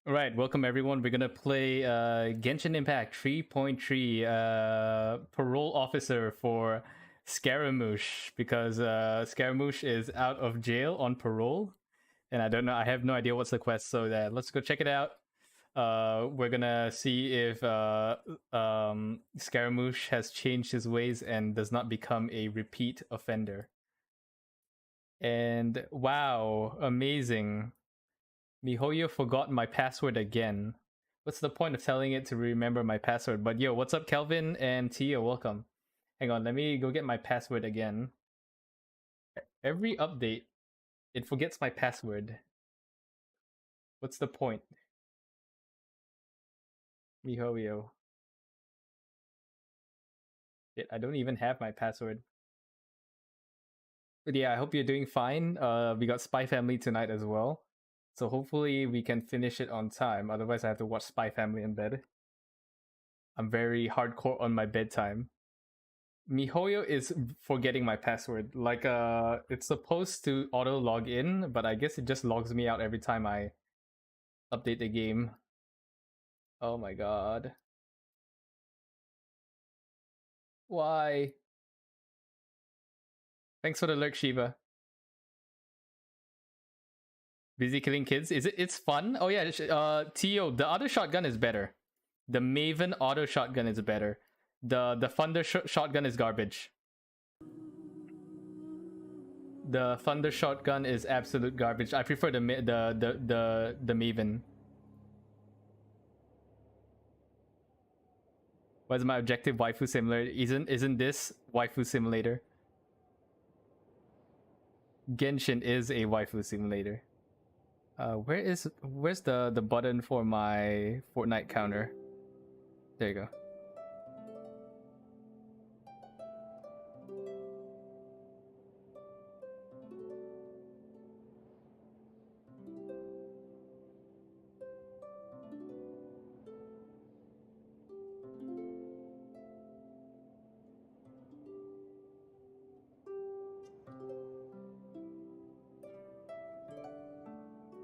Alright, welcome everyone. We're gonna play Genshin Impact 3.3 Parole Officer for Scaramouche, because Scaramouche is out of jail on parole. And I don't know, I have no idea what's the quest, so let's go check it out. We're gonna see if Scaramouche has changed his ways and does not become a repeat offender. And wow, amazing. MiHoYo forgot my password again. What's the point of telling it to remember my password? But yo, what's up, Kelvin and Tio? Welcome. Hang on, let me go get my password again. Every update, it forgets my password. What's the point? MiHoYo. I don't even have my password. But yeah, I hope you're doing fine. We got Spy Family tonight as well. So hopefully we can finish it on time. Otherwise I have to watch Spy Family in bed. I'm very hardcore on my bedtime. MiHoYo is forgetting my password. Like, it's supposed to auto log in, but I guess it just logs me out every time I update the game. Oh my god. Why? Thanks for the lurk, Shiva. Busy killing kids? It's fun? Oh yeah, Tio, the other shotgun is better. The Maven auto shotgun is better. The Thunder shotgun is garbage. The Thunder shotgun is absolute garbage. I prefer the Maven. What's my objective? Waifu simulator? Isn't this waifu simulator? Genshin is a waifu simulator. Where's the button for my Fortnite counter? There you go.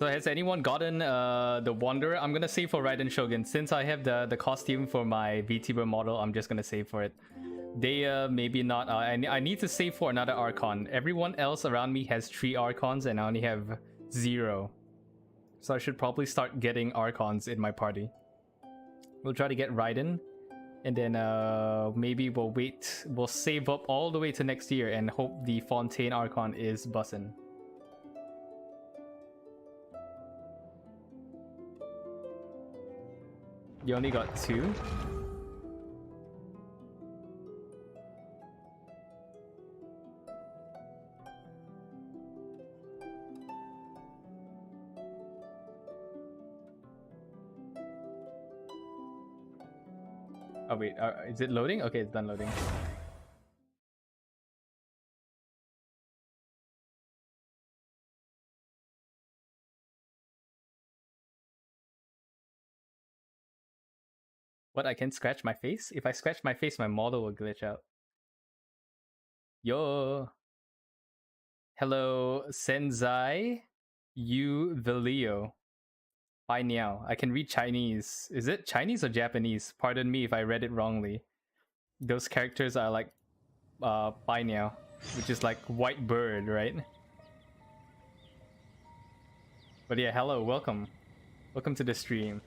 So has anyone gotten the Wanderer? I'm gonna save for Raiden Shogun. Since I have the costume for my VTuber model, I'm just gonna save for it. They maybe not. I need to save for another Archon. Everyone else around me has 3 Archons and I only have 0. So I should probably start getting Archons in my party. We'll try to get Raiden. And then maybe we'll save up all the way to next year and hope the Fontaine Archon is bussin'. You only got 2? Oh wait, is it loading? Okay, it's done loading. What, I can scratch my face? If I scratch my face, my model will glitch out. Yo! Hello, Senzai Yu the Leo. Bye now. I can read Chinese. Is it Chinese or Japanese? Pardon me if I read it wrongly. Those characters are like bye now, which is like white bird, right? But yeah, hello, welcome. Welcome to the stream.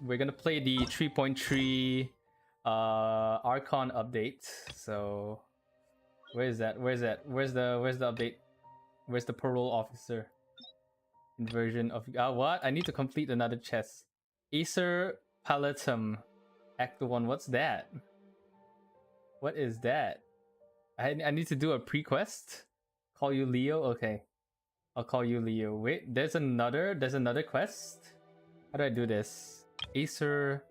We're gonna play the 3.3 Archon update. So where is that? Where's the update? Where's the parole officer? Inversion of what? I need to complete another chest. Acer Palatum Act 1. What's that? What is that? I need to do a pre-quest. Call you Leo? Okay. I'll call you Leo. Wait, there's another quest? How do I do this? Acer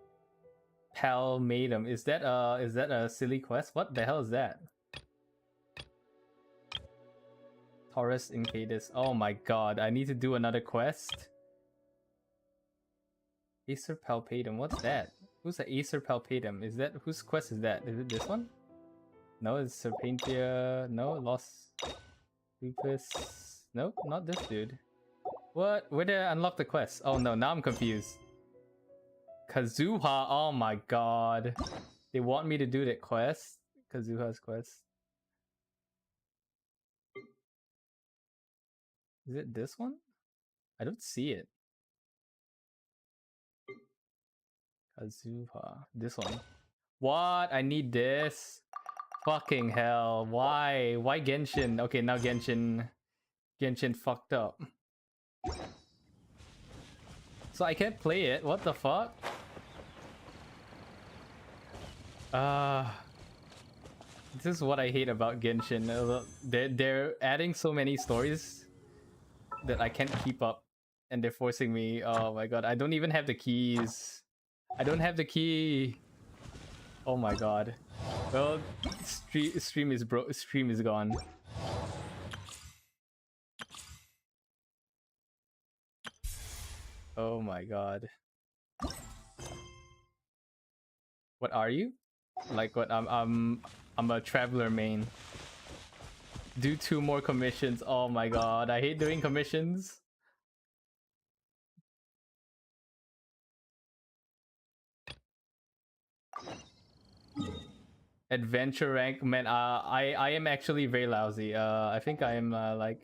Palmatum. Is that a silly quest? What the hell is that? Taurus Incadus. Oh my god, I need to do another quest. Acer Palpatum. What's that? Who's the Acer Palpatum? Is that whose quest is that? Is it this one? No, it's Serpentia. No, Lost Lupus. Nope, not this dude. What? Where did I unlock the quest? Oh no, now I'm confused. Kazuha. Oh my god. They want me to do that quest? Kazuha's quest. Is it this one? I don't see it. Kazuha. This one. What? I need this. Fucking hell. Why? Why Genshin? Okay, now Genshin fucked up. So I can't play it. What the fuck? This is what I hate about Genshin. They're adding so many stories that I can't keep up, and they're forcing me. Oh my god, I don't even have the keys. I don't have the key. Oh my god. Well, stream is gone. Oh my god. What are you? Like what? I'm a traveler main. Do 2 more commissions. Oh my god, I hate doing commissions. Adventure rank, man. I am actually very lousy. I think I am like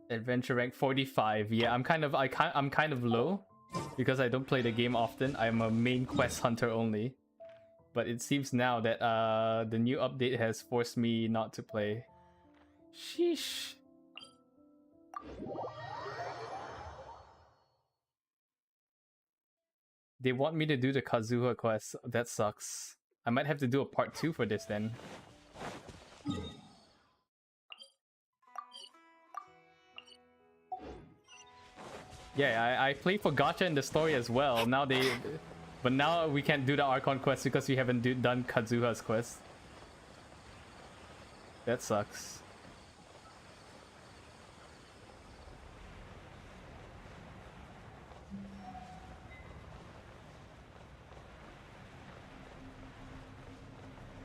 adventure rank 45. Yeah, I'm kind of low because I don't play the game often. I'm a main quest hunter only. But it seems now that the new update has forced me not to play. Sheesh. They want me to do the Kazuha quest. That sucks. I might have to do a part 2 for this then. Yeah, I played for Gacha in the story as well. But now we can't do the Archon quest because we haven't done Kazuha's quest. That sucks.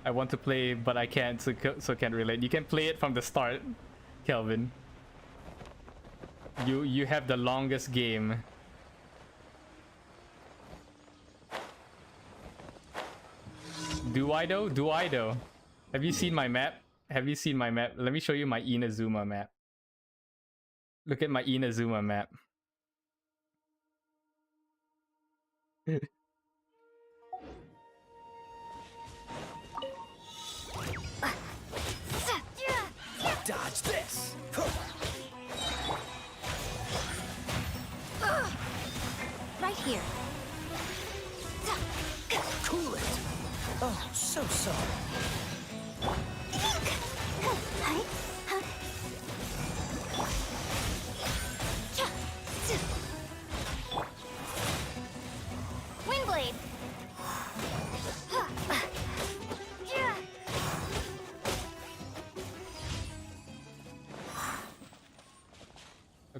I want to play, but I can't, so can't relate. You can play it from the start, Kelvin. You have the longest game. Do I though? Do I though? Have you seen my map? Have you seen my map? Let me show you my Inazuma map. Look at my Inazuma map. Dodge this! Right here. Cool it! Oh, so sorry.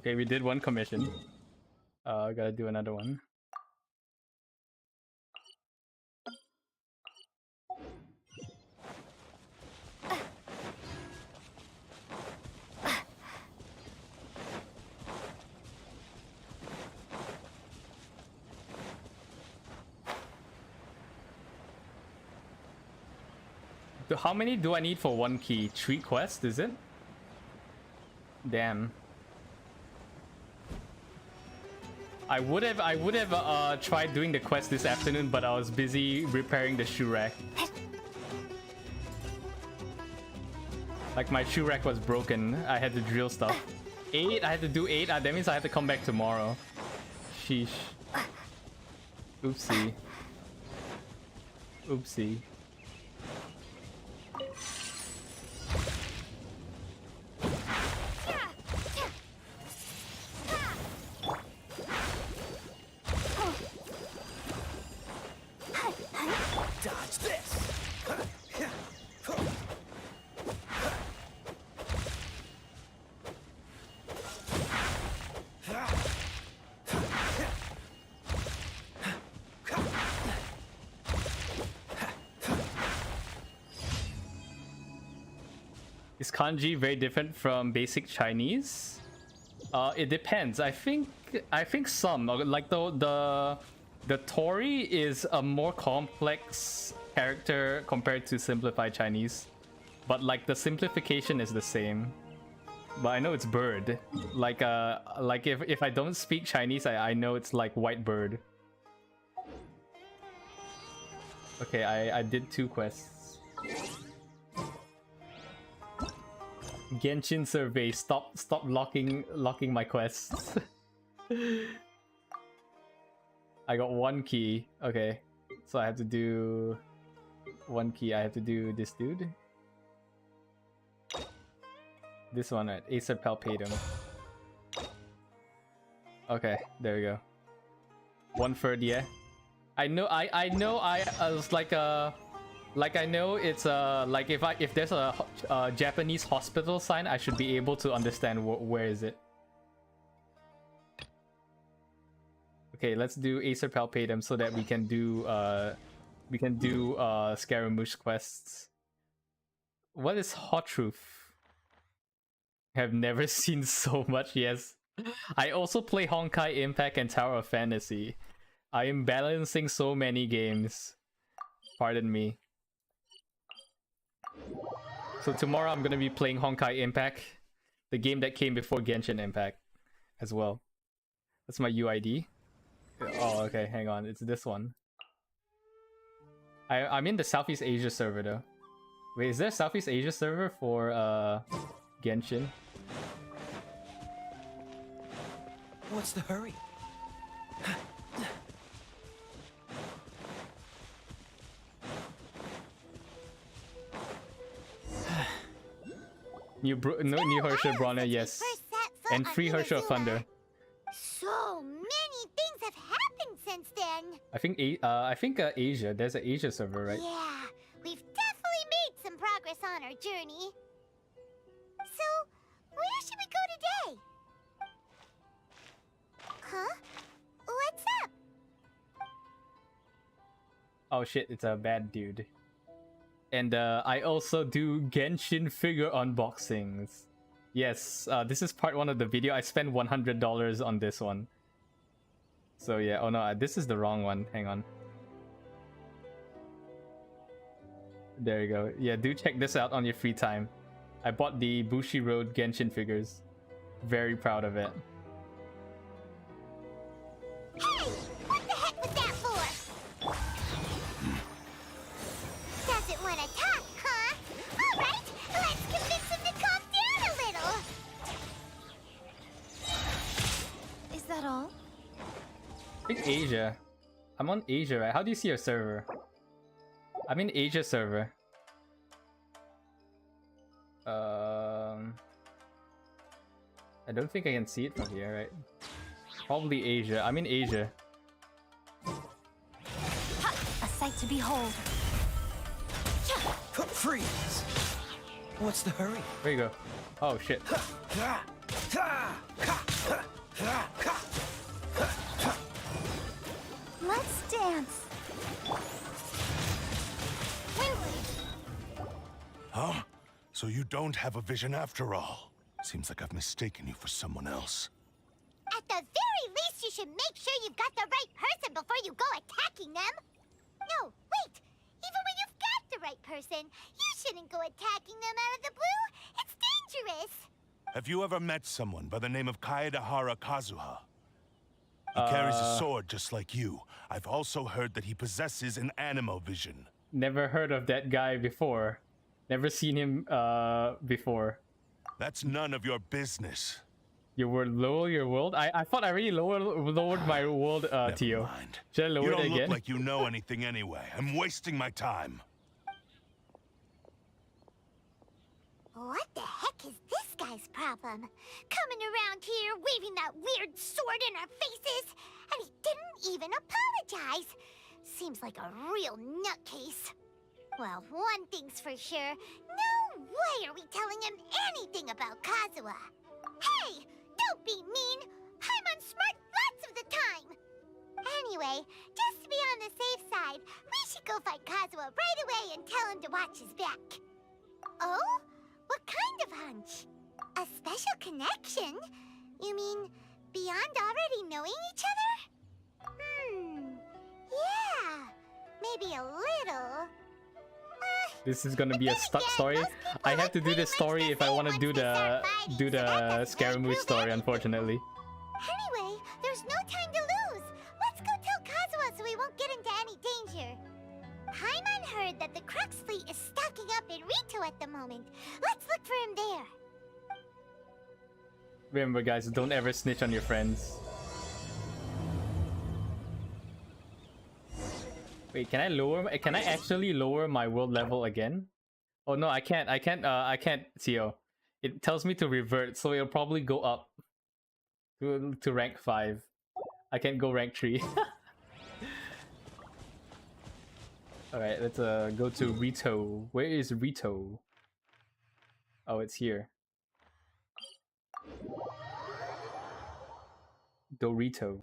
Okay, we did one commission. Gotta do another one. How many do I need for one key? 3 quests, is it? Damn. I would have tried doing the quest this afternoon, but I was busy repairing the shoe rack. Like my shoe rack was broken. I had to drill stuff. 8? I had to do 8? That means I have to come back tomorrow. Sheesh. Oopsie. Oopsie. Dodge this. Is kanji very different from basic Chinese? It depends. I think some, like the Tori is a more complex character compared to simplified Chinese, but like the simplification is the same. But I know it's bird. Like if I don't speak Chinese, I know it's like white bird. Okay, I did 2 quests. Genshin survey. Stop locking my quests. I got 1 key. Okay, so I have to do 1 key. I have to do this dude. This one, right? Acer Palpatum. Okay, there we go. 1/3, yeah. I know. I was like I know it's like if there's a Japanese hospital sign, I should be able to understand where is it. Okay, let's do Acer Palpatum so that we can do Scaramouche quests. What is Hot Truth? Have never seen so much. Yes, I also play Honkai Impact and Tower of Fantasy. I am balancing so many games. Pardon me. So tomorrow I'm gonna be playing Honkai Impact, the game that came before Genshin Impact, as well. That's my UID. Oh, okay, hang on. It's this one. I'm in the Southeast Asia server though. Wait, is there a Southeast Asia server for Genshin? What's the hurry? New Herrscher Bronner, yes. And free Herrscher of Thunder. So many things have happened since then. I think Asia. There's an Asia server, right? Yeah, we've definitely made some progress on our journey. So, where should we go today? Huh? What's up? Oh shit, it's a bad dude. And I also do Genshin figure unboxings. Yes, this is part 1 of the video. I spent $100 on this one. So yeah, oh no, this is the wrong one. Hang on. There you go. Yeah, do check this out on your free time. I bought the Bushiroad Genshin figures. Very proud of it. Hey! What the heck was that for? Doesn't want to talk, huh? Alright, let's convince him to calm down a little. Is that all? I think Asia. I'm on Asia, right? How do you see your server? I'm in Asia server. I don't think I can see it from here, right? Probably Asia. I'm in Asia. A sight to behold. Freeze! What's the hurry? Where you go? Oh shit. So you don't have a vision after all. Seems like I've mistaken you for someone else. At the very least, you should make sure you've got the right person before you go attacking them. No, wait. Even when you've got the right person, you shouldn't go attacking them out of the blue. It's dangerous. Have you ever met someone by the name of Kaedahara Kazuha? He carries a sword just like you. I've also heard that he possesses an animal vision. Never heard of that guy before. Never seen him before. That's none of your business. You were lower your world? I thought I really lowered my world, Tio. Never mind. Should I lower You it don't again? look like you know anything anyway. I'm wasting my time. What the heck is this guy's problem? Coming around here, waving that weird sword in our faces, and he didn't even apologize. Seems like a real nutcase. Well, one thing's for sure. No way are we telling him anything about Kazuha. Hey! Don't be mean! Paimon's smart lots of the time! Anyway, just to be on the safe side, we should go find Kazuha right away and tell him to watch his back. Oh? What kind of hunch? A special connection? You mean beyond already knowing each other? Yeah, maybe a little. This is gonna be a stuck story. I have to do this story if I want to do the Scaramouche story, unfortunately. Anyway, there's no time to lose. Let's go tell Kazuha so we won't get into any danger. Paimon heard that the Crux fleet is stocking up in Rito at the moment. Let's look for him there. Remember, guys, don't ever snitch on your friends. Wait, can I lower? Can I actually lower my world level again? Oh no, I can't. I can't, Tio. It tells me to revert, so it'll probably go up to rank 5. I can't go rank 3. Alright, let's go to Rito. Where is Rito? Oh, it's here. Dorito.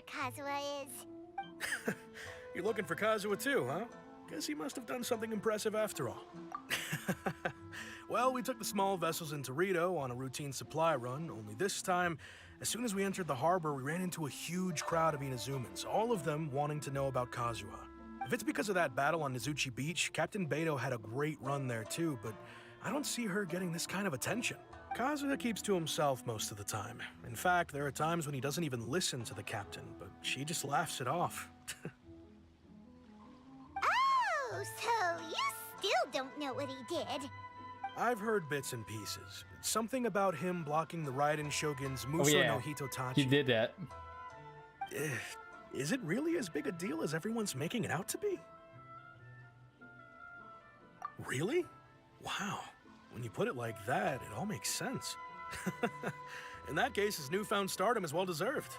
Kazuha is. You're looking for Kazuha too, huh? Guess he must have done something impressive after all. Well, we took the small vessels into Rito on a routine supply run, only this time, as soon as we entered the harbor, we ran into a huge crowd of Inazumans, all of them wanting to know about Kazuha. If it's because of that battle on Nizuchi Beach, Captain Beto had a great run there too, but I don't see her getting this kind of attention. Kazuha keeps to himself most of the time. In fact, there are times when he doesn't even listen to the captain, but she just laughs it off. Oh, so you still don't know what he did? I've heard bits and pieces. Something about him blocking the Raiden Shogun's Muso no Hitotachi. He did that. Is it really as big a deal as everyone's making it out to be? Really? Wow. When you put it like that, it all makes sense. In that case, his newfound stardom is well deserved.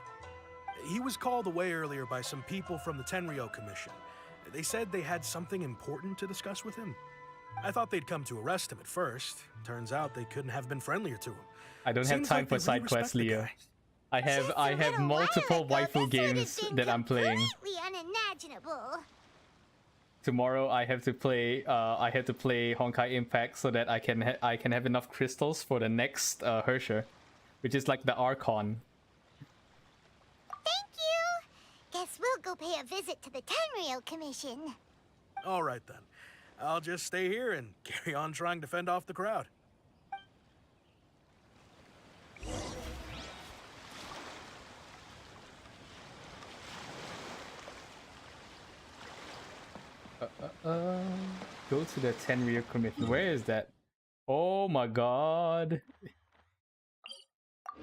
He was called away earlier by some people from the Tenryou Commission. They said they had something important to discuss with him. I thought they'd come to arrest him at first. Turns out they couldn't have been friendlier to him. I don't have time for side quests, Leo. I have multiple waifu games that I'm playing. Unimaginable. Tomorrow I have to play Honkai Impact so that I can have enough crystals for the next Hersher, which is like the Archon. Thank you. Guess we'll go pay a visit to the Tenryou Commission. All right then. I'll just stay here and carry on trying to fend off the crowd. Go to the Tenryou Commission. Where is that? Oh my god.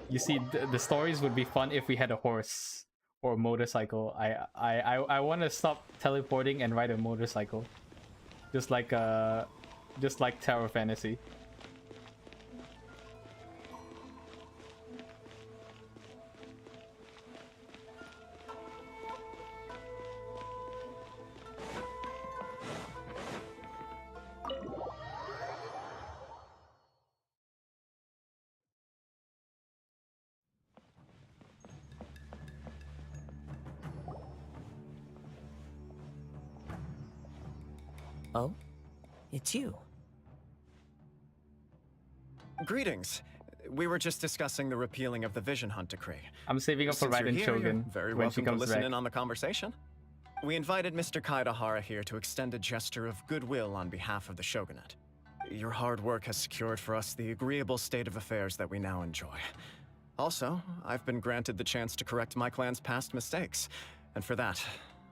You see, the stories would be fun if we had a horse or a motorcycle. I want to stop teleporting and ride a motorcycle. Just like Tower Fantasy. Oh? It's you. Greetings. We were just discussing the repealing of the Vision Hunt decree. I'm saving up for Since you're Raiden here, Shogun you're very when she welcome to comes listen back. in on the conversation. We invited Mr. Kaedahara here to extend a gesture of goodwill on behalf of the Shogunate. Your hard work has secured for us the agreeable state of affairs that we now enjoy. Also, I've been granted the chance to correct my clan's past mistakes, and for that,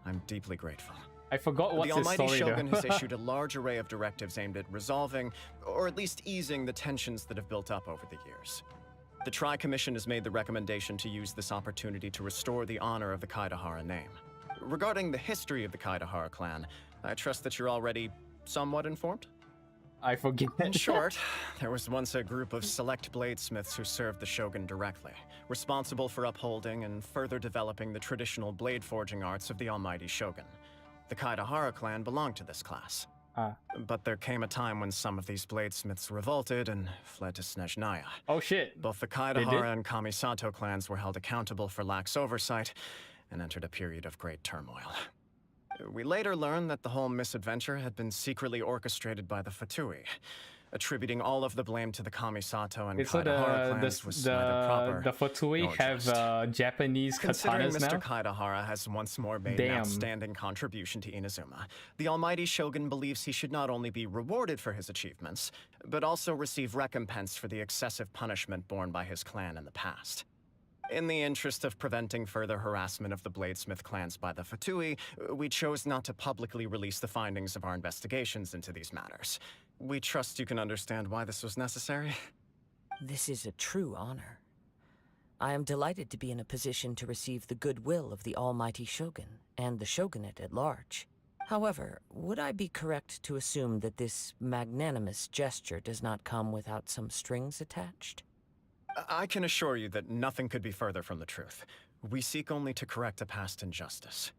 I'm deeply grateful. I forgot what's The his Almighty story Shogun has though. issued a large array of directives aimed at resolving, or at least easing, the tensions that have built up over the years. The Tri-Commission has made the recommendation to use this opportunity to restore the honor of the Kaedahara name. Regarding the history of the Kaedahara clan, I trust that you're already somewhat informed? I forget. In short, there was once a group of select bladesmiths who served the Shogun directly, responsible for upholding and further developing the traditional blade forging arts of the Almighty Shogun. The Kaedahara clan belonged to this class. But there came a time when some of these bladesmiths revolted and fled to Snezhnaya. Oh shit. Both the did? Kaedahara and Kamisato clans were held accountable for lax oversight and entered a period of great turmoil. We later learned that the whole misadventure had been secretly orchestrated by the Fatui, attributing all of the blame to the Kamisato and So Kaedahara clans was neither proper the Fatui nor have just. Japanese Considering katanas Mr. now. Kaedahara has once more made an Damn. outstanding contribution to Inazuma, the Almighty Shogun believes he should not only be rewarded for his achievements, but also receive recompense for the excessive punishment borne by his clan in the past. In the interest of preventing further harassment of the Bladesmith clans by the Fatui, we chose not to publicly release the findings of our investigations into these matters. We trust you can understand why this was necessary. This is a true honor. I am delighted to be in a position to receive the goodwill of the Almighty Shogun and the Shogunate at large. However, would I be correct to assume that this magnanimous gesture does not come without some strings attached? I can assure you that nothing could be further from the truth. We seek only to correct a past injustice.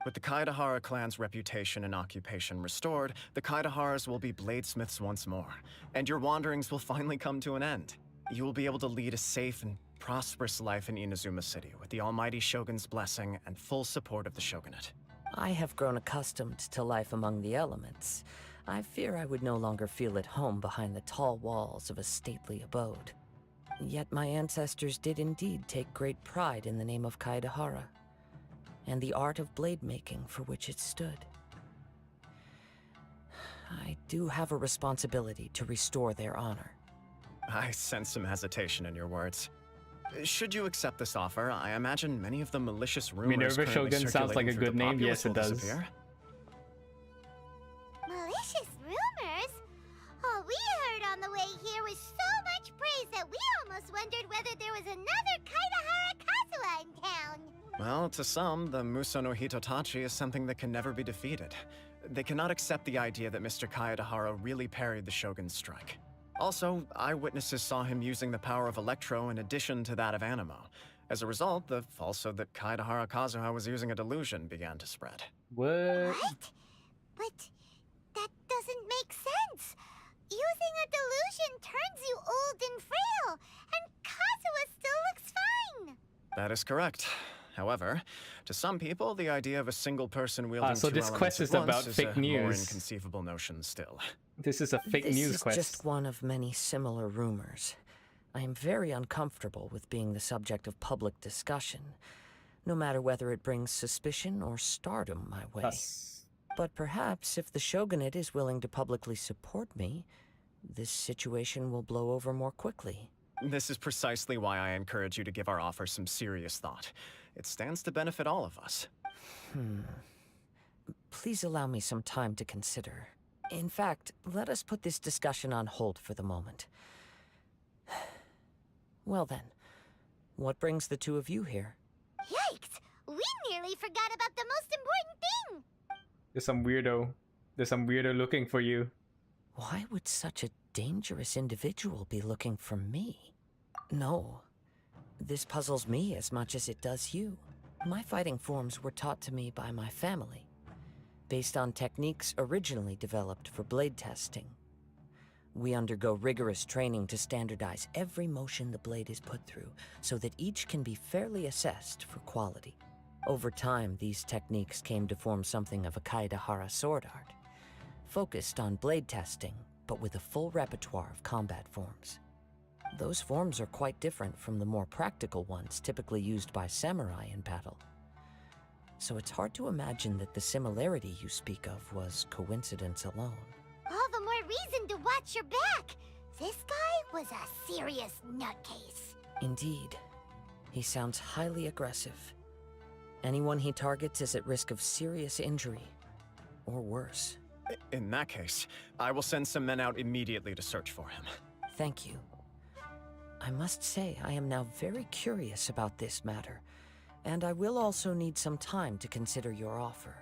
With the Kaedahara clan's reputation and occupation restored, the Kaedaharas will be bladesmiths once more, and your wanderings will finally come to an end. You will be able to lead a safe and prosperous life in Inazuma City with the Almighty Shogun's blessing and full support of the Shogunate. I have grown accustomed to life among the elements. I fear I would no longer feel at home behind the tall walls of a stately abode. Yet my ancestors did indeed take great pride in the name of Kaedahara, and the art of blade making for which it stood. I do have a responsibility to restore their honor. I sense some hesitation in your words. Should you accept this offer, I imagine many of the malicious rumors Minerva currently Shogun sounds like a circulating through good the name. populace Yes, it will does. disappear. Malicious rumors? All we heard on the way here was so much praise that we almost wondered whether there was another Kaedahara Kazuha in town. Well, to some, the Muso no Hitotachi is something that can never be defeated. They cannot accept the idea that Mr. Kaedahara really parried the Shogun's strike. Also, eyewitnesses saw him using the power of Electro in addition to that of Animo. As a result, the falsehood that Kaedahara Kazuha was using a delusion began to spread. What? What? But that doesn't make sense. Using a delusion turns you old and frail, and Kazuha still looks fine. That is correct. However, to some people, the idea of a single person wielding so two this elements quest at is once about is fake a more news. inconceivable notion still. This is a fake This news is quest. just one of many similar rumors. I am very uncomfortable with being the subject of public discussion, no matter whether it brings suspicion or stardom my way. Us. But perhaps if the Shogunate is willing to publicly support me, this situation will blow over more quickly. This is precisely why I encourage you to give our offer some serious thought. It stands to benefit all of us. Please allow me some time to consider. In fact, let us put this discussion on hold for the moment. Well then, what brings the two of you here? Yikes! We nearly forgot about the most important thing! There's some weirdo. There's some weirdo looking for you. Why would such a dangerous individual be looking for me? No. This puzzles me as much as it does you. My fighting forms were taught to me by my family, based on techniques originally developed for blade testing. We undergo rigorous training to standardize every motion the blade is put through, so that each can be fairly assessed for quality. Over time, these techniques came to form something of a Kaedahara sword art. focused on blade testing, but with a full repertoire of combat forms. Those forms are quite different from the more practical ones typically used by samurai in battle. So it's hard to imagine that the similarity you speak of was coincidence alone. All the more reason to watch your back. This guy was a serious nutcase. Indeed. He sounds highly aggressive. Anyone he targets is at risk of serious injury, or worse. In that case, I will send some men out immediately to search for him. Thank you. I must say I am now very curious about this matter, and I will also need some time to consider your offer.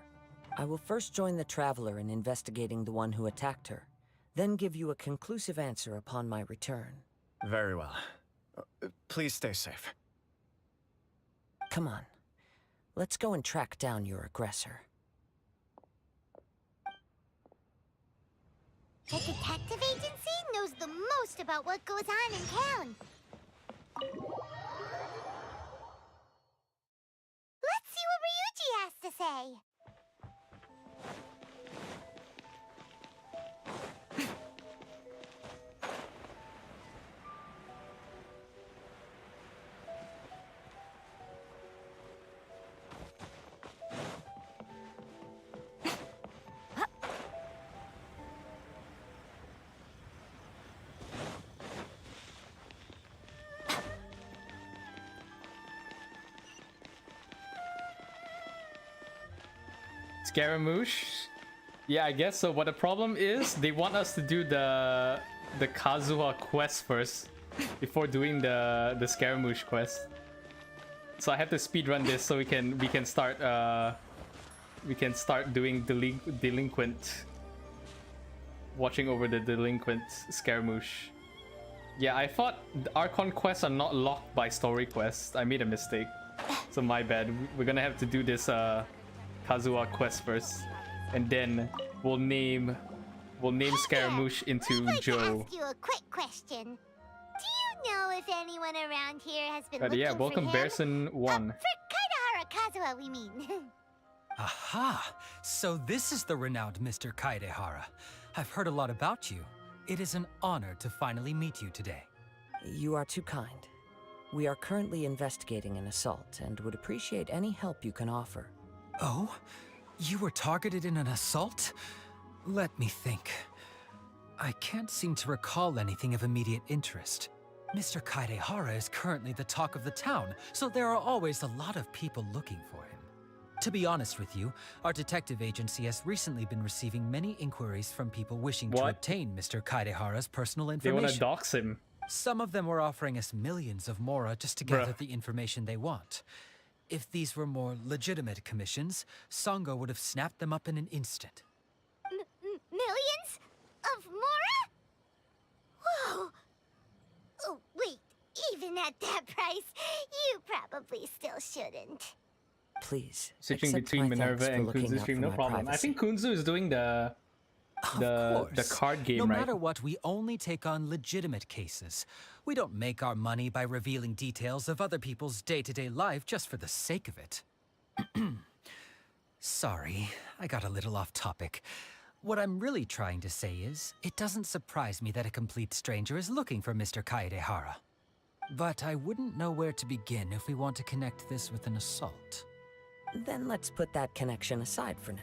I will first join the Traveler in investigating the one who attacked her, then give you a conclusive answer upon my return. Very well. Please stay safe. Come on. Let's go and track down your aggressor. The detective agency knows the most about what goes on in town. Let's see what Ryuji has to say. Scaramouche. Yeah, I guess so. What the problem is, they want us to do the Kazuha quest first before doing the Scaramouche quest. So I have to speedrun this so we can start doing delinquent, watching over the delinquent Scaramouche. Yeah, I thought the Archon quests are not locked by story quests. I made a mistake, so my bad. We're gonna have to do this Kazuha quest first, and then we'll name Scaramouche into Joe. I'd like to ask you a quick question. Do you know if anyone around here has been looking Yeah, welcome for him? Bearson 1. For Kaidehara Kazuha, we mean. Aha! So this is the renowned Mr. Kaidehara. I've heard a lot about you. It is an honor to finally meet you today. You are too kind. We are currently investigating an assault and would appreciate any help you can offer. Oh? You were targeted in an assault? Let me think. I can't seem to recall anything of immediate interest. Mr. Kaidehara is currently the talk of the town, so there are always a lot of people looking for him. To be honest with you, our detective agency has recently been receiving many inquiries from people wishing to obtain Mr. Kaidehara's personal They information. want to dox him. Some of them were offering us millions of mora just to gather the information they want. If these were more legitimate commissions, Sango would have snapped them up in an instant. Millions? Of mora? Whoa! Oh, wait. Even at that price, you probably still shouldn't. Please. Switching accept between my Minerva thanks for and looking Kunzu out stream, for no my problem. I privacy. think Kunzu is doing the card game, no right? matter what, we only take on legitimate cases. We don't make our money by revealing details of other people's day-to-day life just for the sake of it. Sorry, I got a little off topic. What I'm really trying to say is, it doesn't surprise me that a complete stranger is looking for Mr. Kaedehara. But I wouldn't know where to begin if we want to connect this with an assault. Then let's put that connection aside for now.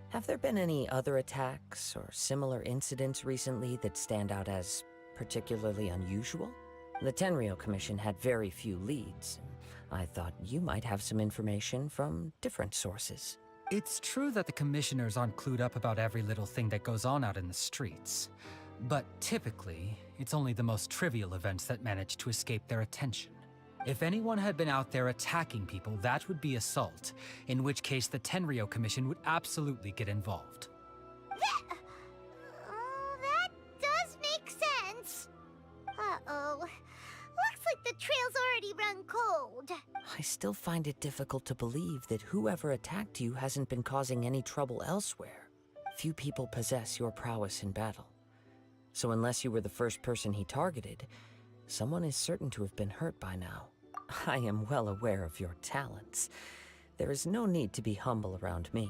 Have there been any other attacks or similar incidents recently that stand out as particularly unusual? The Tenryou Commission had very few leads. I thought you might have some information from different sources. It's true that the commissioners aren't clued up about every little thing that goes on out in the streets. But typically, it's only the most trivial events that manage to escape their attention. If anyone had been out there attacking people, that would be assault, in which case the Tenryou Commission would absolutely get involved. That does make sense. Uh-oh. Looks like the trail's already run cold. I still find it difficult to believe that whoever attacked you hasn't been causing any trouble elsewhere. Few people possess your prowess in battle. So unless you were the first person he targeted, someone is certain to have been hurt by now. I am well aware of your talents. There is no need to be humble around me.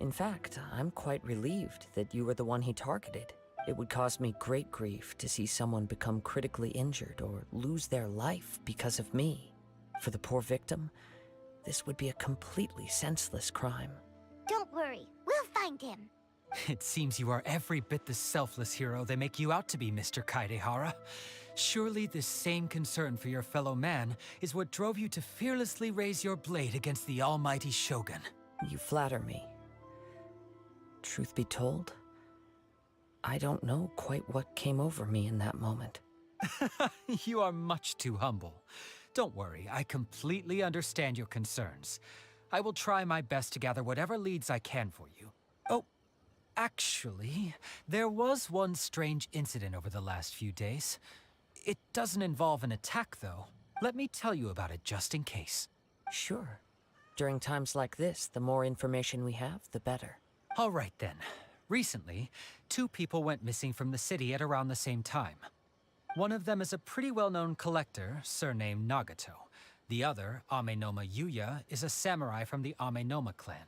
In fact, I'm quite relieved that you were the one he targeted. It would cause me great grief to see someone become critically injured or lose their life because of me. For the poor victim, this would be a completely senseless crime. Don't worry, we'll find him. It seems you are every bit the selfless hero they make you out to be, Mr. Kaedehara. Surely this same concern for your fellow man is what drove you to fearlessly raise your blade against the almighty Shogun. You flatter me. Truth be told, I don't know quite what came over me in that moment. You are much too humble. Don't worry, I completely understand your concerns. I will try my best to gather whatever leads I can for you. Oh, actually, there was one strange incident over the last few days. It doesn't involve an attack, though. Let me tell you about it just in case. Sure. During times like this, the more information we have, the better. All right, then. Recently, 2 people went missing from the city at around the same time. One of them is a pretty well-known collector, surnamed Nagato. The other, Amenoma Yuya, is a samurai from the Amenoma clan.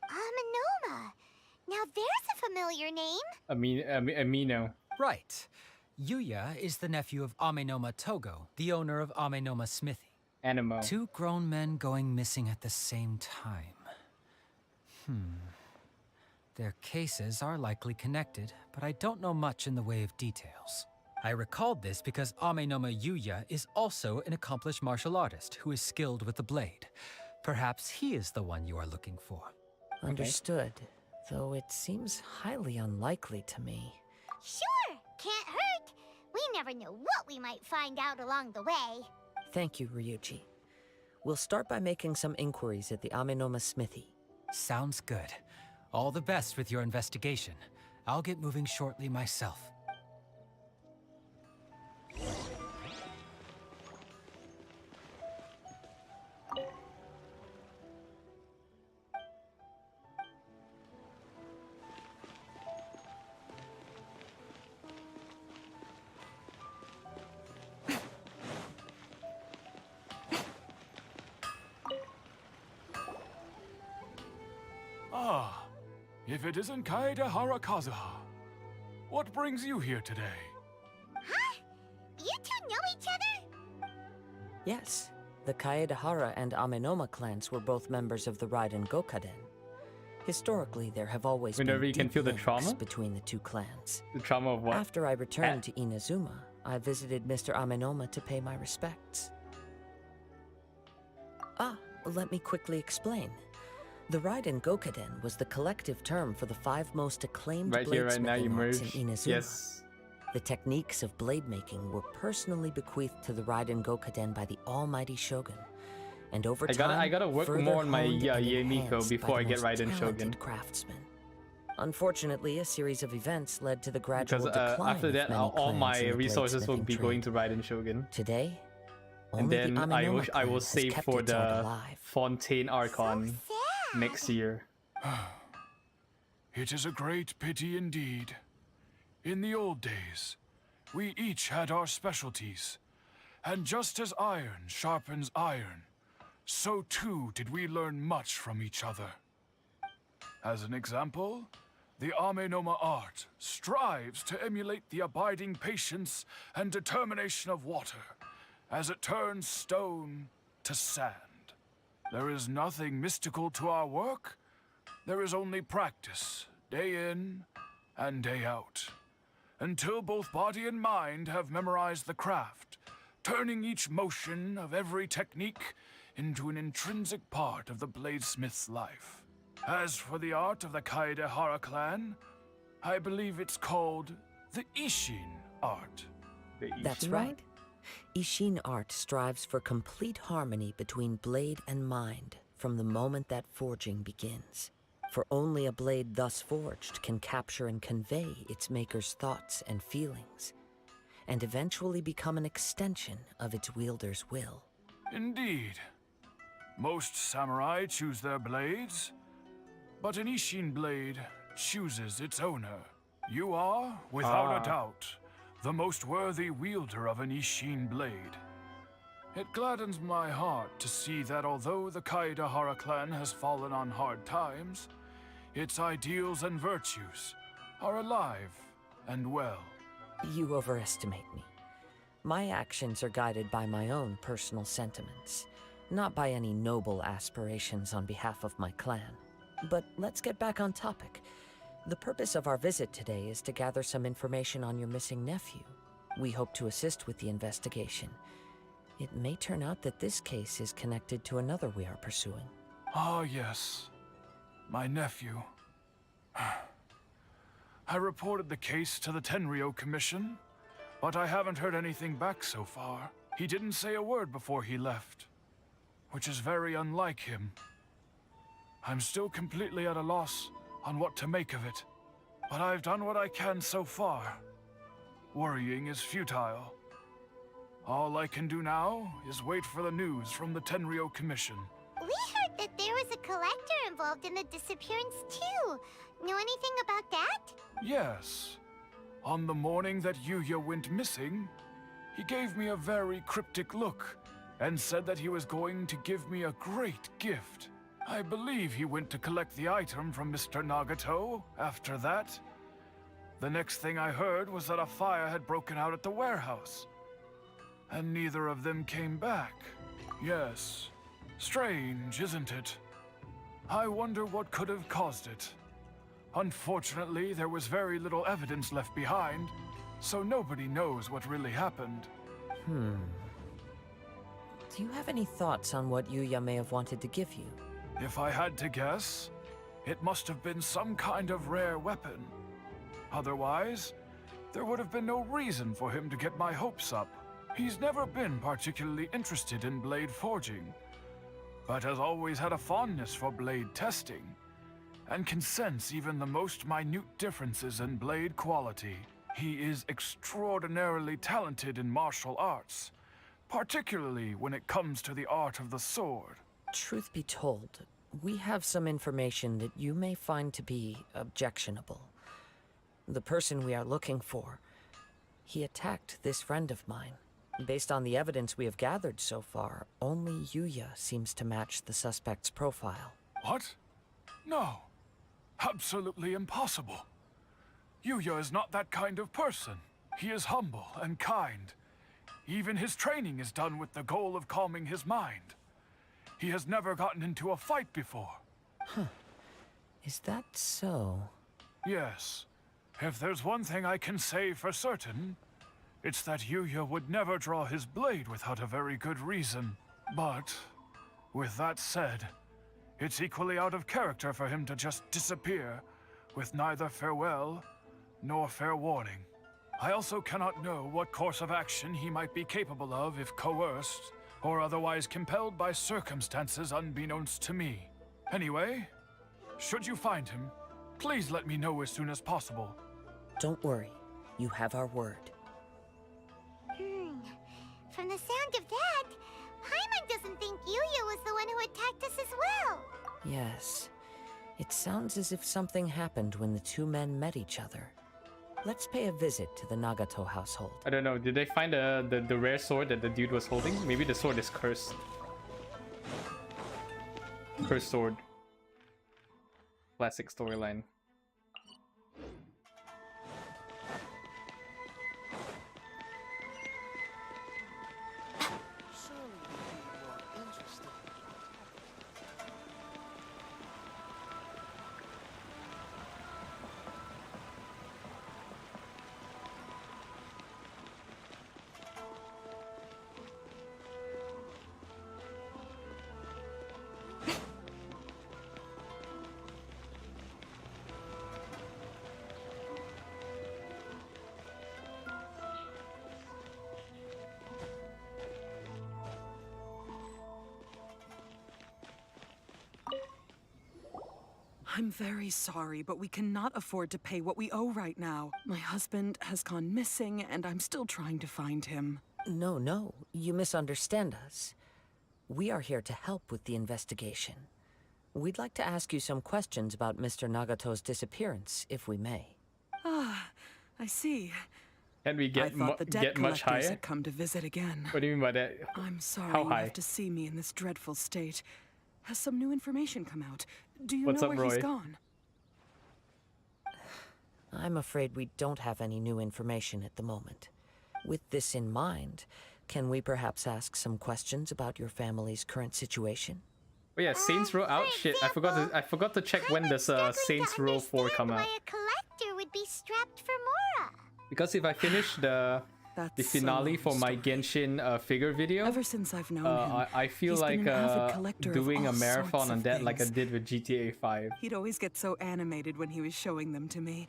Amenoma. Now there's a familiar name. Amino. Right. Yuya is the nephew of Amenoma Togo, the owner of Amenoma Smithy. Animo. 2 grown men going missing at the same time. Their cases are likely connected, but I don't know much in the way of details. I recalled this because Amenoma Yuya is also an accomplished martial artist who is skilled with the blade. Perhaps he is the one you are looking for. Understood. Though it seems highly unlikely to me. Sure, can't hurt. We never know what we might find out along the way. Thank you, Ryuji. We'll start by making some inquiries at the Amenoma Smithy. Sounds good. All the best with your investigation. I'll get moving shortly myself. Ah, if it isn't Kaedehara Kazuha. What brings you here today? Huh? You two know each other? Yes, the Kaedehara and Amenoma clans were both members of the Raiden Gokaden. Historically, there have always Whenever been you can deep feel the links trauma? between the 2 clans. The trauma of what? After I returned to Inazuma, I visited Mr. Amenoma to pay my respects. Let me quickly explain. The Raiden Gokaden was the collective term for the 5 most acclaimed Right here, right now, you bladesmithing arts merge. in Inazuma. Yes. The techniques of blade making were personally bequeathed to the Raiden Gokaden by the almighty Shogun, and over time, I gotta work further more on my honed and Yemiko enhanced before by I the get most Raiden Shogun. talented craftsmen. Unfortunately, a series of events led to the gradual Because decline after of that, many all clans my in the resources will bladesmithing be going to trade. Raiden Shogun. Today, And only then the I Amenoma will clan has save kept for its own the alive. Fontaine Archon So sad. next year. It is a great pity indeed. In the old days, we each had our specialties. And just as iron sharpens iron, so too did we learn much from each other. As an example, the Amenoma art strives to emulate the abiding patience and determination of water as it turns stone to sand. There is nothing mystical to our work. There is only practice, day in and day out, until both body and mind have memorized the craft, turning each motion of every technique into an intrinsic part of the bladesmith's life. As for the art of the Kaedehara clan, I believe it's called the Ishin art. That's Ishin right. Ishin art strives for complete harmony between blade and mind from the moment that forging begins. For only a blade thus forged can capture and convey its maker's thoughts and feelings, and eventually become an extension of its wielder's will. Indeed. Most samurai choose their blades, but an Ishin blade chooses its owner. You are, without a doubt, the most worthy wielder of an Ishin blade. It gladdens my heart to see that although the Kaedehara clan has fallen on hard times, its ideals and virtues, are alive and well. You overestimate me. My actions are guided by my own personal sentiments, not by any noble aspirations on behalf of my clan. But let's get back on topic. The purpose of our visit today is to gather some information on your missing nephew. We hope to assist with the investigation. It may turn out that this case is connected to another we are pursuing. Ah, yes. My nephew. I reported the case to the Tenryou Commission, but I haven't heard anything back so far. He didn't say a word before he left, which is very unlike him. I'm still completely at a loss on what to make of it, but I've done what I can so far. Worrying is futile. All I can do now is wait for the news from the Tenryou Commission. We heard that there was a collector involved in the disappearance too. Know anything about that? Yes. On the morning that Yuya went missing, he gave me a very cryptic look and said that he was going to give me a great gift. I believe he went to collect the item from Mr. Nagato after that. The next thing I heard was that a fire had broken out at the warehouse, and neither of them came back. Yes. Strange, isn't it? I wonder what could have caused it. Unfortunately, there was very little evidence left behind, so nobody knows what really happened. Do you have any thoughts on what Yuya may have wanted to give you? If I had to guess, it must have been some kind of rare weapon. Otherwise, there would have been no reason for him to get my hopes up. He's never been particularly interested in blade forging, but has always had a fondness for blade testing, and can sense even the most minute differences in blade quality. He is extraordinarily talented in martial arts, particularly when it comes to the art of the sword. Truth be told, we have some information that you may find to be objectionable. The person we are looking for, he attacked this friend of mine. Based on the evidence we have gathered so far, only Yuya seems to match the suspect's profile. What? No. Absolutely impossible. Yuya is not that kind of person. He is humble and kind. Even his training is done with the goal of calming his mind. He has never gotten into a fight before. Is that so? Yes. If there's one thing I can say for certain, it's that Yuya would never draw his blade without a very good reason. But, with that said, it's equally out of character for him to just disappear, with neither farewell nor fair warning. I also cannot know what course of action he might be capable of if coerced, or otherwise compelled by circumstances unbeknownst to me. Anyway, should you find him, please let me know as soon as possible. Don't worry, you have our word. From the sound of that, Paimon doesn't think Yuya was the one who attacked us as well. Yes. It sounds as if something happened when the two men met each other. Let's pay a visit to the Nagato household. I don't know. Did they find the rare sword that the dude was holding? Maybe the sword is cursed. Cursed sword. Classic storyline. I'm very sorry, but we cannot afford to pay what we owe right now. My husband has gone missing, and I'm still trying to find him. No, you misunderstand us. We are here to help with the investigation. We'd like to ask you some questions about Mr. Nagato's disappearance, if we may. Ah, I see. Can we I get thought the debt much collectors higher? had come to visit again. What do you mean by that? I'm sorry How you high? have to see me in this dreadful state. Has some new information come out? Do you What's know up, where he's Roy? gone? I'm afraid we don't have any new information at the moment. With this in mind, can we perhaps ask some questions about your family's current situation? Oh yeah, Saints Row out. Shit, I forgot to check when does Saints Row 4 come out. Why a collector would be strapped for Mora. Because if I finish the finale for my Genshin figure video, Ever since I've known him, I feel he's like been an avid collector of doing a all marathon sorts on of that like I things. did with GTA 5. He'd always get so animated when he was showing them to me.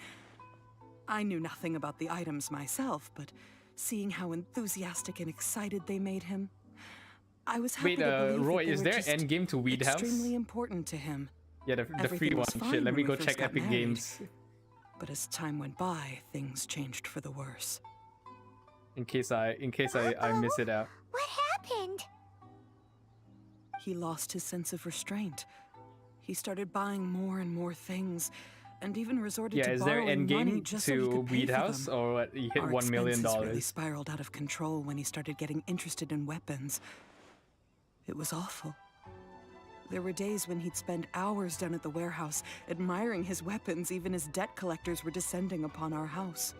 I knew nothing about the items myself, but seeing how enthusiastic and excited they made him, I was happy Wait, to believe Roy, that they is were there just an endgame to Weed House? extremely important to him. Yeah, the free Everything one. was fine Shit, let when me we go first check got Epic married. Games But as time went by, things changed for the worse. in case I miss it out. What happened? He lost his sense of restraint. He started buying more and more things, and even resorted Yeah, to is there borrowing an money endgame just so he to could pay Weed for House, them. or what? He hit Our $1 million? expenses really spiraled out of control when he started getting interested in weapons. It was awful. There were days when he'd spend hours down at the warehouse, admiring his weapons even as debt collectors were descending upon our house.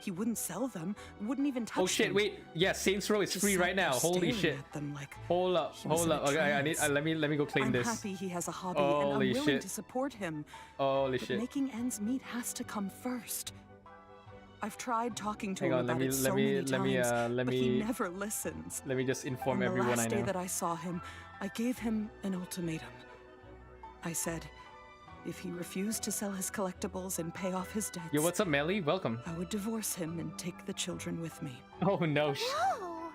He wouldn't sell them, wouldn't even touch them. Oh shit! Wait, yeah, Saints Row is Just free sat right now. there Holy staring shit! at them like Hold up. he was in a Okay, I need. trance. Let me go claim I'm this. happy he has a hobby, Holy and I'm willing shit. to support him. Holy But shit! making ends meet has to come first. I've tried talking to Hang him on, let about me it so let me many let me times, let but he me never listens. let me just inform On the everyone last I day know. that I saw him, I gave him an ultimatum. I said, if he refused to sell his collectibles and pay off his debts, Yo, what's up, Melly? Welcome. I would divorce him and take the children with me. Oh no, Oh.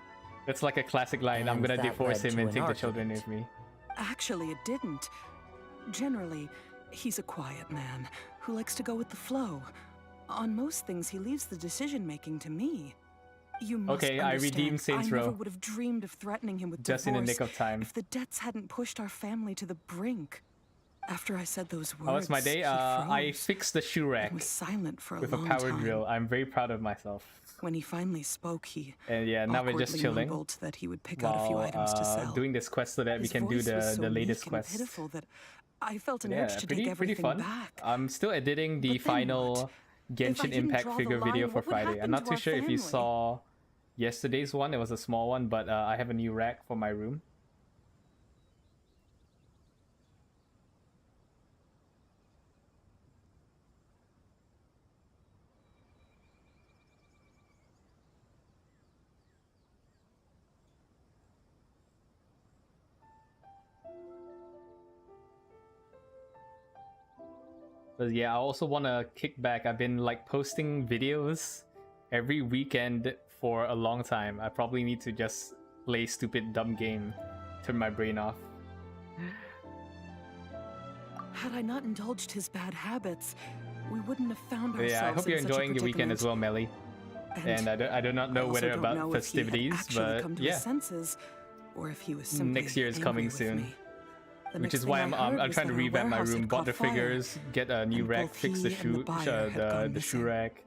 that's like a classic line. I'm And gonna that divorce led him to and an take the children argument. with me. Actually, it didn't. Generally, he's a quiet man who likes to go with the flow. On most things, he leaves the decision-making to me. You must Okay, I understand, redeemed Saints I never Row. would have dreamed of threatening him with Just in the divorce nick of time. if the debts hadn't pushed our family to the brink. After I said those words, How was my day? he I froze fixed the shoe rack and was silent for a with a long power time. drill. I'm very proud of myself. When he finally spoke, he And yeah, now we're just awkwardly chilling mumbled that he would pick out a few while items to sell. doing this quest so that we His can do voice was so the latest meek and quest. pitiful that I felt an Yeah, urge to take pretty everything fun. back. I'm still editing the But then final what? If I Genshin didn't Impact draw the figure line, video for what would Friday. happen I'm not to too our sure if you family? saw yesterday's one. It was a small one, but I have a new rack for my room. But yeah, I also want to kick back. I've been like posting videos every weekend for a long time. I probably need to just play stupid dumb game, turn my brain off. Had I not indulged his bad habits, we wouldn't have found But ourselves yeah, I hope you're in such a enjoying the weekend as well, Melly. predicament. And I do not know I also whether don't about know if he had festivities, actually but come to yeah, his senses, or if he was simply next year is angry coming with soon. me. The which next is thing why I I'm heard was trying to that our revamp my warehouse room, had bought the caught fire, figures, get a new and rack, both fix he the and shoe the buyer had gone the shoe missing. rack.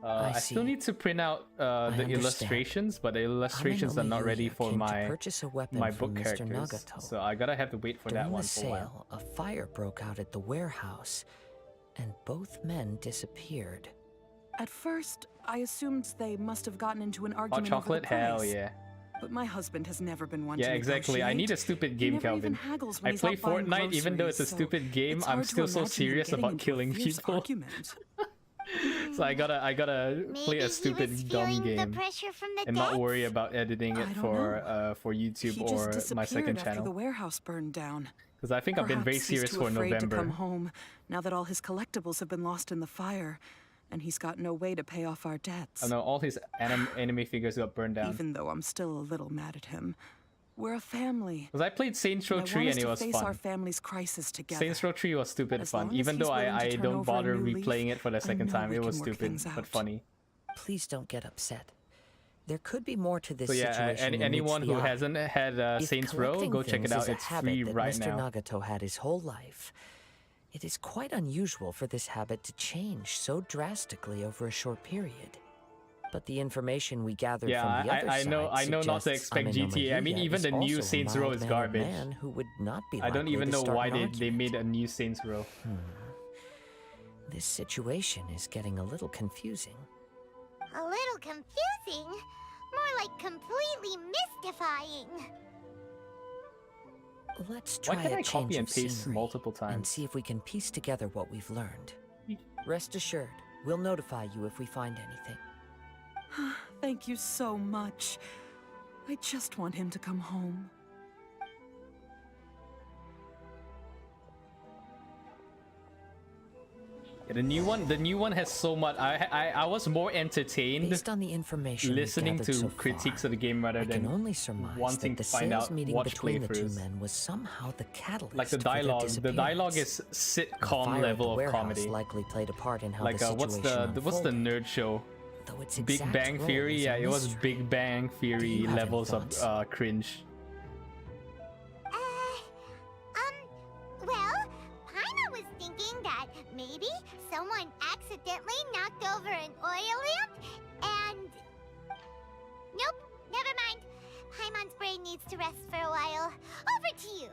I I still see. need to print out the understand. illustrations, but the illustrations are Amino not ready Yuya for came to my purchase a weapon my from book Mr. characters. Nagato. So I gotta have to wait for that During one the for a while. sale, a fire broke out at the warehouse, and both men disappeared. At first, I assumed they must have gotten into an Hot argument chocolate? over the price. Hell yeah. But my husband has never been one Yeah, to exactly. I need a negotiate. stupid He game, never even Calvin. haggles when I he's play out buying Fortnite, even though it's a groceries, so stupid game, it's I'm hard to still so imagine him serious getting about into a killing fierce people. argument. So I gotta play Maybe a he stupid was dumb feeling the game pressure from the and not debts? worry about editing it I don't for YouTube He or just my second disappeared after the channel. warehouse burned down. Because I think I've been very Perhaps he's serious too for afraid to come November. home now that all his collectibles have been lost in the fire, and he's got no way to pay off our debts. I know all his anime figures got burned down. Even though I'm still a little mad at him, we're a family. Because I played Saints Row and I 3 want us and it to was face our fun. family's crisis together. Saints Row 3 was stupid As fun. long as Even he's though willing to I turn don't over a bother new leaf, replaying it for the I second know time. we It can was work stupid things but out. funny. Please don't get upset. There could be more to this So yeah, situation than anyone meets the who eye. hasn't had If Saints Row, collecting go check it things out. is a It's habit free that right Mr. now. Nagato had his whole life, it is quite unusual for this habit to change so drastically over a short period. But the information we gathered Yeah, from the other I know not to side expect suggests GTA. I mean, Amino even is the new also a Saints Row is mild-mannered garbage. man who would not be I don't likely even to know start why an they argument. made a new Saints Row. This situation is getting a little confusing. A little confusing? More like completely mystifying. Let's try Why can't a I change copy and of paste scenery multiple and times? see if we can piece together what we've learned. Rest assured, we'll notify you if we find anything. Thank you so much. I just want him to come home. Yeah, the new one has so much. I was more entertained Based on the information listening we've to gathered so critiques far, of the game rather I than can only surmise wanting that the to find sales out, meeting watch between the two playthroughs. men was somehow the catalyst Like the for their dialogue. The dialogue disappearance. is The sitcom fire at level the of warehouse comedy. likely played a part in how Like the what's situation the unfolded, nerd show? though its Big exact Bang role Theory. is a Yeah, it was mystery. Big Bang Do Theory you have any levels of thoughts? cringe. Well, Paimon was thinking that maybe someone accidentally knocked over an oil lamp and... Nope, never mind. Paimon's brain needs to rest for a while. Over to you.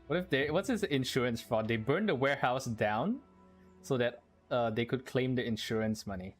What if they? What's this insurance fraud? They burned the warehouse down so that they could claim the insurance money.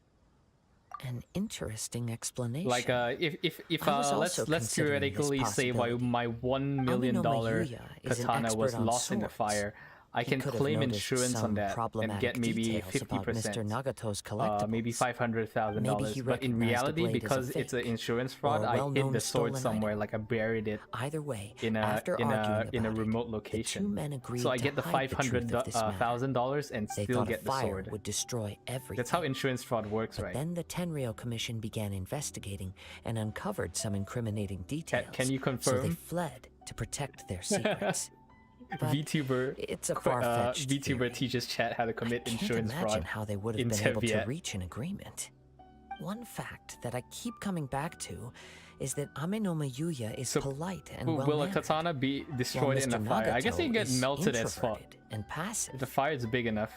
An interesting explanation. Like if I was let's also let's considering this theoretically say why possibility. my $1 million Aminoma Yuya is an katana was expert on lost in the swords. fire. I He can could have claim noticed insurance on some that and problematic get maybe details about Mr. 50%. Nagato's collectibles. Maybe Maybe $500,000. he But in recognized the reality, blade as a because it's an fake insurance or fraud, a I hid well-known the sword stolen somewhere, item. like I buried it Either way, in a after in arguing a about remote it, location. the two men agreed So I to get the hide the truth of this matter. $500,000 and They still thought get a the fire sword. would destroy everything. That's how insurance fraud works, But right? then the Tenryo Commission began investigating and uncovered some incriminating details. Can you So they confirm? fled to protect their secrets. But VTuber it's a far-fetched VTuber theory. teaches chat how to commit I can't insurance imagine fraud. how they would have in been able to Teyvat. reach an agreement. One fact that I keep coming back to is that Aminoma Yuya is So, polite and Will a well-mannered, katana be while destroyed in Mr. a fire? I guess Nagato you get is melted as fuck. introverted and passive. If the fire is big enough.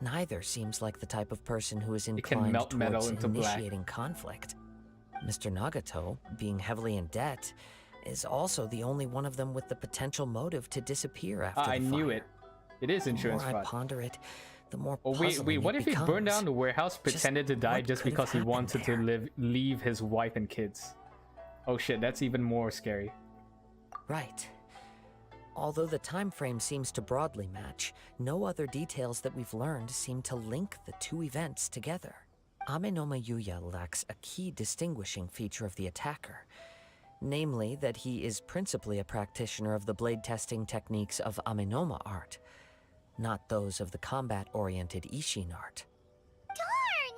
Neither seems like the type of person who is can inclined melt metal towards into black. initiating conflict. Mr. Nagato, being heavily in debt, is also the only one of them with the potential motive to disappear after I the knew fire. it. It is The insurance more I fraud. ponder it, the more Oh wait, puzzling what it if he burned down becomes. the warehouse, pretended to die what just could have because he happened wanted there? to leave his wife and kids? Oh shit, that's even more scary. Right. Although the time frame seems to broadly match, no other details that we've learned seem to link the two events together. Aminoma Yuya lacks a key distinguishing feature of the attacker, namely that he is principally a practitioner of the blade testing techniques of Aminoma art, not those of the combat-oriented Ishin art. Darn!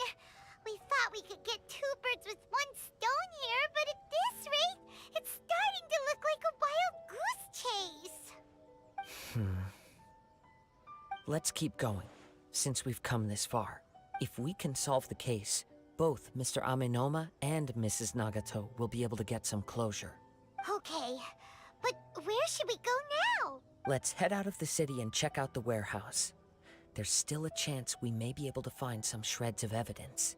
We thought we could get two birds with one stone here, but at this rate, it's starting to look like a wild goose chase. Let's keep going, since we've come this far. If we can solve the case, both Mr. Aminoma and Mrs. Nagato will be able to get some closure. Okay, but where should we go now? Let's head out of the city and check out the warehouse. There's still a chance we may be able to find some shreds of evidence.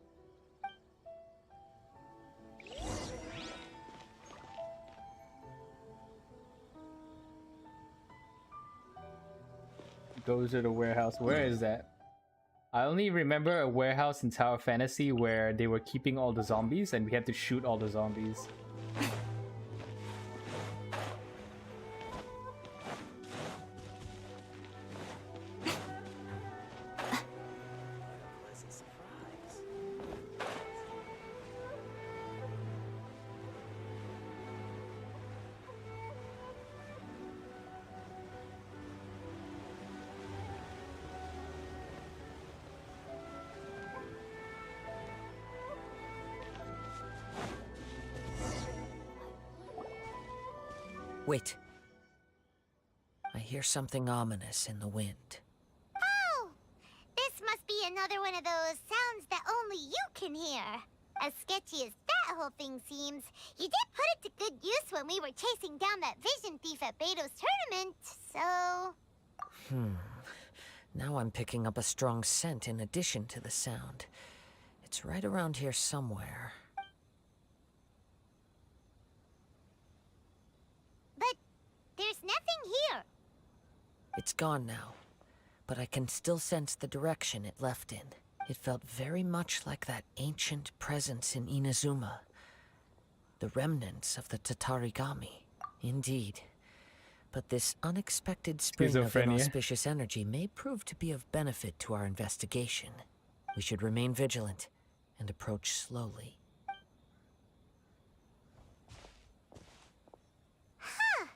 Goes to the warehouse. Where is that? I only remember a warehouse in Tower Fantasy where they were keeping all the zombies and we had to shoot all the zombies. Wait. I hear something ominous in the wind. Oh! This must be another one of those sounds that only you can hear. As sketchy as that whole thing seems, you did put it to good use when we were chasing down that vision thief at Beto's tournament, so... Now I'm picking up a strong scent in addition to the sound. It's right around here somewhere. But there's nothing here. It's gone now. but I can still sense the direction it left in. It felt very much like that ancient presence in Inazuma. The remnants of the Tatarigami. Indeed. But this unexpected spring of Schizophrenia. inauspicious energy may prove to be of benefit to our investigation. We should remain vigilant and approach slowly. Huh.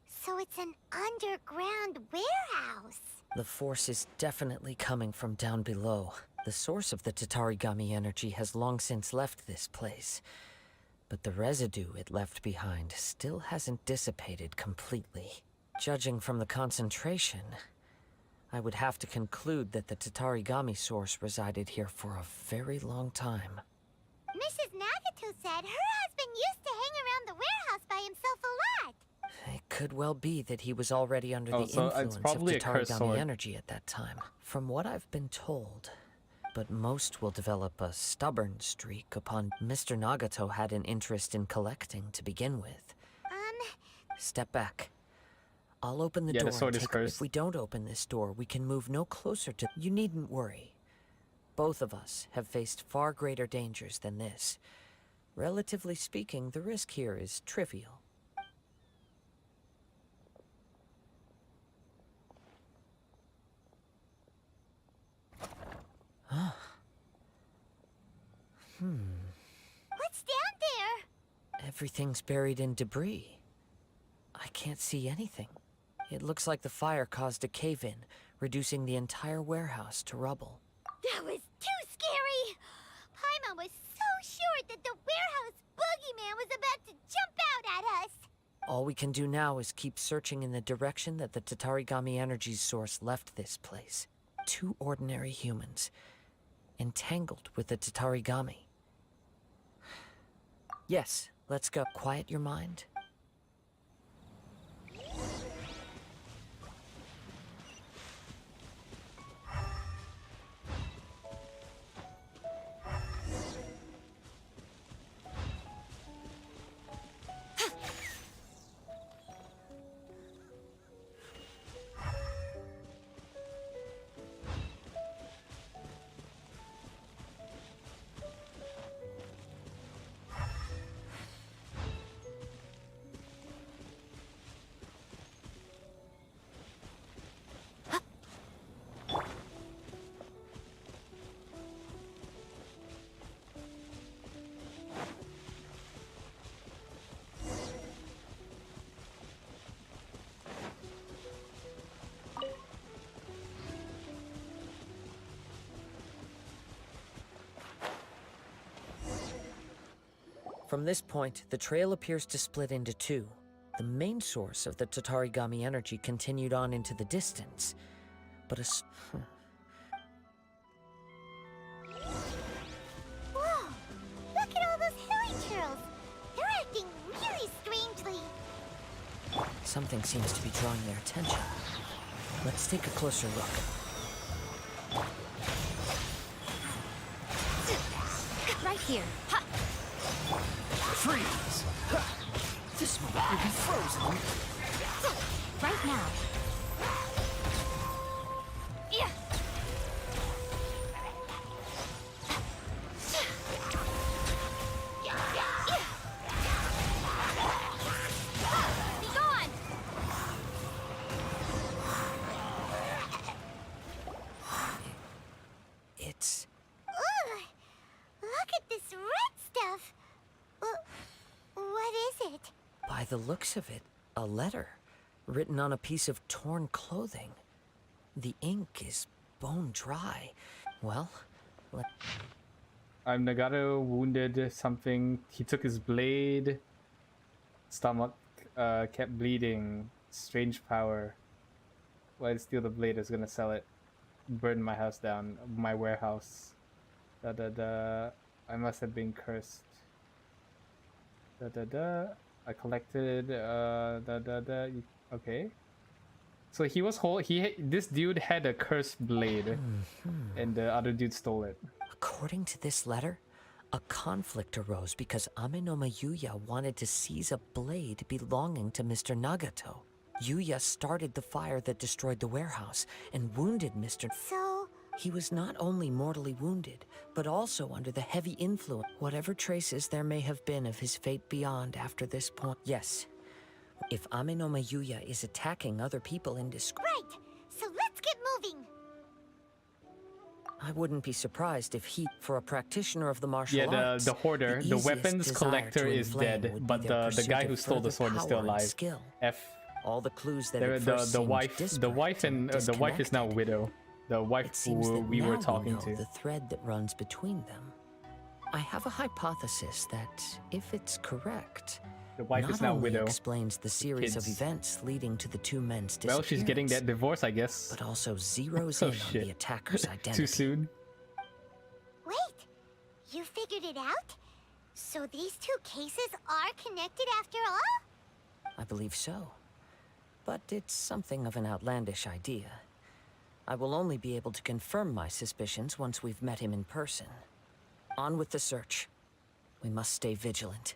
So it's an underground warehouse. The force is definitely coming from down below. The source of the Tatarigami energy has long since left this place. But the residue it left behind still hasn't dissipated completely. Judging from the concentration, I would have to conclude that the Tatarigami source resided here for a very long time. Mrs. Nagato said her husband used to hang around the warehouse by himself a lot. It could well be that he was already under Oh, the so it's influence of probably a cursed Tatarigami sword. energy at that time. From what I've been told, but most will develop a stubborn streak upon Mr. Nagato had an interest in collecting to begin with. Step back. I'll open the Yeah, door the sword and is take... cursed. If we don't open this door, we can move no closer to... You needn't worry. Both of us have faced far greater dangers than this. Relatively speaking, the risk here is trivial. What's down there? Everything's buried in debris. I can't see anything. It looks like the fire caused a cave-in, reducing the entire warehouse to rubble. That was too scary! Paimon was so sure that the warehouse boogeyman was about to jump out at us! All we can do now is keep searching in the direction that the Tatarigami energy source left this place. 2 ordinary humans, entangled with the Tatarigami. Yes, let's go. Quiet your mind. From this point, the trail appears to split into 2. The main source of the Tatarigami energy continued on into the distance, but Whoa! Look at all those hilly churls! They're acting really strangely. something seems to be drawing their attention. Let's take a closer look. Right here. Ha! Freeze! This moment will be frozen. Right now. Yeah. Be gone! It's... Ugh! Look at this red stuff! What is it? by the looks of it, a letter written on a piece of torn clothing. The ink is bone dry. Well, I'm Nagato wounded something. He took his blade. Stomach kept bleeding. Strange power. Why did steal the blade? I was gonna sell it. Burn my house down. My warehouse. Da da da. I must have been cursed. Da da da. I collected. Da da da. Okay. So he was this dude had a cursed blade, and the other dude stole it. according to this letter, a conflict arose because Ame no Mayuya wanted to seize a blade belonging to Mr. Nagato. Yuya started the fire that destroyed the warehouse and wounded Mr. So, He was not only mortally wounded, but also under the heavy influence. Whatever traces there may have been of his fate beyond after this point. Yes, if Amenoma Yuya is attacking other people in right. So let's get moving. I wouldn't be surprised if he, for a practitioner of the martial Yeah, arts, the hoarder, the easiest weapons desire collector to is inflame dead, would be but their the guy pursuit who of stole the further sword is still power and alive. skill. F. All the clues that The at first the seemed wife disparate and the wife is now disconnected. widow. The wife It seems who that we were now talking know to. the thread that runs between them. I have a hypothesis that, if it's correct, The wife not is now only widow. explains the series of kids. events leading to the two men's Well, disappearance, she's getting that divorce, I guess. but also zeroes Oh, in on shit. the attacker's identity. Too soon. Wait, you figured it out? So these two cases are connected after all? I believe so. But it's something of an outlandish idea. I will only be able to confirm my suspicions once we've met him in person. On with the search. We must stay vigilant.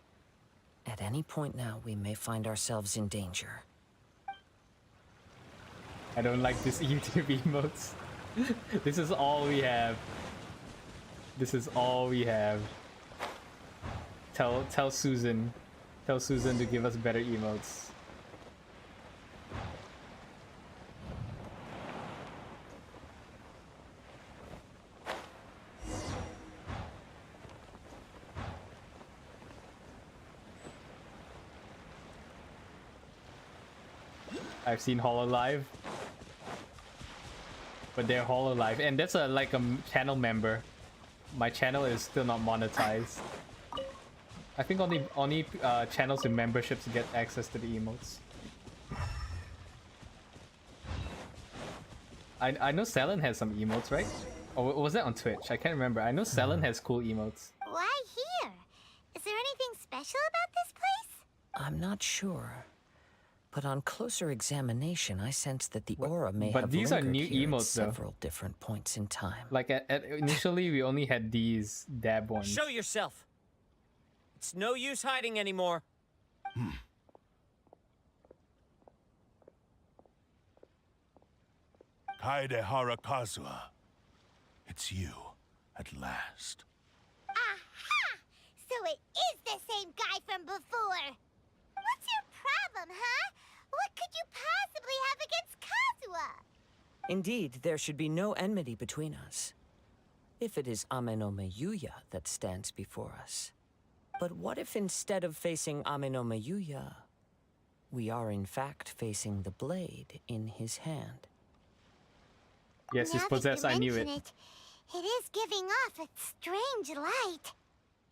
At any point now, we may find ourselves in danger. I don't like this YouTube emotes. This is all we have. This is all we have. Tell Susan. Tell Susan to give us better emotes. I've seen Hololive, but they're Hololive, and that's like a channel member. My channel is still not monetized. I think only channels with memberships get access to the emotes. I know Selen has some emotes, right? Or was that on Twitch? I can't remember. I know Selen has cool emotes. Why here? Is there anything special about this place? I'm not sure. But on closer examination, I sense that the aura may But have these are lingered new here at emotes, though. several different points in time. Like initially, we only had these dab ones. Show yourself. It's no use hiding anymore. Kaedehara Kazuha. It's you, at last. Aha! So it is the same guy from before. What's your problem, huh? What could you possibly have against Kazuha? Indeed, there should be no enmity between us. If it is Amenoma Yuya that stands before us. But what if instead of facing Amenoma Yuya, we are in fact facing the blade in his hand? Yes, he's Now that possessed. you I knew it. mention it is giving off a strange light.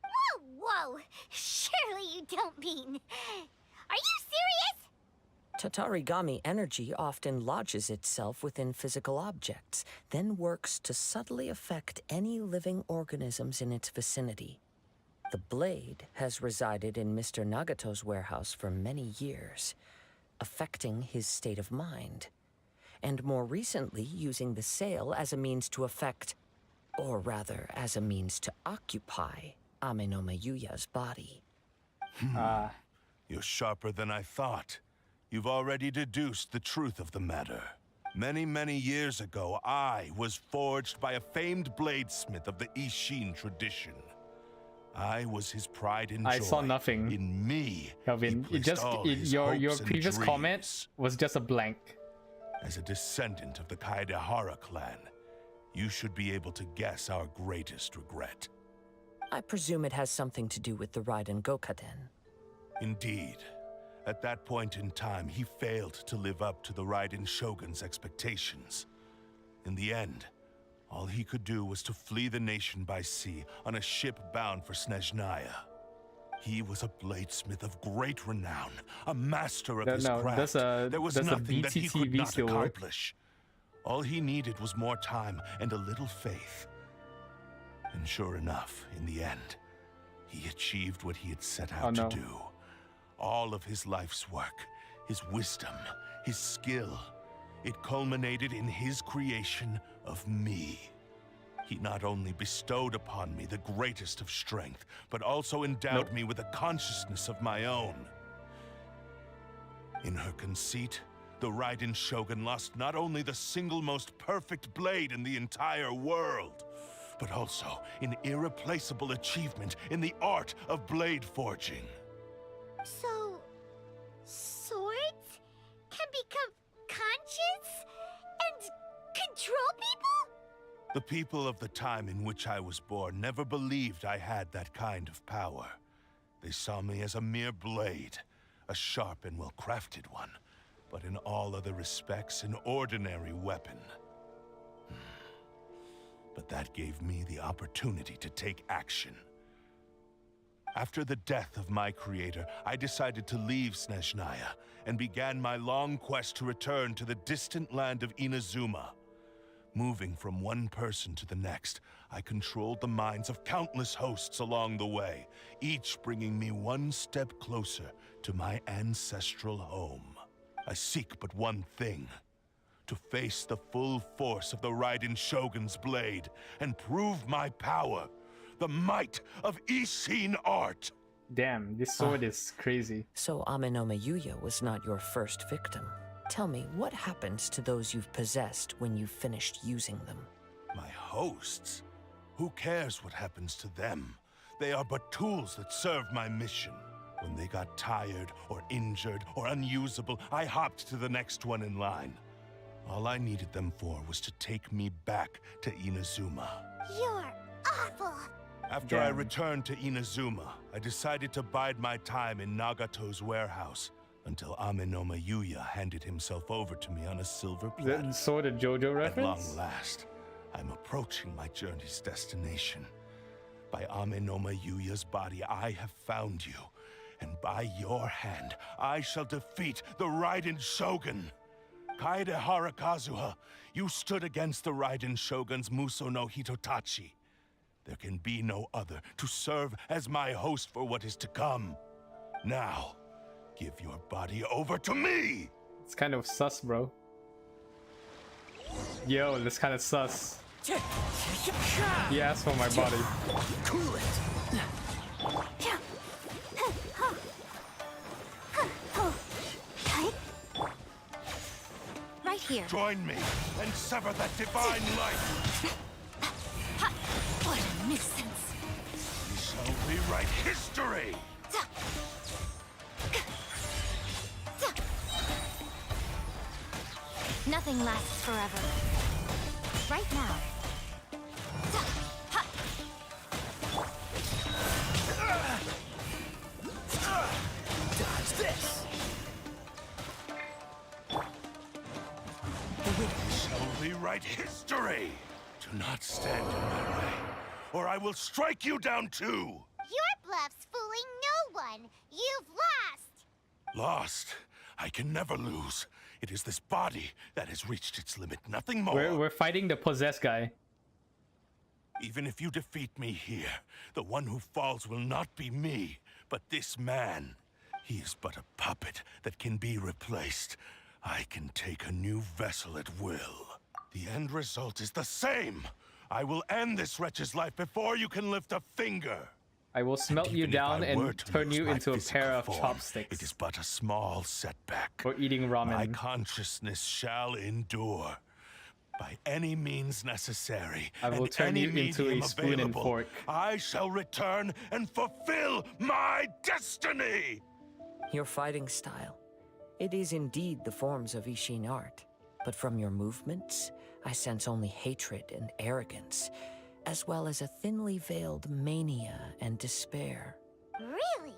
Whoa, whoa! Surely you don't mean... Are you serious? Tatarigami energy often lodges itself within physical objects, then works to subtly affect any living organisms in its vicinity. The blade has resided in Mr. Nagato's warehouse for many years, affecting his state of mind, and more recently using the sale as a means to affect, or rather as a means to occupy, Amenoma Yuya's body. You're sharper than I thought. You've already deduced the truth of the matter. Many, many years ago, I was forged by a famed bladesmith of the Ishin tradition. I was his pride and joy. I saw nothing. In me, Kelvin, he placed all his your hopes and previous dreams. comment was just a blank. As a descendant of the Kaedehara clan, you should be able to guess our greatest regret. I presume it has something to do with the Raiden Gokaden. Indeed. At that point in time, he failed to live up to the Raiden Shogun's expectations. In the end, all he could do was to flee the nation by sea on a ship bound for Snezhnaya. He was a bladesmith of great renown, a master of his craft. There was nothing that he could not accomplish. All he needed was more time and a little faith. And sure enough, in the end, he achieved what he had set out to do. All of his life's work, his wisdom, his skill, it culminated in his creation of me. He not only bestowed upon me the greatest of strength, but also endowed me with a consciousness of my own. In her conceit, the Raiden Shogun lost not only the single most perfect blade in the entire world, but also an irreplaceable achievement in the art of blade forging. So, swords can become conscious and control people? The people of the time in which I was born never believed I had that kind of power. They saw me as a mere blade, a sharp and well-crafted one, but in all other respects an ordinary weapon. But that gave me the opportunity to take action. After the death of my creator, I decided to leave Snezhnaya and began my long quest to return to the distant land of Inazuma. Moving from one person to the next, I controlled the minds of countless hosts along the way, each bringing me one step closer to my ancestral home. I seek but one thing: to face the full force of the Raiden Shogun's blade and prove my power, the might of Ishin art. Damn, this sword is crazy. So Amenoma Yuya was not your first victim. Tell me, what happens to those you've possessed when you've finished using them? My hosts? Who cares what happens to them? They are but tools that serve my mission. When they got tired, or injured, or unusable, I hopped to the next one in line. All I needed them for was to take me back to Inazuma. You're awful. After I returned to Inazuma, I decided to bide my time in Nagato's warehouse until Amenoma Yuya handed himself over to me on a silver Is that platter. sort of JoJo At long reference? last, I'm approaching my journey's destination. By Amenoma Yuya's body, I have found you, and by your hand, I shall defeat the Raiden Shogun. Kaede Harakazuha, you stood against the Raiden Shogun's Muso no Hitotachi. There can be no other to serve as my host for what is to come. Now, give your body over to me! It's kind of sus, bro. Yo, this kind of sus. He asked for my body. Cool it! Right here. Join me and sever that divine light! What a nuisance. We shall rewrite history! Nothing lasts forever. Right now. Dodge this! We shall rewrite history! Do not stand in my way, or I will strike you down too! Your bluff's fooling no one. You've lost. Lost? I can never lose. It is this body that has reached its limit, nothing more. We're fighting the possessed guy. Even if you defeat me here, the one who falls will not be me, but this man. He is but a puppet that can be replaced. I can take a new vessel at will. The end result is the same. I will end this wretch's life before you can lift a finger. I will smelt you Even if down I were and to turn lose you my into a physical pair of form, chopsticks. It is but a small setback. For eating My ramen. consciousness shall endure. By any means necessary, I will and turn any you into a medium spoon and available, fork. I shall return and fulfill my destiny! Your fighting style. It is indeed the forms of Ishin art, but from your movements, I sense only hatred and arrogance, as well as a thinly veiled mania and despair. Really?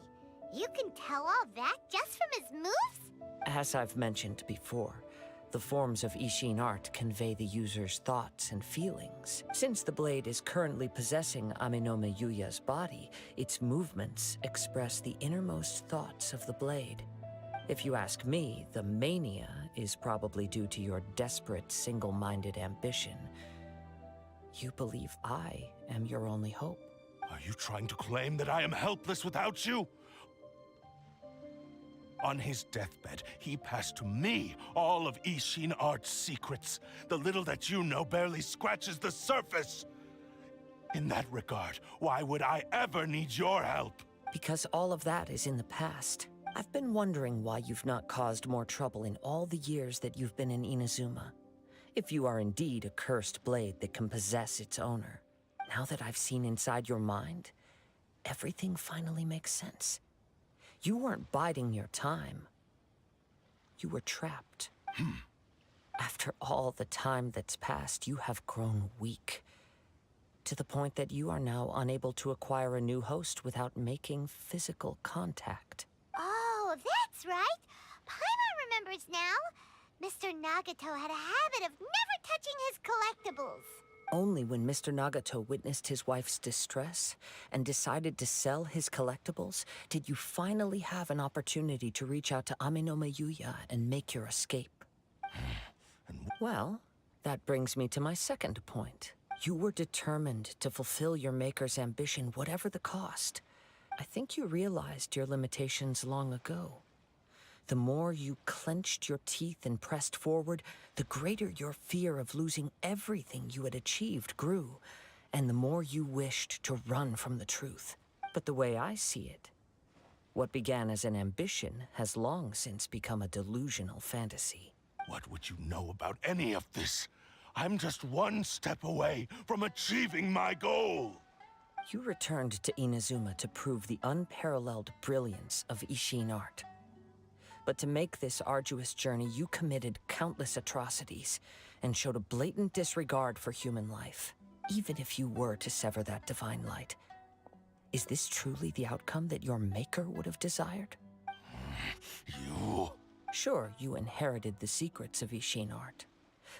You can tell all that just from his moves? As I've mentioned before, the forms of Ishin art convey the user's thoughts and feelings. Since the blade is currently possessing Amenoma Yuya's body, its movements express the innermost thoughts of the blade. If you ask me, the mania is probably due to your desperate, single-minded ambition. You believe I am your only hope. Are you trying to claim that I am helpless without you? On his deathbed, he passed to me all of Ishin art's secrets. The little that you know barely scratches the surface. In that regard, why would I ever need your help? Because all of that is in the past. I've been wondering why you've not caused more trouble in all the years that you've been in Inazuma. If you are indeed a cursed blade that can possess its owner. Now that I've seen inside your mind, everything finally makes sense. You weren't biding your time. You were trapped. After all the time that's passed, you have grown weak. To the point that you are now unable to acquire a new host without making physical contact. Oh, that's right. Paimon remembers now. Mr. Nagato had a habit of never touching his collectibles. Only when Mr. Nagato witnessed his wife's distress and decided to sell his collectibles did you finally have an opportunity to reach out to Amenoma Yuya and make your escape. Well, that brings me to my second point. You were determined to fulfill your maker's ambition, whatever the cost. I think you realized your limitations long ago. The more you clenched your teeth and pressed forward, the greater your fear of losing everything you had achieved grew, and the more you wished to run from the truth. But the way I see it, what began as an ambition has long since become a delusional fantasy. What would you know about any of this? I'm just one step away from achieving my goal. You returned to Inazuma to prove the unparalleled brilliance of Ishin art. But to make this arduous journey, you committed countless atrocities and showed a blatant disregard for human life, even if you were to sever that divine light. Is this truly the outcome that your maker would have desired? You... Sure, you inherited the secrets of Ishin art.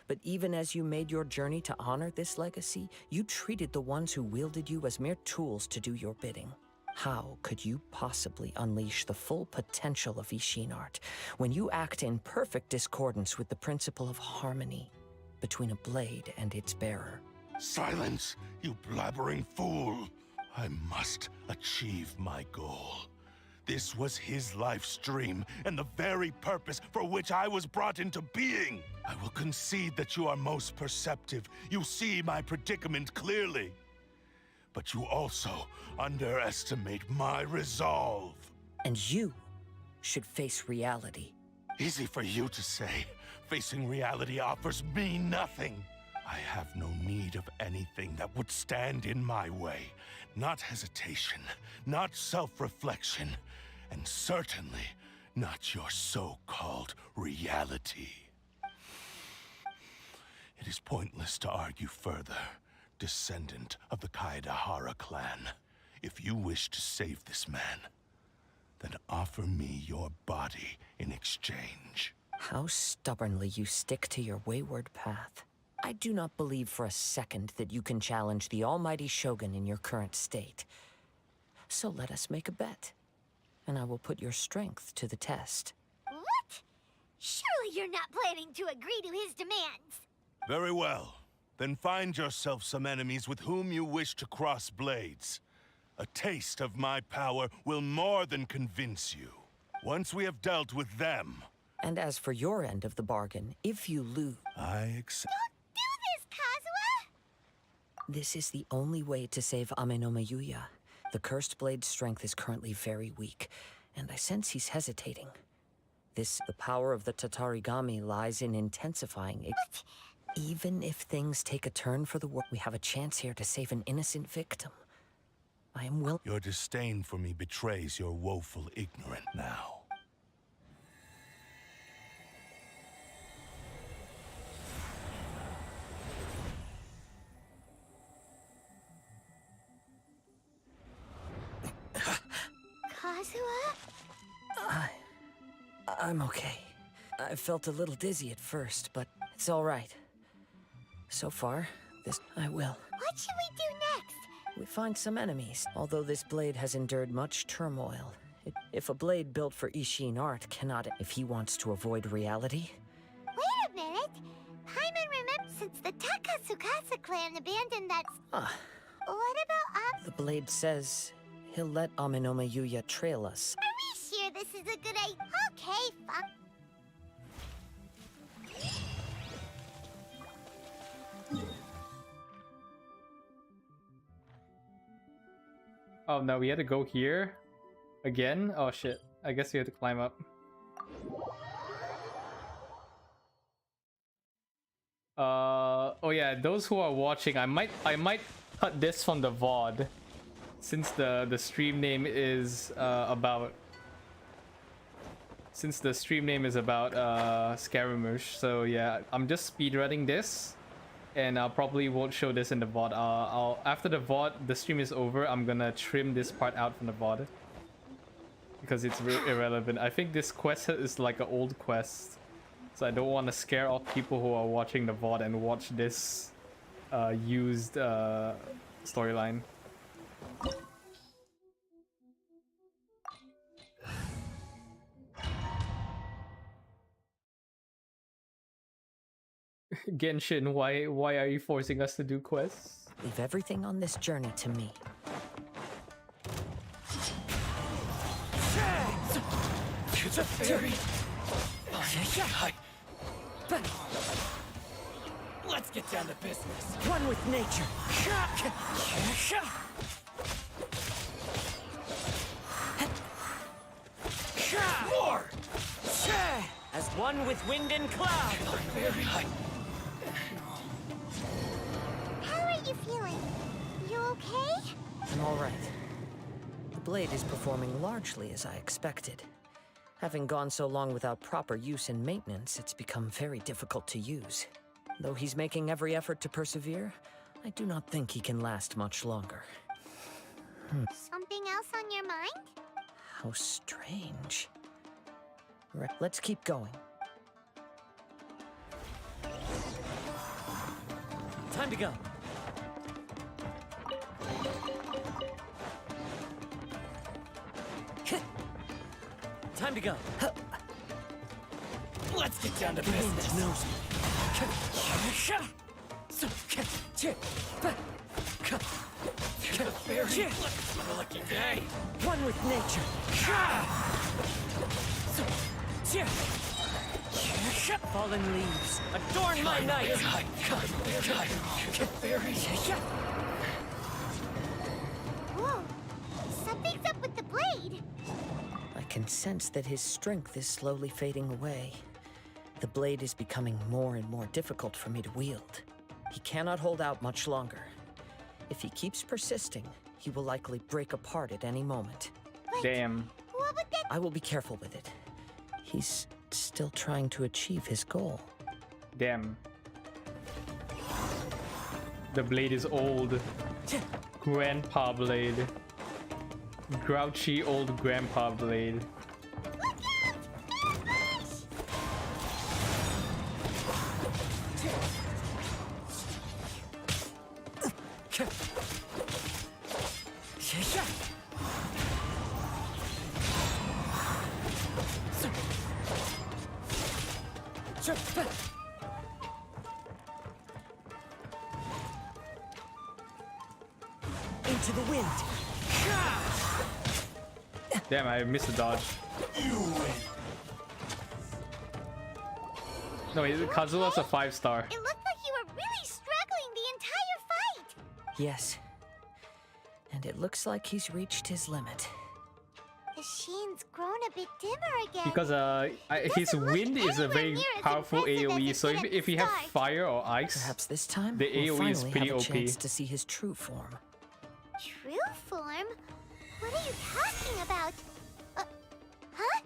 But even as you made your journey to honor this legacy, you treated the ones who wielded you as mere tools to do your bidding. How could you possibly unleash the full potential of Ishin art when you act in perfect discordance with the principle of harmony between a blade and its bearer? Silence, you blabbering fool! I must achieve my goal. This was his life's dream, and the very purpose for which I was brought into being. I will concede that you are most perceptive. You see my predicament clearly. But you also underestimate my resolve. And you should face reality. Easy for you to say. Facing reality offers me nothing. I have no need of anything that would stand in my way. Not hesitation, not self-reflection, and certainly not your so-called reality. It is pointless to argue further, descendant of the Kaedahara clan. If you wish to save this man, then offer me your body in exchange. How stubbornly you stick to your wayward path. I do not believe for a second that you can challenge the almighty Shogun in your current state. So let us make a bet, and I will put your strength to the test. What? Surely you're not planning to agree to his demands. Very well. Then find yourself some enemies with whom you wish to cross blades. A taste of my power will more than convince you. Once we have dealt with them... And as for your end of the bargain, if you lose... I accept... Don't do this, Kazuha! This is the only way to save Amenoma Yuya. The cursed blade's strength is currently very weak, and I sense he's hesitating. The power of the Tatarigami lies in intensifying it. But... Even if things take a turn for the worse, we have a chance here to save an innocent victim. I am willing. Your disdain for me betrays your woeful ignorance now. Kazuha? I'm okay. I felt a little dizzy at first, but it's all right. So far, I will. What should we do next? We find some enemies. Although this blade has endured much turmoil, if a blade built for Ishin art cannot, if he wants to avoid reality... Wait a minute. Paimon remembers since the Takasukasa clan abandoned that... What about The blade says he'll let Amenoma Yuya trail us. Are we sure this is a good idea? Okay, fine. Oh no, we had to go here? Again? Oh shit. I guess you have to climb up. Oh yeah, those who are watching, I might cut this from the VOD, since the stream name is about Scaramouche. So yeah, I'm just speedrunning this, and I probably won't show this in the VOD. I'll after the VOD, the stream is over, I'm gonna trim this part out from the VOD because it's irrelevant. I think this quest is like an old quest, so I don't want to scare off people who are watching the VOD and watch this used storyline. Genshin, why are you forcing us to do quests? Leave everything on this journey to me. Let's get down to business. One with nature. More! As one with wind and cloud. How are you feeling? You okay? I'm all right. The blade is performing largely as I expected. Having gone so long without proper use and maintenance, it's become very difficult to use. Though he's making every effort to persevere, I do not think he can last much longer. Something else on your mind? How strange. Right, let's keep going. Time to go. Time to go. Let's get down to business. Knows me. Lucky day. One with nature. Fallen leaves, adorn my night. Whoa, something's up with the blade. I can sense that his strength is slowly fading away. The blade is becoming more and more difficult for me to wield. He cannot hold out much longer. If he keeps persisting, he will likely break apart at any moment. Damn. What would that? I will be careful with it. He's still trying to achieve his goal. Damn. The blade is old. Grandpa blade. Grouchy old grandpa blade. Into the wind. Damn, I missed a dodge. No, Kazuha's a 5-star. It looked like you were really struggling the entire fight. Yes. And it looks like he's reached his limit. The sheen's grown a bit dimmer again. Because his wind is a very powerful AoE, so if you have fire or ice, Perhaps this time the we'll AoE is finally pretty have a OP. chance to see his true form. True form? What are you talking about? Huh?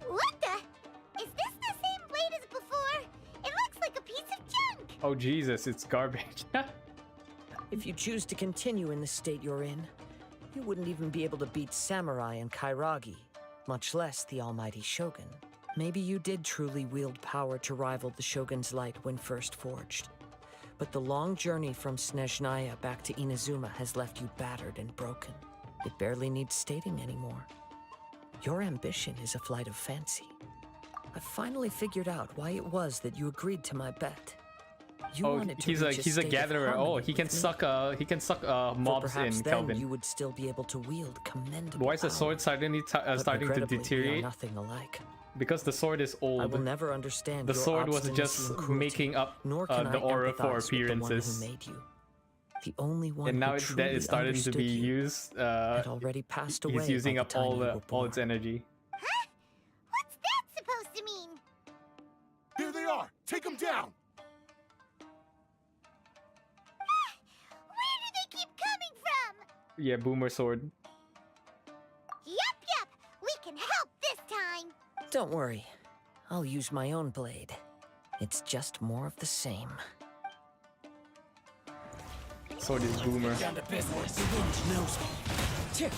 What the? Is this the same blade as before? It looks like a piece of junk. Oh Jesus, it's garbage. If you choose to continue in the state you're in, you wouldn't even be able to beat Samurai and Kairagi, much less the almighty Shogun. Maybe you did truly wield power to rival the Shogun's light when first forged. But the long journey from Snezhnaya back to Inazuma has left you battered and broken. It barely needs stating anymore. Your ambition is a flight of fancy. I've finally figured out why it was that you agreed to my bet. You Oh, wanted to he's reach a state of gatherer. Oh, harmony he can with me. suck For mobs perhaps in then Kelvin. you would still be able to wield commendable Why is the sword power. suddenly But starting to regrettably, we are deteriorate? nothing alike. Because the sword is I will old. never understand The your sword was obstinacy just and cruelty, making up nor can the I aura for empathize with the one appearances. who made you. The only one And now who it's truly that it's starting to understood be you used. had already passed away He's using by up the time all you were all its born. energy. Huh? What's that supposed to mean? Here they are! Take them down! Where do they keep coming from? Yeah, boomer sword. Yup, we can help this time. Don't worry. I'll use my own blade. It's just more of the same. Sword is boomer. Down to business. The wind knows me.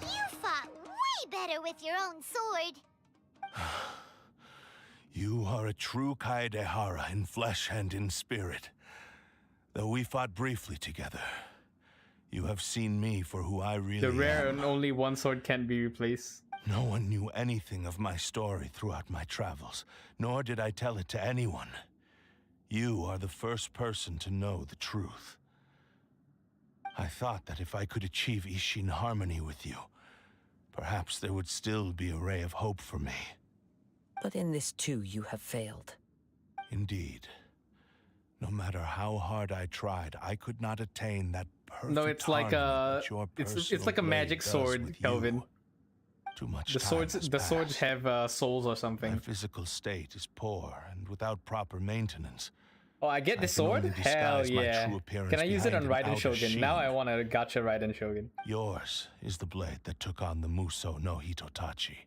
You fought way better with your own sword. You are a true Kaedehara in flesh and in spirit. Though we fought briefly together, you have seen me for who I really The rare am. and only one sword can be replaced. No one knew anything of my story throughout my travels, nor did I tell it to anyone. You are the first person to know the truth. I thought that if I could achieve Ishin harmony with you, perhaps there would still be a ray of hope for me. But in this too, you have failed. Indeed. No matter how hard I tried, I could not attain that perfect No, it's like harmony that your it's personal like a blade magic does sword, with Kelvin. you. Too much The time has swords passed. have souls or My something. physical state is poor, and without proper maintenance, Oh, I get I the can sword? only Hell disguise my yeah. true appearance Can I use it behind on an Raiden outer Shogun? Now I sheen. want to gotcha Raiden Shogun. Yours is the blade that took on the Muso no Hitotachi.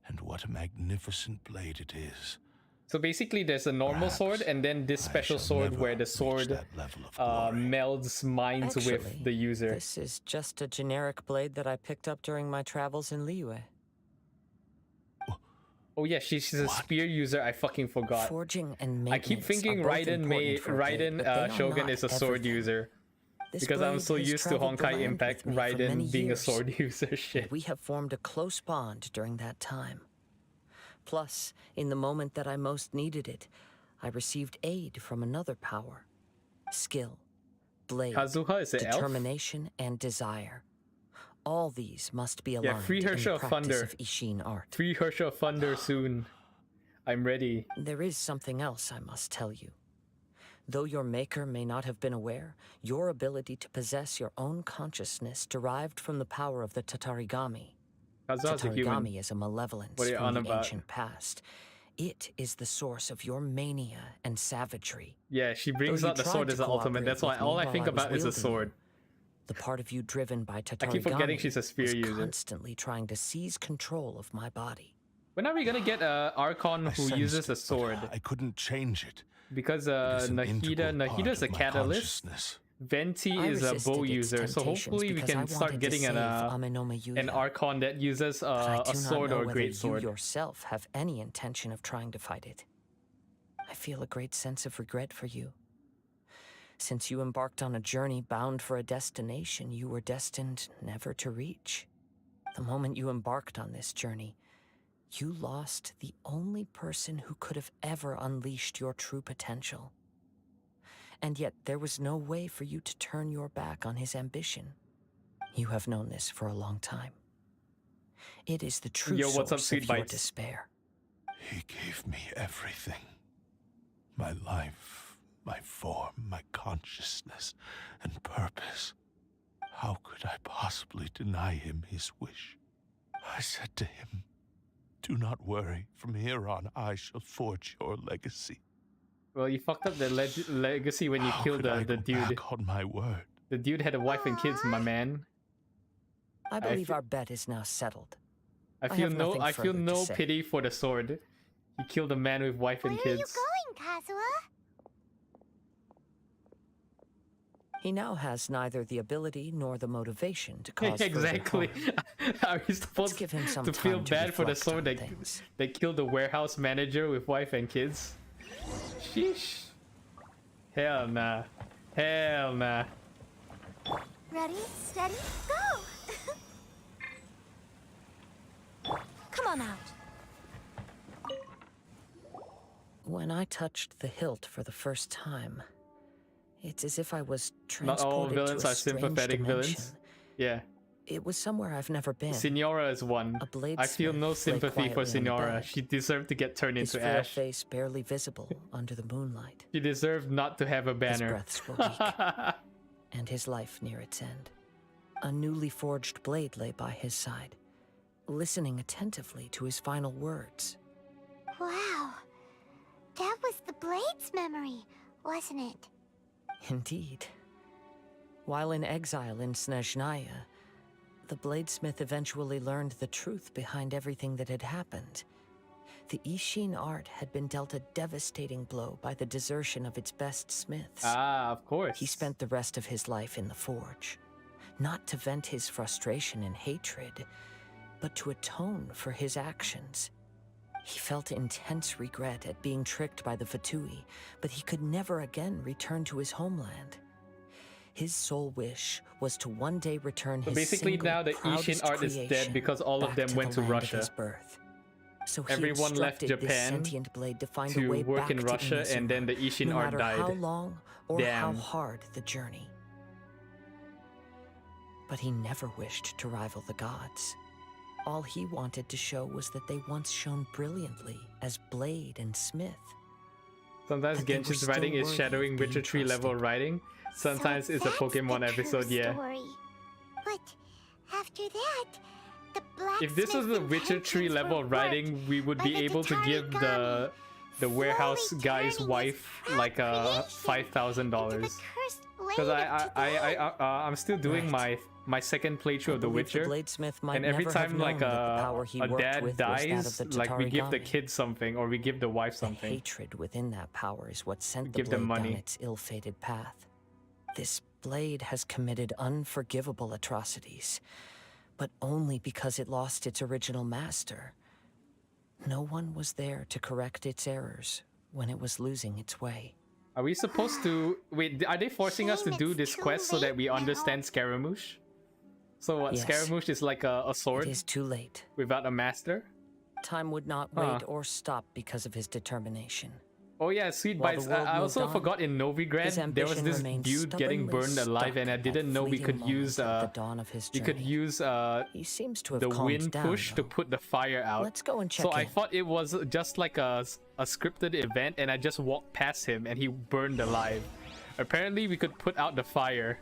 And what a magnificent blade it is. So basically there's a normal Perhaps sword and then this I special shall sword never where the reach sword that level of glory. melds minds Actually, with the user. this is just a generic blade that I picked up during my travels in Liyue. Oh yeah, she's a What? spear user. I fucking forgot. Forging and I keep maintenance thinking are both Raiden important for a blade, but they are Shogun not is a sword everything. user. This Because I'm blade so has used to traveled the Honkai land Impact with me for many Raiden being a years, sword user and shit. we have formed a close bond during that time. Plus, in the moment that I most needed it, I received aid from another power. Skill, blade, Kazuha is an elf? determination, and desire. All these must be aligned free in Herrscher the of practice Thunder. of Ishin art. 3 Herrscher of Thunder soon. I'm ready. There is something else I must tell you. Though your maker may not have been aware, your ability to possess your own consciousness derived from the power of the Tatarigami. Kazuha's a human. Tatarigami is a malevolence What are you from on the about? ancient past. It is the source of your mania and savagery. Yeah, she Though brings you out the tried sword to as the ultimate. cooperate That's why with me all I while think I was about is the wielding sword. The part of you driven by Tatarigami I keep forgetting she's a spear was user. constantly trying to seize control of my body. When are we gonna get Archon I who sensed uses it, a but sword? I couldn't change it. Because It is an integral part Nahida's a of my catalyst. consciousness. Venti I is a resisted bow its user, so temptations hopefully we because I can start wanted to getting save an Amenoma Yuya. Archon that uses But I a do not sword know or a whether great sword. you yourself have any intention of trying to fight it. I feel a great sense of regret for you. Since you embarked on a journey bound for a destination you were destined never to reach. The moment you embarked on this journey, you lost the only person who could have ever unleashed your true potential. And yet there was no way for you to turn your back on his ambition. You have known this for a long time. It is the true Yo, what's up, source Sweet of your Bites? despair. He gave me everything. My life, my form, my consciousness, and purpose. How could I possibly deny him his wish? I said to him, "Do not worry. From here on, I shall forge your legacy." Well, you fucked up the legacy when you How killed could I the go dude. back on my word? The dude had a wife and kids, my man. I believe fe- our bet is now settled. I I feel have no nothing I feel further to no say. pity for the sword. He killed a man with wife and Where are you kids. going, Kazuha? He now has neither the ability nor the motivation to cause further Exactly. harm. Are we supposed give him some to feel time to bad for the reflect sword on that things. they killed the warehouse manager with wife and kids? Sheesh. Hell nah. Hell nah. Ready, steady, go! Come on out. When I touched the hilt for the first time, it's as if I was Not all transported villains to a are strange sympathetic dimension. villains. Yeah. It was somewhere I've never been. Signora is one. A bladesmith I feel no lay sympathy for quietly on the Signora. bed, She deserved to get turned his into frail ash. face barely visible under the moonlight. She deserved not to have a His banner. breaths were weak, and his life near its end. A newly forged blade lay by his side, listening attentively to his final words. Wow. That was the Blade's memory, wasn't it? Indeed. While in exile in Snezhnaya, the bladesmith eventually learned the truth behind everything that had happened. The Ishin art had been dealt a devastating blow by the desertion of its best smiths. Ah, of course. He spent the rest of his life in the forge, not to vent his frustration and hatred, but to atone for his actions. He felt intense regret at being tricked by the Fatui, but he could never again return to his homeland. His sole wish was to one day return So his basically single, now the Ishin proudest art is dead creation because all of back them to went the to land of Russia. his birth. So he Everyone left instructed this Japan sentient blade to find a to way work back in to Russia, and Inazuma, then the Ishin no art matter died. how long or how Damn. hard the journey. But he never wished to rival the gods. All he wanted to show was that they once shone brilliantly as blade and smith. Sometimes But they were Genshin's still writing is worthy of shadowing being Witcher 3 level trusted. writing. Sometimes So it's a that's Pokemon the episode, true yeah. story. But after that, the If this was the blacksmith's Witcher 3 intentions were level warped writing, we would by be the able to give Tatarigami, the warehouse slowly guy's turning wife his like proud $5,000. into the cursed blade Because of today. I'm still doing Right. my second playthrough of The believe the Witcher, bladesmith might and every never have time like known that the power he a worked dad with was that dies, of the like we give the Tatarigami. kid something or we give the wife The something. hatred within that power is what sent the Give them blade down money. its ill-fated path. This blade has committed unforgivable atrocities, but only because it lost its original master. No one was there to correct its errors when it was losing its way. Are we supposed to wait? Are they forcing us to Shame do it's this too quest so that late we now. understand Scaramouche? So what? Yes. Scaramouche is like a It sword is too late. without a master. Time would not Huh. wait or stop because of his determination. Oh yeah, sweet While the bites. world I also moved on, forgot in his Novigrad there was ambition this remained dude getting stubbornly burned alive, stuck and I at didn't know we fleeting could use moment of the dawn of his we could journey. use He seems to have the calmed wind down, push to though. put the fire out. Let's go and check So I in. thought it was just like a scripted event, and I just walked past him and he burned alive. Apparently we could put out the fire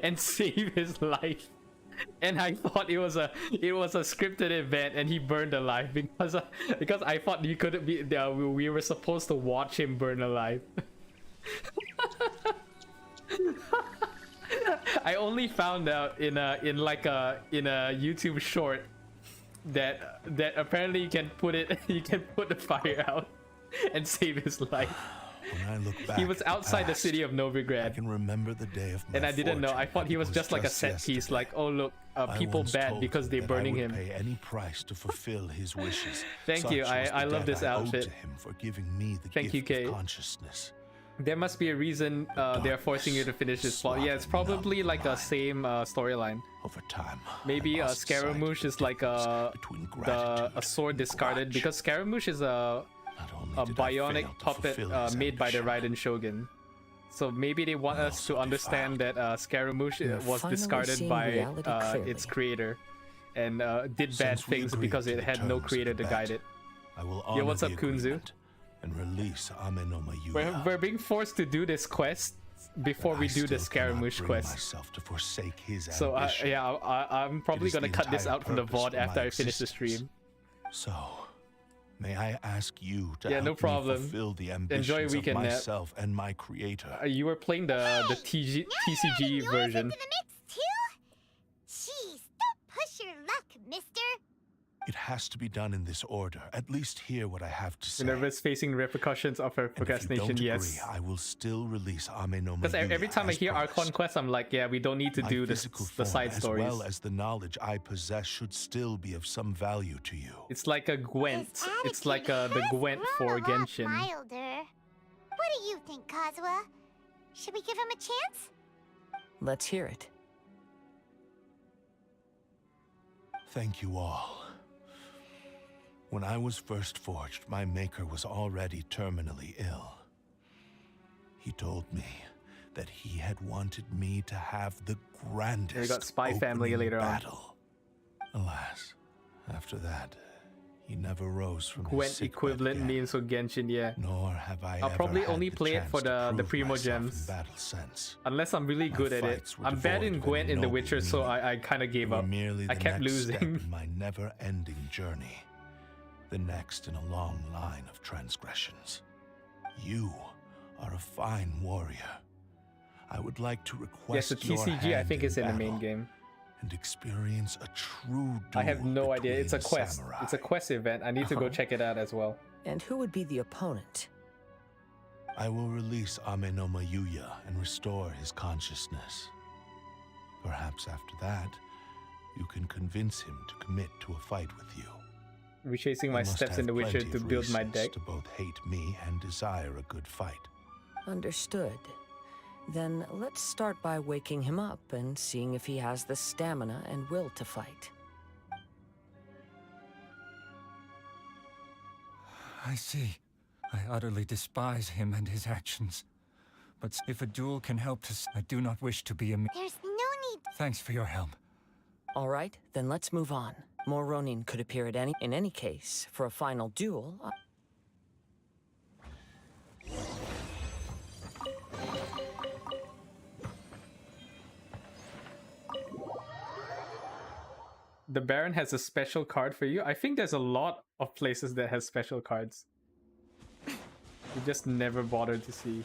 and save his life. And I thought it was a scripted event, and he burned alive because I thought you couldn't be. We were supposed to watch him burn alive. I only found out in a YouTube short that apparently you can put the fire out and save his life. When I look back He was at the outside the past, city of I Novigrad. can remember the day of my And I didn't know. I fortune, thought and he it was just like a set piece. yesterday. Like, oh look, I people once bad told because him they're that burning I would him. pay any price to fulfill his wishes. Thank Such you. was I the love debt this I owed outfit. to him for giving me the Thank you, gift Kate. of consciousness. There must be a reason they're forcing you to finish this plot. Yeah, it's probably like a same storyline. Over time, Maybe I lost sight of Scaramouche the is like difference between gratitude a sword and discarded, grudge. because Scaramouche is a Not only did I bionic fail to puppet fulfill his made by the ambition, Raiden Shogun. So maybe they want I us to also understand defiled. that Scaramouche You're was finally discarded seeing by reality its clearly. creator, and did bad Since we things agreed because to it the had no terms of creator the to bet, guide it. I will Yo, honor what's the up, Kunzu? agreement and release Amenoma Yuya. We're being forced to do this quest before But we I do the still cannot Scaramouche bring quest. myself to forsake his So ambition. yeah, I'm probably is gonna the cut this entire out from the purpose VOD of after my I finish the existence. stream. So, may I ask you to Yeah, no help problem. me fulfill the Enjoy ambitions of weekend nap. myself and my creator? You were playing the Now you're TCG adding yours version. into the mix too? Jeez, don't push your luck, mister. It has to be done in this order. At least hear what I have to say. Minerva is facing repercussions of her And if you procrastination. don't Yes. agree, I will still release Amenoma Because every Yuya time I as hear promised. Archon Quest, I'm like, yeah, we don't need to My do physical the form, side stories. as well as the knowledge I possess, should still be of some value to you. It's like a Gwent. His It's like attitude the has Gwent grown for a lot Genshin. milder. What do you think, Kazuha? Should we give him a chance? Let's hear it. Thank you all. When I was first forged, my maker was already terminally ill. He told me that he had wanted me to have the grandest We got Spy Family opening later on. battle. Alas, after that, he never rose from his Gwent sickbed equivalent again. memes for Genshin, yeah. Nor have I I'll ever probably had only the play it chance for to the prove Primo myself in gems. battle since. Unless I'm really My good at it. fights were I'm bad devoid in of Gwent any in The noble Witcher, so meaning. I kind of gave They were up. merely I the kept next step losing. in my never-ending journey. The next in a long line of transgressions. You are a fine warrior. I would like to Yes, request the TCG your I think hand is in the main battle game. and experience a true I have duel no idea. It's a between quest. samurai. It's a quest event. I need to go check it out as well. And who would be the opponent? I will release Amenoma Yuya and restore his consciousness. Perhaps after that, you can convince him to commit to a fight with you. Retracing You my must steps in have The Witcher plenty to of build my reasons deck. to both hate me and desire a good fight. Understood. Then let's start by waking him up and seeing if he has the stamina and will to fight. I see. I utterly despise him and his actions. But if a duel can help I do not wish to be a There's no need. Thanks for your help. All right, then let's move on. More Ronin could appear in any case. For a final duel, The Baron has a special card for you. I think there's a lot of places that has special cards. You just never bothered to see.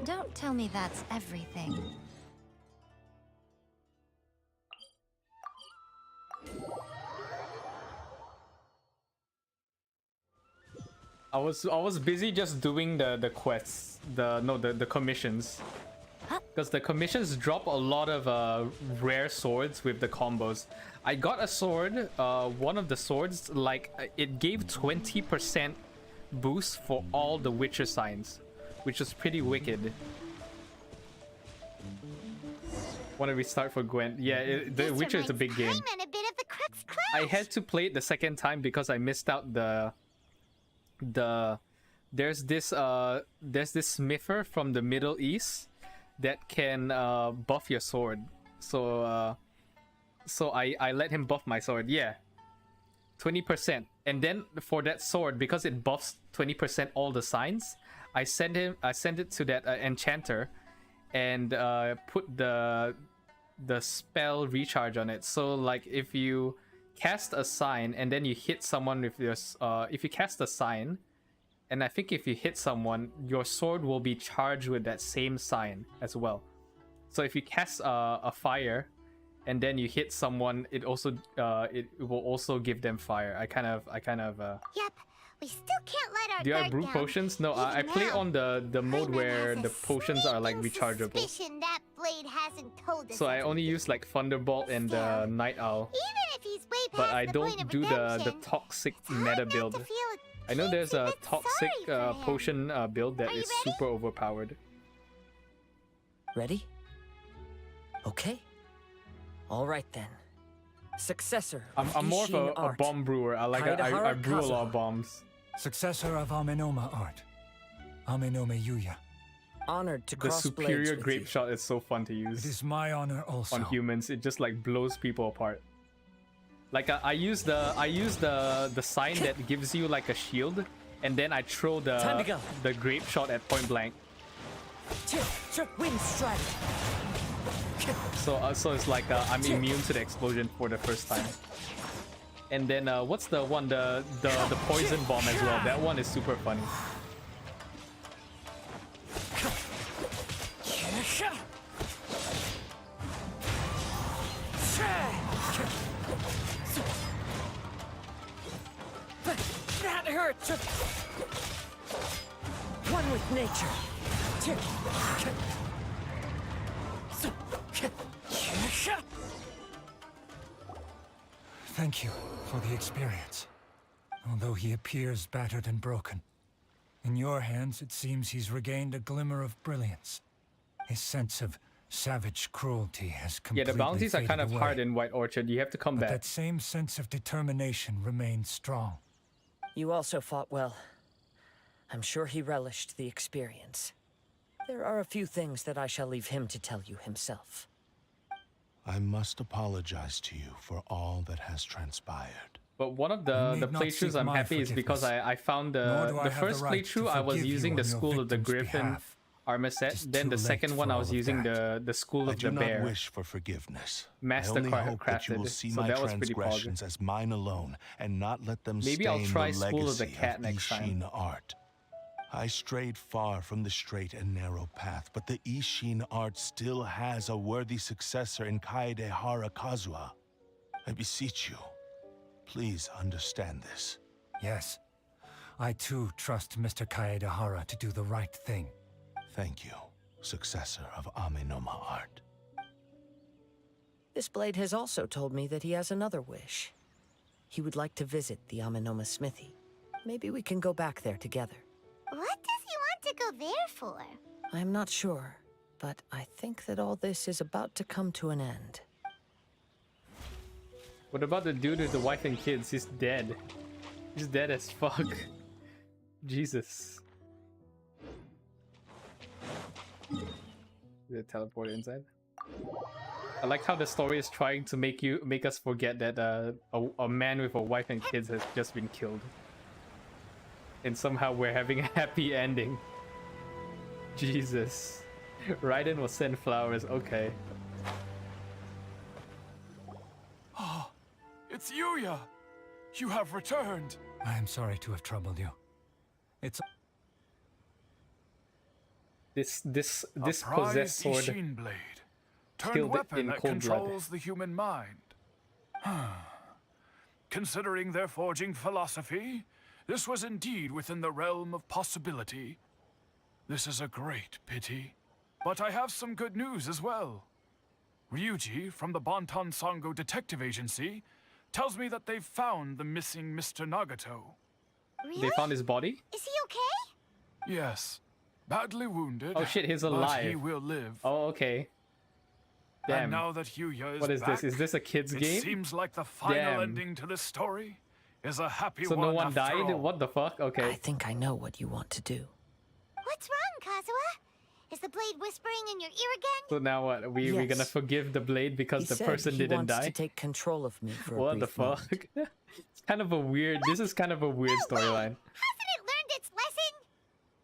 Don't tell me that's everything. I was busy just doing the quests, the commissions, because the commissions drop a lot of rare swords with the combos. I got a sword, one of the swords, like it gave 20% boost for all the Witcher signs, which was pretty wicked. Want to restart for Gwent? Yeah, the Witcher is a big game. Paimon a bit of the Crux Clash. I had to play it the second time because I missed out there's this smither from the Middle East that can buff your sword. So I let him buff my sword. Yeah, 20%. And then for that sword, because it buffs 20% all the signs, I send it to that enchanter and put the spell recharge on it. So like if you cast a sign and then you hit someone with your if you cast a sign, and I think if you hit someone, your sword will be charged with that same sign as well. So if you cast a fire and then you hit someone, it also it will also give them fire. I kind of Yep, we still can't let our do you have guard brew down. potions? No, I Even play now, on the mode Paimon where has the a potions are like sneaking rechargeable. suspicion that blade hasn't told us So I it's only weak. use like Thunderbolt and Night Owl. Even if he's way past But I the don't point of do the redemption, toxic it's hard meta not build. to feel a I know there's teensy a bit toxic sorry for him. potion build that Are you is ready? super overpowered. ready? Okay. All right then. Successor. I'm more of Ishin a art. bomb brewer. I Kaedehara brew a lot Kazuha. of bombs. Successor of Amenoma art. Amenome Yuya. Honored to The cross blades superior with grape you. shot is so fun to It use is my honor also. on humans. It just like blows people apart. Like I use the sign that gives you like a shield, and then I throw Time to go. the grape shot at point blank. Wind strike. So it's like I'm immune to the explosion for the first time. And then what's the one, the poison bomb as well? That one is super funny. That hurts. One with nature. Thank you for the experience. Although he appears battered and broken, in your hands it seems he's regained a glimmer of brilliance. His sense of Savage cruelty has Yeah, completely the bounties are kind of faded hard away, in White Orchard. You have to but combat. that same sense of determination remains strong. You also fought well. I'm sure he relished the experience. There are a few things that I shall leave him to tell you himself. I must apologize to you for all that has transpired. But one of You the need not playthroughs seek I'm my happy is because forgiveness, I found nor do the I have first the right playthrough to I was forgive using you the on your School of the victim's Griffin behalf. armor It set. is Then too the late second one for I all was of using that. the School I of do the not Bear. wish for forgiveness. Master I only hope that you crafted will it, see so my that was pretty transgressions as mine alone and not let them Maybe I'll stain try the School of the legacy Cat of next time. Ishin art. I strayed far from the straight and narrow path, but the Ishin art still has a worthy successor in Kaedehara Kazuha. I beseech you, please understand this. Yes, I too trust Mr. Kaedehara to do the right thing. Thank you, successor of Amenoma art. This blade has also told me that he has another wish. He would like to visit the Amenoma smithy. Maybe we can go back there together. What does he want to go there for? I'm not sure, but I think that all this is about to come to an end. What about the dude with the wife and kids? He's dead. He's dead as fuck. Jesus. Did it teleport inside? I like how the story is trying to make us forget that a man with a wife and kids has just been killed. And somehow we're having a happy ending. Jesus. Raiden will send flowers, okay. Ah, it's Yuya! You have returned! I am sorry to have troubled you. It's This A possessed prized sword Ishin blade, turned killed weapon in that cold blood. controls the human mind. Considering their forging philosophy, this was indeed within the realm of possibility. This is a great pity. But I have some good news as well. Ryuji, from the Bonton Sango Detective Agency, tells me that they've found the missing Mr. Nagato. Really? They found his body? Is he okay? Yes, badly wounded. Oh shit, he's But alive. he will live. Oh, okay. Damn. And now that Yuya is What is back, this? Is this a kid's it game? seems like the final Damn. ending to this story is a happy So one no one after died? all. What the fuck? I Okay. think I know what you want to do. What's wrong, Kazuha? Is the blade whispering in your ear again? So now what? We're gonna Yes. forgive the blade because He the said person he didn't wants die? to take control of me for a What the brief fuck? moment. It's kind of a weird. This is kind of a weird storyline. Hasn't it learned its lesson?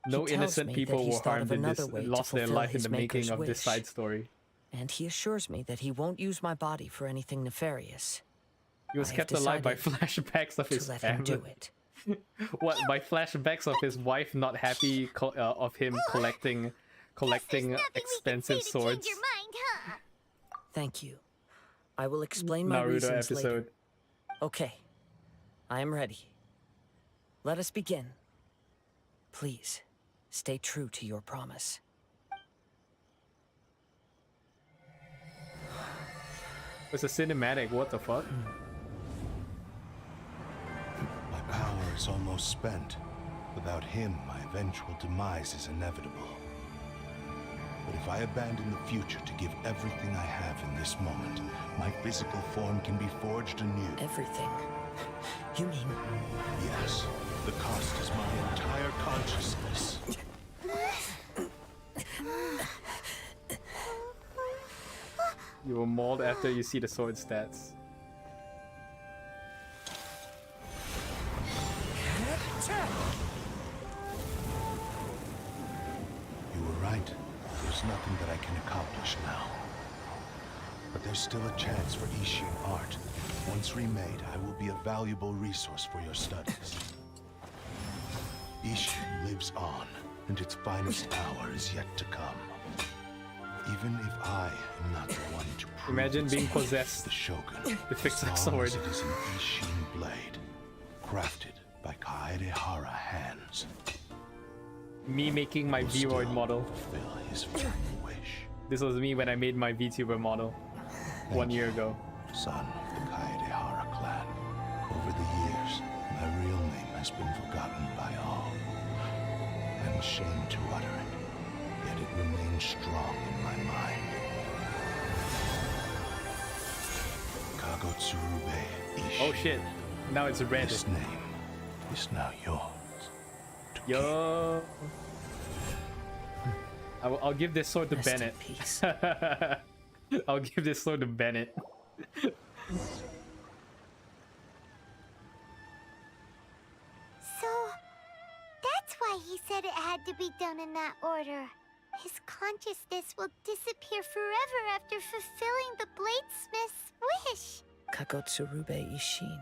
No tells innocent me that people he's were thought of harmed in this, another way to lost their fulfill life in his the making maker's of this wish. side story. And he assures me that he won't use my body for anything nefarious. He was I have kept alive by decided flashbacks of his To let him do family. it. What? By flashbacks of his wife not happy of him collecting Nothing expensive we can say to swords. change your mind, huh? Thank you. I will explain my Naruto reasons episode. later. Okay. I am ready. Let us begin. Please, stay true to your promise. It's a cinematic. What the fuck? My power is almost spent. Without him, my eventual demise is inevitable. But if I abandon the future to give everything I have in this moment, my physical form can be forged anew. Everything. You mean Yes, the cost is my entire consciousness. You will mold after you see the sword stats. You were right. There's nothing that I can accomplish now. But there's still a chance for Ishin art. Once remade, I will be a valuable resource for your studies. Ishin lives on, and its finest hour is yet to come. Even if I am not the one to prove Imagine its being worth to possessed the Shogun, to fix a as long sword. as it is an Ishin blade, crafted by Kaedehara hands. Me making my will Vroid still model. fulfill his very wish. This was me when I made my VTuber model 1 year ago. Son of the Kaedehara clan. Over the years, my real name has been forgotten by all. I'm ashamed to utter it, yet it remains strong in my mind. Kagotsurube Ishin. Oh shit. Now it's red. This name is now yours. Yo. I'll give this sword to Rest in Bennett. peace. I'll give this sword to Bennett. So, that's why he said it had to be done in that order. His consciousness will disappear forever after fulfilling the bladesmith's wish. Kagotsurube Ishin.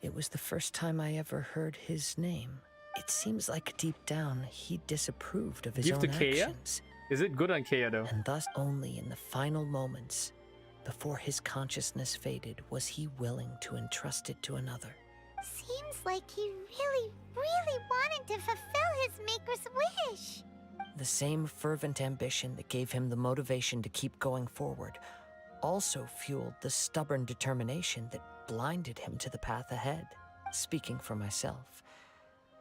It was the first time I ever heard his name. It seems like deep down he disapproved of his Give own to Kea? actions. Is it good on Kea though? And thus only in the final moments, before his consciousness faded, was he willing to entrust it to another. Seems like he really, really wanted to fulfill his maker's wish. The same fervent ambition that gave him the motivation to keep going forward also fueled the stubborn determination that blinded him to the path ahead. Speaking for myself,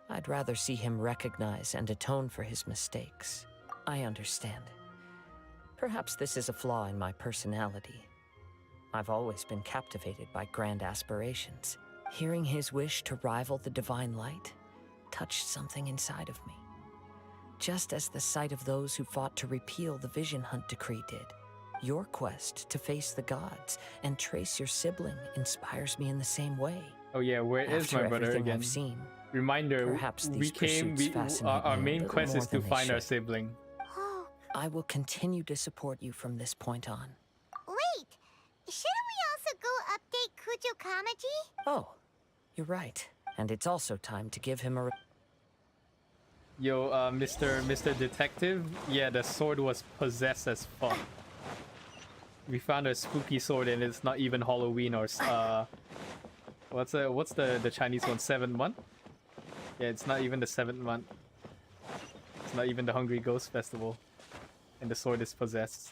I'd rather see him recognize and atone for his mistakes. I understand. Perhaps this is a flaw in my personality. I've always been captivated by grand aspirations. Hearing his wish to rival the divine light touched something inside of me. Just as the sight of those who fought to repeal the Vision Hunt decree did. Your quest to face the gods and trace your sibling inspires me in the same way. Oh yeah, where is After my brother everything again? I've seen, Reminder, perhaps we these came, pursuits fascinate our me a main little quest more is to than they find our should. sibling. Oh, I will continue to support you from this point on. wait! Shouldn't we also go update Kujo Kamaji? Oh, you're right. And it's also time to give him a... Yo, Mr. Detective, yeah, the sword was possessed as fuck. We found a spooky sword and it's not even Halloween or what's the Chinese one? 7th month? Yeah, it's not even the 7th month. It's not even the Hungry Ghost Festival, and the sword is possessed.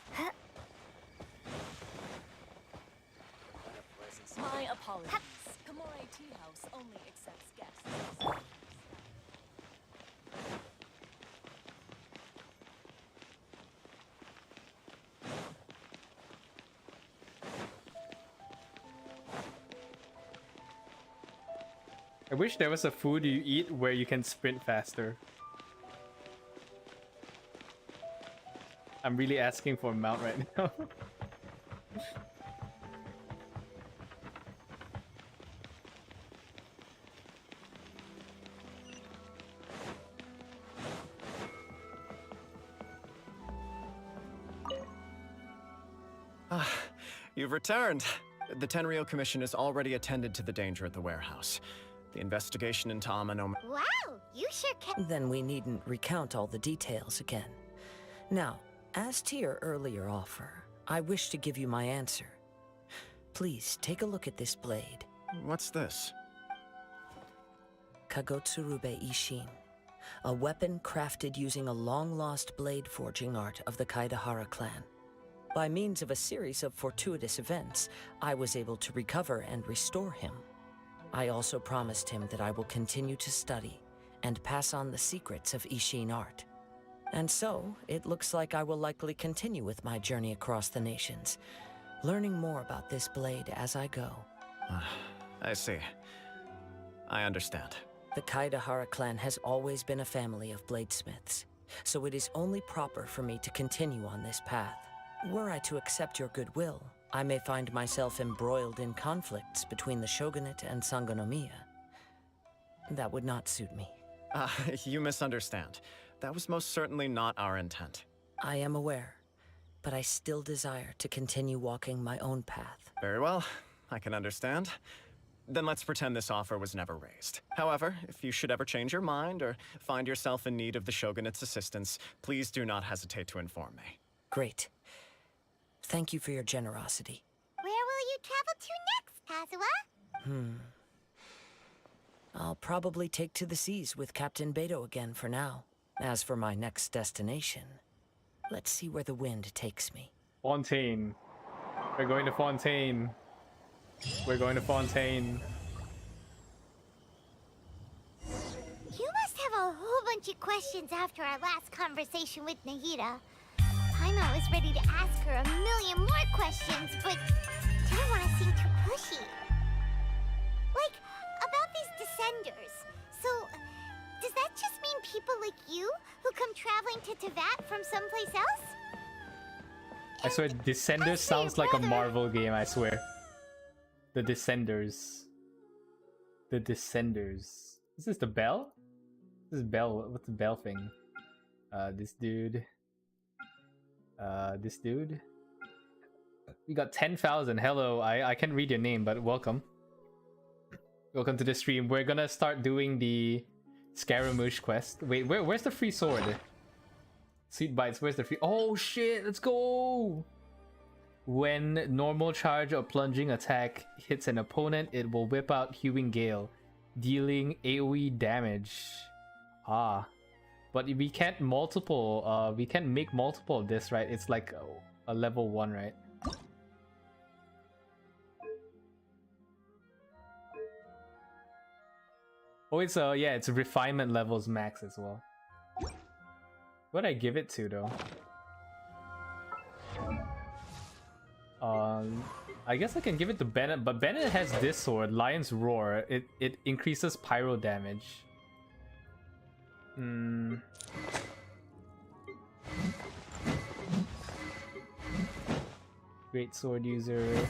My apologies. Kamore Tea House only accepts guests. I wish there was a food you eat where you can sprint faster. I'm really asking for a mount right now. You've returned. The Tenryou Commission has already attended to the danger at the warehouse. The investigation into Amano... Wow, you sure can. Then we needn't recount all the details again. Now, as to your earlier offer, I wish to give you my answer. Please, take a look at this blade. What's this? Kagotsurube Ishin. A weapon crafted using a long-lost blade forging art of the Kaidahara clan. By means of a series of fortuitous events, I was able to recover and restore him. I also promised him that I will continue to study and pass on the secrets of Ishin art. And so, it looks like I will likely continue with my journey across the nations, learning more about this blade as I go. I see. I understand. The Kaidahara clan has always been a family of bladesmiths, so it is only proper for me to continue on this path. Were I to accept your goodwill, I may find myself embroiled in conflicts between the shogunate and Sangonomiya. That would not suit me. You misunderstand. That was most certainly not our intent. I am aware, but I still desire to continue walking my own path. Very well. I can understand. Then let's pretend this offer was never raised. However, if you should ever change your mind or find yourself in need of the shogunate's assistance, please do not hesitate to inform me. Great. Thank you for your generosity. Where will you travel to next, Kazuha? I'll probably take to the seas with Captain Beto again for now. As for my next destination, let's see where the wind takes me. Fontaine. We're going to Fontaine. We're going to Fontaine. You must have a whole bunch of questions after our last conversation with Nahida. Paimon I was ready to ask her a million more questions, but didn't want to seem too pushy. Like, about these descenders. So, does that just mean people like you who come traveling to Teyvat from someplace else? I swear, Descenders sounds like a Marvel game, I swear. The Descenders. The Descenders. Is this the bell? This is bell. What's the bell thing? This dude. This dude. We got 10,000. Hello, I can't read your name, but welcome. Welcome to the stream. We're gonna start doing the Scaramouche quest. Wait, where's the free sword? Sweet Bites, where's the free... Oh shit, let's go! When normal charge or plunging attack hits an opponent, it will whip out Hewing Gale, dealing AoE damage. Ah. But we can't multiple, we can't make multiple of this, right? It's like a level 1, right? Oh, it's yeah, it's refinement levels max as well. What'd I give it to though? I guess I can give it to Bennett, but Bennett has this sword, Lion's Roar. It increases pyro damage. Great sword user.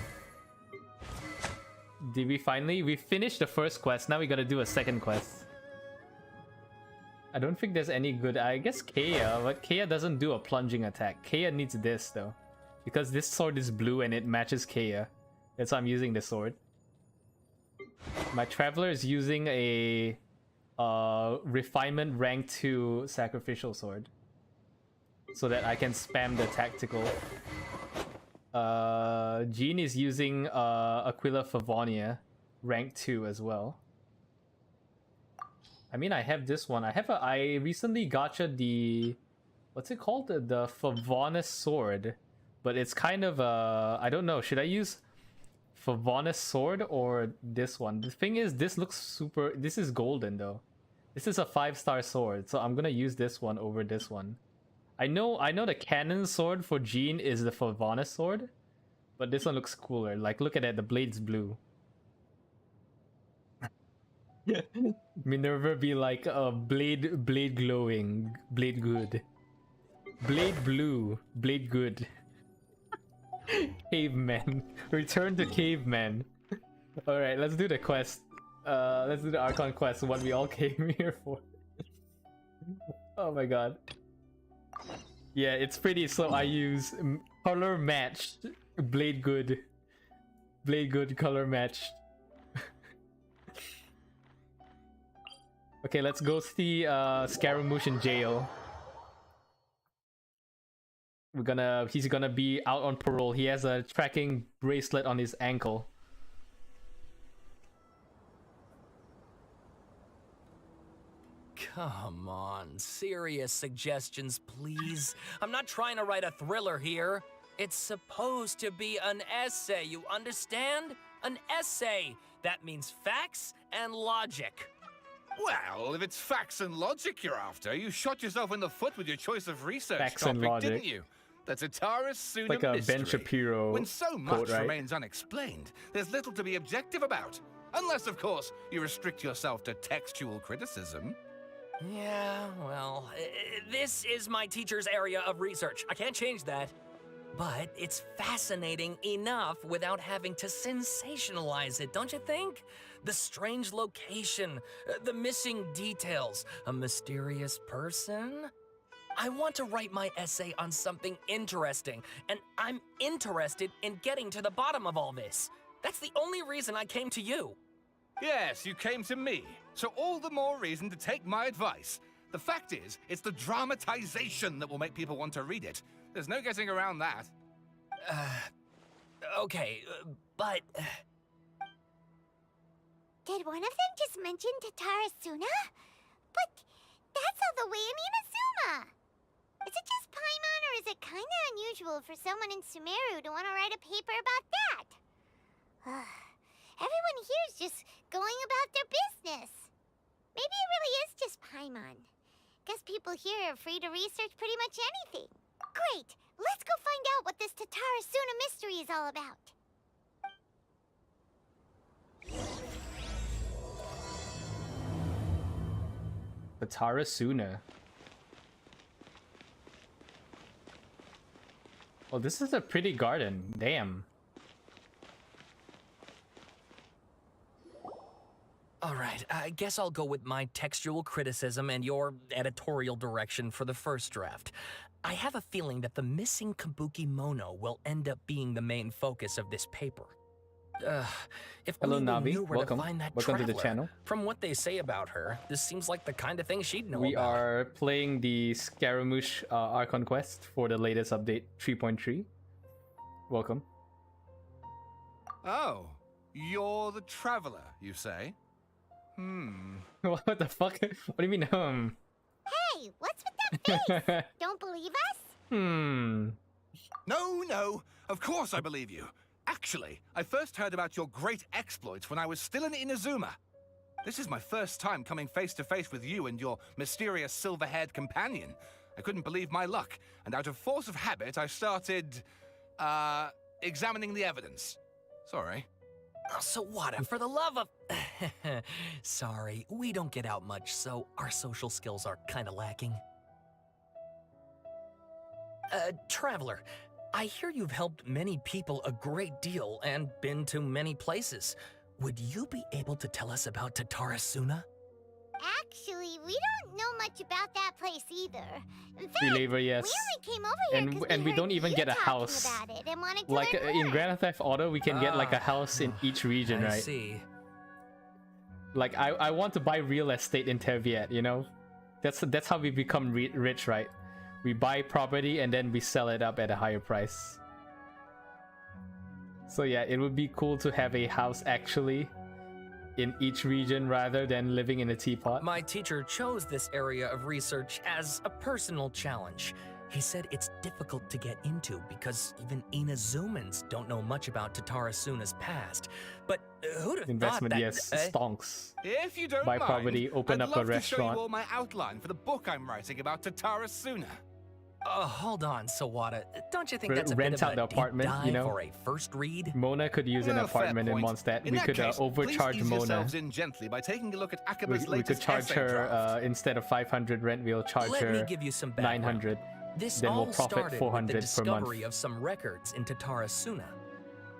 Did we finally? We finished the first quest, now we gotta do a second quest. I don't think there's any good. I guess Kea, but Kea doesn't do a plunging attack. Kea needs this though, because this sword is blue and it matches Kea. That's why I'm using this sword. My traveler is using a refinement rank 2 sacrificial sword, so that I can spam the tactical. Jean is using Aquila Favonia rank 2 as well. I mean, I have this one. I recently gotcha the... What's it called? The Favonus sword. But it's kind of I don't know. Should I use Favonus sword or this one? The thing is, this looks super... This is golden though. This is a 5-star sword. So I'm gonna use this one over this one. I know the cannon sword for Jean is the Favonus sword. But this one looks cooler. Like, look at that. The blade's blue. Minerva be like blade glowing, blade good, blade blue, blade good. Caveman, return to caveman. All right, let's do the quest. Let's do the Archon quest, what we all came here for. Oh my god. Yeah, it's pretty slow. I use color matched, blade good color matched. Okay, let's go see Scaramouche in jail. He's gonna be out on parole. He has a tracking bracelet on his ankle. Come on, serious suggestions, please. I'm not trying to write a thriller here. It's supposed to be an essay, you understand? An essay. That means facts and logic. Well, if it's facts and logic you're after, you shot yourself in the foot with your choice of research Facts topic, and logic. didn't you? That's a Taurus Suna Like a mystery. Ben Shapiro When so much quote, right? remains unexplained, there's little to be objective about. Unless, of course, you restrict yourself to textual criticism. Yeah, well, this is my teacher's area of research. I can't change that. But it's fascinating enough without having to sensationalize it, don't you think? The strange location, the missing details, a mysterious person. I want to write my essay on something interesting, and I'm interested in getting to the bottom of all this. That's the only reason I came to you. Yes, you came to me, so all the more reason to take my advice. The fact is, it's the dramatization that will make people want to read it. There's no getting around that. Okay, but... Did one of them just mention Tatarasuna? But that's all the way in Inazuma! Is it just Paimon, or is it kinda unusual for someone in Sumeru to want to write a paper about that? Everyone here is just going about their business. Maybe it really is just Paimon. Guess people here are free to research pretty much anything. Great! Let's go find out what this Tatarasuna mystery is all about. The Tarasuna. Oh, this is a pretty garden. Damn. All right, I guess I'll go with my textual criticism and your editorial direction for the first draft. I have a feeling that the missing Kabuki Mono will end up being the main focus of this paper. If Hello, only we Navi. knew where Welcome. to find that Welcome to the traveler. channel. From what they say about her, this seems like the kind of thing she'd know We about. are playing the Scaramouche Archon Quest for the latest update 3.3. Welcome. Oh, you're the traveler, you say? What the fuck? What do you mean, Hey, what's with that face? Don't believe us? No, of course I believe you. Actually, I first heard about your great exploits when I was still in Inazuma. This is my first time coming face to face with you and your mysterious silver-haired companion. I couldn't believe my luck, and out of force of habit, I started, examining the evidence. Sorry. Oh, Sawada, for the love of... Sorry, we don't get out much, so our social skills are kind of lacking. Traveler, I hear you've helped many people a great deal and been to many places. Would you be able to tell us about Tatarasuna? Actually, we don't know much about that place either. In fact, Believer, yes. we only came over here 'cause And we heard don't even you get a talking house. about it and wanted to Like learn in more. Grand Theft Auto, we can get like a house in each region, I right? see. Like I want to buy real estate in Teyvat, you know? That's how we become rich, right? We buy property and then we sell it up at a higher price. So yeah, it would be cool to have a house actually in each region rather than living in a teapot. My teacher chose this area of research as a personal challenge. He said it's difficult to get into because even Inazumans don't know much about Tatarasuna's past. But who'd have Investment, thought that... yes, stonks. If you don't Buy mind, property, open I'd up a love to show restaurant. you all my outline for the book I'm writing about Tatarasuna. Hold on, Sawada. Don't you think Re- that's a rent bit of out the a apartment, deep dive you know? for a first read? Mona could use an Well, fair apartment in point. Mondstadt. In We that could case, overcharge please ease Mona. yourselves in gently by taking a look at Akaba's We could latest charge essay her draft. instead of 500 rent, we'll charge Let her me give you some background. 900. This Then all we'll profit started 400 with the per month. discovery of some records in Tatarasuna.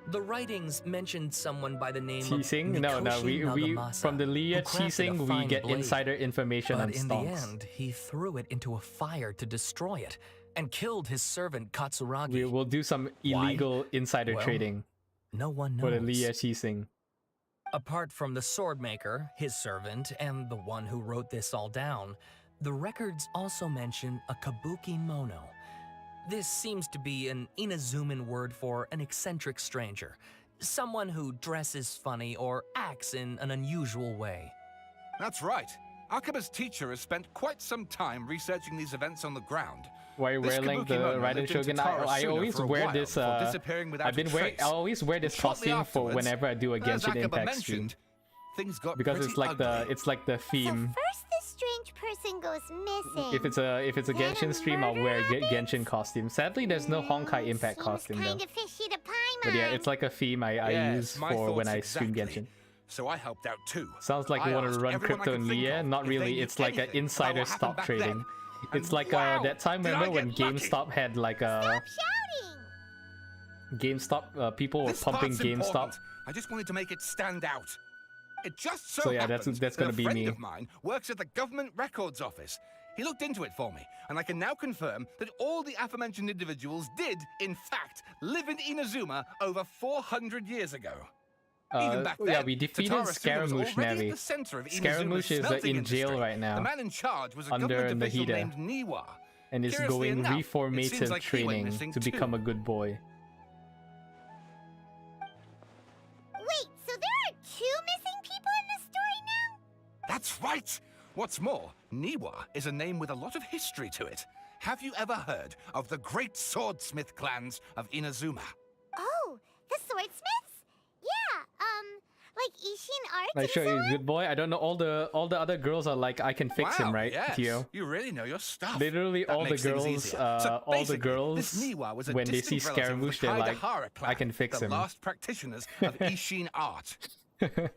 The writings mentioned someone by the name Cheesing? of No, Mikoshi we Nagamasa, from the who Lia crafted a cheesing we fine get blade. insider information But on in the stonks. end, he threw it into a fire to destroy it and killed his servant Katsuragi. We will do some illegal insider Well, trading no one for the knows. Lia cheesing. Apart from the swordmaker, his servant, and the one who wrote this all down, the records also mention a kabuki mono. This seems to be an Inazuman word for an eccentric stranger, someone who dresses funny or acts in an unusual way. That's right. Akaba's teacher has spent quite some time researching these events on the ground. Why This wearing kabuki the mono Raiden lived in Shogun? I Tatarasuna always for a wear while this. before disappearing without I've been a wearing. I trace. always wear this Shortly costume for afterwards, whenever I do a as Genshin Akaba Impact stream. mentioned, things got Because pretty it's like ugly. the theme. First, this strange person goes missing. If it's a Then Genshin stream, I'll wear a murder happens? Genshin costume. Sadly, there's no Honkai Impact costume though. Kinda fishy to Paimon. But yeah, it's like a theme I Yes, use my for when thoughts I stream exactly. Genshin. So I helped out too. Sounds like I you want to asked run everyone I crypto could in think Lia. of Not if really. they knew It's like an anything about insider what happened stock back trading. then. It's And like wow, that time. did I Remember when get lucky? GameStop had like a GameStop? People were This pumping part's GameStop. important. I just wanted to make it stand out. It just so, So yeah, that's happens gonna that be a friend me. of mine works at the government records office. He looked into it for me, and I can now confirm that all the aforementioned individuals did, in fact, live in Inazuma over 400 years ago. Even back then, Yeah, we defeated Tatarasuna was Scaramouche, already Navi. at the center of Inazuma's Scaramouche is smelting in jail industry. right now, The man in charge was a under government official Nahida, named Niwa. and is Curiously going enough, it seems reformative like he went training missing to too. become a good boy. Wait, so there are two missing people in this story now? That's right! What's more, Niwa is a name with a lot of history to it. Have you ever heard of the great swordsmith clans of Inazuma? Oh, the swordsmiths? Yeah, Like Ishin Art I and show so you, on? good boy. I don't know. All the other girls are like, I can fix him, Wow, right, yes. Tio? You really know your stuff. Literally, That all the makes things girls, easier. So all the basically, girls, this Niwa was a when they see distant relative of the Scaramouche, they're like, Kaidahara clan, I can fix the him. last practitioners of Ishin art.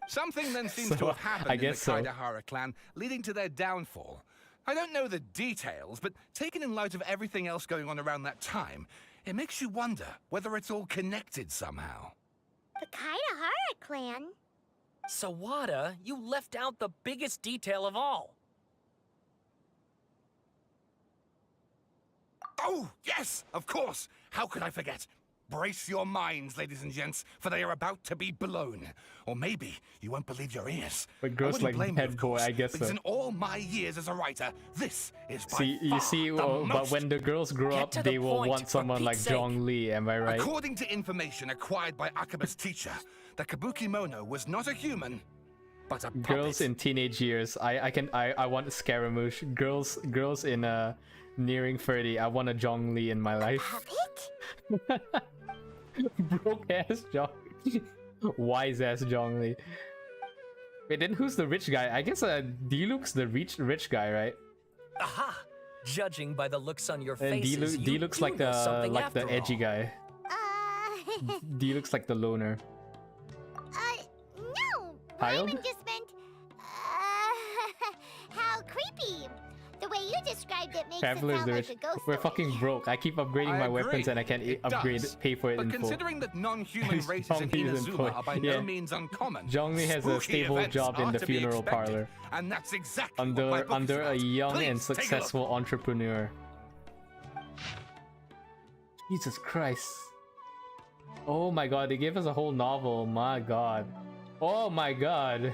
Something then seems So, to have happened I guess in the so. Kaidahara clan, leading to their downfall. I don't know the details, but taken in light of everything else going on around that time, it makes you wonder whether it's all connected somehow. The Kaidahara clan? Sawada, you left out the biggest detail of all. Oh, yes, of course. How could I forget? Brace your minds, ladies and gents, for they are about to be blown. Or maybe you won't believe your ears. But girls like blame you, bad of boy, course, I guess because so. in all my years as a writer, this is by See, you far see, the but most. when the girls grow Get up, to the they will point, want for someone like Pete's sake. Zhong Li. Am I right? According to information acquired by Akaba's teacher, the Kabuki Mono was not a human, but a puppet. Girls in teenage years, I want Scaramouche. Girls in nearing 30, I want a Zhong Li in my life. Broke ass Zhong Li. Wise ass Zhong Li. Wait, then who's the rich guy? I guess D-Luke's the rich guy, right? Aha! Judging by the looks on your And faces, you D-Luke's do like know something the after edgy all. guy. D-Luke's like the loner. No! Child? Paimon just meant, how creepy. The way you described it makes Travelers, it sound the like rich. a ghost We're story. fucking broke. I keep upgrading I my agree. weapons and I can't It upgrade, does. pay for it But in full. considering that non-human races in Zhong Li is Inazuma employed. are by Yeah. no means uncommon, Zhong Li has a spooky stable events job in are the to be funeral expected. parlor. And that's exactly what my book Under is a about. young Please, and take a look. successful entrepreneur. Jesus Christ. Oh my god, they gave us a whole novel. My god. Oh my god.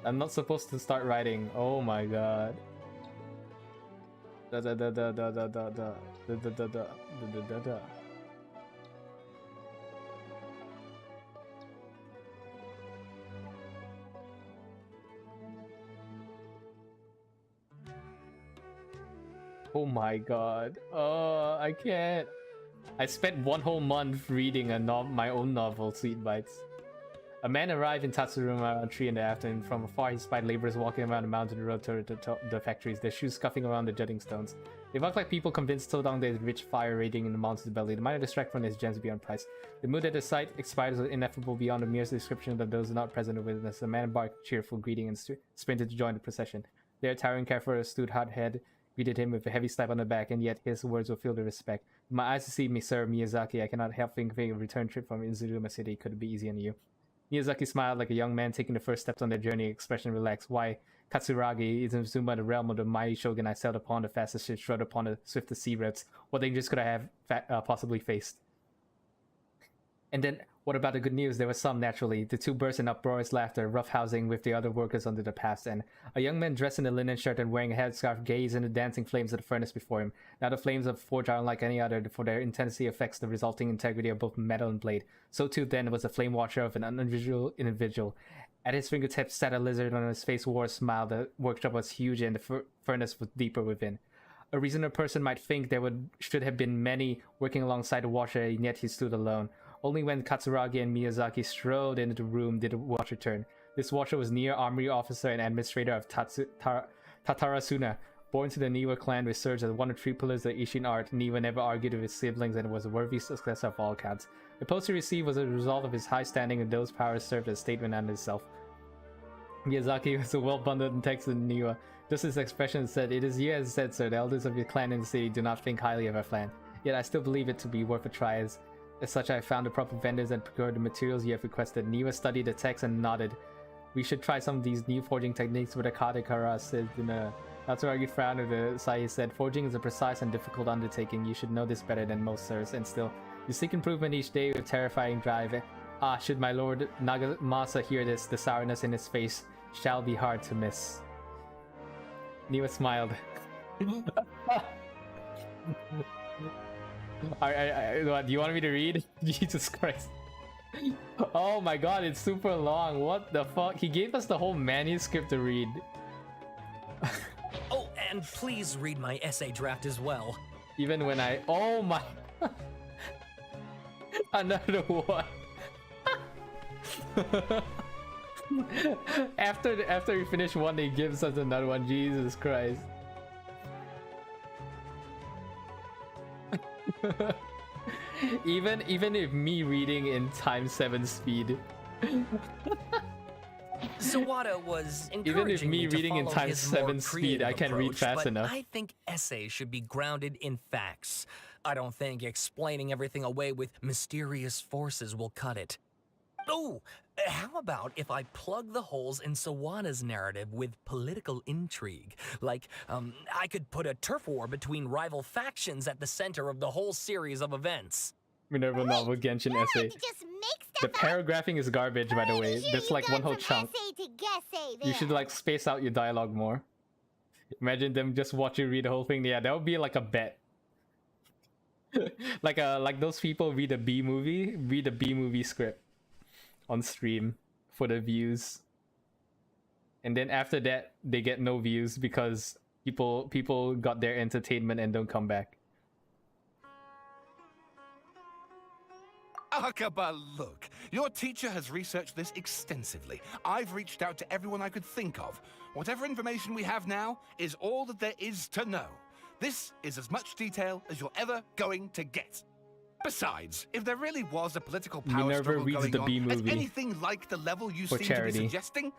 I'm not supposed to start writing. Oh my god. Da da da da da da da da da da da da da da da. Oh my god. Oh, I can't. I spent one whole month reading my own novel, Sweet Bites. A man arrived in Tatsuruma around 3 in the afternoon. From afar, he spied laborers walking around the mountain road toward the factories, their shoes scuffing around the jutting stones. They walked like people convinced so long there's rich fire raging in the mountain's belly. The miner distracted from his gems beyond price. The mood at the sight expired was ineffable beyond the merest description of those not present or witness. The man barked cheerful greeting and sprinted to join the procession. There, towering Kefir stood hot-head, greeted him with a heavy slap on the back, and yet his words were filled with respect. My eyes to see Mr. Miyazaki. I cannot help thinking a return trip from Inazuma City could be easy on you. Miyazaki smiled like a young man taking the first steps on their journey, expression relaxed. Why, Katsuragi, Inazuma, the realm of the mighty shogun I sailed upon, the fastest ship strode upon the swiftest sea routes. What dangers could I have possibly faced? And then, what about the good news? There was some, naturally. The two burst in uproarious laughter, roughhousing with the other workers under the paths end. A young man dressed in a linen shirt and wearing a headscarf gazed in the dancing flames of the furnace before him. Now the flames of the forge are unlike any other, for their intensity affects the resulting integrity of both metal and blade. So too then was the flame watcher of an unusual individual. At his fingertips sat a lizard, on his face wore a smile. The workshop was huge and the furnace was deeper within. A reasonable person might think there should have been many working alongside the watcher, and yet he stood alone. Only when Katsuragi and Miyazaki strode into the room did the watch return. This watcher was Near Armory Officer and Administrator of Tatarasuna. Born to the Niwa clan, which serves as one of 3 pillars of Ishin art, Niwa never argued with his siblings and was a worthy successor of all counts. The post he received was a result of his high standing, and those powers served as a statement unto itself. Miyazaki was a well-bundled and texted Niwa. Just his expression said, "It is you as said, sir. The elders of your clan in the city do not think highly of our clan. Yet I still believe it to be worth a try. As such, I found the proper vendors and procured the materials you have requested." Niwa studied the text and nodded. "We should try some of these new forging techniques with a Kadekara," said Katsuragi frowned with a sigh. He said, "Forging is a precise and difficult undertaking. You should know this better than most, sirs. And still, you seek improvement each day with terrifying drive. Ah, should my lord Nagamasa hear this, the sourness in his face shall be hard to miss." Niwa smiled. Do you want me to read? Jesus Christ. Oh my god, it's super long. What the fuck? He gave us the whole manuscript to read. Oh, and please read my essay draft as well. Even when I... Oh my... Another one. After we finish one, they gives us another one. Jesus Christ. even if me reading in ×7 speed. Sawada was Even if encouraging me me to reading in follow his more ×7 speed, I creative can't read approach, fast but enough. I think essays should be grounded in facts. I don't think explaining everything away with mysterious forces will cut it. Oh, how about if I plug the holes in Sawada's narrative with political intrigue? Like, I could put a turf war between rival factions at the center of the whole series of events. Minerva novel Genshin essay. The paragraphing is garbage, by the way. That's like one whole chunk. You should like space out your dialogue more. Imagine them just watch you read the whole thing. Yeah, that would be like a bet. like those people read a B movie script on stream for the views, and then after that they get no views because people got their entertainment and don't come back. Akaba, look. Your teacher has researched this extensively. I've reached out to everyone I could think of. Whatever information we have now is all that there is to know. This is as much detail as you're ever going to get. Besides, if there really was a political power Minerva struggle reads going the B on at movie anything like the level you for seem charity. to be suggesting,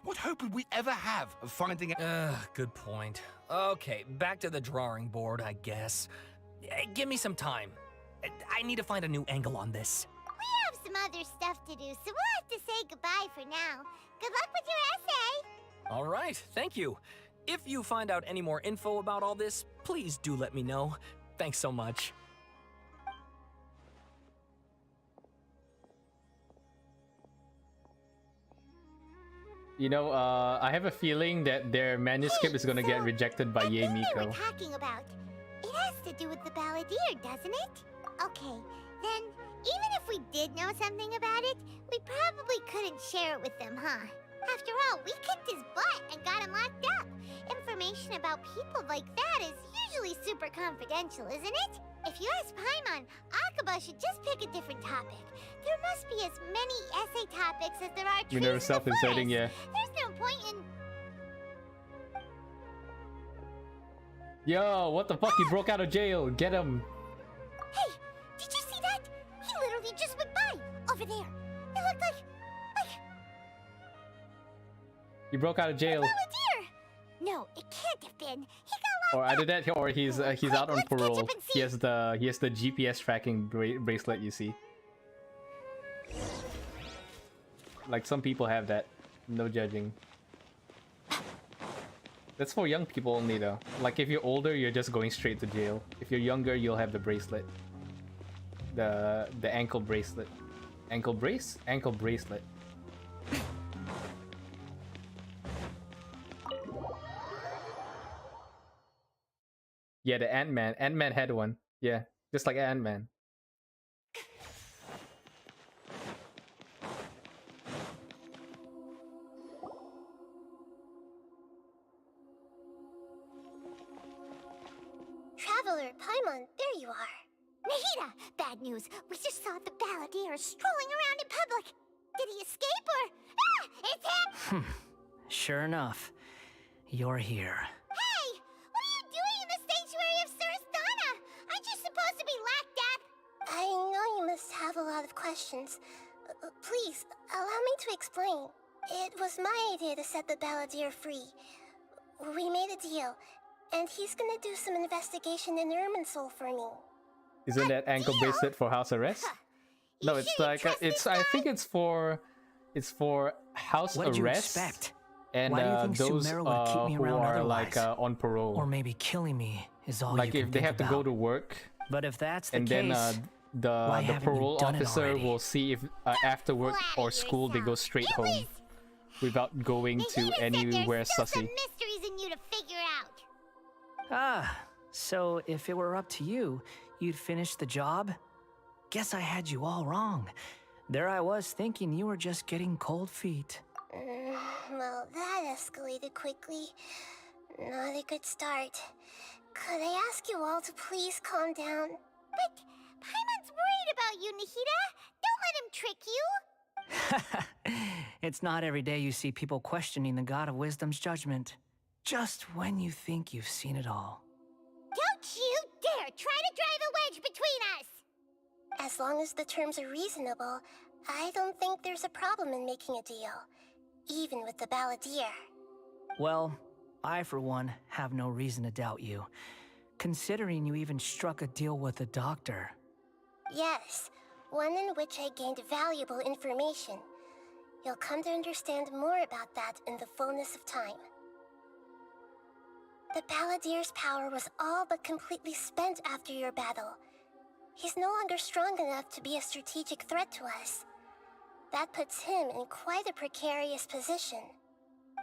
what hope would we ever have of finding out? Good point. Okay, back to the drawing board, I guess. Give me some time. I need to find a new angle on this. We have some other stuff to do, so we'll have to say goodbye for now. Good luck with your essay! All right, thank you. If you find out any more info about all this, please do let me know. Thanks so much. You know, I have a feeling that their manuscript is gonna get rejected by Ye We're Miko. talking about. It has to do with the balladeer, doesn't it? Okay, then, even if we did know something about it, we probably couldn't share it with them, huh? After all, we kicked his butt and got him locked up. Information about people like that is usually super confidential, isn't it? If you ask Paimon, Akaba should just pick a different topic. There must be as many essay topics as there are trees Minerva in the self-inserting, forest. yeah. There's no point in... Yo, what the fuck? He broke out of jail. Get him. Hey, did you see that? He literally just went by, over there. It looked like... He broke out of jail. Balladeer! No, it can't have been. He got Or locked either up. that, or he's out on let's catch parole. up and He has the GPS tracking bracelet. You see, like some people have that. No judging. That's for young people only, though. Like if you're older, you're just going straight to jail. If you're younger, you'll have the bracelet. The ankle bracelet. Ankle brace? Ankle bracelet. Yeah, the Ant-Man. Ant-Man had one. Yeah, just like Ant-Man. Traveler, Paimon, there you are. Nahida, bad news. We just saw the balladeer strolling around in public. Did he escape or... Ah! It's him! Sure enough, you're here. Hey! What are you doing in the sanctuary of Surasthana? Aren't you supposed to be locked up? I know you must have a lot of questions. Please, allow me to explain. It was my idea to set the balladeer free. We made a deal, and he's gonna do some investigation in Irminsul for me. Isn't that ankle bracelet for house arrest? No, it's like I think it's for house What did you arrest. expect? And Why do you think those Sumeru would keep me who around are like otherwise? on parole. Or maybe killing me is all Like you if can they think have to about. go to work, But if that's the and case, then the why haven't you parole done it officer already? will see if after work or school they go straight home without going to anywhere There's still some sussy. mysteries in you to figure out. Ah, so if it were up to you, you'd finish the job? Guess I had you all wrong. There I was thinking you were just getting cold feet. Well, that escalated quickly. Not a good start. Could I ask you all to please calm down? But Paimon's worried about you, Nahida. Don't let him trick you. It's not every day you see people questioning the God of Wisdom's judgment. Just when you think you've seen it all. Don't you dare try to drive a wedge between us! As long as the terms are reasonable, I don't think there's a problem in making a deal. Even with the balladeer. Well, I for one have no reason to doubt you. Considering you even struck a deal with the doctor. Yes, one in which I gained valuable information. You'll come to understand more about that in the fullness of time. The balladeer's power was all but completely spent after your battle. He's no longer strong enough to be a strategic threat to us. That puts him in quite a precarious position.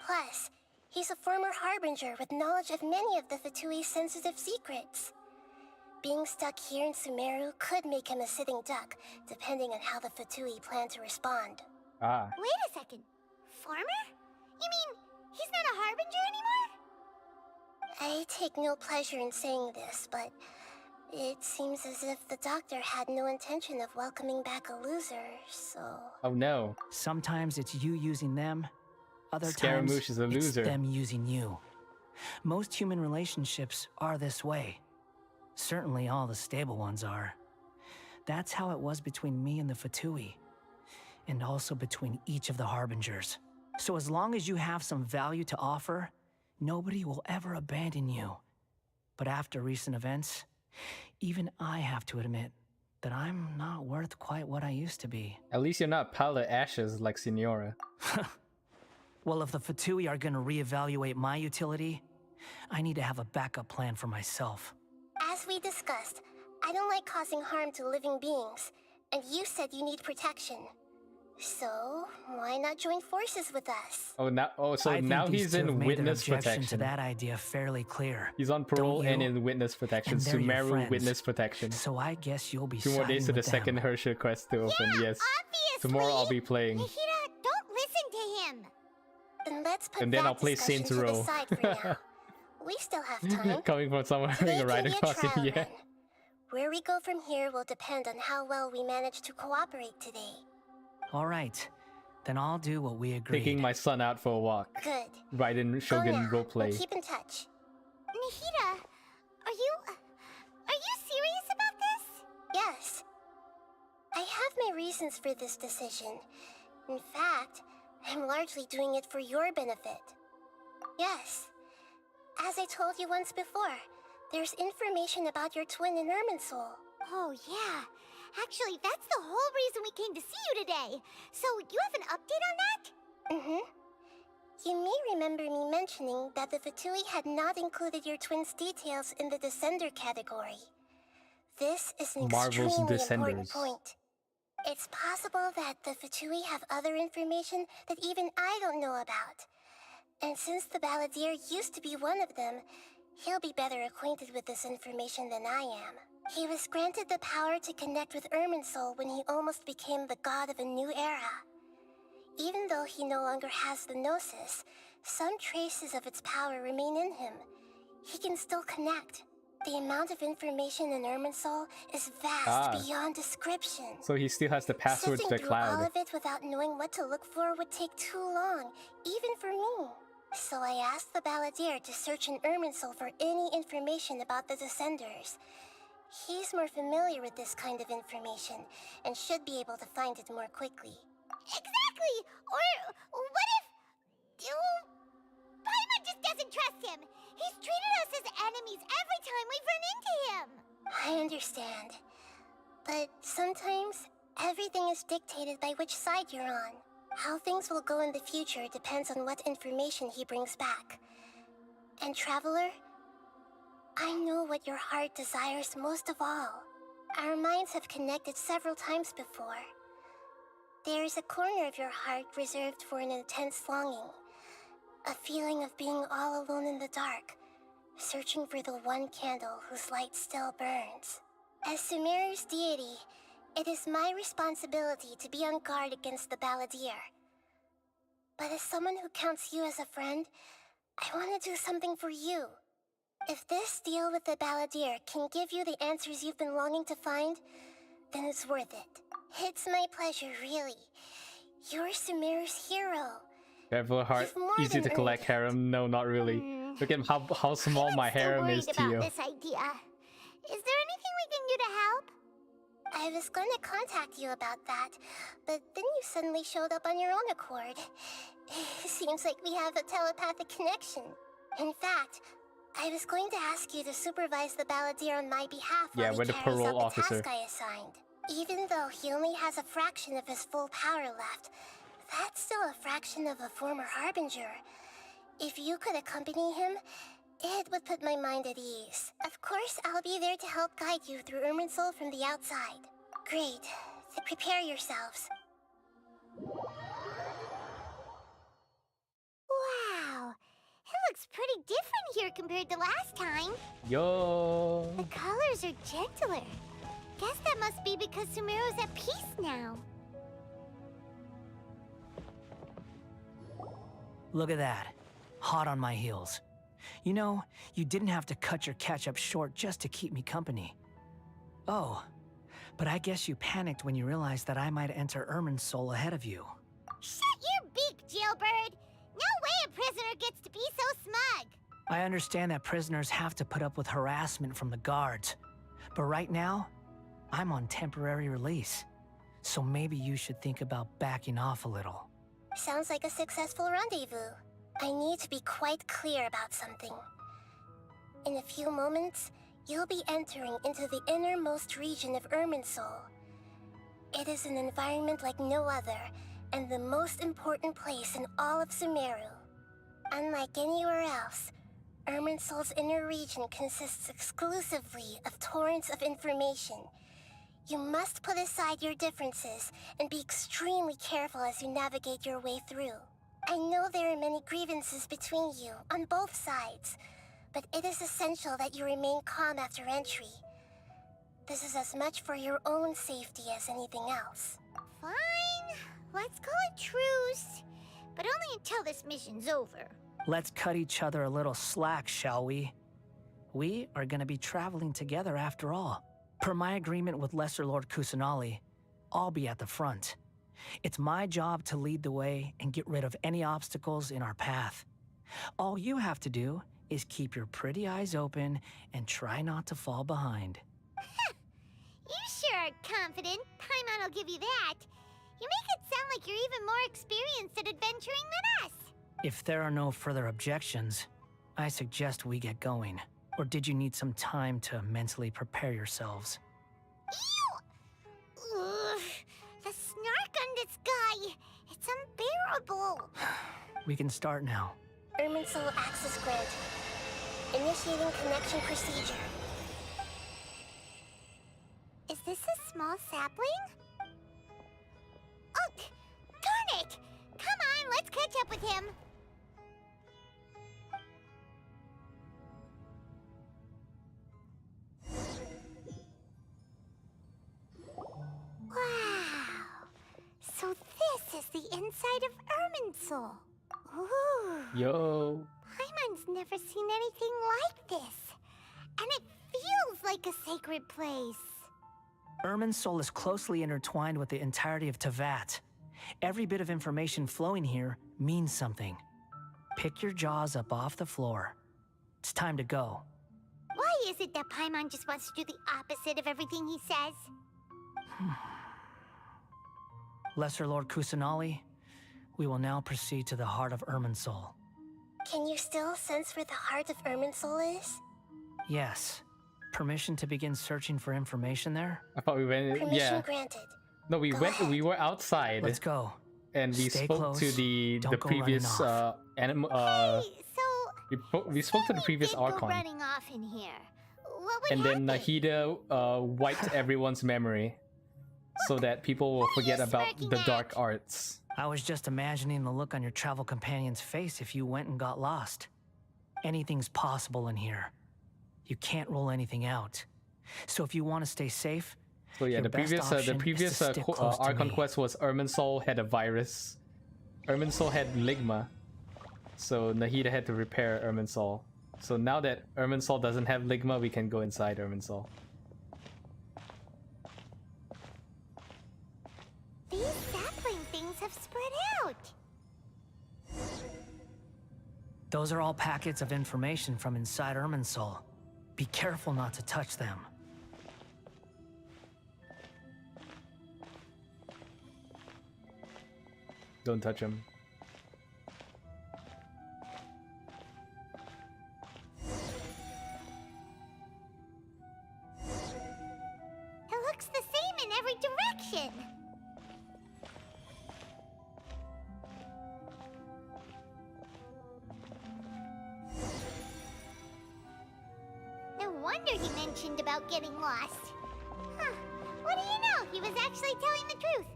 Plus, he's a former harbinger with knowledge of many of the Fatui's sensitive secrets. Being stuck here in Sumeru could make him a sitting duck, depending on how the Fatui plan to respond. Ah. Wait a second. Former? You mean he's not a harbinger anymore? I take no pleasure in saying this, but it seems as if the doctor had no intention of welcoming back a loser, so... Oh no. Sometimes it's you using them, other Scaramouche times is a loser. it's them using you. Most human relationships are this way. Certainly all the stable ones are. That's how it was between me and the Fatui. And also between each of the harbingers. So as long as you have some value to offer, nobody will ever abandon you. But after recent events, even I have to admit that I'm not worth quite what I used to be. At least you're not pile of ashes like Signora. Well, if the Fatui are gonna reevaluate my utility, I need to have a backup plan for myself. As we discussed, I don't like causing harm to living beings, and you said you need protection. So, why not join forces with us? So I think now these he's two have in made their witness objection protection. to that idea fairly clear. He's on parole Don't and you? in witness protection. And they're your Sumeru friends. witness protection. So I guess you'll be 2 more days to siding the with second them. Hershey quest to open. Yes. Obviously! Tomorrow I'll be playing. Nihira, don't listen to him! Then let's put And then that I'll play discussion Saints to the Row. side for now. We still have time. Coming from someone wearing a Today can rider be a costume. trial Yeah. run. Where we go from here will depend on how well we manage to cooperate today. All right, then I'll do what we agreed. Taking my son out for a walk. Good. Raiden Shogun now, roleplay. and keep in touch. Nihira, are you serious about this? Yes. I have my reasons for this decision. In fact, I'm largely doing it for your benefit. Yes. As I told you once before, there's information about your twin in Irminsul. Oh, yeah. Actually, that's the whole reason we came to see you today. So, you have an update on that? Mm-hmm. You may remember me mentioning that the Fatui had not included your twin's details in the Descender category. This is an Marvel's extremely important Descenders. point. It's possible that the Fatui have other information that even I don't know about. And since the balladeer used to be one of them, he'll be better acquainted with this information than I am. He was granted the power to connect with Irminsul when he almost became the god of a new era. Even though he no longer has the Gnosis, some traces of its power remain in him. He can still connect. The amount of information in Irminsul is vast beyond description. So he still has the password to the Sifting through all cloud. of it without knowing what to look for would take too long, even for me. So I asked the balladeer to search in Irminsul for any information about the Descenders. He's more familiar with this kind of information, and should be able to find it more quickly. Exactly! Or what if... Paimon just doesn't trust him! He's treated us as enemies every time we've run into him! I understand. But sometimes, everything is dictated by which side you're on. How things will go in the future depends on what information he brings back. And Traveler, I know what your heart desires most of all. Our minds have connected several times before. There is a corner of your heart reserved for an intense longing. A feeling of being all alone in the dark, searching for the one candle whose light still burns. As Sumeru's deity, it is my responsibility to be on guard against the balladeer. But as someone who counts you as a friend, I want to do something for you. If this deal with the balladeer can give you the answers you've been longing to find, then it's worth it. It's my pleasure, really. You're Sumeru's hero. Careful, heart. You've more Easy than to collect earned harem. No, not really. Look at how small my harem is to you. This idea. Is there anything we can do to help? I was going to contact you about that, but then you suddenly showed up on your own accord. Seems like we have a telepathic connection. In fact, I was going to ask you to supervise the balladeer on my behalf while Yeah, we're he the carries parole out the officer. task I assigned. Even though he only has a fraction of his full power left, that's still a fraction of a former harbinger. If you could accompany him, it would put my mind at ease. Of course, I'll be there to help guide you through Irminsul from the outside. Great. So prepare yourselves. Wow. It looks pretty different here compared to last time. Yo. The colors are gentler. Guess that must be because Sumeru's at peace now. Look at that. Hot on my heels. You know, you didn't have to cut your catch-up short just to keep me company. Oh, but I guess you panicked when you realized that I might enter Irminsul ahead of you. Shut your beak, jailbird! No way a prisoner gets to be so smug! I understand that prisoners have to put up with harassment from the guards, but right now, I'm on temporary release. So maybe you should think about backing off a little. Sounds like a successful rendezvous. I need to be quite clear about something. In a few moments, you'll be entering into the innermost region of Irminsul. It is an environment like no other, and the most important place in all of Sumeru. Unlike anywhere else, Irminsul's inner region consists exclusively of torrents of information. You must put aside your differences and be extremely careful as you navigate your way through. I know there are many grievances between you, on both sides, but it is essential that you remain calm after entry. This is as much for your own safety as anything else. Fine. Let's call it truce. But only until this mission's over. Let's cut each other a little slack, shall we? We are gonna be traveling together after all. Per my agreement with Lesser Lord Kusanali, I'll be at the front. It's my job to lead the way and get rid of any obstacles in our path. All you have to do is keep your pretty eyes open and try not to fall behind. You sure are confident. Paimon will give you that. You make it sound like you're even more experienced at adventuring than us. If there are no further objections, I suggest we get going. Or did you need some time to mentally prepare yourselves? Ew! Ugh, the snark on this guy. It's unbearable. We can start now. Irminsul access granted. Initiating connection procedure. Is this a small sapling? Oh, darn it! Come on, let's catch up with him. Wow. So this is the inside of Irminsul. Ooh. Yo. Paimon's never seen anything like this. And it feels like a sacred place. Irminsul is closely intertwined with the entirety of Teyvat. Every bit of information flowing here means something. Pick your jaws up off the floor. It's time to go. Why is it that Paimon just wants to do the opposite of everything he says? Lesser Lord Kusanali, we will now proceed to the heart of Irminsul. Can you still sense where the heart of Irminsul is? Yes. Permission to begin searching for information there? I thought we went. Permission Yeah. granted. No, we Go went. ahead. We were outside. Let's go. And we Stay spoke close. to the Don't go running previous off. animal. Hey, so We spoke to the previous did go Archon. running off in here. What would And then happen? Nahida wiped everyone's memory so that people will forget about smirking the at? dark arts. I was just imagining the look on your travel companion's face if you went and got lost. Anything's possible in here. You can't rule anything out. So if you want to stay safe, So yeah, your the best previous option is to stick close to Archon me. quest was Irminsul had a virus. Irminsul had Ligma. So Nahida had to repair Irminsul. So now that Irminsul doesn't have Ligma, we can go inside Irminsul. These sapling things have spread out. Those are all packets of information from inside Irminsul. Be careful not to touch them. Don't touch him. It looks the same in every direction. No wonder he mentioned about getting lost. Huh. What do you know? He was actually telling the truth.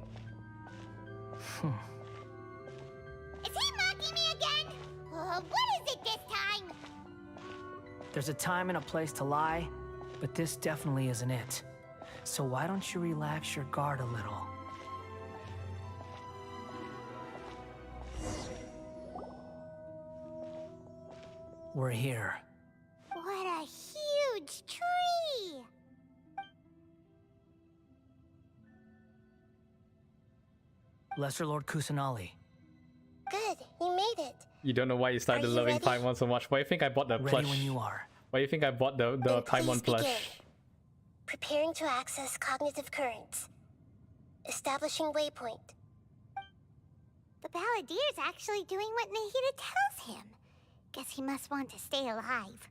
Is he mocking me again? What is it this time? There's a time and a place to lie, but this definitely isn't it. So why don't you relax your guard a little? We're here. What a huge tree! Lesser Lord Kusanali. Good, you made it. You don't know why you started Are you loving ready? Paimon so much. Why do you think I bought the Ready plush? when you are. Why do you think I bought the Then Paimon please plush? begin. Preparing to access cognitive currents. Establishing waypoint. The Balladier's actually doing what Nahida tells him. Guess he must want to stay alive.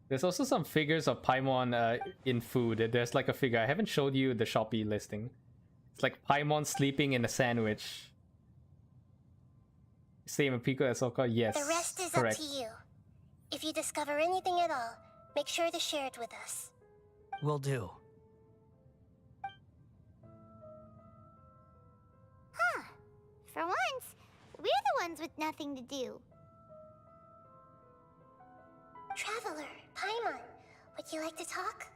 There's also some figures of Paimon in food. There's like a figure. I haven't showed you the Shopee listing. It's like Paimon sleeping in a sandwich. Same in Pico as Soka? Yes. The rest is correct. up to you. If you discover anything at all, make sure to share it with us. Will do. Huh. For once, we're the ones with nothing to do. Traveler, Paimon, would you like to talk?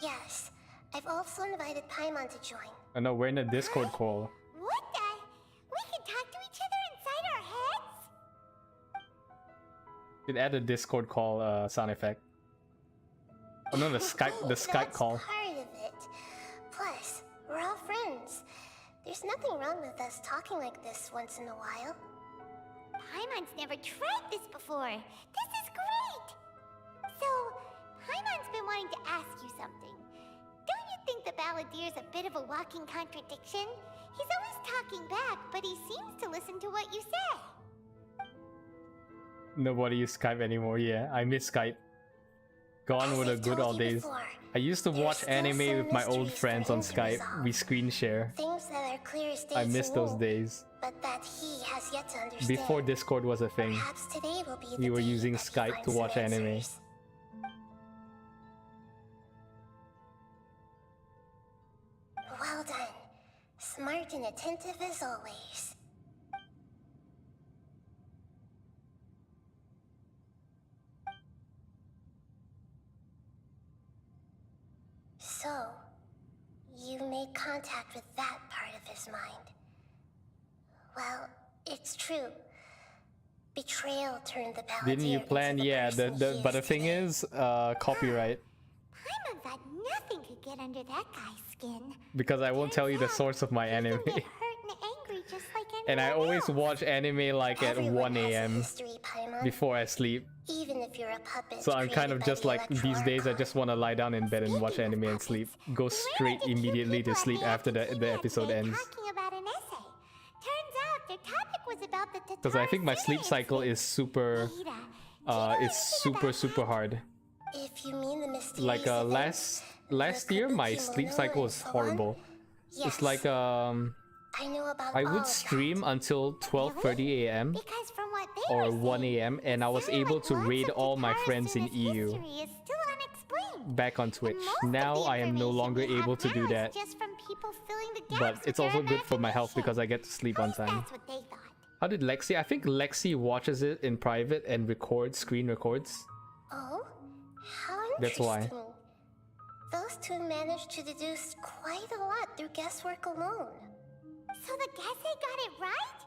Yes, I've also invited Paimon to join. Oh no, we're in a Discord call. What the? We can talk to each other inside our heads? Should add a Discord call sound effect. Oh no, the Skype call. Part of it. Plus, we're all friends. There's nothing wrong with us talking like this once in a while. Paimon's never tried this before. This is great! So, Paimon's been wanting to ask you something. Don't you think the Balladier's a bit of a walking contradiction? He's always talking back, but he seems to listen to what you say. Nobody uses Skype anymore. Yeah, I miss Skype. Gone were the good old days. I used to watch anime with my old friends on Skype. We screen share. Things that are clear as day I miss to those me, days. but that he has yet to understand. Before Discord was a thing. Perhaps today will be We the were day using that he Skype to finds watch some anime. answers. Well done. Smart and attentive as always. So, you made contact with that part of his mind. Well, it's true. Betrayal turned the Balladire Didn't you plan? into the Yeah, person he but the is thing today. is, copyright. Paimon thought nothing could get under that guy's skin. Because I won't tell you the source of my anime. Get hurt and angry just like And I anyone always else. watch anime like at Everyone 1 has a a.m. history, Paimon. before I sleep. Even if you're a puppet. So I'm kind created of by just the like, these days I just want to lie down in bed and watch anime and sleep. Go straight immediately to sleep after the episode ends. Talking about an essay. Turns out their topic was about the Because I think my sleep cycle is super, super hard. If you mean the mysterious Like events, last year my sleep cycle was horrible. It's like I know about I all would of stream until 12:30 a.m. Because from what they or were 1 saying, a.m. and I was sounded able like to lots raid of all my Tatara friends in Suna's EU history is still unexplained. back on Twitch. Most of Now the I am no information longer we have able to now do is that. just from people filling the gaps But with it's their also good for my health imagination. because I get to sleep on time. That's what they thought. How did Lexi? I think Lexi watches it in private and screen records. Oh, how That's interesting. why. Those two managed to deduce quite a lot through guesswork alone. So the Gesse got it right?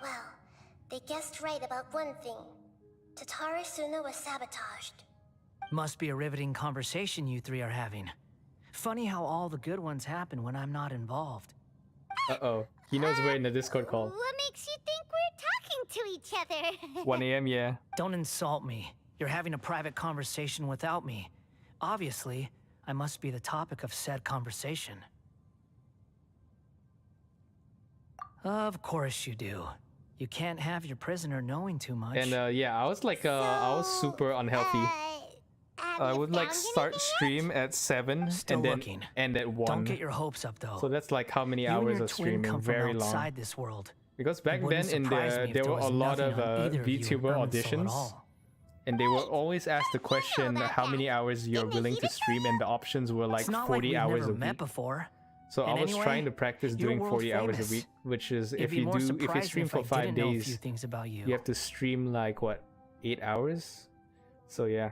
Well, they guessed right about one thing. Tatara Suna was sabotaged. Must be a riveting conversation you three are having. Funny how all the good ones happen when I'm not involved. Uh-oh. He knows we're in the Discord call. What makes you think we're talking to each other? 1 a.m., yeah. Don't insult me. You're having a private conversation without me. Obviously, I must be the topic of said conversation. Of course you do. You can't have your prisoner knowing too much. And yeah, I was like, I was super unhealthy. I would like start stream at 7 and then looking. end at 1. Don't get your hopes up though. So that's like how many You and hours your of twin streaming? come from Very long. outside this world. Because back It wouldn't then in surprise me if there were was a lot nothing of on either of you in VTuber Irminsul at auditions. all. And they will always ask the question how many hours you're willing to stream, and the options were like It's not 40 like we've hours never a met week. before. So I And was anyway, trying to practice you're doing world 40 hours a famous. week, which is It'd if be you more do if you surprising stream if for I 5 didn't know a few days, things about you. you have to stream like what, 8 hours? So yeah.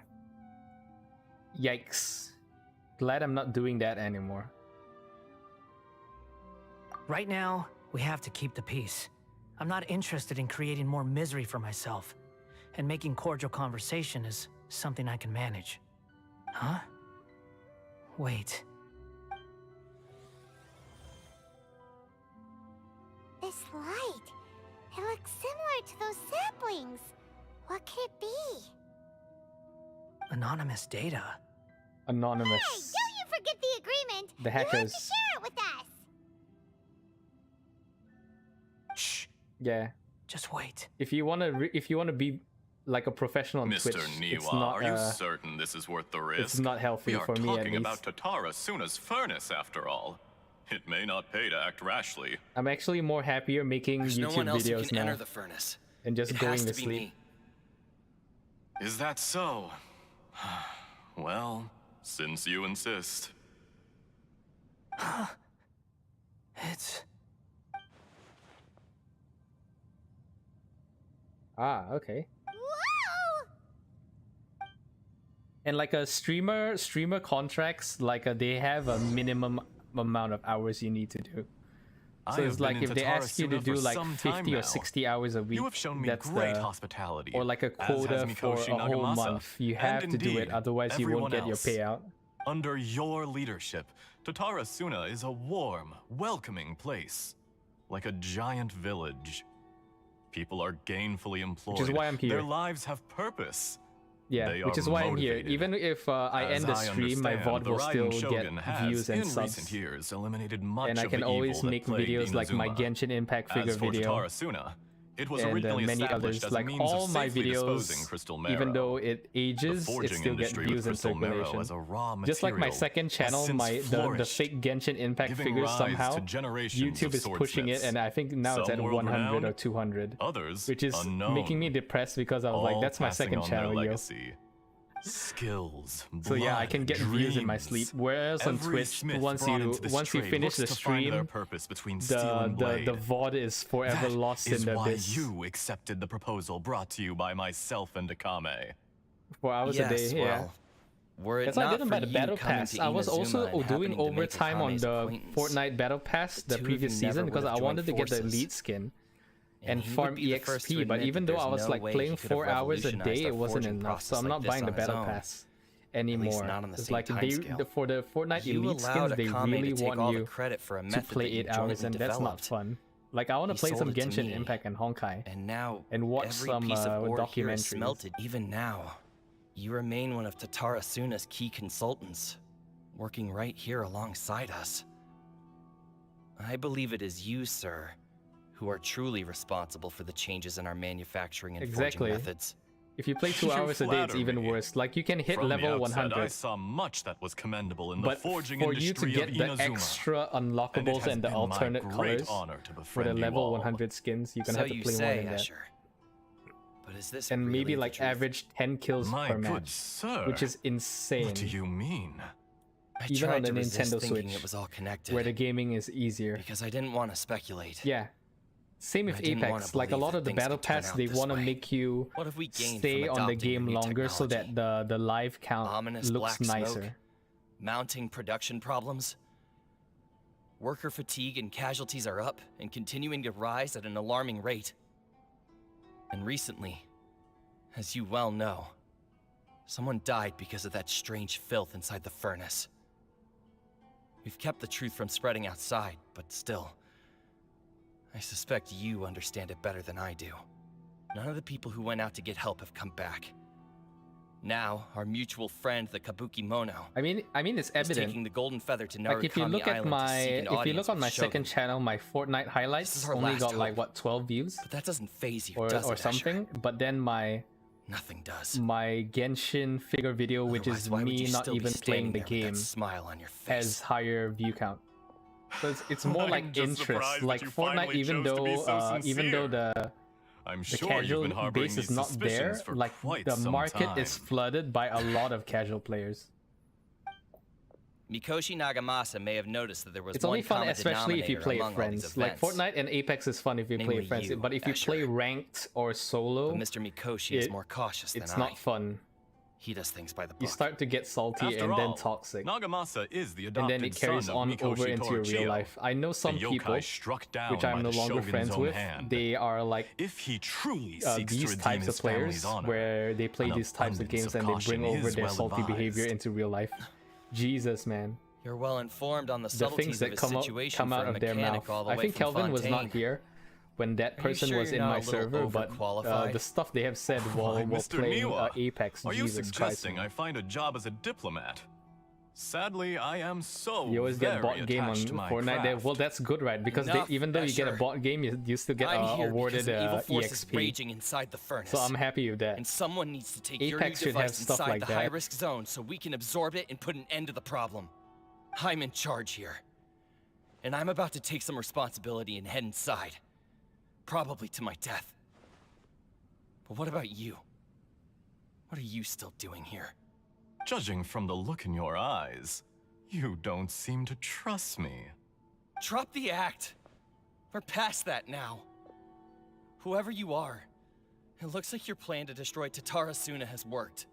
Yikes. Glad I'm not doing that anymore. Right now, we have to keep the peace. I'm not interested in creating more misery for myself. And making cordial conversation is something I can manage. Huh? Wait. This light. It looks similar to those saplings. What could it be? Anonymous data. Anonymous. Hey, don't you forget the agreement. The You have hackers. to share it with us. Shh. Yeah. Just wait. If you wanna be like a professional on Mr. Twitch, Niwa, it's not are you certain this is worth the risk? it's not healthy we are for me at talking least. about Tatara Suna's furnace, after all. It may not pay to act rashly. I'm actually more happier making There's YouTube no one else who videos can now enter the furnace. and just It going has to to be sleep. me. Is that so? Well, since you insist. It's... Ah, okay. Whoa! And like a streamer contracts, like they have a minimum amount of hours you need to do. So it's like if they ask you to do like 50 or 60 hours a week, You have shown me that's great the, hospitality, or like a as has quota for Mikoshi a whole Nagamasa, month. You and have to do it, indeed, otherwise you won't everyone get your else. payout. Under your leadership, Tatara Suna is a warm, welcoming place. Like a giant village. People are gainfully employed. why I'm here. Their lives have purpose. Yeah, They which are is why I'm here. motivated. Even if I As end the I stream, my understand, VOD the will still Raiden get Shogun has, views and in subs. recent years, eliminated much And I of can the always evil that make plagued videos like my Inazuma. Genshin Impact figure As for video. Tatara Suna, it was And originally many established others, as a like means all of my safely disposing videos, crystal even marrow. though it ages, The it forging still gets industry views with and crystal marrow circulation. as a raw Just like my material second has channel, since the flourished, fake Genshin Impact giving figures rise somehow, to generations YouTube of is pushing it, swordsmiths. and I think now it's Some at world 100 or renowned, 200, others which is unknown. making me depressed because I was like, All that's my passing second on their channel, yo. legacy. Skills, So yeah, I blood, can get views in my dreams. sleep. Whereas on Every Twitch, smith once brought you into this trade finish the looks to find their stream, purpose between steel and the blade. VOD is forever That lost is in the why abyss. you accepted the proposal brought to you by myself and Akame. 4 hours Yes, a day, yeah. well, were it That's why I not didn't for buy the you battle coming pass. to I was Inazuma also and doing happening to make overtime on Akame's the acquaintance, Fortnite battle pass the two of previous you never season because would I have wanted to joined get the forces. elite skin and he would farm be the first to EXP. But admit even that though I there's was no like way playing he could have 4 hours a revolutionized day, our it wasn't forging enough. So process I'm not like buying the this on his battle own. pass anymore. not on the It's same like timescale. for the Fortnite You elite allowed skins, they Akame really to take want all the you credit for a to method play that you 8 hours, jointly and that's not developed. fun. Like I want to He play some sold it to Genshin me, Impact and Honkai, and now and watch every some piece of ore here is documentaries. smelted. Even now, you remain one of Tatara Suna's key consultants, working right here alongside us. I believe it is you, sir, who are truly responsible for the changes in our manufacturing and Exactly. forging methods. If you play 2 You hours a day, it's flatter even me. worse. Like you can hit From the level outset, 100. I saw much that was commendable in the But forging for you industry to get of the Inazuma. extra And it unlockables has and the been my alternate great colors honor to for the befriend you level all. 100 skins, you're gonna So have to you play more say, than that. Asher. But is this And really maybe the like truth? average 10 kills My per good match, sir, which is insane. What do you mean? I Even tried on the to resist Nintendo thinking Switch, it was all connected, where the gaming is easier. because I didn't want to speculate. Yeah. Same I with didn't wanna Apex. Like a believe lot that of the things battle could turn pass, out they this want to way. make you What have we gained stay from on the adopting a game new longer so that technology? the live count Ominous looks black nicer. smoke, mounting production problems. Worker fatigue and casualties are up and continuing to rise at an alarming rate. And recently, as you well know, Someone died because of that strange filth inside the furnace. We've kept the truth from spreading outside, but still, I suspect you understand it better than I do. None of the people who went out to get help have come back. Now, our mutual friend, the Kabuki Mono, I mean, it's is evident. taking the golden feather to Like if you Narukami look at Island to seek an if you audience look on with my Shogun. second channel, my Fortnite This highlights is our only last got like hope. what 12 views But that doesn't faze you, or does it, something. But then my Nothing does. my Genshin figure video, which Otherwise, is why would me you not still be even playing standing the there with that game, smile on your face? has higher view count. So it's more I'm like just surprised interest. that Like you Fortnite, finally even chose to be though so even though sincere. I'm the sure casual you've been harboring base is these not there, suspicions for like quite the some market is time. flooded by a lot of casual players. Mikoshi Nagamasa may have noticed that there was It's one only fun, common especially if you denominator play among all these friends. Like events. Fortnite and Apex is fun if you play Namely friends, you, but if you play Asher. ranked or solo, But Mr. Mikoshi is more cautious than it's I. not fun. He does things by the book. You start to get salty After and then all, toxic, Nagamasa is the and adopted then it carries son on of over Mikoshi into your real Torchio, life. I know some the yokai people, struck down which I'm by no the longer shogun's friends own with. hand. They are like If he truly seeks to these redeem types his of players family's honor, where they play an these types of abundance games of and they bring caution over is their well salty behavior advised. into real life. Jesus, man. You're well informed on the The subtleties things of that his come situation out for a of their mechanic mouth. all the I way think from Kelvin was not Fontaine. here when that Are you person sure was you're in not my a little server, but overqualified? the stuff they have said while Why, Mr. playing Niwa, Apex, are you Jesus Christ. suggesting I find a job as a diplomat? Sadly, I am so You always get very bot game on attached to my Fortnite there. craft. Well, that's good, right? Because they, Enough, even though you get a Asher. bot game, you still get I'm here awarded because an evil force is EXP. raging inside the furnace. So I'm happy with that. And someone needs to take your Apex new should have device stuff inside like the that. high-risk zone so we can absorb it and put an end to the problem. I'm in charge here. And I'm about to take some responsibility and head inside. Probably to my death. But what about you? What are you still doing here? Judging from the look in your eyes, you don't seem to trust me. Drop the act. We're past that now. Whoever you are, it looks like your plan to destroy Tatarasuna has worked.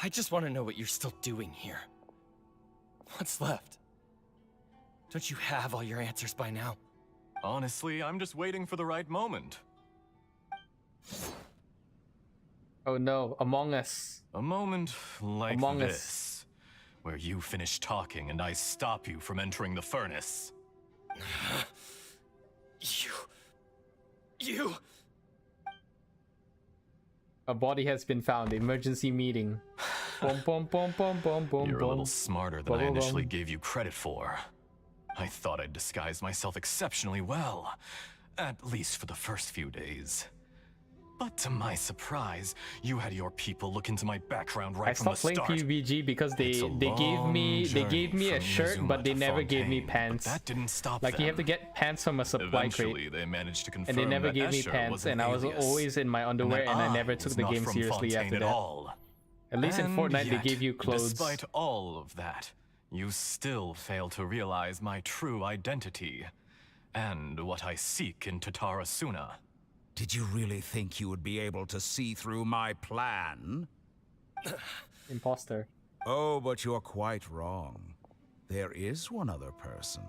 I just want to know what you're still doing here. What's left? Don't you have all your answers by now? Honestly, I'm just waiting for the right moment. Oh no, Among Us. A moment like Among Us. this, where you finish talking and I stop you from entering the furnace. You... A body has been found. Emergency meeting. Boom, boom, boom, boom, boom, boom, You're a boom. little smarter than I Boom, boom, initially boom. gave you credit for. I thought I'd disguised myself exceptionally well, at least for the first few days. But to my surprise, you had your people look into my background I right from the stopped playing start. PUBG because It's a they gave me long a journey shirt, from but they Inazuma to never gave me Fontaine, pants. But that didn't stop Like them. you have to get pants from a supply Eventually, crate, they managed to confirm and they never that gave me Escher pants, was an and I was alias, always in my underwear, that and I never was took the not game from seriously Fontaine after at that. all. At least in And Fortnite, yet, they gave you clothes. Despite all of that, you still fail to realize my true identity and what I seek in Tatarasuna. Did you really think you would be able to see through my plan? Imposter. Oh, but you're quite wrong. There is one other person.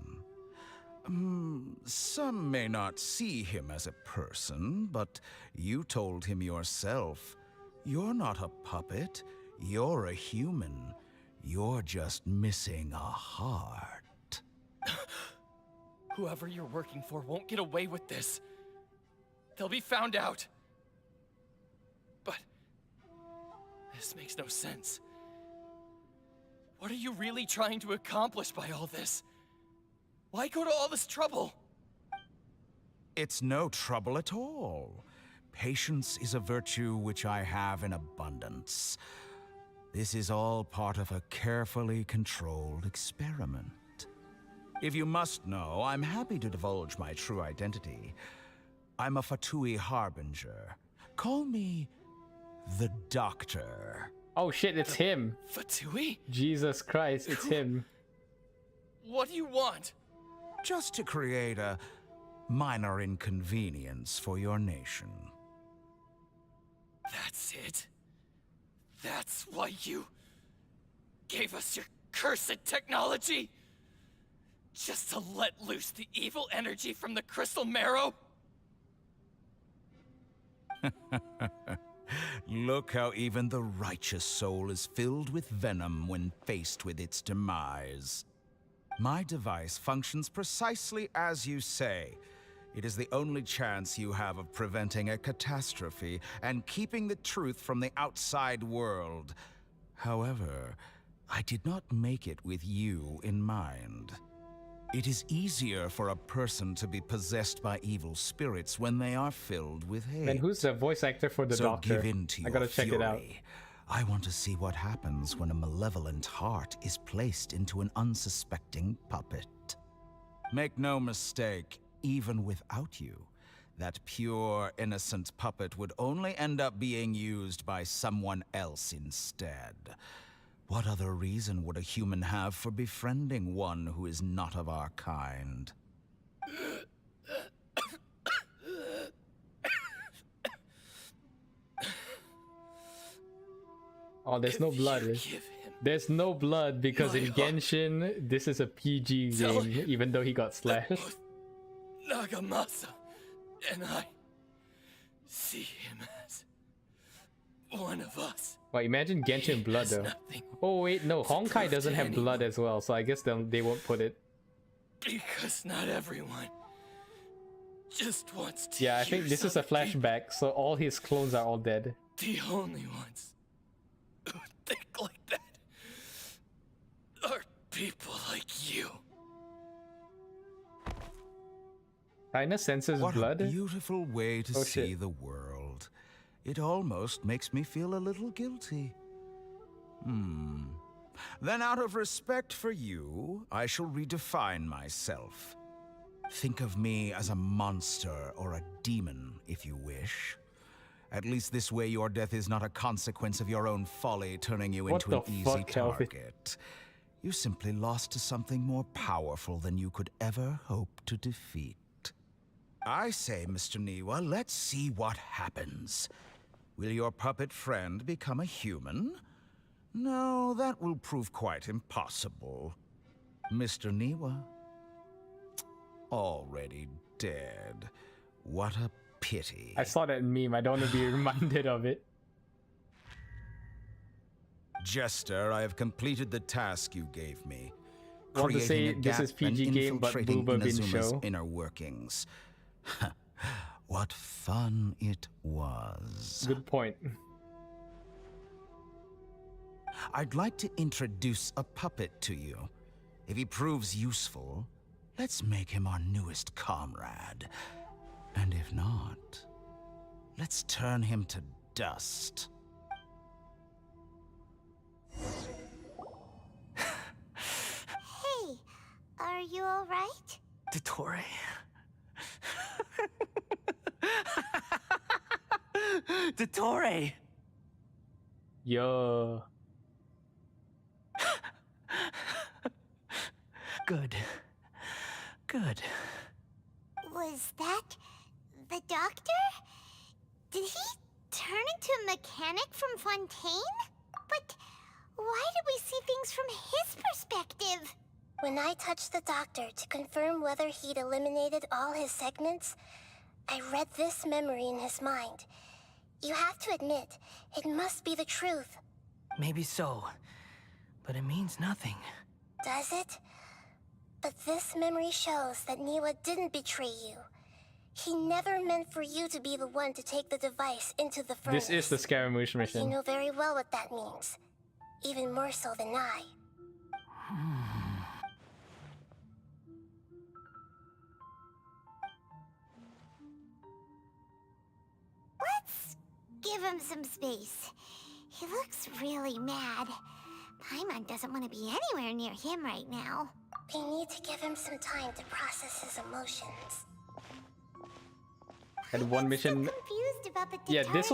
Some may not see him as a person, but you told him yourself. You're not a puppet. You're a human. You're just missing a heart. Whoever you're working for won't get away with this. They'll be found out. But this makes no sense. What are you really trying to accomplish by all this? Why go to all this trouble? It's no trouble at all. Patience is a virtue which I have in abundance. This is all part of a carefully controlled experiment. If you must know, I'm happy to divulge my true identity. I'm a Fatui Harbinger. Call me the Doctor. Oh shit, it's him. Fatui? Jesus Christ, it's him. What do you want? Just to create a minor inconvenience for your nation. That's it? That's why you gave us your cursed technology? Just to let loose the evil energy from the crystal marrow? Look how even the righteous soul is filled with venom when faced with its demise. My device functions precisely as you say. It is the only chance you have of preventing a catastrophe and keeping the truth from the outside world. However, I did not make it with you in mind. It is easier for a person to be possessed by evil spirits when they are filled with hate. And who's the voice actor for the doctor? Give in to I gotta your check it out. fury. I want to see what happens when a malevolent heart is placed into an unsuspecting puppet. Make no mistake, even without you, that pure, innocent puppet would only end up being used by someone else instead. What other reason would a human have for befriending one who is not of our kind? Oh, there's no blood. There's no blood because in Genshin, this is a PG game, even though he got slashed. Nagamasa and I see him as one of us. Well, imagine Genshin blood though. Oh wait, no, Honkai doesn't have blood as well, so I guess they won't put it. Because not everyone just wants to. Yeah, I think this is a flashback, so all his clones are all dead. The only ones who think like that are people like you. Kinda senses What blood. a beautiful way to see the world. It almost makes me feel a little guilty. Then out of respect for you, I shall redefine myself. Think of me as a monster or a demon, if you wish. At least this way your death is not a consequence of your own folly turning you into an easy target. You simply lost to something more powerful than you could ever hope to defeat. I say, Mr. Niwa, let's see what happens. Will your puppet friend become a human? No, that will prove quite impossible. Mr. Niwa? Already dead. What a pity. I saw that meme, I don't want to be reminded of it. Jester, I have completed the task you gave me. I want to say Creating a this gap is PG and game, but infiltrating Booba bin Inazuma's show. inner workings. What fun it was. Good point. I'd like to introduce a puppet to you. If he proves useful, let's make him our newest comrade. And if not, let's turn him to dust. Hey, are you alright? Dottore? Dottore! Yo. Good. Good. Was that the doctor? Did he turn into a mechanic from Fontaine? But why did we see things from his perspective? When I touched the doctor to confirm whether he'd eliminated all his segments, I read this memory in his mind. You have to admit, it must be the truth. Maybe so, but it means nothing. Does it? But this memory shows that Niwa didn't betray you. He never meant for you to be the one to take the device into the furnace. This is the Scaramouche You mission. know very well what that means. Even more so than I. Let's give him some space. He looks really mad. Paimon doesn't want to be anywhere near him right now. We need to give him some time to process his emotions. Had one mission. Confused about the Yeah, this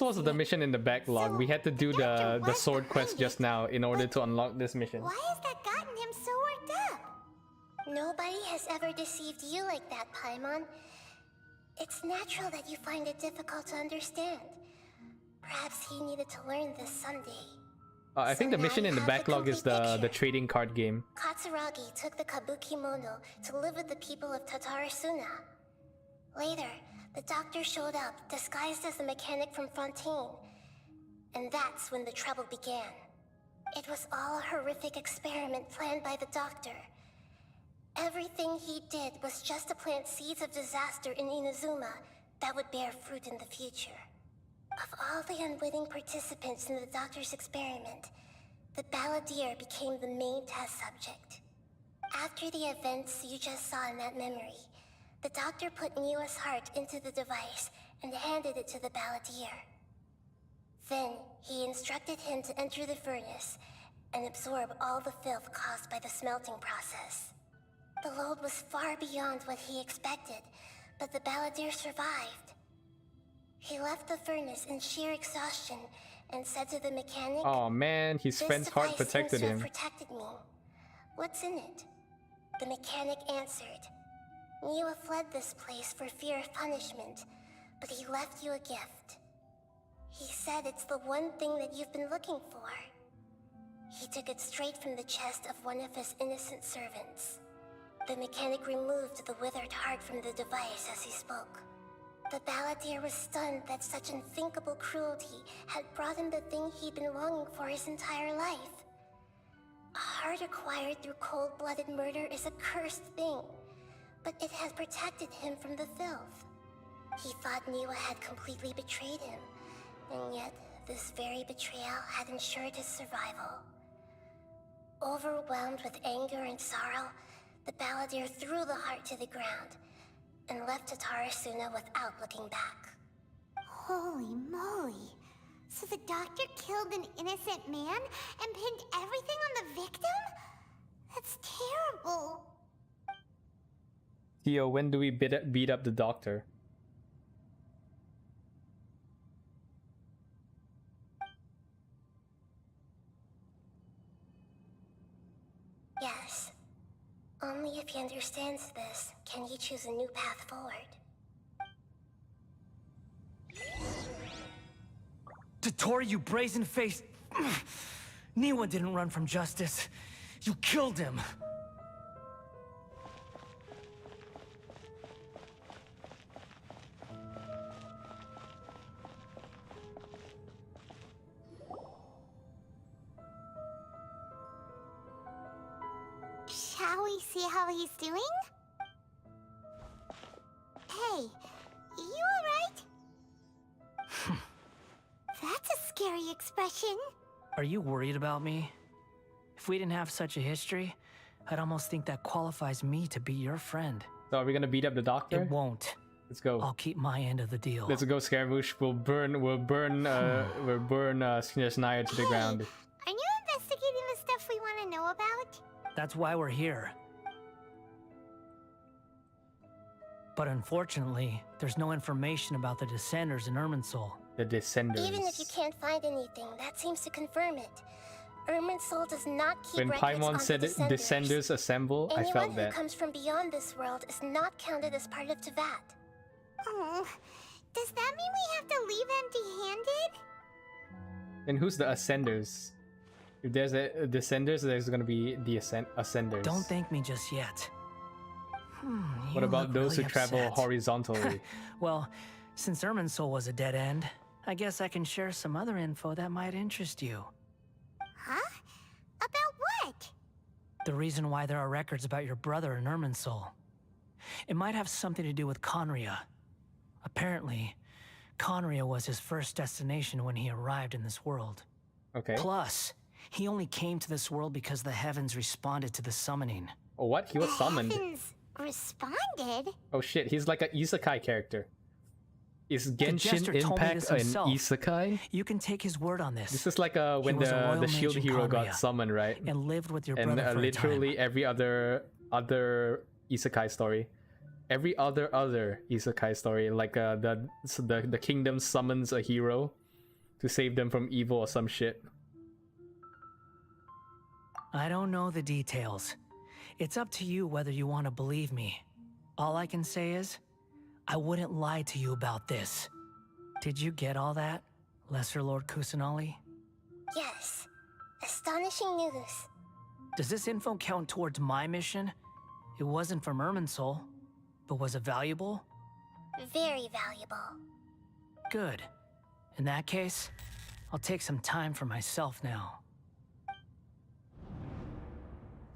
was the mission in the backlog. We had to do the sword quest just now in order to unlock this mission. Why has that gotten him so worked up? Nobody has ever deceived you like that, Paimon. It's natural that you find it difficult to understand. Perhaps he needed to learn this someday. I think the mission in the backlog is the trading card game. Katsuragi took the Kabuki Mono to live with the people of Tatarasuna. Later, the doctor showed up, disguised as a mechanic from Fontaine. And that's when the trouble began. It was all a horrific experiment planned by the doctor. Everything he did was just to plant seeds of disaster in Inazuma that would bear fruit in the future. Of all the unwitting participants in the doctor's experiment, the balladeer became the main test subject. After the events you just saw in that memory, the doctor put Niwa's heart into the device and handed it to the balladeer. Then, he instructed him to enter the furnace and absorb all the filth caused by the smelting process. The load was far beyond what he expected, but the balladeer survived. He left the furnace in sheer exhaustion and said to the mechanic, Oh man, his friend's heart protected him. Protected me. What's in it? The mechanic answered, Niwa fled this place for fear of punishment, but he left you a gift. He said it's the one thing that you've been looking for. He took it straight from the chest of one of his innocent servants. The mechanic removed the withered heart from the device as he spoke. The balladeer was stunned that such unthinkable cruelty had brought him the thing he'd been longing for his entire life. A heart acquired through cold-blooded murder is a cursed thing, but it has protected him from the filth. He thought Niwa had completely betrayed him, and yet this very betrayal had ensured his survival. Overwhelmed with anger and sorrow, the balladeer threw the heart to the ground and left Tatarasuna without looking back. Holy moly. So the doctor killed an innocent man and pinned everything on the victim? That's terrible. Theo, when do we beat up the doctor? Yes. Only if he understands this can he choose a new path forward. Tottori, you brazen-faced... Niwa didn't run from justice. You killed him. Shall we see how he's doing? Hey, you alright? That's a scary expression. Are you worried about me? If we didn't have such a history, I'd almost think that qualifies me to be your friend. So are we gonna beat up the doctor? It won't. Let's go. I'll keep my end of the deal. Let's go, Scaramouche. We'll burn Snaya to the ground. Are you investigating the stuff we want to know about? That's why we're here. But unfortunately, there's no information about the Descenders in Irminsul. The Descenders. Even if you can't find anything, that seems to confirm it. Irminsul does not keep When records Paimon on said the Descenders. Descenders assemble, I felt Anyone that. who comes from beyond this world is not counted as part of Teyvat. Oh, does that mean we have to leave empty-handed? Then who's the Ascenders? If there's a Descenders, there's gonna be the Ascenders. Don't thank me just yet. What You about look those really who travel upset. horizontally? Well, since Irminsul was a dead end, I guess I can share some other info that might interest you. Huh? About what? The reason why there are records about your brother in Irminsul. It might have something to do with Conria. Apparently, Conria was his first destination when he arrived in this world. Okay. Plus, he only came to this world because the heavens responded to the summoning. Oh, what? He was summoned. Heavens responded? Oh shit, he's like an isekai character. Is Genshin jester told me Impact this an himself. isekai? You can take his word on this. This is like when He was a the royal shield mage in hero got Conria summoned, right? and lived with your And brother for a literally time. every other isekai story, every other isekai story, like the kingdom summons a hero to save them from evil or some shit. I don't know the details. It's up to you whether you want to believe me. All I can say is, I wouldn't lie to you about this. Did you get all that, Lesser Lord Kusanali? Yes. Astonishing news. Does this info count towards my mission? It wasn't from Irminsul, but was it valuable? Very valuable. Good. In that case, I'll take some time for myself now.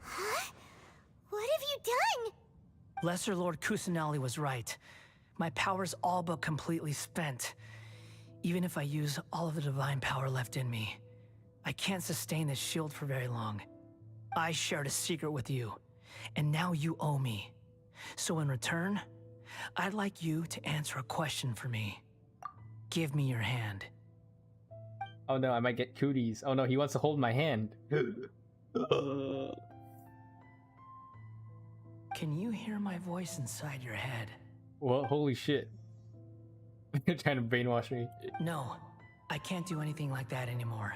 Huh? What have you done? Lesser Lord Kusanali was right. My power's all but completely spent. Even if I use all of the divine power left in me, I can't sustain this shield for very long. I shared a secret with you, and now you owe me. So in return, I'd like you to answer a question for me. Give me your hand. Oh no, I might get cooties. Oh no, he wants to hold my hand. Can you hear my voice inside your head? Well, holy shit. You're trying to brainwash me. No, I can't do anything like that anymore.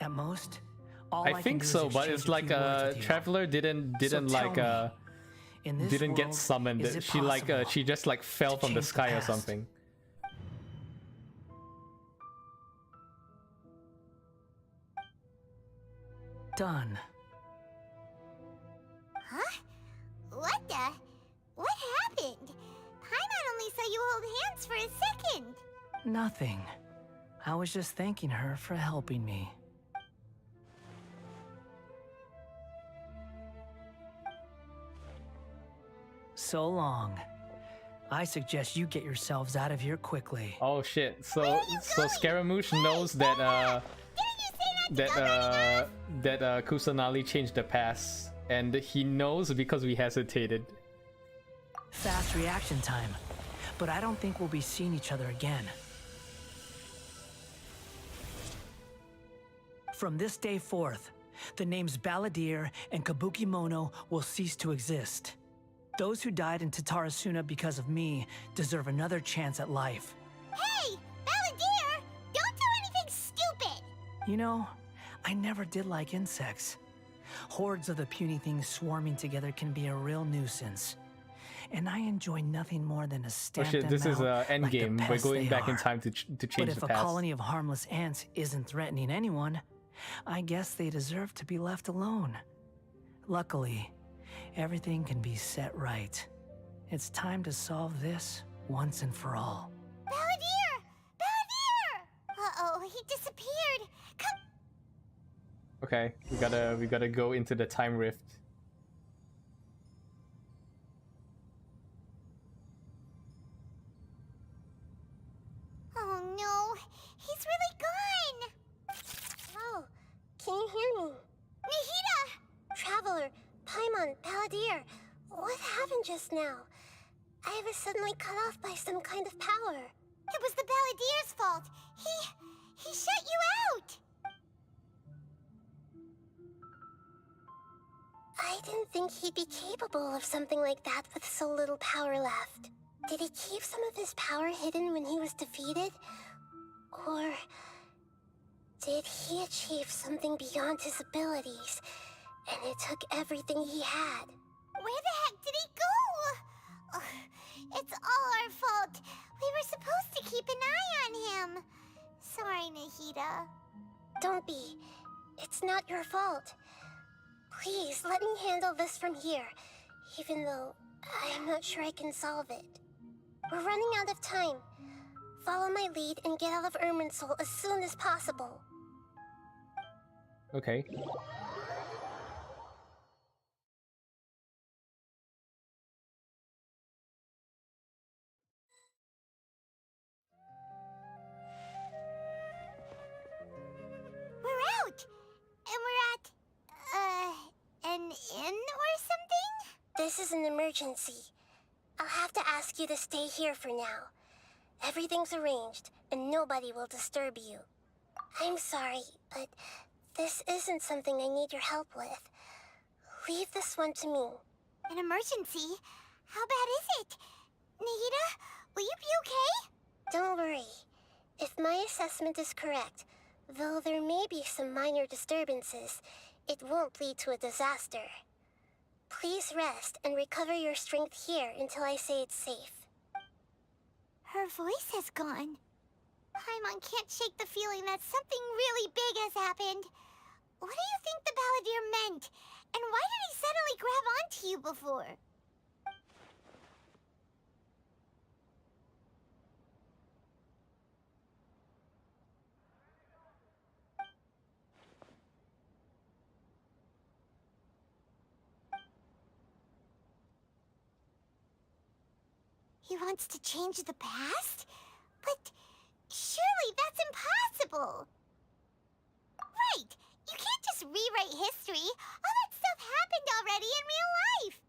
At most, all I think so, but it's like Traveler didn't like didn't get summoned. She like she just like fell from the sky or something. Done. Huh? What the? What happened? Paimon only saw you hold hands for a second. Nothing. I was just thanking her for helping me. So long. I suggest you get yourselves out of here quickly. Oh shit. So Scaramouche knows that Kusanali changed the pass, and he knows because we hesitated. Fast reaction time, but I don't think we'll be seeing each other again. From this day forth, the names Balladeer and Kabukimono will cease to exist. Those who died in Tatarasuna because of me deserve another chance at life. Hey, Balladeer! Don't do anything stupid! You know, I never did like insects. Hordes of the puny things swarming together can be a real nuisance. And I enjoy nothing more than to stamp them out. This is endgame. Like We're going back in time to change the past. But if a colony of harmless ants isn't threatening anyone, I guess they deserve to be left alone. Luckily, everything can be set right. It's time to solve this once and for all. Balladeer! Balladeer! Uh-oh, he disappeared. Come. Okay, we gotta go into the time rift. Oh no, he's really gone. Oh, can you hear me? Nahida! Traveler, Paimon, Balladeer, what happened just now? I was suddenly cut off by some kind of power. It was the Balladeer's fault. He shut you out. I didn't think he'd be capable of something like that with so little power left. Did he keep some of his power hidden when he was defeated? Or did he achieve something beyond his abilities, and it took everything he had? Where the heck did he go? Ugh, it's all our fault. We were supposed to keep an eye on him. Sorry, Nahida. Don't be. It's not your fault. Please, let me handle this from here, even though I'm not sure I can solve it. We're running out of time. Follow my lead and get out of Irminsul as soon as possible. Okay. We're out! And we're at, an inn or something? This is an emergency. I'll have to ask you to stay here for now. Everything's arranged, and nobody will disturb you. I'm sorry, but this isn't something I need your help with. Leave this one to me. An emergency? How bad is it? Nahida, will you be okay? Don't worry. If my assessment is correct, though there may be some minor disturbances, it won't lead to a disaster. Please rest and recover your strength here until I say it's safe. Her voice has gone. Paimon can't shake the feeling that something really big has happened. What do you think the Balladeer meant? And why did he suddenly grab onto you before? He wants to change the past? But surely that's impossible! Right! You can't just rewrite history! All that stuff happened already in real life!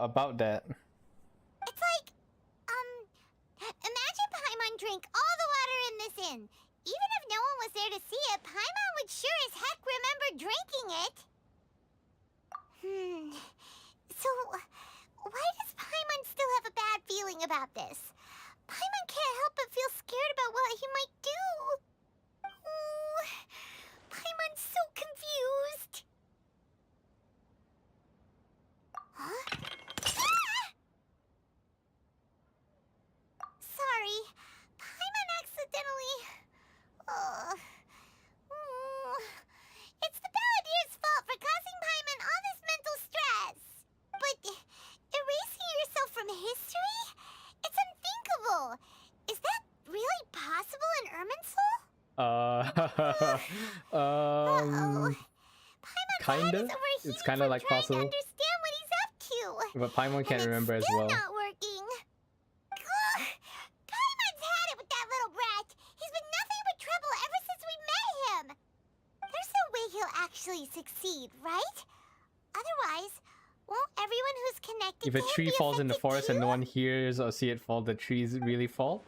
About that. It's like, imagine Paimon drank all the water in this inn. Even if no one was there to see it, Paimon would sure as heck remember drinking it. So, why does Paimon still have a bad feeling about this? Paimon can't help but feel scared about what he might do. Oh, Paimon's so confused. Huh? Sorry, Paimon accidentally... It's the Balladier's fault for causing Paimon all this mental stress. But erasing yourself from history? It's unthinkable. Is that really possible in Irminsul? Kinda. It's kind of like possible. Understand what he's up to. But Paimon can't remember as well. Not working. Ugh. Paimon's had it with that little brat. He's been nothing but trouble ever since we met him. There's no way he'll actually succeed, right? Otherwise, won't everyone who's connected If a tree falls in the forest and no one hears or see it fall, the trees really fall?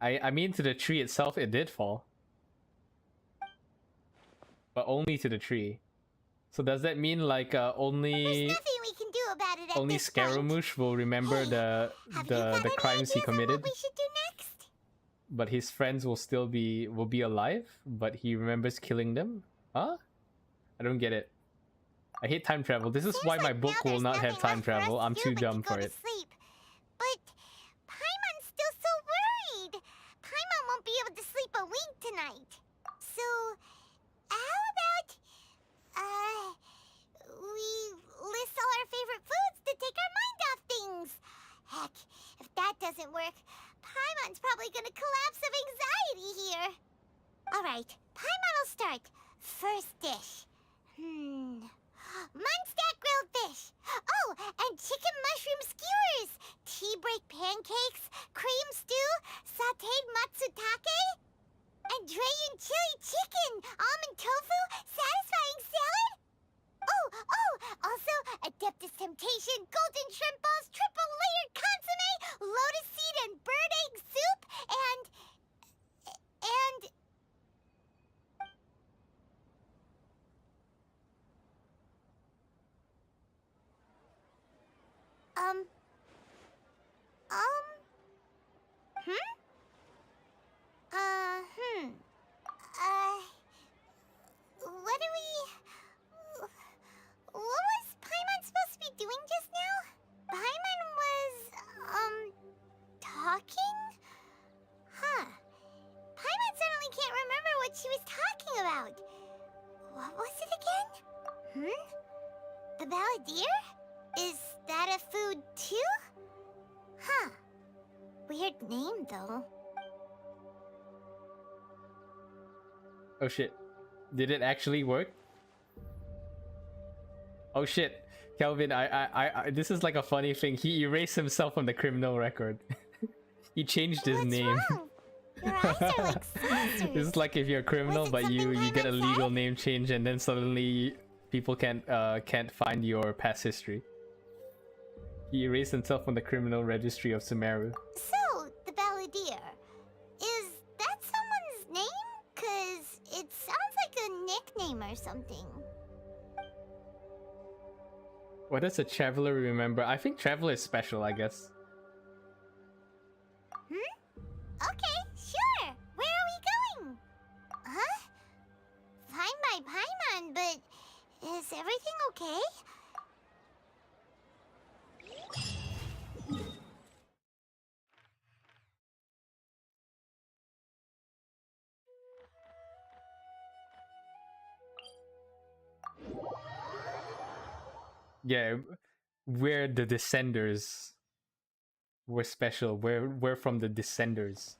I mean, to the tree itself, it did fall. But only to the tree. So does that mean like only... There's nothing we can do about it at only this point. Scaramouche will remember the crimes he committed? What we should do next? But his friends will still be alive, but he remembers killing them? Huh? I don't get it. I hate time travel. This is why my book will not have time travel. I'm too dumb for it. Sleep. But Paimon's still so worried. Paimon won't be able to sleep a wink tonight. So, how about we list all our favorite foods to take our mind off things? Heck, if that doesn't work, Paimon's probably gonna collapse of anxiety here. Alright, Paimon will start. First dish. Munstack grilled fish. Oh, and chicken mushroom skewers. Tea break pancakes. Cream stew. Sauteed matsutake. And Dragon chili chicken. Almond tofu. Satisfying salad. Oh, also Adeptus Temptation. Golden shrimp balls. Triple layered consomme. Lotus seed and bird egg soup. And... What do we... What was Paimon supposed to be doing just now? Paimon was, talking? Huh. Paimon suddenly can't remember what she was talking about. What was it again? The Balladeer? Is that a food too? Huh. Weird name, though. Oh shit. Did it actually work? Oh shit. Kelvin, I this is like a funny thing. He erased himself from the criminal record. He changed his name. Your eyes are like saucers. This is like if you're a criminal but you get a legal name change and then suddenly people can't find your past history. He erased himself from the criminal registry of Sumeru. So, the Balladeer. Is that someone's name? 'Cause it sounds like a nickname or something. What does a traveler remember? I think traveler is special, I guess. Okay, sure. Where are we going? Huh? Fine by Paimon, but is everything okay? Yeah, we're the Descenders. We're special. We're from the Descenders.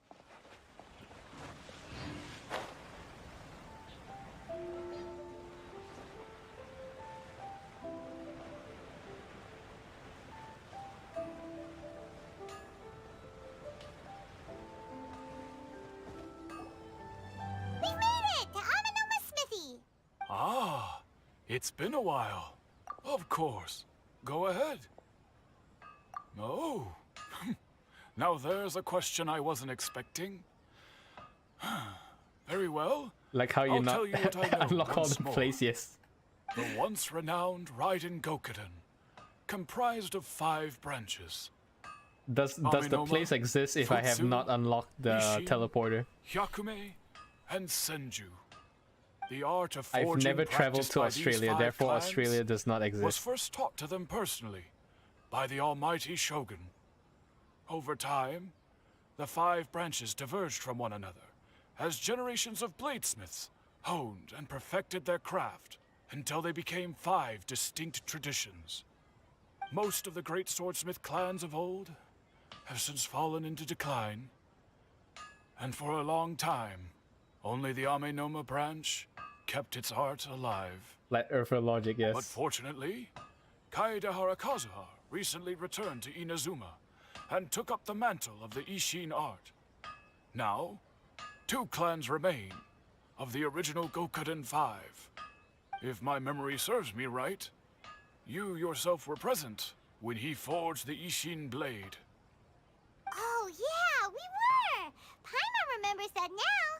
It's been a while. Of course. Go ahead. Oh. Now there's a question I wasn't expecting. Very well. Like how you I'll not tell you what I know unlock all once the more. places. The once renowned Raiden Gokuden, comprised of 5 branches. Does the Aminoma, place exist if I have Futsu, not unlocked the Ishin, teleporter? Hyakume, and Senju. The art of I've forging never traveled practiced to by these Australia, 5 therefore clans Australia does not was exist. first taught to them personally by the almighty Shogun. Over time, the 5 branches diverged from one another as generations of bladesmiths honed and perfected their craft until they became 5 distinct traditions. Most of the great swordsmith clans of old have since fallen into decline, and for a long time, only the Aminoma branch kept its art alive. Like Earther logic, yes. But fortunately, Kaedehara Kazuha recently returned to Inazuma and took up the mantle of the Ishin art. Now, 2 clans remain of the original Gokuden 5. If my memory serves me right, you yourself were present when he forged the Ishin blade. Oh, yeah, we were! Paimon remembers that now.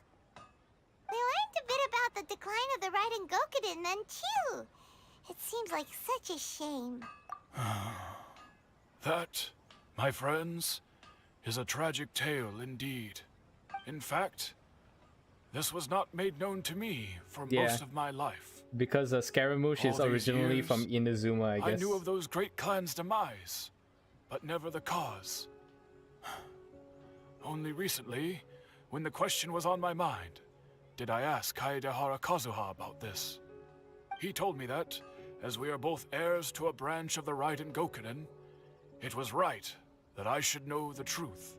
We learned a bit about the decline of the Raiden Gokuden then, too. It seems like such a shame. That, my friends, is a tragic tale indeed. In fact, this was not made known to me for most of my life. Because Scaramouche is All these originally years, from Inazuma, I guess. I knew of those great clans' demise, but never the cause. Only recently, when the question was on my mind, did I ask Kaedehara Kazuha about this. He told me that, as we are both heirs to a branch of the Raiden Gokuden, it was right that I should know the truth.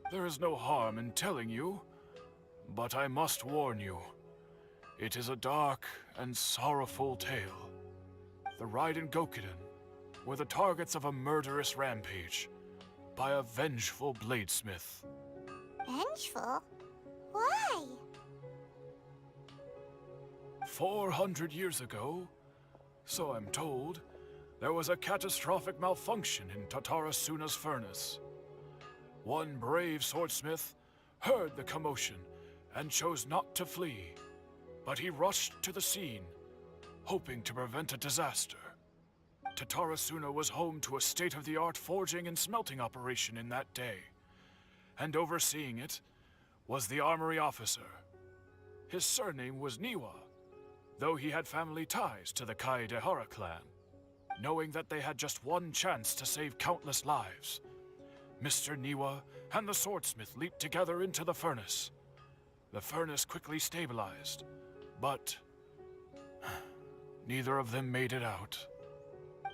There is no harm in telling you, but I must warn you. It is a dark and sorrowful tale. The Raiden Gokuden were the targets of a murderous rampage by a vengeful bladesmith. Vengeful? Why? 400 years ago, so I'm told, there was a catastrophic malfunction in Tatarasuna's furnace. One brave swordsmith heard the commotion and chose not to flee, but he rushed to the scene, hoping to prevent a disaster. Tatarasuna was home to a state-of-the-art forging and smelting operation in that day, and overseeing it was the armory officer. His surname was Niwa, though he had family ties to the Kaedehara clan. Knowing that they had just one chance to save countless lives, Mr. Niwa and the swordsmith leaped together into the furnace. The furnace quickly stabilized, but neither of them made it out.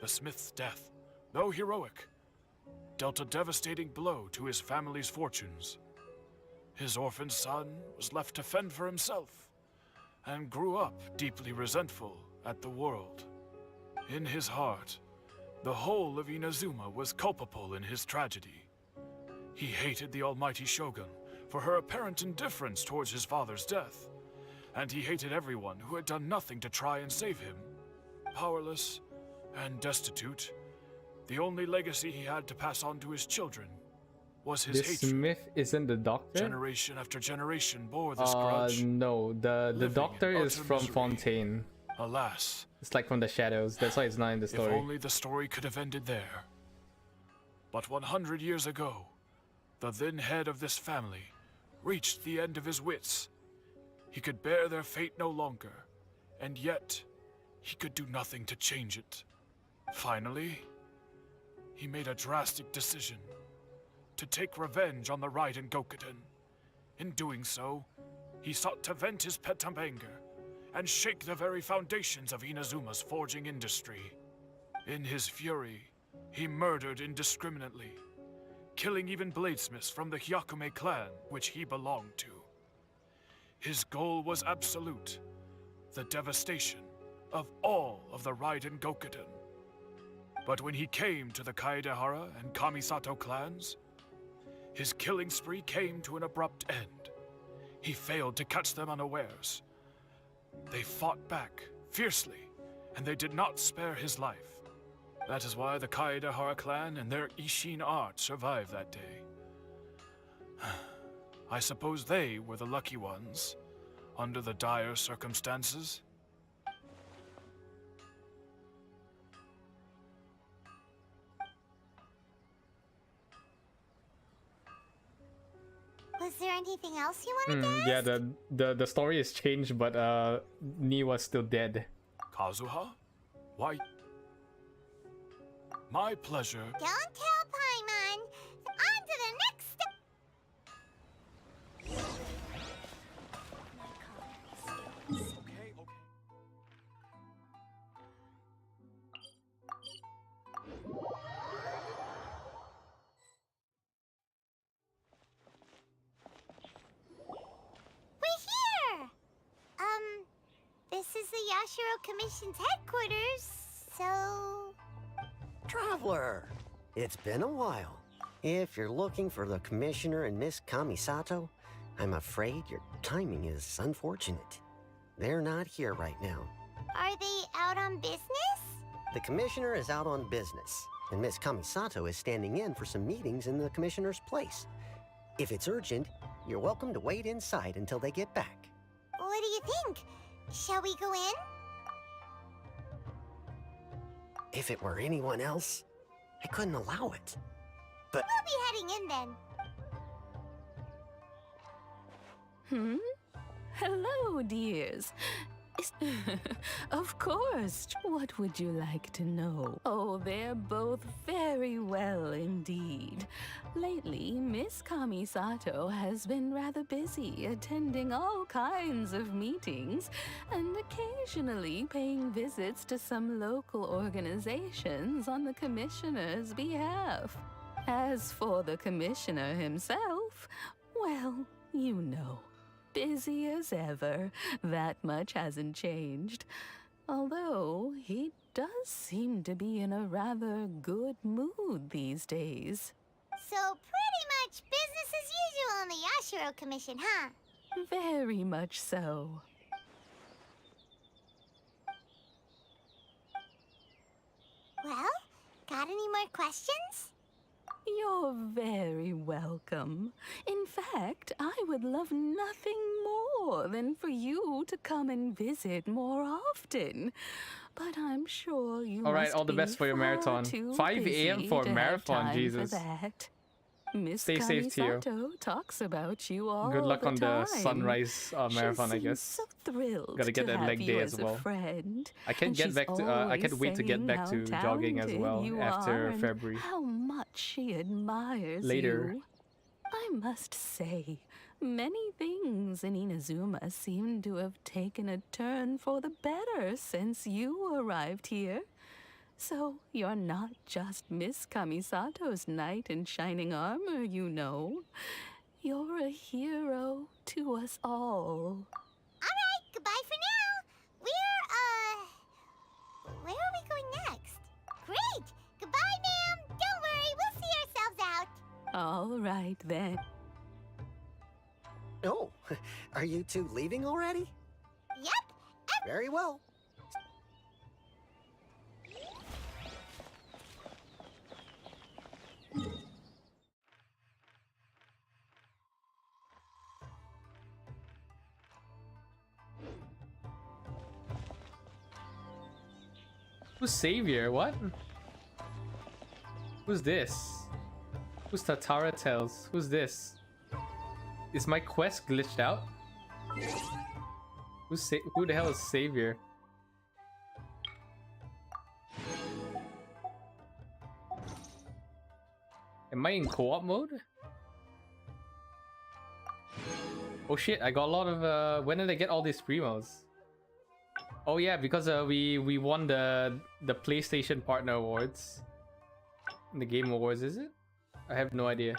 The smith's death, though heroic, dealt a devastating blow to his family's fortunes. His orphaned son was left to fend for himself, and grew up deeply resentful at the world. In his heart, the whole of Inazuma was culpable in his tragedy. He hated the almighty Shogun for her apparent indifference towards his father's death, and he hated everyone who had done nothing to try and save him. Powerless and destitute, the only legacy he had to pass on to his children was his This hatred. Smith isn't the doctor? Generation after generation bore this grudge. No, the living doctor in is utter from misery. Fontaine. Alas, It's like from the shadows, that's why it's not in the if story. only the story could have ended there. But 100 years ago, the then head of this family reached the end of his wits. He could bear their fate no longer, and yet he could do nothing to change it. Finally, he made a drastic decision to take revenge on the Raiden Gokuden. In doing so, he sought to vent his pent up anger and shake the very foundations of Inazuma's forging industry. In his fury, he murdered indiscriminately, killing even bladesmiths from the Hyakume clan, which he belonged to. His goal was absolute, the devastation of all of the Raiden Gokuden. But when he came to the Kaedehara and Kamisato clans, his killing spree came to an abrupt end. He failed to catch them unawares. They fought back fiercely and they did not spare his life. That is why the Kaedehara clan and their Ishin art survived that day. I suppose they were the lucky ones, under the dire circumstances. Was there anything else you wanted to ask? Yeah, the story has changed, but Ni was still dead. Kazuha? Why? My pleasure. Don't tell Paimon. On to the next step. We're here! This is the Yashiro Commission's headquarters, so... Traveler! It's been a while. If you're looking for the Commissioner and Miss Kamisato, I'm afraid your timing is unfortunate. They're not here right now. Are they out on business? The Commissioner is out on business, and Miss Kamisato is standing in for some meetings in the Commissioner's place. If it's urgent, you're welcome to wait inside until they get back. What do you think? Shall we go in? If it were anyone else, I couldn't allow it. But We'll be heading in then. Hello, dears. Of course. What would you like to know? Oh, they're both very well indeed. Lately, Miss Kamisato has been rather busy attending all kinds of meetings and occasionally paying visits to some local organizations on the Commissioner's behalf. As for the Commissioner himself, well, you know. Busy as ever. That much hasn't changed. Although, he does seem to be in a rather good mood these days. So pretty much business as usual on the Yashiro Commission, huh? Very much so. Well, got any more questions? You're very welcome. In fact, I would love nothing more than for you to come and visit more often. But I'm sure you All right, must all the best be for your far marathon. too 5 a.m. busy for to have marathon, time Jesus. For that. Miss Stay safe to you. Kamisato talks about you all Good luck the on the time. sunrise marathon, I She guess. seems so thrilled Gotta get to that have leg you day as as a well. friend. I can't And get she's back to. I always can't wait to get saying back how to jogging as talented well you after are and February. how much she admires Later. you. I must say, many things in Inazuma seem to have taken a turn for the better since you arrived here. So you're not just Miss Kamisato's knight in shining armor, you know. You're a hero to us all. Alright, goodbye for now. Where are we going next? Great! Goodbye, ma'am! Don't worry, we'll see ourselves out. All right, then. oh, are you two leaving already? Yep. Very well. Who's Savior? What? Who's this? Who's Tatara Tales? Who's this? Is my quest glitched out? Who the hell is Savior? Am I in co-op mode? Oh shit, I got a lot of when did I get all these primos? Oh yeah, because we won the PlayStation Partner Awards. The Game Awards, is it? I have no idea.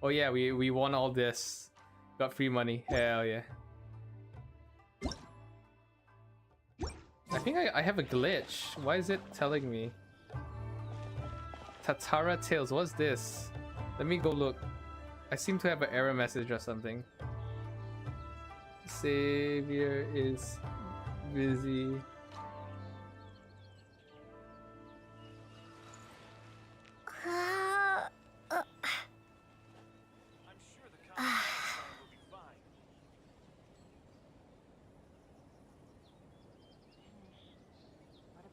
Oh yeah, we won all this. Got free money. Hell yeah. I think I have a glitch. Why is it telling me? Tatara Tales, what's this? Let me go look. I seem to have an error message or something. Savior is busy.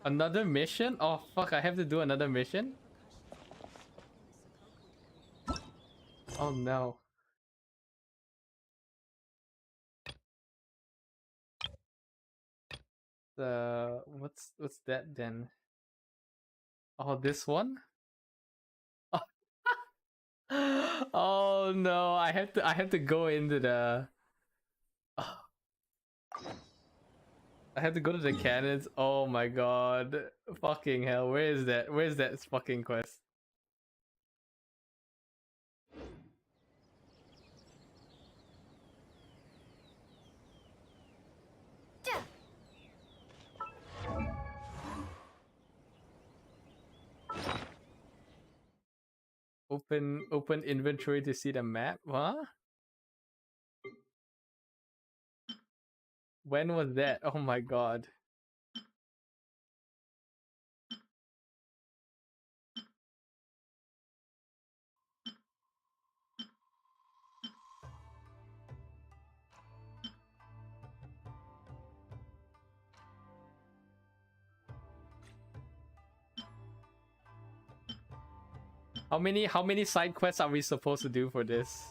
Another mission? Oh fuck, I have to do another mission? Oh no. What's that then? Oh, this one? Oh no, I have to go into the I have to go to the cannons. Oh my god. Fucking hell. Where is that? Where's that fucking quest? Open inventory to see the map? Huh? When was that? Oh my god. How many side quests are we supposed to do for this?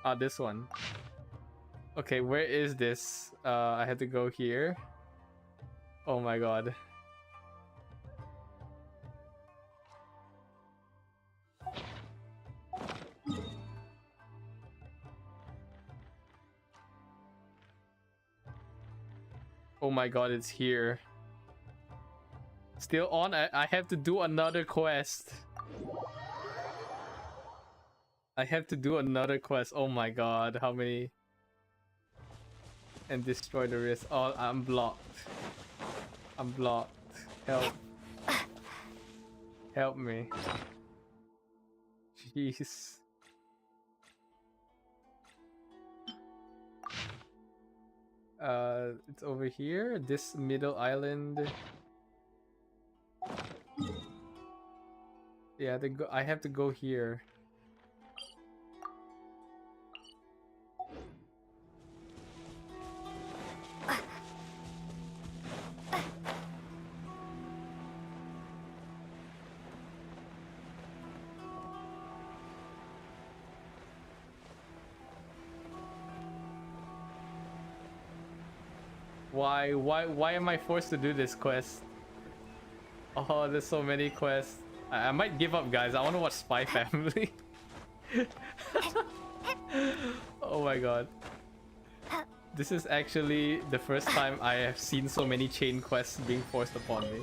Ah, this one. Okay, where is this? I had to go here. Oh my god. Oh my god, it's here. Still on? I have to do another quest. I have to do another quest. Oh my god, how many? And destroy the wrist. Oh, I'm blocked. I'm blocked. Help. Help me. Jeez. It's over here. This middle island. Yeah, I have to go here. Why am I forced to do this quest? Oh, there's so many quests. I might give up, guys. I want to watch Spy Family. Oh my god. This is actually the first time I have seen so many chain quests being forced upon me.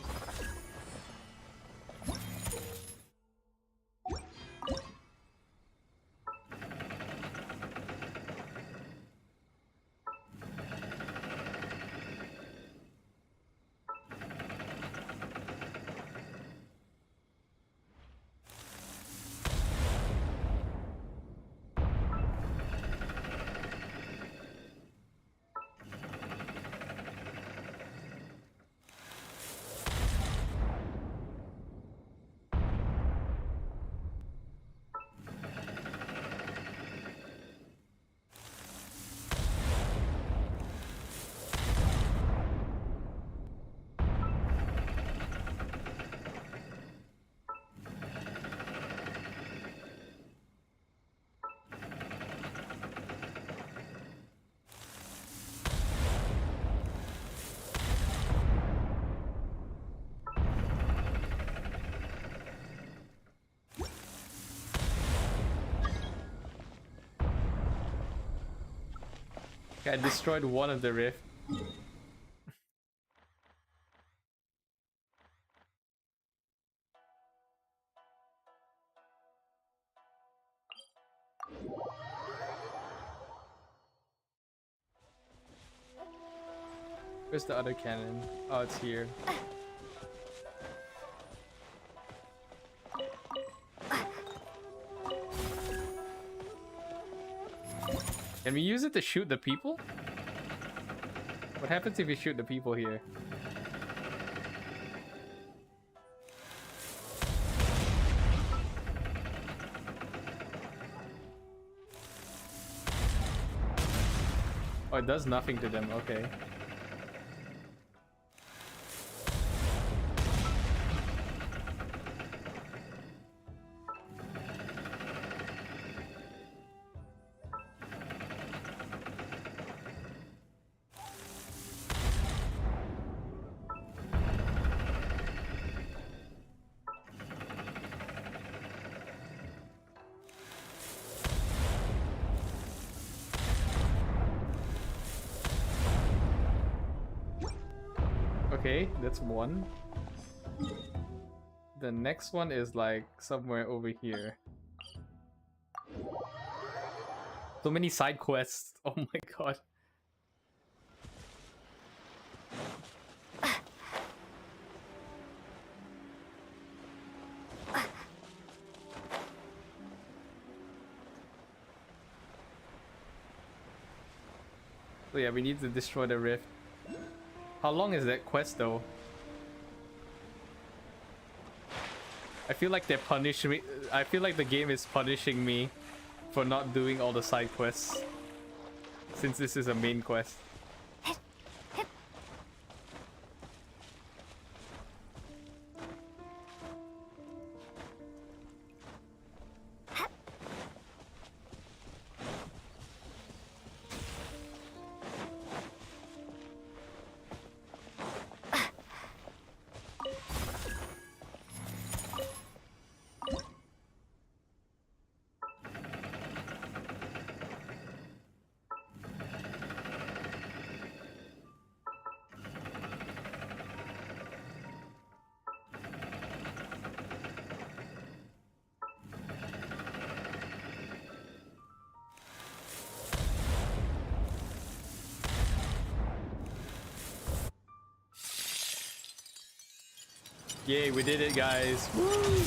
Okay, I destroyed one of the rift. Where's the other cannon? Oh, it's here. Can we use it to shoot the people? What happens if you shoot the people here? Oh, it does nothing to them, okay. Okay, that's one. The next one is like somewhere over here. So many side quests. Oh my god. So yeah, we need to destroy the rift. How long is that quest though? I feel like they're punishing me. I feel like the game is punishing me for not doing all the side quests, since this is a main quest. Yay, we did it, guys. Woo!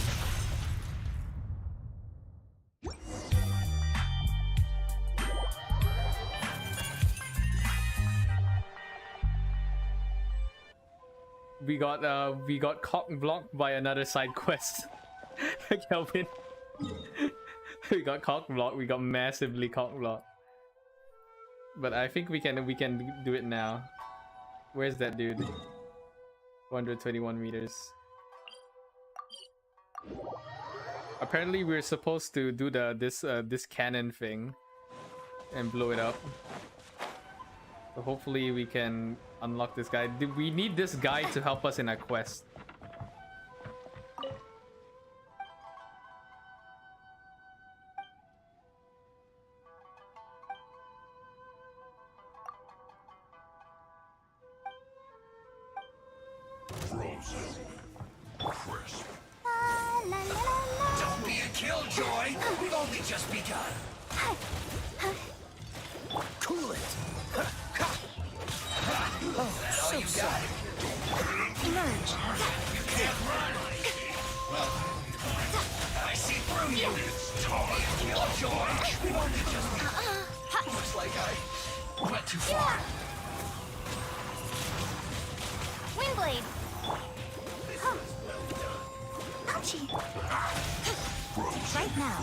We got cock blocked by another side quest. Kelvin. We got cock blocked. We got massively cock blocked. But I think we can do it now. Where's that dude? 121 meters. Apparently we're supposed to do this cannon thing and blow it up. So hopefully we can unlock this guy. We need this guy to help us in our quest. Frozen. Crisp. Don't be a killjoy! We've only just begun! Cool it! Oh, so sad. Emerge. You can't run! Well, I see through you! Don't be a killjoy! We've only just begun! Looks like I went too far. Windblade. Ouchie. Right now.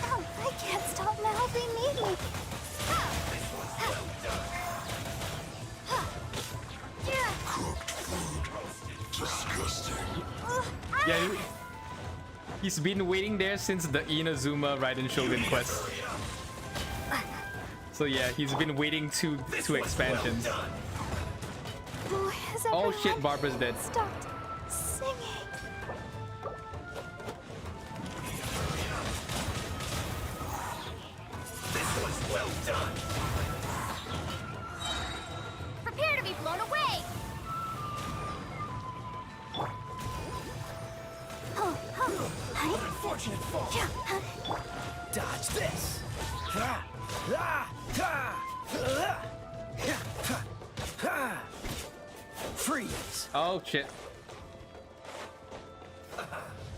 Oh, I can't stop now. They need me. Cooked food. Disgusting. Yeah, he's been waiting there since the Inazuma Raiden Shogun quest. So yeah, he's been waiting two expansions. Oh shit, Barbara's dead. Stopped singing. This was well done! Prepare to be blown away. Unfortunate fall. Dodge this! Freeze! Oh shit.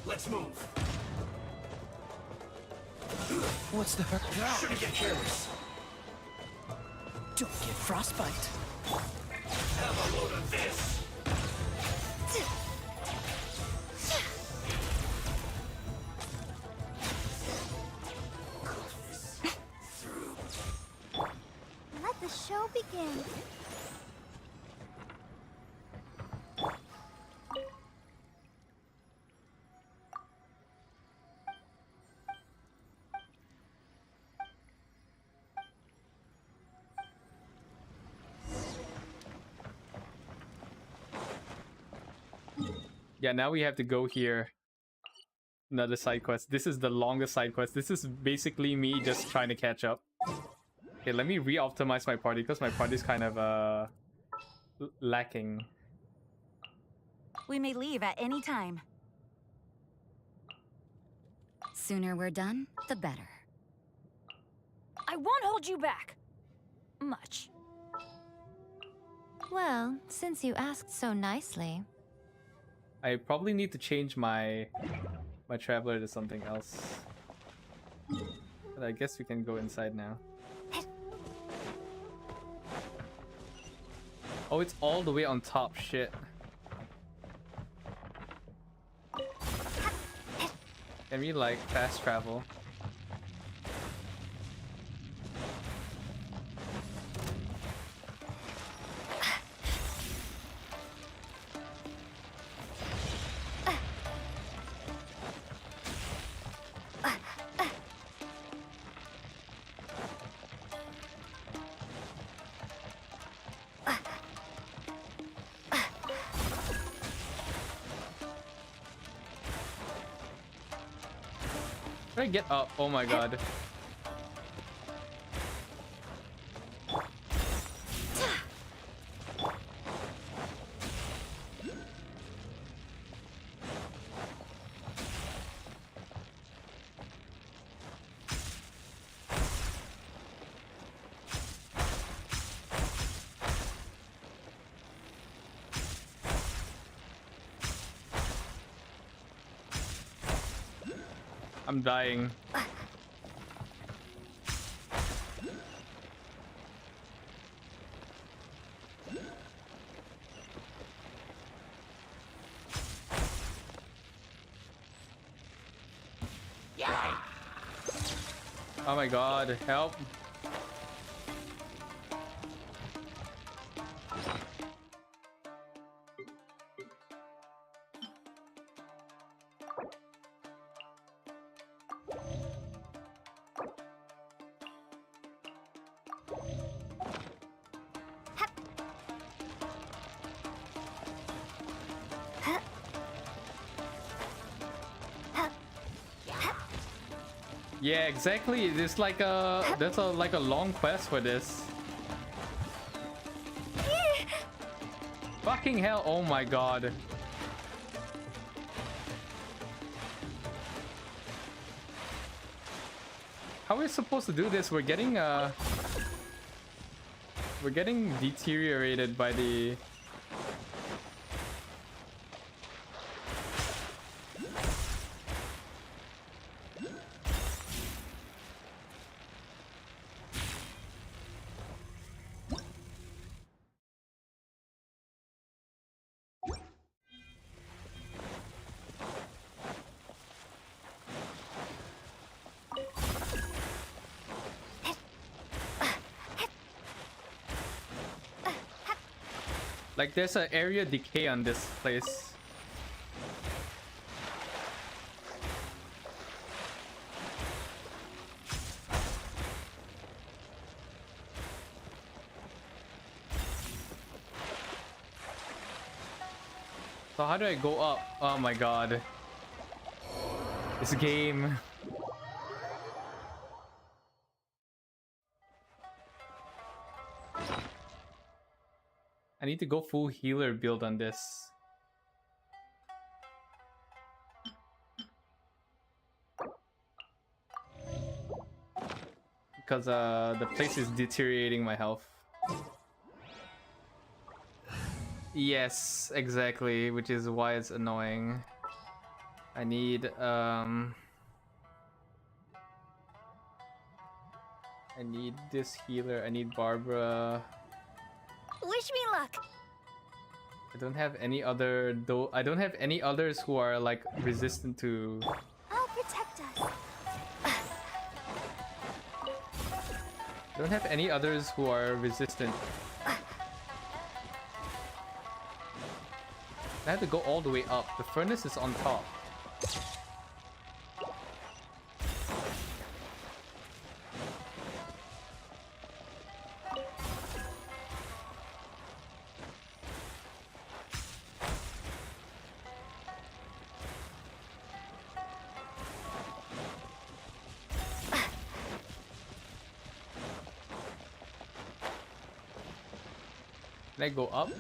Let's move. What's the hurt? Shouldn't get careless. Don't get frostbite. Have a load of this. Let the show begin. Yeah, now we have to go here. Another side quest. This is the longest side quest. This is basically me just trying to catch up. Okay, let me re-optimize my party because my party's kind of lacking. We may leave at any time. Sooner we're done, the better. I won't hold you back. Much. Well, since you asked so nicely. I probably need to change my traveler to something else. But I guess we can go inside now. Oh, it's all the way on top. Shit. Can we like fast travel? Should I get up? Oh my god. I'm dying. Oh my god, help. Yeah, exactly. There's like there's a long quest for this. Fucking hell! Oh my god. How are we supposed to do this? We're getting deteriorated by the. Like there's an area decay on this place. So how do I go up? Oh my god. This game. I need to go full healer build on this. Because the place is deteriorating my health. Yes, exactly, which is why it's annoying. I need this healer. I need Barbara. Wish me luck. I don't have any other though. I don't have any others who are like resistant to. I'll protect us. I don't have any others who are resistant. I have to go all the way up. The furnace is on top. Can I go up?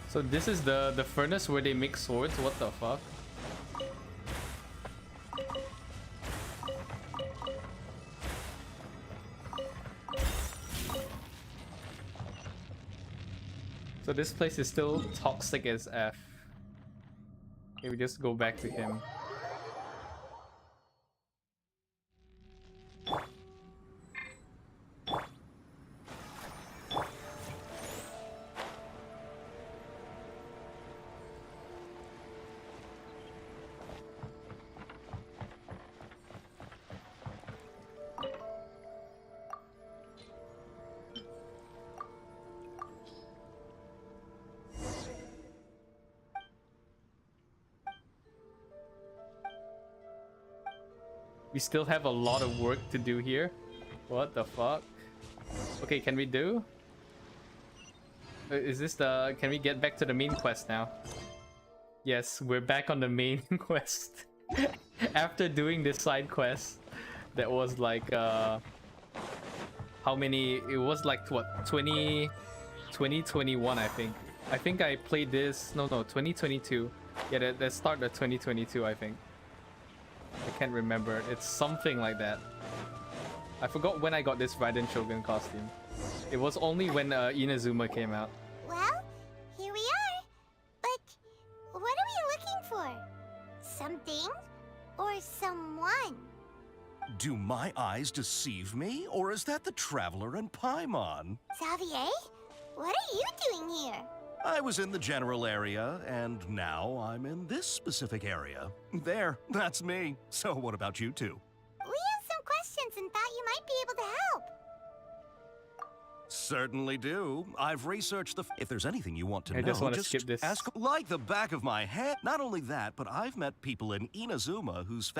So this is the furnace where they make swords? What the fuck? So this place is still toxic as F. Okay, we just go back to him. We still have a lot of work to do here. What the fuck? Okay, can we do? Is this the... Can we get back to the main quest now? Yes, we're back on the main quest. After doing this side quest that was like how many? It was like what, 2021 I think. I think I played this 2022. Yeah, that start of 2022 I think. I can't remember. It's something like that. I forgot when I got this Raiden Shogun costume. It was only when Inazuma came out. Well, here we are. But what are we looking for? Something or someone? Do my eyes deceive me, or is that the Traveler and Paimon? Xavier? What are you doing here? I was in the general area, and now I'm in this specific area. There, that's me. So what about you two? We have some questions and thought you might be able to help. Certainly do. I've researched the... If there's anything you want to I know, just want to skip this. ask like the back of my head. Not only that, but I've met people in Inazuma whose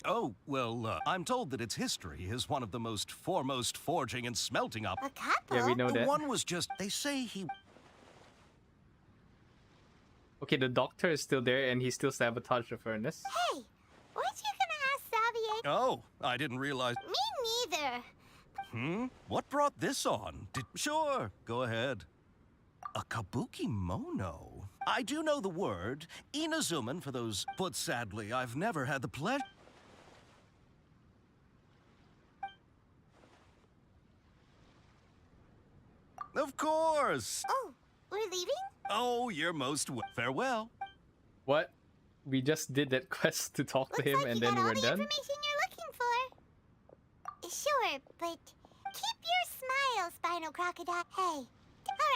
Oh, well, I'm told that its history is one of the most foremost forging and smelting up... A couple? Yeah, we know that. One was just... They say he... Okay, the doctor is still there and he still sabotaged the furnace. Hey, weren't you gonna ask Xavier? Oh, I didn't realize... Me neither. What brought this on? Sure, go ahead. A kabuki mono? I do know the word. Inazuman for those, but sadly, I've never had the pleasure. Of course! Oh, we're leaving? Oh, you're most farewell. What? We just did that quest to talk to him Looks like and you then got we're all the done? information you're looking for. Sure, but keep your smile, Spinal Crocodile. Hey, all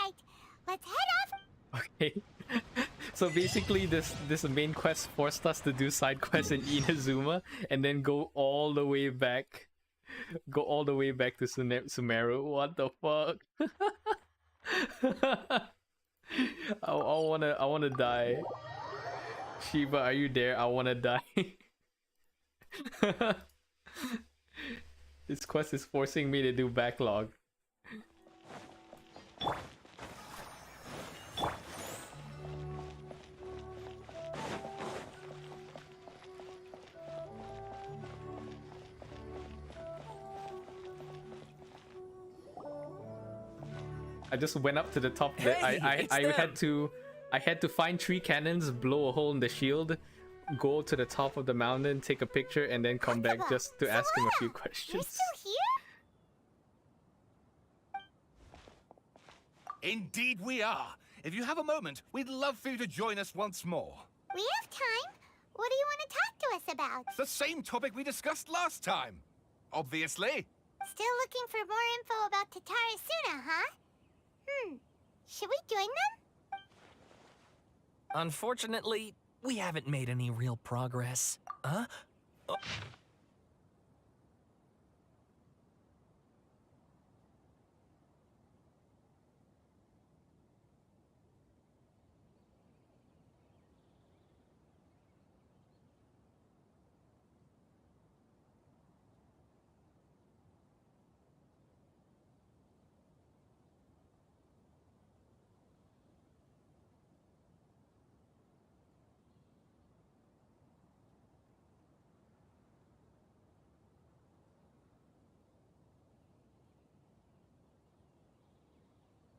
right, let's head off. Okay. So basically this main quest forced us to do side quests in Inazuma and then go all the way back. Go all the way back to Sumeru. What the fuck? I wanna die. Shiba, are you there? I wanna die. This quest is forcing me to do backlog. I just went up to the top. I had to find 3 cannons, blow a hole in the shield, go to the top of the mountain, take a picture, and then come back just to ask him a few questions. You're still here? Indeed we are. If you have a moment, we'd love for you to join us once more. We have time. What do you want to talk to us about? It's the same topic we discussed last time. Obviously. Still looking for more info about Tatarasuna, huh? Should we join them? Unfortunately, we haven't made any real progress. Huh? Oh.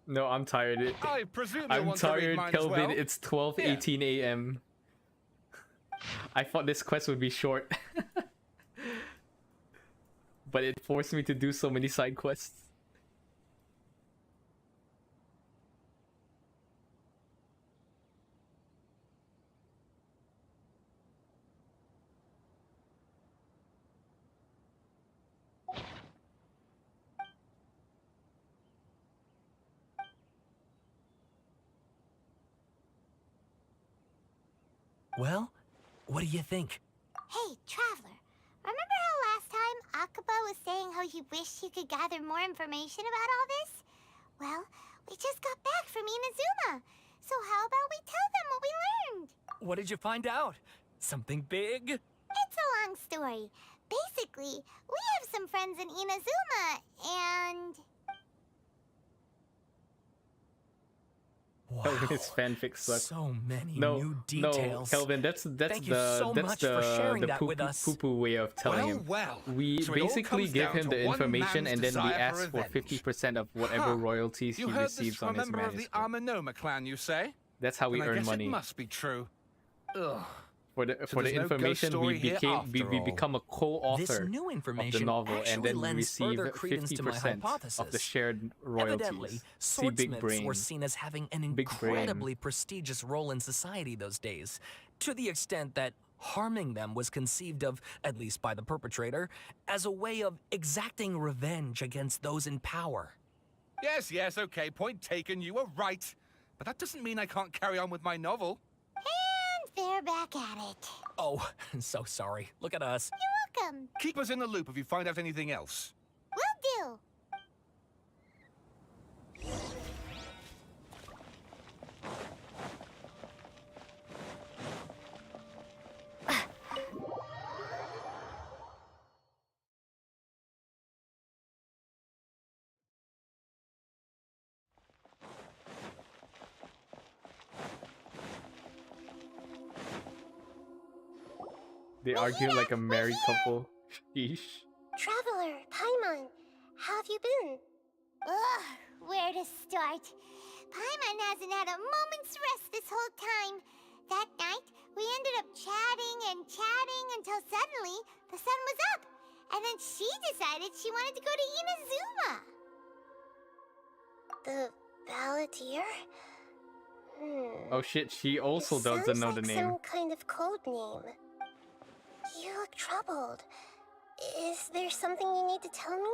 No, I'm tired. I presume you I'm want to read tired, mine Kelvin. as well? It's 12:18 a.m. I thought this quest would be short. But it forced me to do so many side quests. Well, what do you think? Hey, Traveler. Remember how last time Akaba was saying how he wished he could gather more information about all this? Well, we just got back from Inazuma. So how about we tell them what we learned? What did you find out? Something big? It's a long story. Basically, we have some friends in Inazuma, and... Wow. Kelvin's fanfic sucks. So many new details. No, Kelvin, that's Thank you so much for sharing that with us. poo-poo way of telling him. Well, We so it all basically comes give down him to the one information man's and then we desire ask for revenge. 50% of whatever royalties he You heard receives this from on a his member of the manuscript. Amanoma clan, you say? That's how we Then I earn guess money. It must be true. Ugh. For the there's no information, ghost we story here we after become a co-author This new of the information novel, and actually then we lends receive further credence to my 50% hypothesis. of the shared Evidently, royalties. See, big swordsmiths brain. were seen as having an Big brain. incredibly prestigious role in society those days, to the extent that harming them was conceived of, at least by the perpetrator, as a way of exacting revenge against those in power. Yes, okay, point taken, you were right. But that doesn't mean I can't carry on with my novel. And they're back at it. Oh, so sorry. Look at us. You're welcome. Keep us in the loop if you find out anything else. Will do. They argue like a married couple. Sheesh. Traveler, Paimon, how have you been? Ugh, where to start? Paimon hasn't had a moment's rest this whole time. That night, we ended up chatting and chatting until suddenly the sun was up. And then she decided she wanted to go to Inazuma. The Balladeer? Oh shit, she also It doesn't know sounds the like name. some kind of code name. You look troubled. Is there something you need to tell me?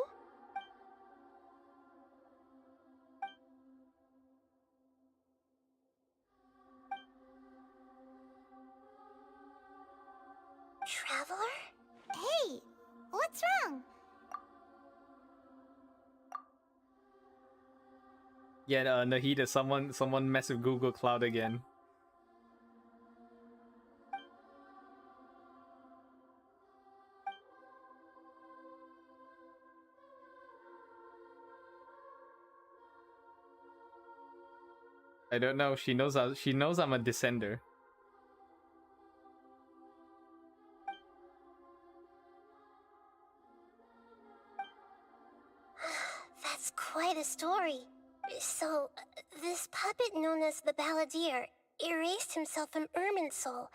Yeah, Nahida, someone mess with Google Cloud again. I don't know. She knows I'm a descender. That's quite a story. So, this puppet known as the Balladeer erased himself from Irminsul,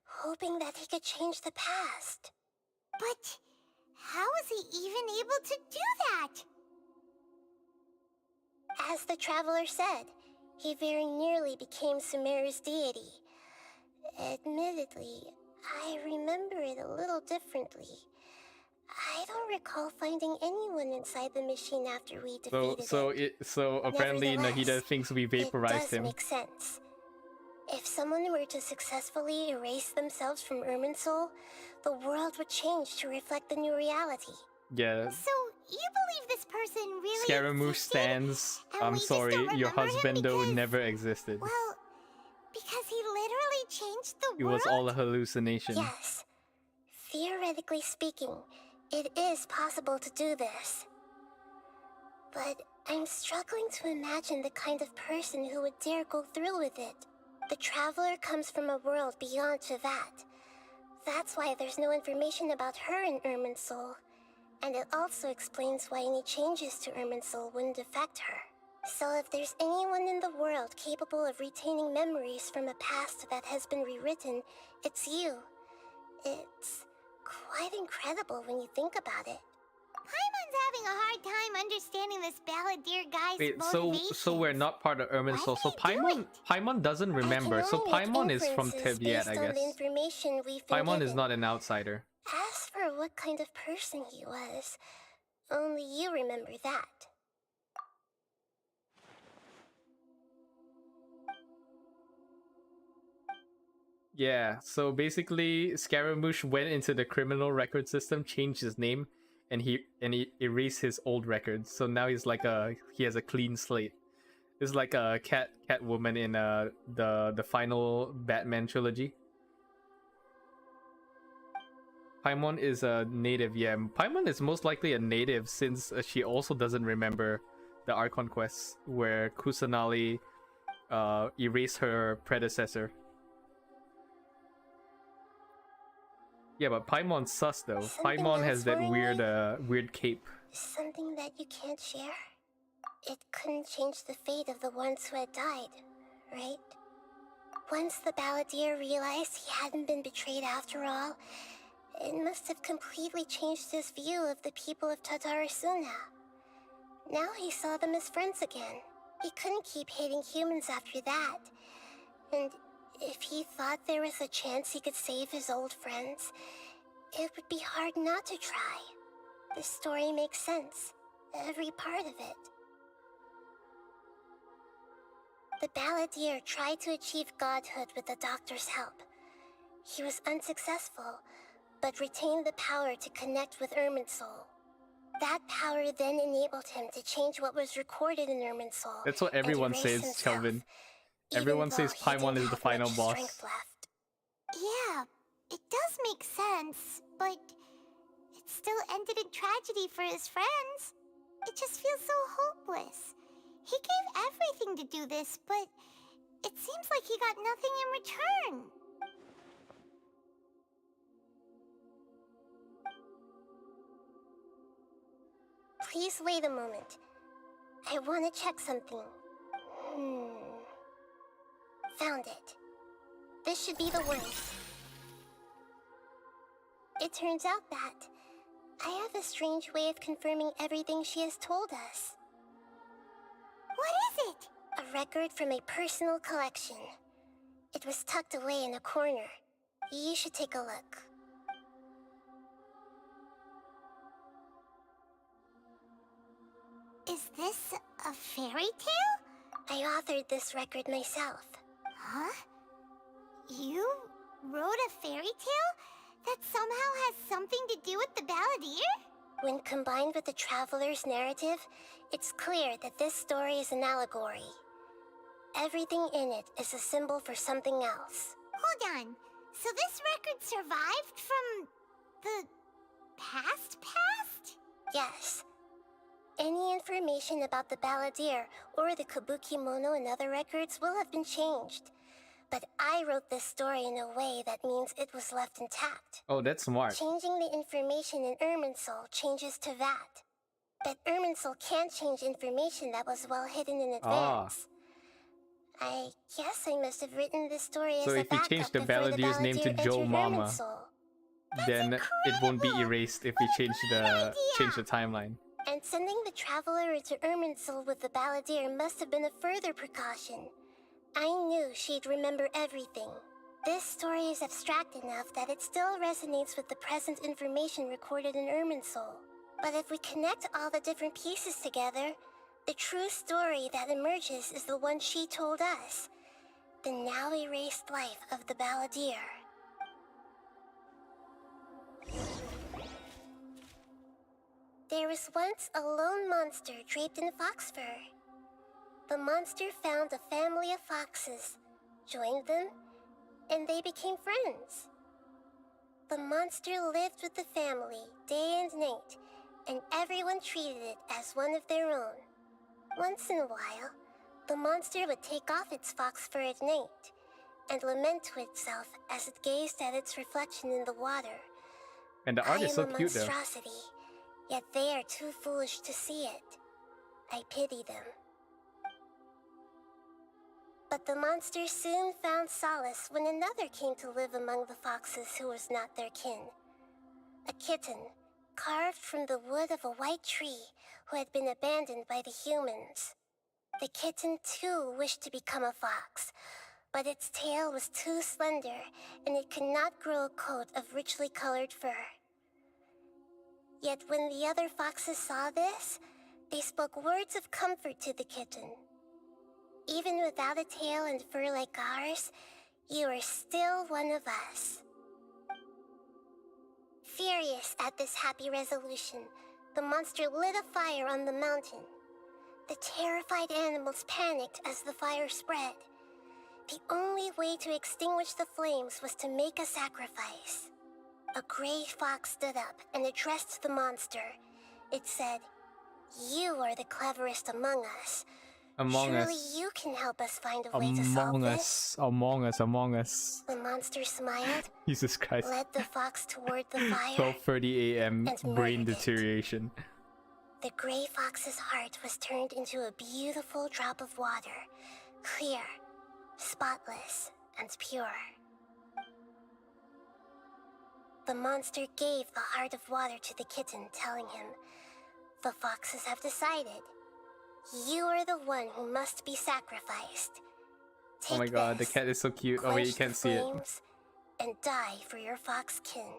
hoping that he could change the past. But how was he even able to do that? As the Traveler said, he very nearly became Sumeru's deity. Admittedly, I remember it a little differently. I don't recall finding anyone inside the machine after we defeated it. So apparently Nahida thinks we vaporized it does him. make sense. If someone were to successfully erase themselves from Irminsul, the world would change to reflect the new reality. Yeah. So you believe this person really Scaramouche existed? stands. And I'm we just sorry, don't your remember him husbando because- never existed. Well, because he literally changed the It world? was all a hallucination. Yes. Theoretically speaking, it is possible to do this. But I'm struggling to imagine the kind of person who would dare go through with it. The Traveler comes from a world beyond Teyvat. That's why there's no information about her in Irminsul. And it also explains why any changes to Irminsul wouldn't affect her. So if there's anyone in the world capable of retaining memories from a past that has been rewritten, it's you. It's quite incredible when you think about it. Paimon's having a hard time understanding this Balladeer guy's Wait, motivation. so we're not part of Irminsul. So Paimon doesn't remember. So Paimon is from Teyvat, I guess. Information we've been Paimon is given. not an outsider. As for what kind of person he was, only you remember that. Yeah, so basically Scaramouche went into the criminal record system, changed his name, and he erased his old records. So now he has a clean slate. It's like a Catwoman in the final Batman trilogy. Paimon is a native, yeah. Paimon is most likely a native since she also doesn't remember the Archon quests where Kusanali erased her predecessor. Yeah, but Paimon's sus though. Something Paimon has else that worrying weird cape. Something that you can't share? It couldn't change the fate of the ones who had died, right? Once the Balladeer realized he hadn't been betrayed after all, it must have completely changed his view of the people of Tatarasuna. Now he saw them as friends again. He couldn't keep hating humans after that. And if he thought there was a chance he could save his old friends, it would be hard not to try. The story makes sense. Every part of it. The Balladeer tried to achieve godhood with the Doctor's help. He was unsuccessful, but retained the power to connect with Irminsul. That power then enabled him to change what was recorded in Irminsul. That's what everyone says, Kelvin. Everyone says Paimon is the final boss. Yeah, it does make sense, but it still ended in tragedy for his friends. It just feels so hopeless. He gave everything to do this, but it seems like he got nothing in return. Please wait a moment. I want to check something. Found it. This should be the one. It turns out that I have a strange way of confirming everything she has told us. What is it? A record from a personal collection. It was tucked away in a corner. You should take a look. Is this a fairy tale? I authored this record myself. Huh? You wrote a fairy tale that somehow has something to do with the Balladeer? When combined with the Traveler's narrative, it's clear that this story is an allegory. Everything in it is a symbol for something else. Hold on. So this record survived from the past? Yes. Any information about the balladeer or the kabuki-mono in other records will have been changed. But I wrote this story in a way that means it was left intact. Oh, that's smart. Changing the information in Irminsul changes Teyvat. But Irminsul can't change information that was well hidden in advance. I guess I must have written this story as So a if you change the backup before balladeer's name to balladeer Joe entered Mama, Irminsul. then it won't be erased if we change the timeline. And sending the Traveler into Irminsul with the balladeer must have been a further precaution. I knew she'd remember everything. This story is abstract enough that it still resonates with the present information recorded in Irminsul. But if we connect all the different pieces together, the true story that emerges is the one she told us. The now erased life of the balladeer. There was once a lone monster draped in fox fur. The monster found a family of foxes, joined them, and they became friends. The monster lived with the family day and night, and everyone treated it as one of their own. Once in a while, the monster would take off its fox fur at night and lament to itself as it gazed at its reflection in the water. And the art is so cute though. Monstrosity, yet they are too foolish to see it. I pity them. But the monster soon found solace when another came to live among the foxes who was not their kin. A kitten, carved from the wood of a white tree who had been abandoned by the humans. The kitten too wished to become a fox, but its tail was too slender and it could not grow a coat of richly colored fur. Yet when the other foxes saw this, they spoke words of comfort to the kitten. Even without a tail and fur like ours, you are still one of us. Furious at this happy resolution, the monster lit a fire on the mountain. The terrified animals panicked as the fire spread. The only way to extinguish the flames was to make a sacrifice. A gray fox stood up and addressed the monster. It said, "You are the cleverest among us. Surely you can help us find a way to solve this." Among us. The monster smiled, Jesus Christ. led the fox toward the fire, 12:30 a.m. and brain murdered it. deterioration. The gray fox's heart was turned into a beautiful drop of water, clear, spotless, and pure. The monster gave the heart of water to the kitten, telling him, "The foxes have decided. You are the one who must be sacrificed. Oh my Take god, the this, cat is so cute. Oh wait, you quench can't the see it. flames, and die for your fox kin."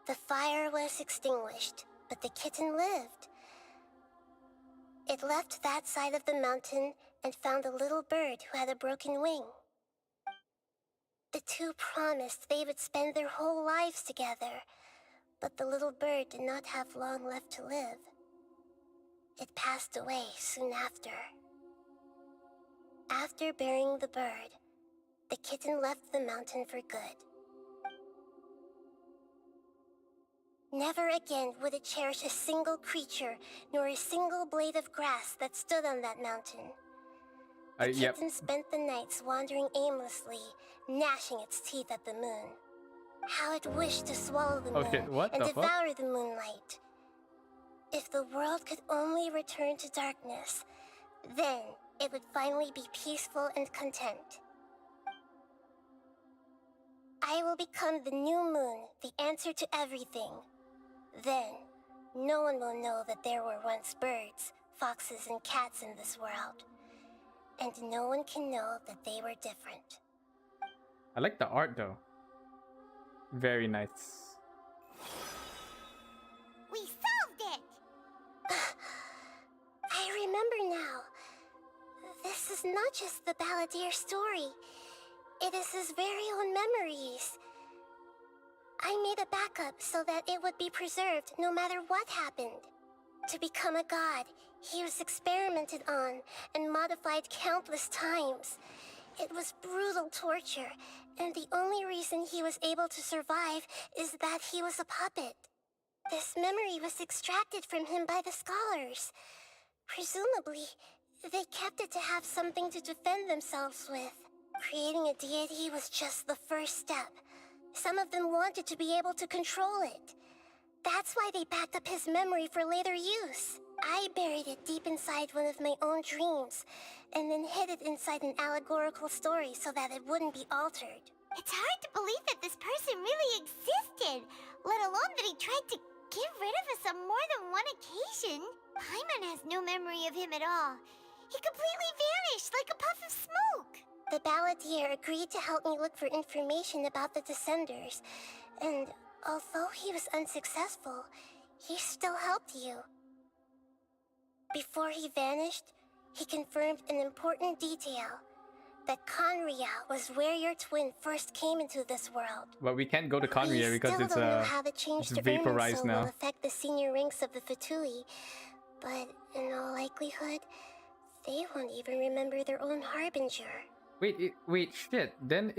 The fire was extinguished, but the kitten lived. It left that side of the mountain and found a little bird who had a broken wing. The two promised they would spend their whole lives together, but the little bird did not have long left to live. It passed away soon after. After burying the bird, the kitten left the mountain for good. Never again would it cherish a single creature, nor a single blade of grass that stood on that mountain. The kitten spent the nights wandering aimlessly, gnashing its teeth at the moon. How it wished to swallow the moon and devour the moonlight. If the world could only return to darkness, then it would finally be peaceful and content. I will become the new moon, the answer to everything. Then, no one will know that there were once birds, foxes, and cats in this world. And no one can know that they were different. I like the art though. Very nice. We solved it! I remember now. This is not just the balladeer story. It is his very own memories. I made a backup so that it would be preserved no matter what happened. To become a god, he was experimented on and modified countless times. It was brutal torture, and the only reason he was able to survive is that he was a puppet. This memory was extracted from him by the scholars. Presumably, they kept it to have something to defend themselves with. Creating a deity was just the first step. Some of them wanted to be able to control it. That's why they backed up his memory for later use. I buried it deep inside one of my own dreams, and then hid it inside an allegorical story so that it wouldn't be altered. It's hard to believe that this person really existed, let alone that he tried to get rid of us on more than one occasion. Paimon has no memory of him at all. He completely vanished like a puff of smoke. The balladeer agreed to help me look for information about the Descenders, and although he was unsuccessful, he still helped you. Before he vanished, he confirmed an important detail. That Conria was where your twin first came into this world. But we can't go to Conria because Still it's don't know how the change it's to vaporized Erminsul will now. affect the senior ranks of the Fatui, but in all likelihood, they won't even remember their own harbinger. Wait, shit. Then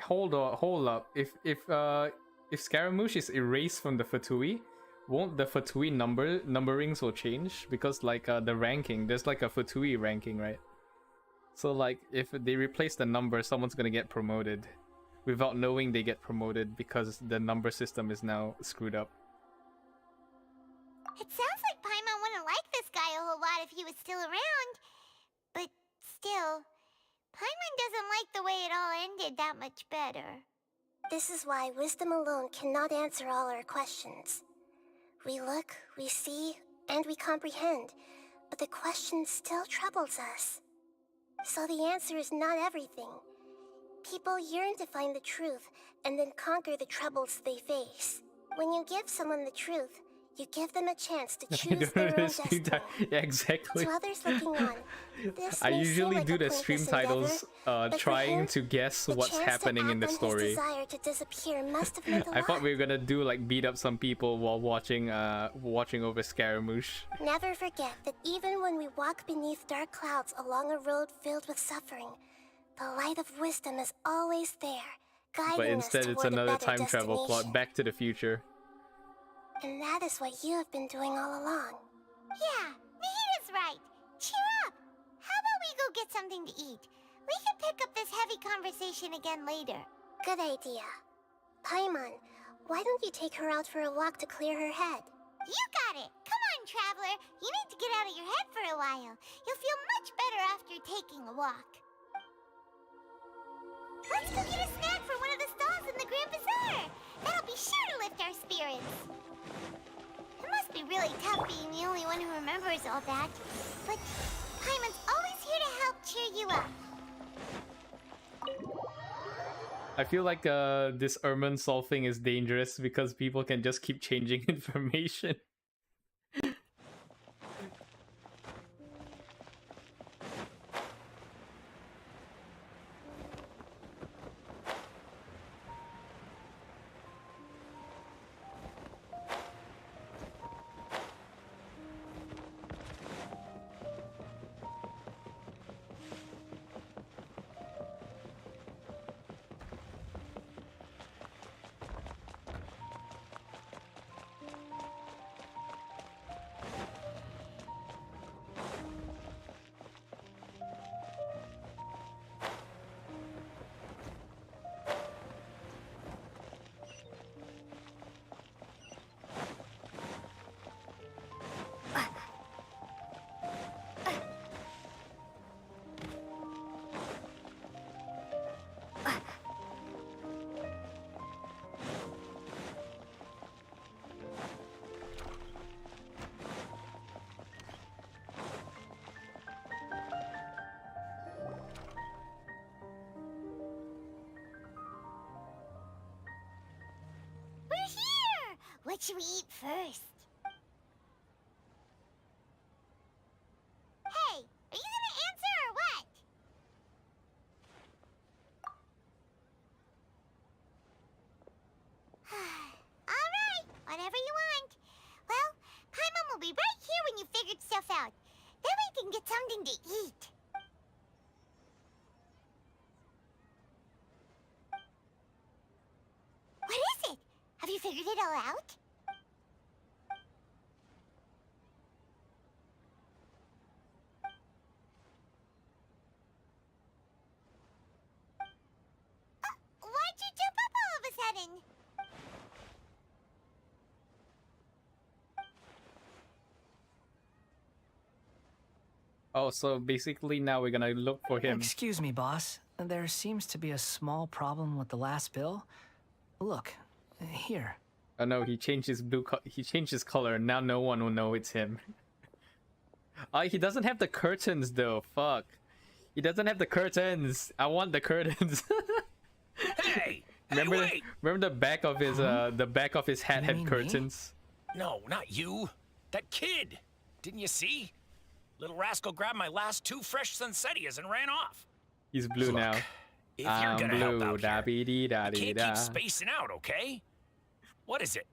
hold up. If Scaramouche is erased from the Fatui, won't the Fatui numberings will change? Because like the ranking, there's like a Fatui ranking, right? So like if they replace the number, someone's gonna get promoted without knowing they get promoted because the number system is now screwed up. It sounds like Paimon wouldn't like this guy a whole lot if he was still around. But still, Paimon doesn't like the way it all ended that much better. This is why wisdom alone cannot answer all our questions. We look, we see, and we comprehend, but the question still troubles us. So the answer is not everything. People yearn to find the truth and then conquer the troubles they face. When you give someone the truth, you give them a chance to choose their own destiny. Yeah, exactly. To others looking on, this I may usually seem do like a the stream pointless titles endeavor, but for trying him, to guess the what's chance to happening in the act on story. his desire to disappear must have meant a I thought lot. we were gonna do like beat up some people while watching over Scaramouche. Never forget that even when we walk beneath dark clouds along a road filled with suffering, the light of wisdom is always there, guiding But us instead it's toward a another better time travel plot, destination. Back to the Future. And that is what you have been doing all along. Yeah, Nahita's right. Cheer up. How about we go get something to eat? We can pick up this heavy conversation again later. Good idea. Paimon, why don't you take her out for a walk to clear her head? You got it. Come on, traveler. You need to get out of your head for a while. You'll feel much better after taking a walk. Let's go get a snack from one of the stalls in the Grand Bazaar. That'll be sure to lift our spirits. It must be really tough being the only one who remembers all that. But Paimon's always here to help cheer you up. I feel like this Irminsul thing is dangerous because people can just keep changing information. We're here! What should we eat first? Hey, are you gonna answer or what? get something to eat. What is it? Have you figured it all out? Why'd you jump up all of a sudden? Oh, so basically now we're gonna look for him. Excuse me, boss. There seems to be a small problem with the last bill. Look, here. Oh no, he changed his he changed his color. Now no one will know it's him. He doesn't have the curtains though. Fuck. He doesn't have the curtains. I want the curtains. Hey! Remember the back of his hat had curtains. No, not you. That kid. Didn't you see? Little rascal grabbed my last 2 fresh Sunsettias and ran off. He's blue Look, now. If you're gonna help out here, you can't Da-be-dee-da-dee-da. keep spacing out, okay? What is it?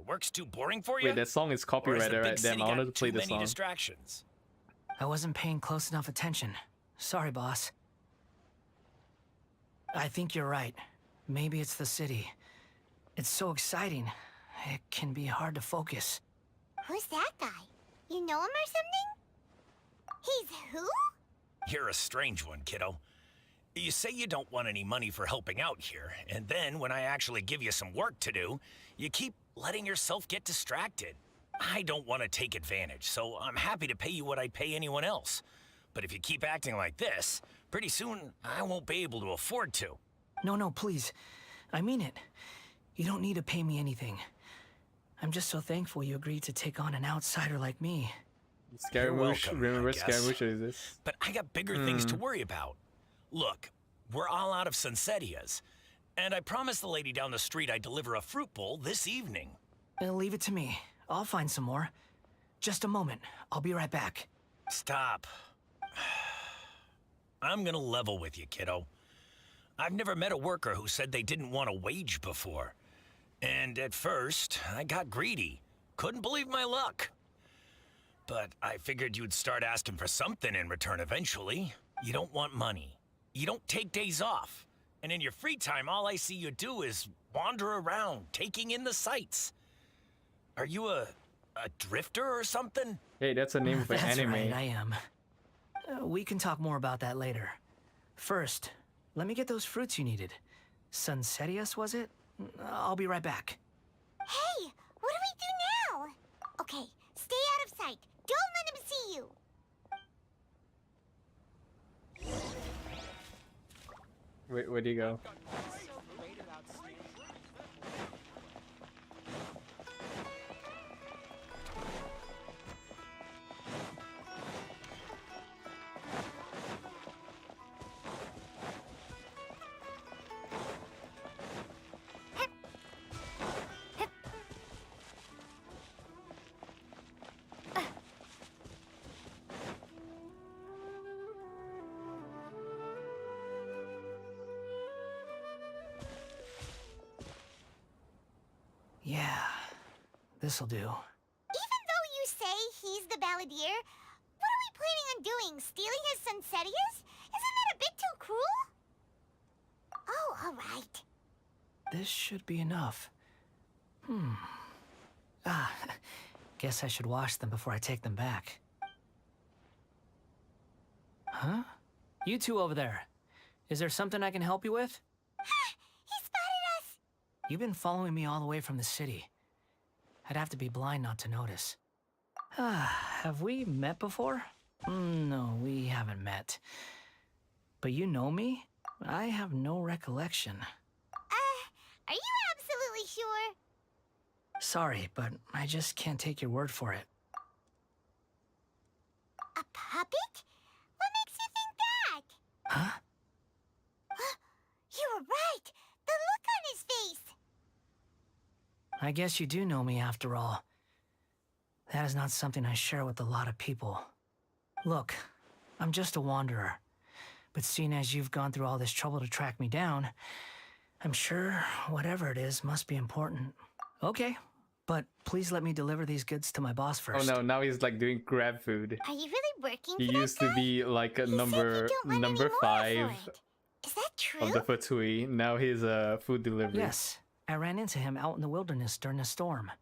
Work's too boring for you? Wait, that song is Or has copyrighted, the big right? Damn, city I got wanted to play too the many song. distractions? I wasn't paying close enough attention. Sorry, boss. I think you're right. Maybe it's the city. It's so exciting. It can be hard to focus. Who's that guy? You know him or something? He's who? You're a strange one, kiddo. You say you don't want any money for helping out here, and then when I actually give you some work to do, you keep letting yourself get distracted. I don't want to take advantage, so I'm happy to pay you what I'd pay anyone else. But if you keep acting like this, pretty soon I won't be able to afford to. No, please. I mean it. You don't need to pay me anything. I'm just so thankful you agreed to take on an outsider like me. Scaramouche, welcome, remember I guess. Scaramouche is this? But I got bigger things to worry about. Look, we're all out of Sunsettias, and I promised the lady down the street I'd deliver a fruit bowl this evening. Leave it to me. I'll find some more. Just a moment. I'll be right back. Stop. I'm gonna level with you, kiddo. I've never met a worker who said they didn't want a wage before. And at first, I got greedy. Couldn't believe my luck. But I figured you'd start asking for something in return eventually. You don't want money. You don't take days off. And in your free time, all I see you do is wander around, taking in the sights. Are you a drifter or something? Hey, that's the name of an That's anime. right, I am. We can talk more about that later. First, let me get those fruits you needed. Sunsettias, was it? I'll be right back. Hey, what do we do now? Okay, stay out of sight. Don't let him see you. Wait, where'd he go? Yeah, this'll do. Even though you say he's the balladeer, what are we planning on doing? Stealing his Sunsettias? Isn't that a bit too cruel? Oh, all right. This should be enough. Guess I should wash them before I take them back. Huh? You two over there. Is there something I can help you with? He spotted us! You've been following me all the way from the city. I'd have to be blind not to notice. Have we met before? No, we haven't met. But you know me? I have no recollection. Are you absolutely sure? Sorry, but I just can't take your word for it. A puppet? What makes you think that? Huh? You were right! The look on his face! I guess you do know me after all. That is not something I share with a lot of people. Look, I'm just a wanderer. But seeing as you've gone through all this trouble to track me down, I'm sure whatever it is must be important. Okay, But please let me deliver these goods to my boss Oh first. no, now he's like doing grab food. Are you really working He for used to be like a number more 5 for it. Is that true? of the Fatui. Now he's a food delivery. Yes, I ran into him out in the wilderness during a storm,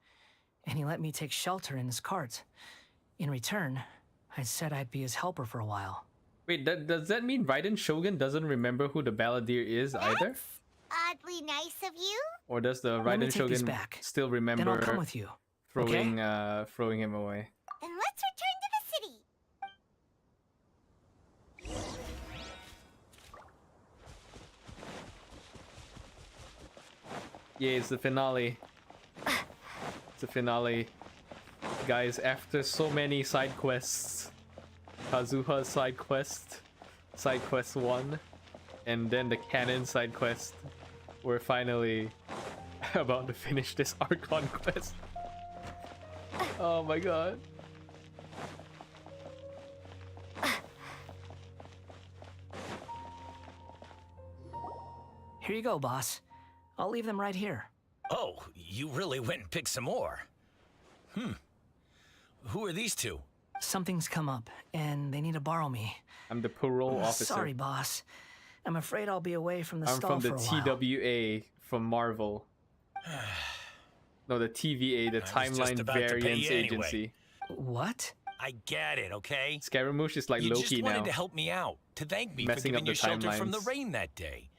and he let me take shelter in his cart. In return, I said I'd be his helper for a while. Wait, does that mean Raiden Shogun doesn't remember who the balladeer is either? Oddly nice of you. Or does the Let me Raiden take these Shogun back. still Then remember I'll come with you. throwing Okay? throwing him away? Then let's return to the city. Yeah, it's the finale. It's the finale. Guys, after so many side quests, Kazuha's side quest, side quest 1, and then the canon side quest, we're finally about to finish this Archon quest. Oh my god. Here you go, boss. I'll leave them right here. Oh, you really went and picked some more. Who are these two? Something's come up, and they need to borrow me. I'm the parole officer. Sorry, boss. I'm afraid I'll be away from the I'm stall from the for a while. TWA from Marvel. No, the TVA, the I was just Timeline about to pay Variance you anyway. Agency. What? I get it, okay? Scaramouche is like You Loki just wanted now. to help me out, to thank me Messing for up giving the you shelter from the timelines. rain that day.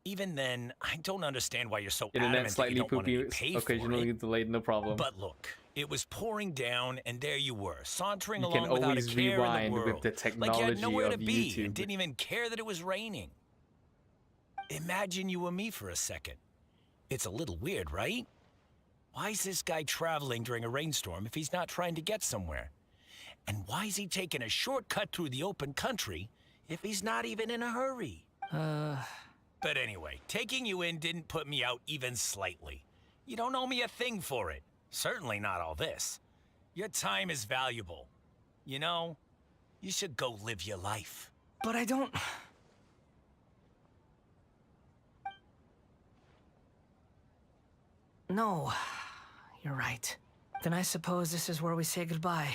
Even then, I don't understand why you're so Internet adamant that you slightly don't want any poopy, pay occasionally for it. delayed, no problem. But look, it was pouring down, and there you were, sauntering You along can without a always care in the rewind with world, the like you had technology nowhere to of be YouTube. and didn't even care that it was raining. Imagine you were me for a second. It's a little weird, right? Why is this guy traveling during a rainstorm if he's not trying to get somewhere? And why is he taking a shortcut through the open country if he's not even in a hurry? But anyway, taking you in didn't put me out even slightly. You don't owe me a thing for it. Certainly not all this. Your time is valuable. You know, you should go live your life. But I don't... No, you're right. Then I suppose this is where we say goodbye.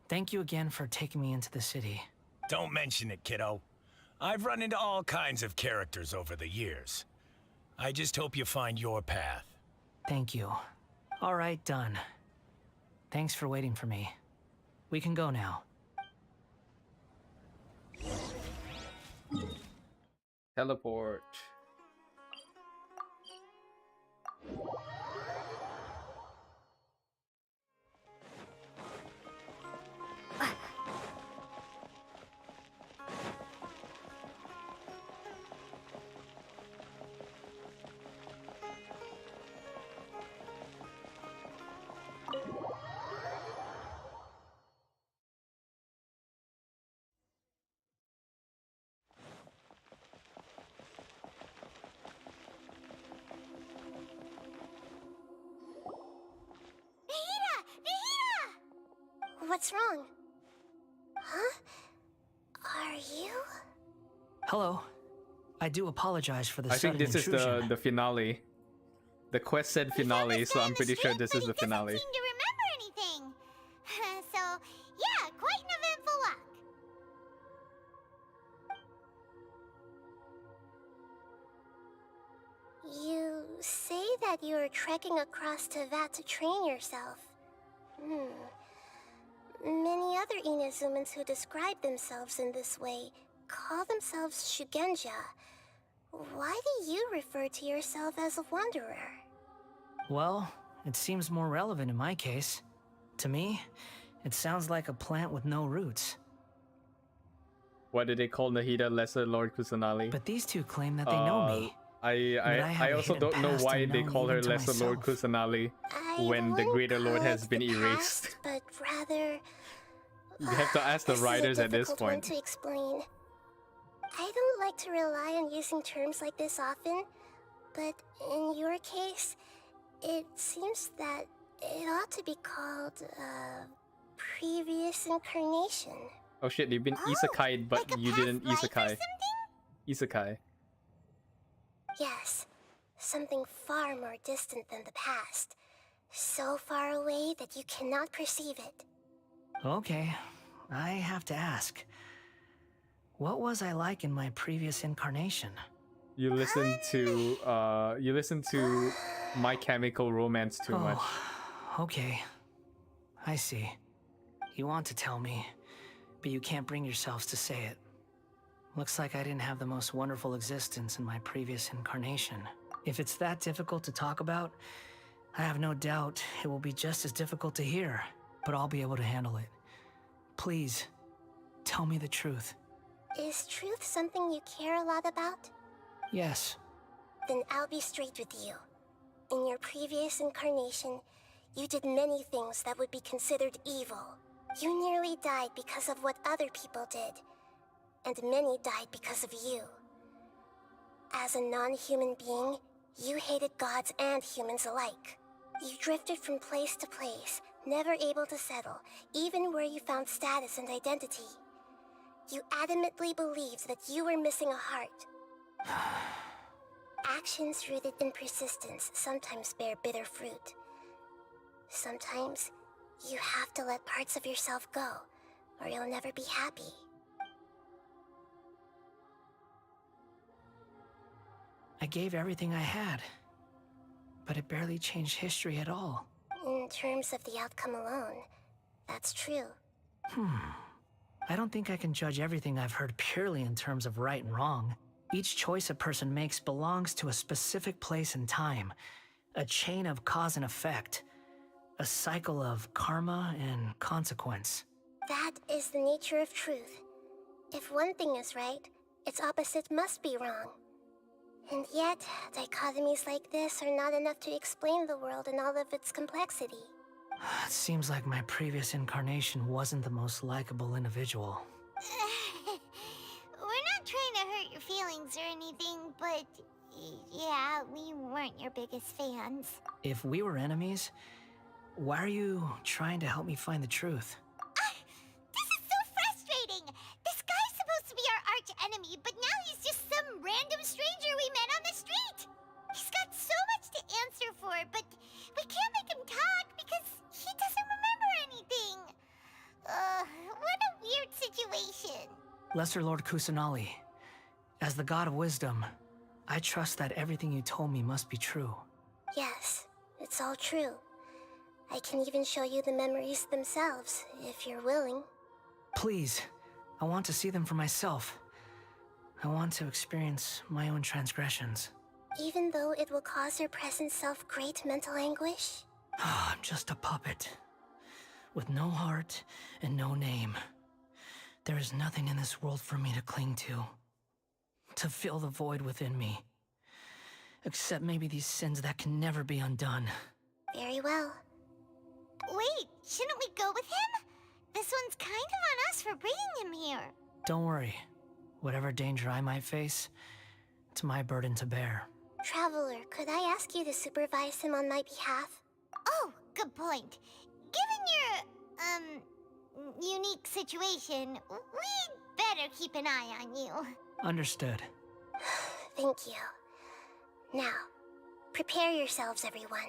Thank you again for taking me into the city. Don't mention it, kiddo. I've run into all kinds of characters over the years. I just hope you find your path. Thank you. All right, done. Thanks for waiting for me. We can go now. Teleport. What's wrong? Huh? Are you? Hello. I do apologize for the I think sudden this is intrusion. the finale. The quest said finale, so I'm pretty sure this is the finale. Seem to remember anything. So, yeah, quite an eventful walk. You say that you are trekking across Teyvat to train yourself. Many other Inazumans who describe themselves in this way call themselves Shugenja. Why do you refer to yourself as a wanderer? Well, it seems more relevant in my case. To me, it sounds like a plant with no roots. Why did they call Nahida Lesser Lord Kusanali? But these two claim that they know me. I also don't know why they call her Lesser Lord Kusanali when the Greater Lord has been erased. But rather... You have to ask the writers at this point. To explain. I don't like to rely on using terms like this often, but in your case, it seems that it ought to be called previous incarnation. Oh shit, you've been isekai'd, but you didn't isekai. Isekai. Yes, something far more distant than the past. So far away that you cannot perceive it. Okay, I have to ask. What was I like in my previous incarnation? You listen to My Chemical Romance too much. Okay. I see. You want to tell me, but you can't bring yourselves to say it. Looks like I didn't have the most wonderful existence in my previous incarnation. If it's that difficult to talk about, I have no doubt it will be just as difficult to hear, but I'll be able to handle it. Please, tell me the truth. Is truth something you care a lot about? Yes. Then I'll be straight with you. In your previous incarnation, you did many things that would be considered evil. You nearly died because of what other people did, and many died because of you. As a non-human being, you hated gods and humans alike. You drifted from place to place, never able to settle, even where you found status and identity. You adamantly believed that you were missing a heart. Actions rooted in persistence sometimes bear bitter fruit. Sometimes, you have to let parts of yourself go, or you'll never be happy. I gave everything I had, but it barely changed history at all. In terms of the outcome alone, that's true. I don't think I can judge everything I've heard purely in terms of right and wrong. Each choice a person makes belongs to a specific place and time, a chain of cause and effect, a cycle of karma and consequence. That is the nature of truth. If one thing is right, its opposite must be wrong. And yet, dichotomies like this are not enough to explain the world in all of its complexity. It seems like my previous incarnation wasn't the most likable individual. We're not trying to hurt your feelings or anything, but yeah, we weren't your biggest fans. If we were enemies, why are you trying to help me find the truth? This is so frustrating! This guy's supposed to be our arch enemy, but now he's just some random stranger we met on the street! He's got so much to answer for, but we can't make him talk because he doesn't remember anything. What a weird situation. Lesser Lord Kusanali, as the god of wisdom, I trust that everything you told me must be true. Yes, it's all true. I can even show you the memories themselves, if you're willing. Please, I want to see them for myself. I want to experience my own transgressions. Even though it will cause your present self great mental anguish? I'm just a puppet, with no heart and no name. There is nothing in this world for me to cling to fill the void within me. Except maybe these sins that can never be undone. Very well. Wait, shouldn't we go with him? This one's kind of on us for bringing him here. Don't worry. Whatever danger I might face, it's my burden to bear. Traveler, could I ask you to supervise him on my behalf? Oh, good point. Given your, unique situation, we'd better keep an eye on you. Understood. Thank you. Now, prepare yourselves, everyone.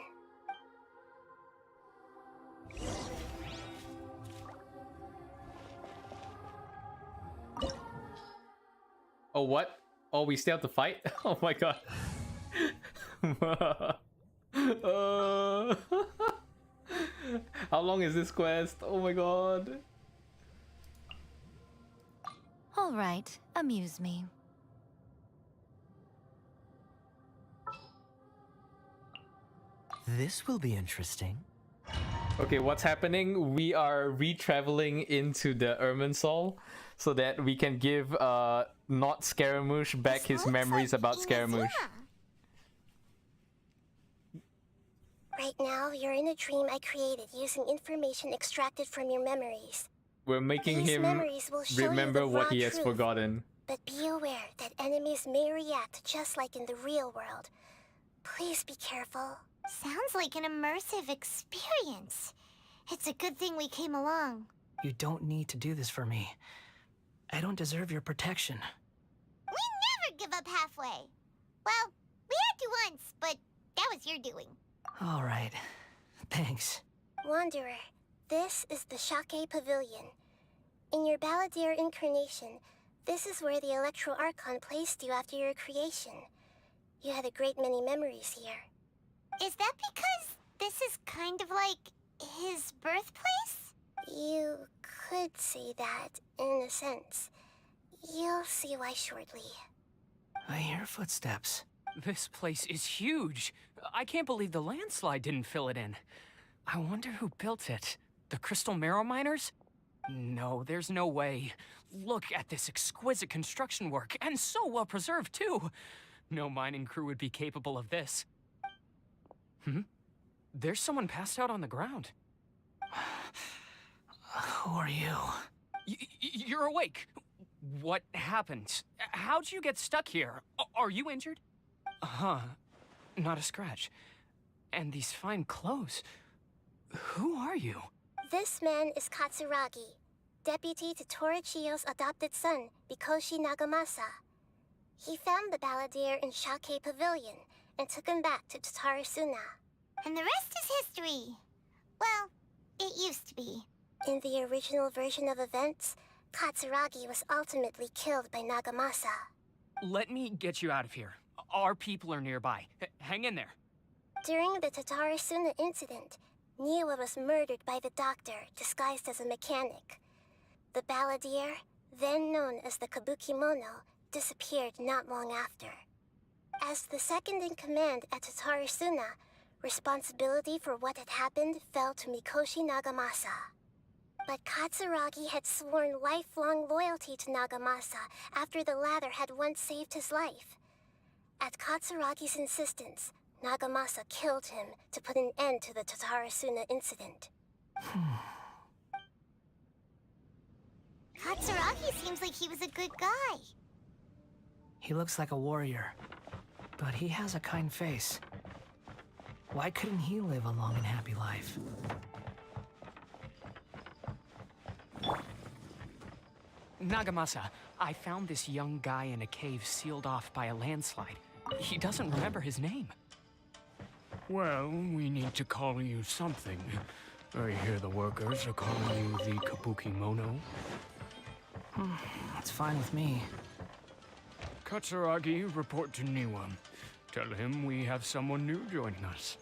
Oh, what? Oh, we still have to fight? Oh my god. How long is this quest? Oh my god. All right, amuse me. This will be interesting. Okay, what's happening? We are re-traveling into the Irminsul so that we can give not Scaramouche back his memories about Scaramouche. Right now, you're in a dream I created using information extracted from your memories. We're making These him memories will show remember you the what raw he has truth. forgotten. But be aware that enemies may react just like in the real world. Please be careful. Sounds like an immersive experience. It's a good thing we came along. You don't need to do this for me. I don't deserve your protection. We never give up halfway. Well, we had to once, but that was your doing. All right. Thanks. Wanderer, this is the Shake Pavilion. In your Balladeer incarnation, this is where the Electro Archon placed you after your creation. You had a great many memories here. Is that because this is kind of like his birthplace? You could say that, in a sense. You'll see why shortly. I hear footsteps. This place is huge. I can't believe the landslide didn't fill it in. I wonder who built it. The Crystal Marrow Miners? No, there's no way. Look at this exquisite construction work, and so well preserved, too. No mining crew would be capable of this. There's someone passed out on the ground. Who are you? You're awake. What happened? How'd you get stuck here? Are you injured? Not a scratch. And these fine clothes. Who are you? This man is Katsuragi, deputy to Torichiyo's adopted son, Mikoshi Nagamasa. He found the Balladeer in Shake Pavilion and took him back to Tatarasuna. And the rest is history. Well, it used to be. In the original version of events, Katsuragi was ultimately killed by Nagamasa. Let me get you out of here. Our people are nearby. Hang in there. During the Tatarasuna incident, Niwa was murdered by the doctor disguised as a mechanic. The Balladeer, then known as the Kabukimono, disappeared not long after. As the second in command at Tatarasuna, responsibility for what had happened fell to Mikoshi Nagamasa. But Katsuragi had sworn lifelong loyalty to Nagamasa after the latter had once saved his life. At Katsuragi's insistence, Nagamasa killed him to put an end to the Tatarasuna incident. Katsuragi seems like he was a good guy. He looks like a warrior, but he has a kind face. Why couldn't he live a long and happy life? Nagamasa, I found this young guy in a cave sealed off by a landslide. He doesn't remember his name. Well, we need to call you something. I hear the workers are calling you the Kabukimono. That's fine with me. Katsuragi, report to Niwa. Tell him we have someone new joining us.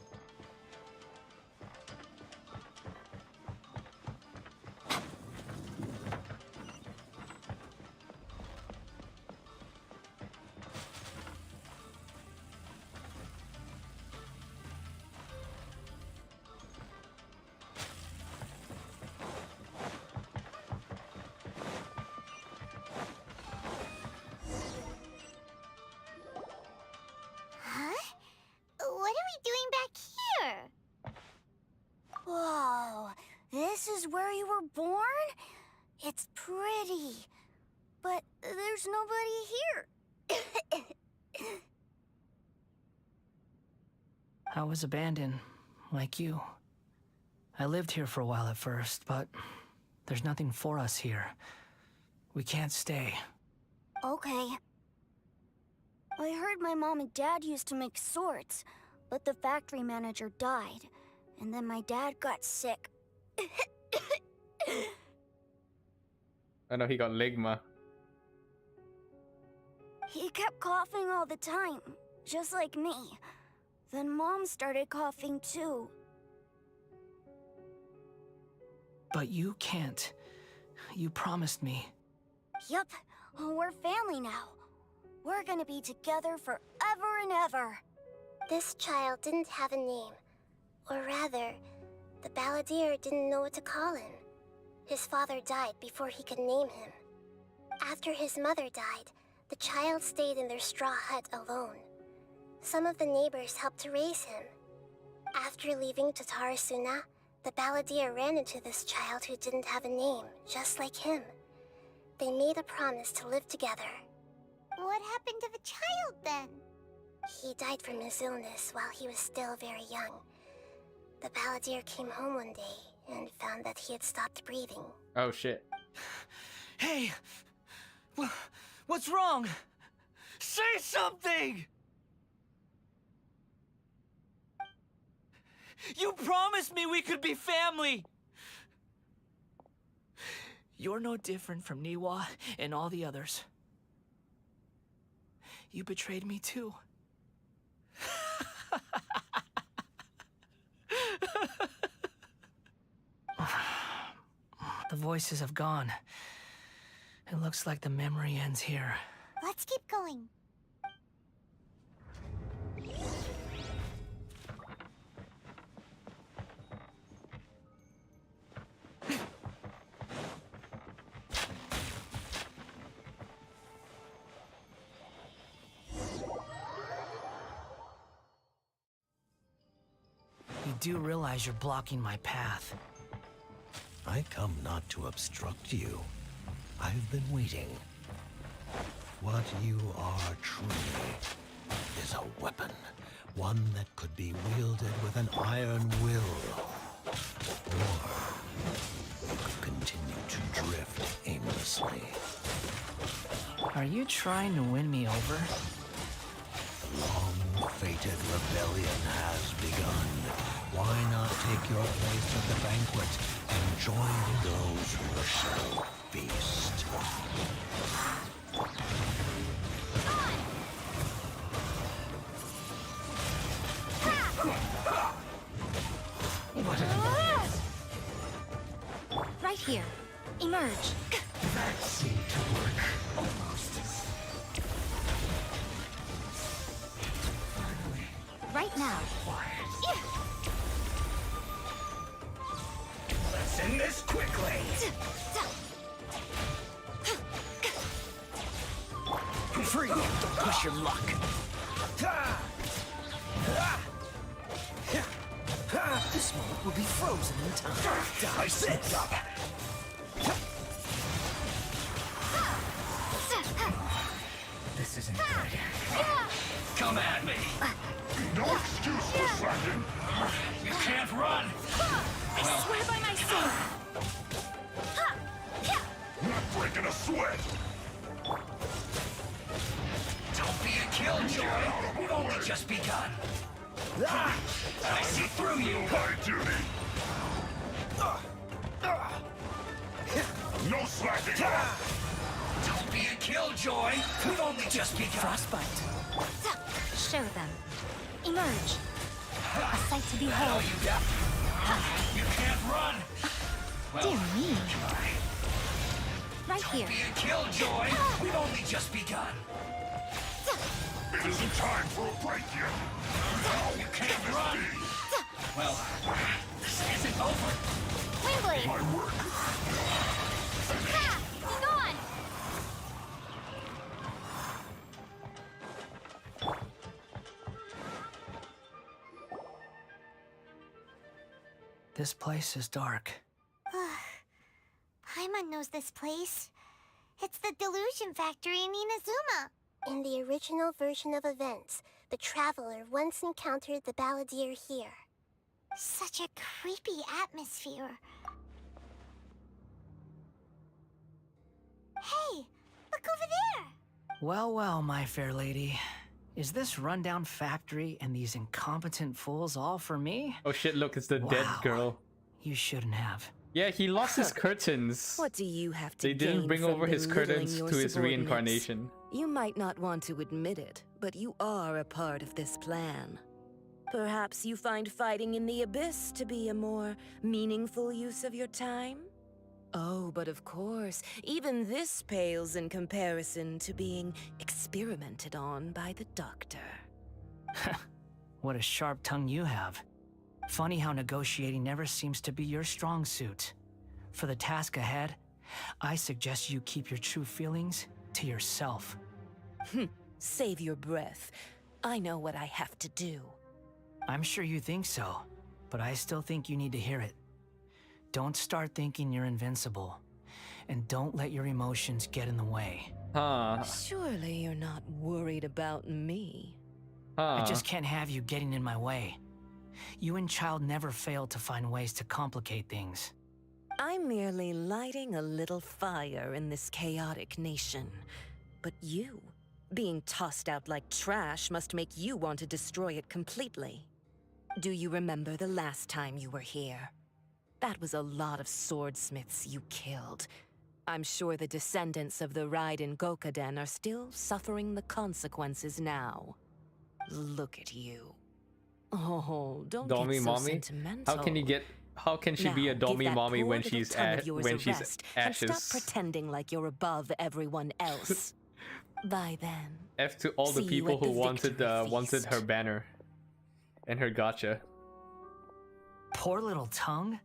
What are we doing back here? Whoa, this is where you were born? It's pretty, but there's nobody here. I was abandoned, like you. I lived here for a while at first, but there's nothing for us here. We can't stay. Okay. I heard my mom and dad used to make swords, but the factory manager died, and then my dad got sick. I know he got ligma. He kept coughing all the time, just like me. Then Mom started coughing too. But you can't. You promised me. Yup, we're family now. We're gonna be together forever and ever. This child didn't have a name. Or rather, the Balladeer didn't know what to call him. His father died before he could name him. After his mother died, the child stayed in their straw hut alone. Some of the neighbors helped to raise him. After leaving Tatarasuna, the Balladeer ran into this child who didn't have a name, just like him. They made a promise to live together. What happened to the child then? He died from his illness while he was still very young. The Balladeer came home one day and found that he had stopped breathing. Oh shit. Hey! What's wrong? Say something! You promised me we could be family! You're no different from Niwa and all the others. You betrayed me too. The voices have gone. It looks like the memory ends here. Let's keep going. You do realize you're blocking my path. I come not to obstruct you. I've been waiting. What you are truly is a weapon. One that could be wielded with an iron will. Or you could continue to drift aimlessly. Are you trying to win me over? The long-fated rebellion has begun. Why not take your place at the banquet and join those who shall feast? Right here. Emerge. That seemed to work almost. Right now. Let's end this quickly! Free! Don't push your luck! This moment will be frozen in time. Dice it! This isn't good. Come at me! No excuse for slacking. You can't run! I swear by my sword! Not breaking a sweat. Don't be a killjoy! We've only just begun! I see through you! My duty. No slacking off. Don't be a killjoy! We've only just begun! Frostbite. Show them. Emerge. A sight to behold. You can't run! Dear me. Right here. Don't be a killjoy! We've only just begun! It isn't time for a break yet. You can't run! Well, this isn't over. Windblade. My work. Ha! Be gone! This place is dark. Paimon knows this place. It's the Delusion Factory in Inazuma. In the original version of events, the Traveler once encountered the Balladeer here. Such a creepy atmosphere. Hey, look over there! Well, well, my fair lady. Is this rundown factory and these incompetent fools all for me? Oh shit, look, it's the dead girl. You shouldn't have. Yeah, he lost his curtains. What do you have to They didn't gain bring from over his belittling curtains your to his subordinates? reincarnation. You might not want to admit it, but you are a part of this plan. Perhaps you find fighting in the Abyss to be a more meaningful use of your time? Oh, but of course, even this pales in comparison to being experimented on by the Doctor. What a sharp tongue you have. Funny how negotiating never seems to be your strong suit. For the task ahead, I suggest you keep your true feelings to yourself. Save your breath. I know what I have to do. I'm sure you think so, but I still think you need to hear it. Don't start thinking you're invincible, and don't let your emotions get in the way. Surely you're not worried about me. I just can't have you getting in my way. You and Child never fail to find ways to complicate things. I'm merely lighting a little fire in this chaotic nation. But you, being tossed out like trash, must make you want to destroy it completely. Do you remember the last time you were here? That was a lot of swordsmiths you killed. I'm sure the descendants of the Raiden Gokaden are still suffering the consequences now. Look at you. Oh, don't Domi get so mommy? sentimental. How can she be a Now, Domi give that mommy poor when little she's tongue of yours a rest, and ashes? stop pretending like you're above everyone else. By then, F to all the see you people at who the wanted victory her banner and her gotcha. Poor little tongue?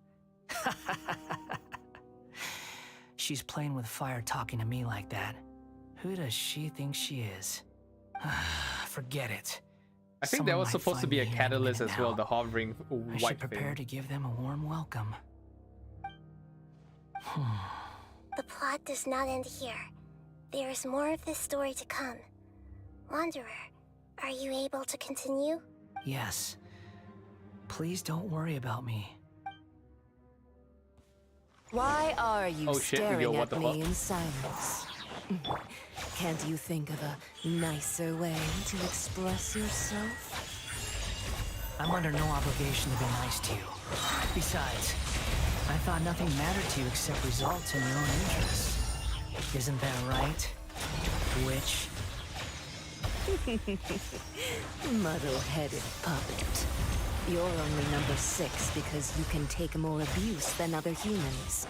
She's playing with fire talking to me like that. Who does she think she is? Forget it. I think that Someone was might supposed to find be a me any catalyst minute as well, now. the hovering I white should prepare thing. to give them a warm welcome. The plot does not end here. There is more of this story to come. Wanderer, are you able to continue? Yes. Please don't worry about me. why are you Oh shit, staring yo, what at the me fuck? in silence? Can't you think of a nicer way to express yourself? I'm under no obligation to be nice to you. Besides, I thought nothing mattered to you except results in your own interests. Isn't that right, witch? Muddle-headed puppet. You're only number 6 because you can take more abuse than other humans.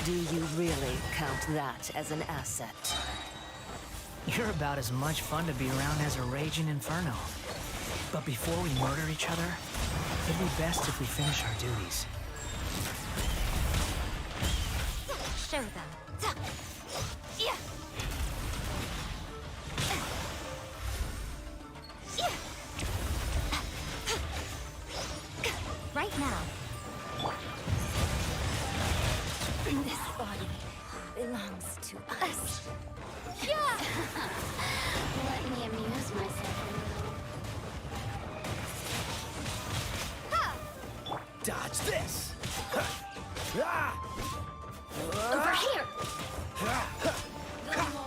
Do you really count that as an asset? You're about as much fun to be around as a raging inferno. But before we murder each other, it'd be best if we finish our duties. Show them. Yeah. Right now. This body belongs to us. Yeah. Let me amuse myself a little. Dodge this! Over here.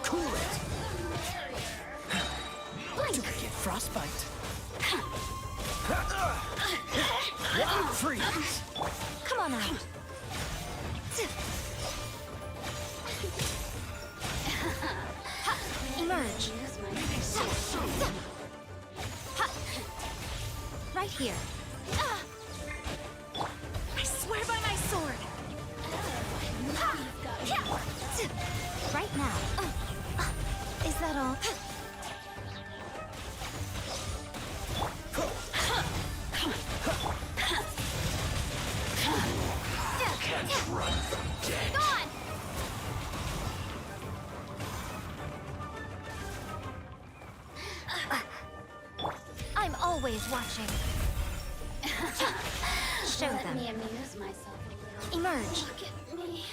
Cool it! Do I get frostbite? Freeze! Come on out. Emerge. Right here. I swear by my sword. Right now. Is that all? Can't run from death. Gone. I'm always watching. Show Let them. me amuse myself a little. Emerge. Look at me.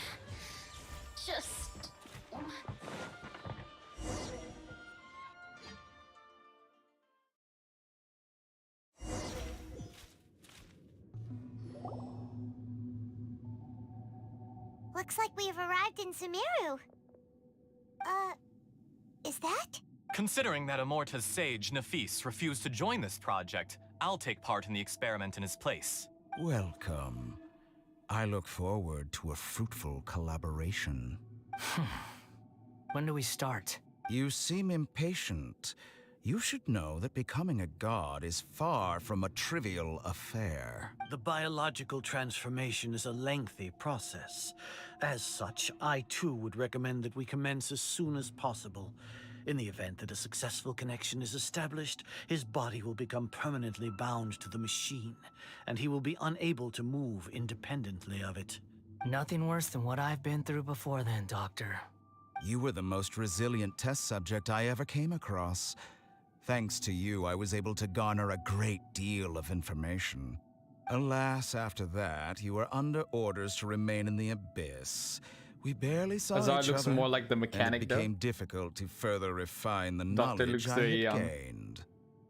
Just. Looks like we have arrived in Sumeru. Is that? Considering that Amorta's sage, Nafis, refused to join this project, I'll take part in the experiment in his place. Welcome. I look forward to a fruitful collaboration. When do we start? You seem impatient. You should know that becoming a god is far from a trivial affair. The biological transformation is a lengthy process. As such, I too would recommend that we commence as soon as possible. In the event that a successful connection is established, his body will become permanently bound to the machine, and he will be unable to move independently of it. Nothing worse than what I've been through before then, Doctor. You were the most resilient test subject I ever came across. Thanks to you, I was able to garner a great deal of information. Alas, after that, you were under orders to remain in the Abyss. We barely saw Azar each looks other, more like the and mechanic, it became difficult to further refine the Doctor knowledge looks I very had young. gained.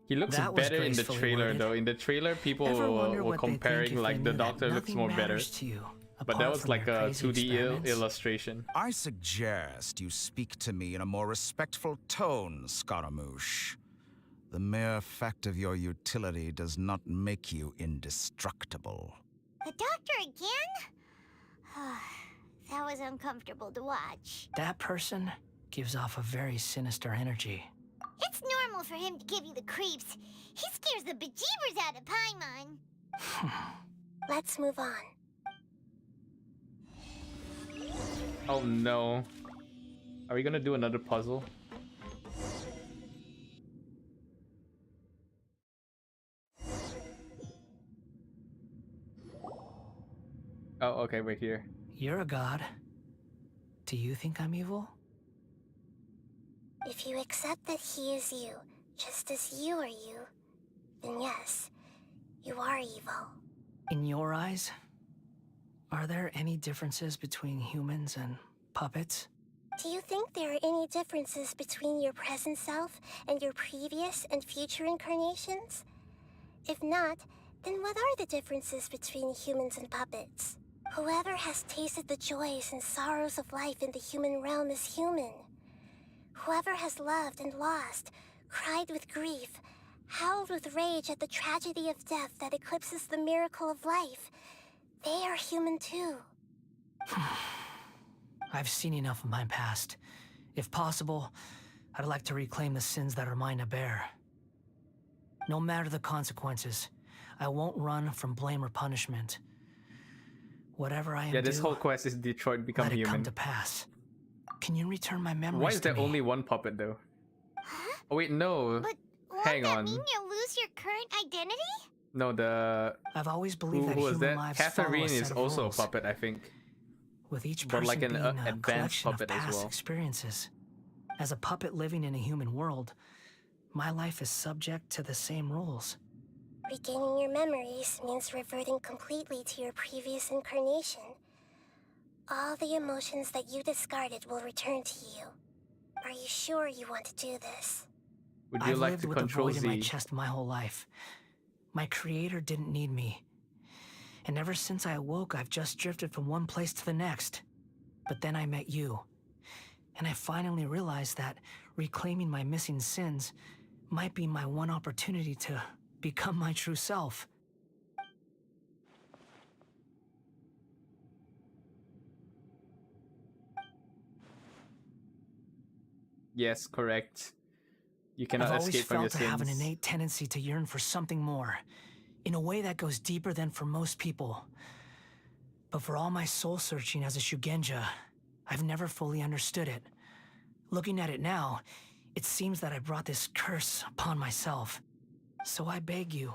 He looks That was better in the gracefully trailer worded. though. In the trailer, people Ever wonder were what they think comparing if like they the knew that Doctor looks nothing more better. matters to you, But that apart was from like your a crazy 2D experiments? illustration. I suggest you speak to me in a more respectful tone, Scaramouche. The mere fact of your utility does not make you indestructible. The doctor again? That was uncomfortable to watch. That person gives off a very sinister energy. It's normal for him to give you the creeps. He scares the bejeebers out of Paimon. Let's move on. Oh no. Are we gonna do another puzzle? Oh, okay, we're here. You're a god. Do you think I'm evil? If you accept that he is you, just as you are you, then yes, you are evil. In your eyes, are there any differences between humans and puppets? Do you think there are any differences between your present self and your previous and future incarnations? If not, then what are the differences between humans and puppets? Whoever has tasted the joys and sorrows of life in the human realm is human. Whoever has loved and lost, cried with grief, howled with rage at the tragedy of death that eclipses the miracle of life, they are human too. I've seen enough of my past. If possible, I'd like to reclaim the sins that are mine to bear. No matter the consequences, I won't run from blame or punishment. Whatever I am, yeah, this whole quest is Detroit become let it human. come to pass. Can you return my memories? Why is there to me? only one puppet though? Oh wait, no. But hang won't that on. mean you'll lose your current identity? No, the I've always believed that who was human that? lives follow a Catherine set is of also rules, a puppet, I think. with each But person like an being a advanced collection puppet of as past well. experiences. As a puppet living in a human world, my life is subject to the same rules. Regaining your memories means reverting completely to your previous incarnation. All the emotions that you discarded will return to you. Are you sure you want to do this? Would you I've like lived to with a control void in my Z? chest my whole life. My creator didn't need me. And ever since I awoke, I've just drifted from one place to the next. But then I met you. And I finally realized that reclaiming my missing sins might be my one opportunity to become my true self. Yes, correct. You cannot I've always escape from your felt to have an sins. innate tendency to yearn for something more, in a way that goes deeper than for most people. But for all my soul searching as a Shugenja, I've never fully understood it. Looking at it now, it seems that I brought this curse upon myself. So I beg you,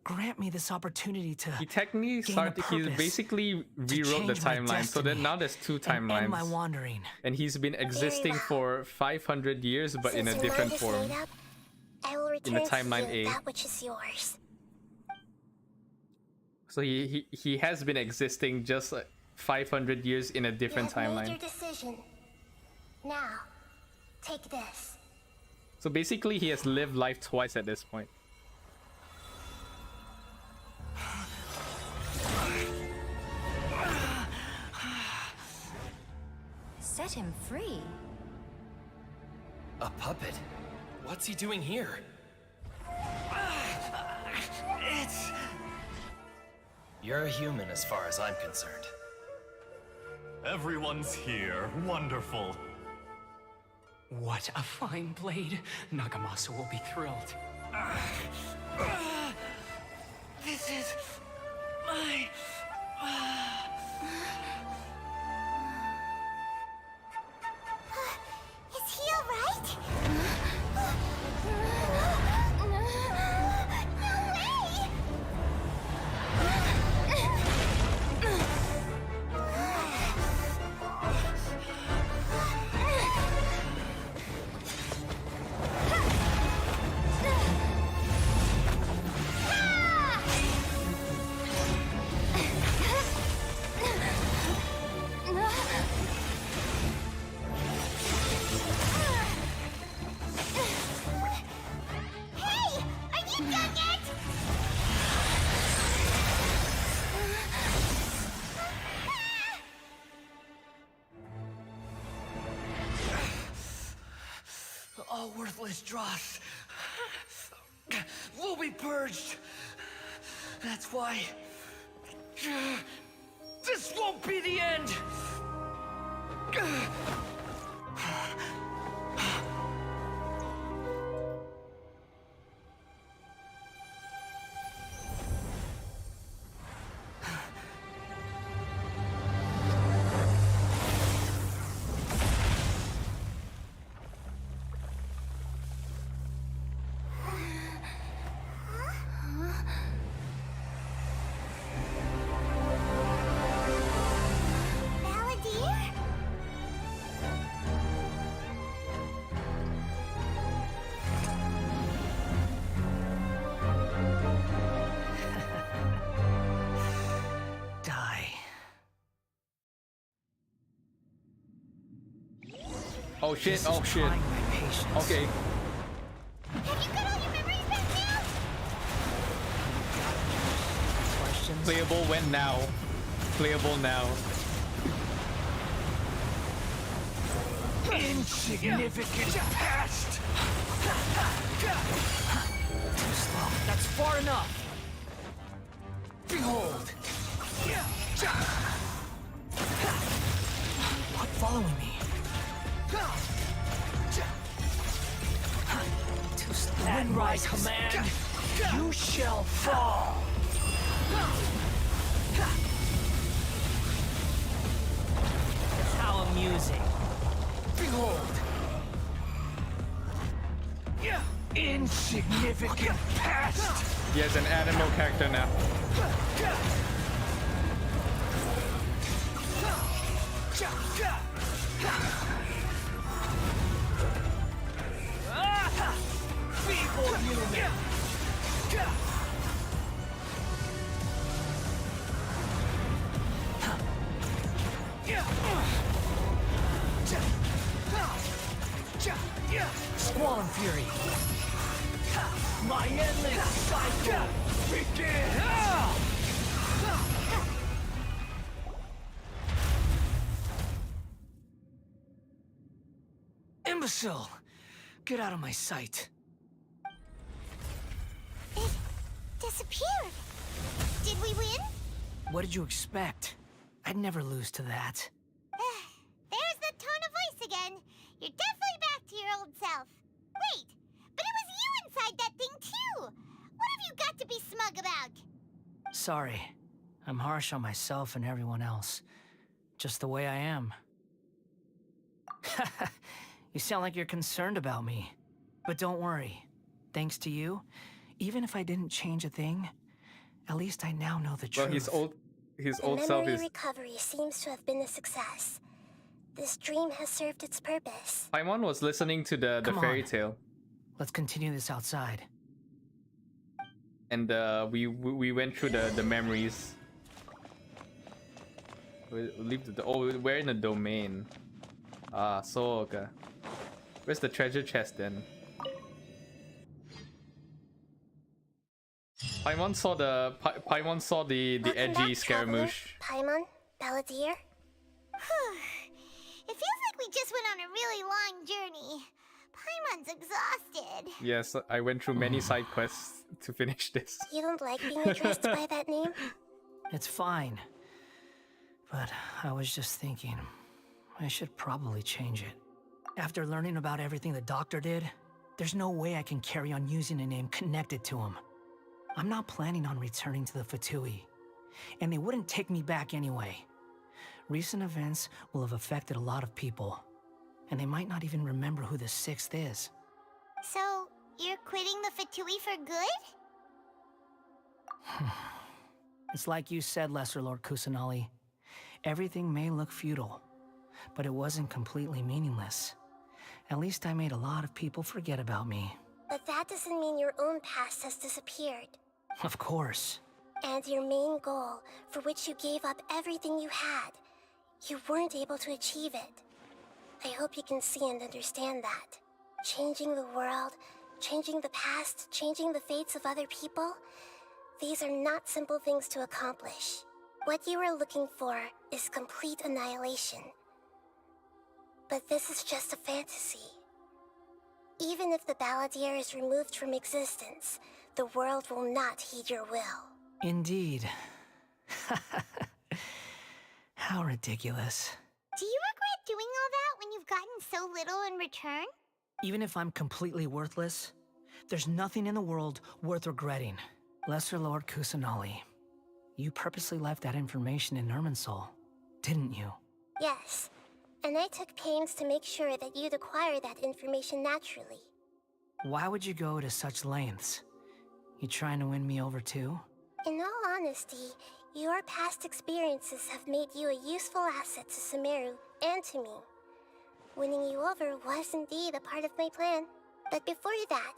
grant me this opportunity to He technically gain a started. He purpose, basically rewrote the change my timeline, so that destiny, now there's two and end my timelines. wandering. And he's been existing for 500 years, but in a Since your different mind is form. made up, I will In the return timeline to you A. that which is yours. So he has been existing just 500 years in a different You have made timeline. your decision. Now, take this. So basically, he has lived life twice at this point. Set him free. A puppet? What's he doing here? You're a human as far as I'm concerned. Everyone's here. Wonderful. What a fine blade. Nagamasu will be thrilled. This is my... Is he alright? No way! Hey! Are you done yet? All worthless dross. will be purged. That's why this won't be the end. Oh shit, oh shit. Okay. Have you got all your memories back now? Questions? Playable when now. Playable now. Insignificant past. Too slow. That's far enough. Behold. What following me? Too slow. At my command, you shall fall. How amusing. Behold. Insignificant past. He has an animal character now. Feeble human. Squall and fury. My endless cycle begins. Imbecile! Get out of my sight. It disappeared. Did we win? What did you expect? I'd never lose to that. There's the tone of voice again. You're definitely back to your old self. Wait, but it was you inside that thing too. What have you got to be smug about? Sorry. I'm harsh on myself and everyone else. Just the way I am. You sound like you're concerned about me. But don't worry. Thanks to you, even if I didn't change a thing, at least I now know the truth. Well, his old self Memory is... recovery seems to have been a success. This dream has served its purpose. Paimon was listening to the Come fairy on. tale. Let's continue this outside. And we went through the memories. We'll leave the... Oh, we're in the domain. Ah, so okay. Where's the treasure chest then? Paimon saw the Welcome edgy back, Scaramouche. Traveler. Paimon, Balladeer. It feels like we just went on a really long journey. Paimon's exhausted. Yes, I went through many side quests to finish this. You don't like being addressed by that name? It's fine. But I was just thinking, I should probably change it. After learning about everything the doctor did, there's no way I can carry on using a name connected to him. I'm not planning on returning to the Fatui, and they wouldn't take me back anyway. Recent events will have affected a lot of people, and they might not even remember who the Sixth is. So, you're quitting the Fatui for good? It's like you said, Lesser Lord Kusanali. Everything may look futile, but it wasn't completely meaningless. At least I made a lot of people forget about me. But that doesn't mean your own past has disappeared. Of course. And your main goal, for which you gave up everything you had, you weren't able to achieve it. I hope you can see and understand that. Changing the world, changing the past, changing the fates of other people, these are not simple things to accomplish. What you are looking for is complete annihilation. But this is just a fantasy. Even if the balladeer is removed from existence, the world will not heed your will. Indeed. How ridiculous. Do you regret doing all that when you've gotten so little in return? Even if I'm completely worthless, there's nothing in the world worth regretting. Lesser Lord Kusanali, you purposely left that information in Irminsul, didn't you? Yes, and I took pains to make sure that you'd acquire that information naturally. Why would you go to such lengths? You trying to win me over too? In all honesty, your past experiences have made you a useful asset to Sumeru and to me. Winning you over was indeed a part of my plan. But before that,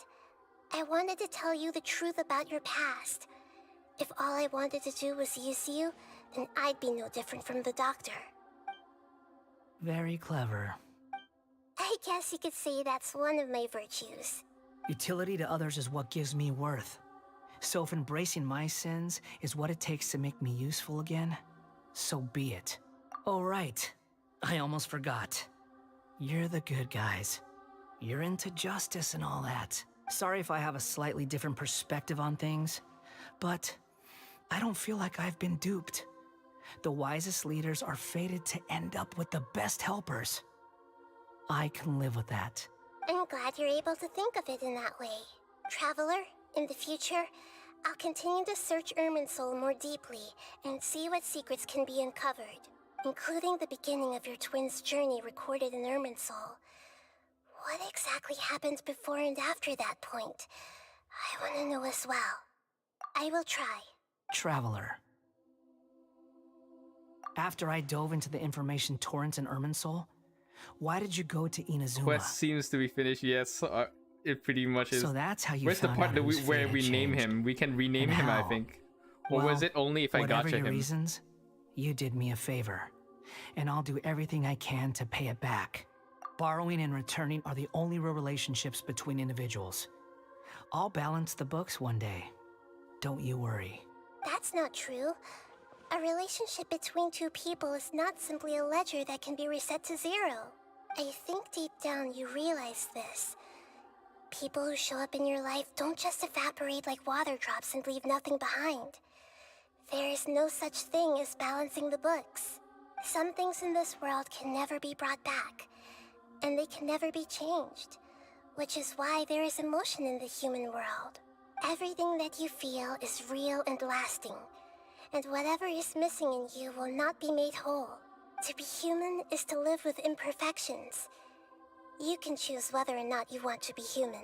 I wanted to tell you the truth about your past. If all I wanted to do was use you, then I'd be no different from the doctor. Very clever. I guess you could say that's one of my virtues. Utility to others is what gives me worth. So if embracing my sins is what it takes to make me useful again, so be it. Oh right, I almost forgot. You're the good guys. You're into justice and all that. Sorry if I have a slightly different perspective on things, but I don't feel like I've been duped. The wisest leaders are fated to end up with the best helpers. I can live with that. I'm glad you're able to think of it in that way. Traveler, in the future, I'll continue to search Irminsul more deeply and see what secrets can be uncovered, including the beginning of your twins' journey recorded in Irminsul. What exactly happened before and after that point? I want to know as well. I will try. Traveler. After I dove into the information torrent in Irminsul, why did you go to Inazuma? Quest seems to be finished. Yes, it pretty much is. So that's how you Where's the found part out that whose where fate we had name changed? him? We can rename And him, I how? think. Or Well, was it only if I whatever gotcha your him? reasons, you did me a favor, and I'll do everything I can to pay it back. Borrowing and returning are the only real relationships between individuals. I'll balance the books one day. Don't you worry. That's not true. A relationship between two people is not simply a ledger that can be reset to zero. I think deep down you realize this. People who show up in your life don't just evaporate like water drops and leave nothing behind. There is no such thing as balancing the books. Some things in this world can never be brought back, and they can never be changed, which is why there is emotion in the human world. Everything that you feel is real and lasting, and whatever is missing in you will not be made whole. To be human is to live with imperfections. You can choose whether or not you want to be human.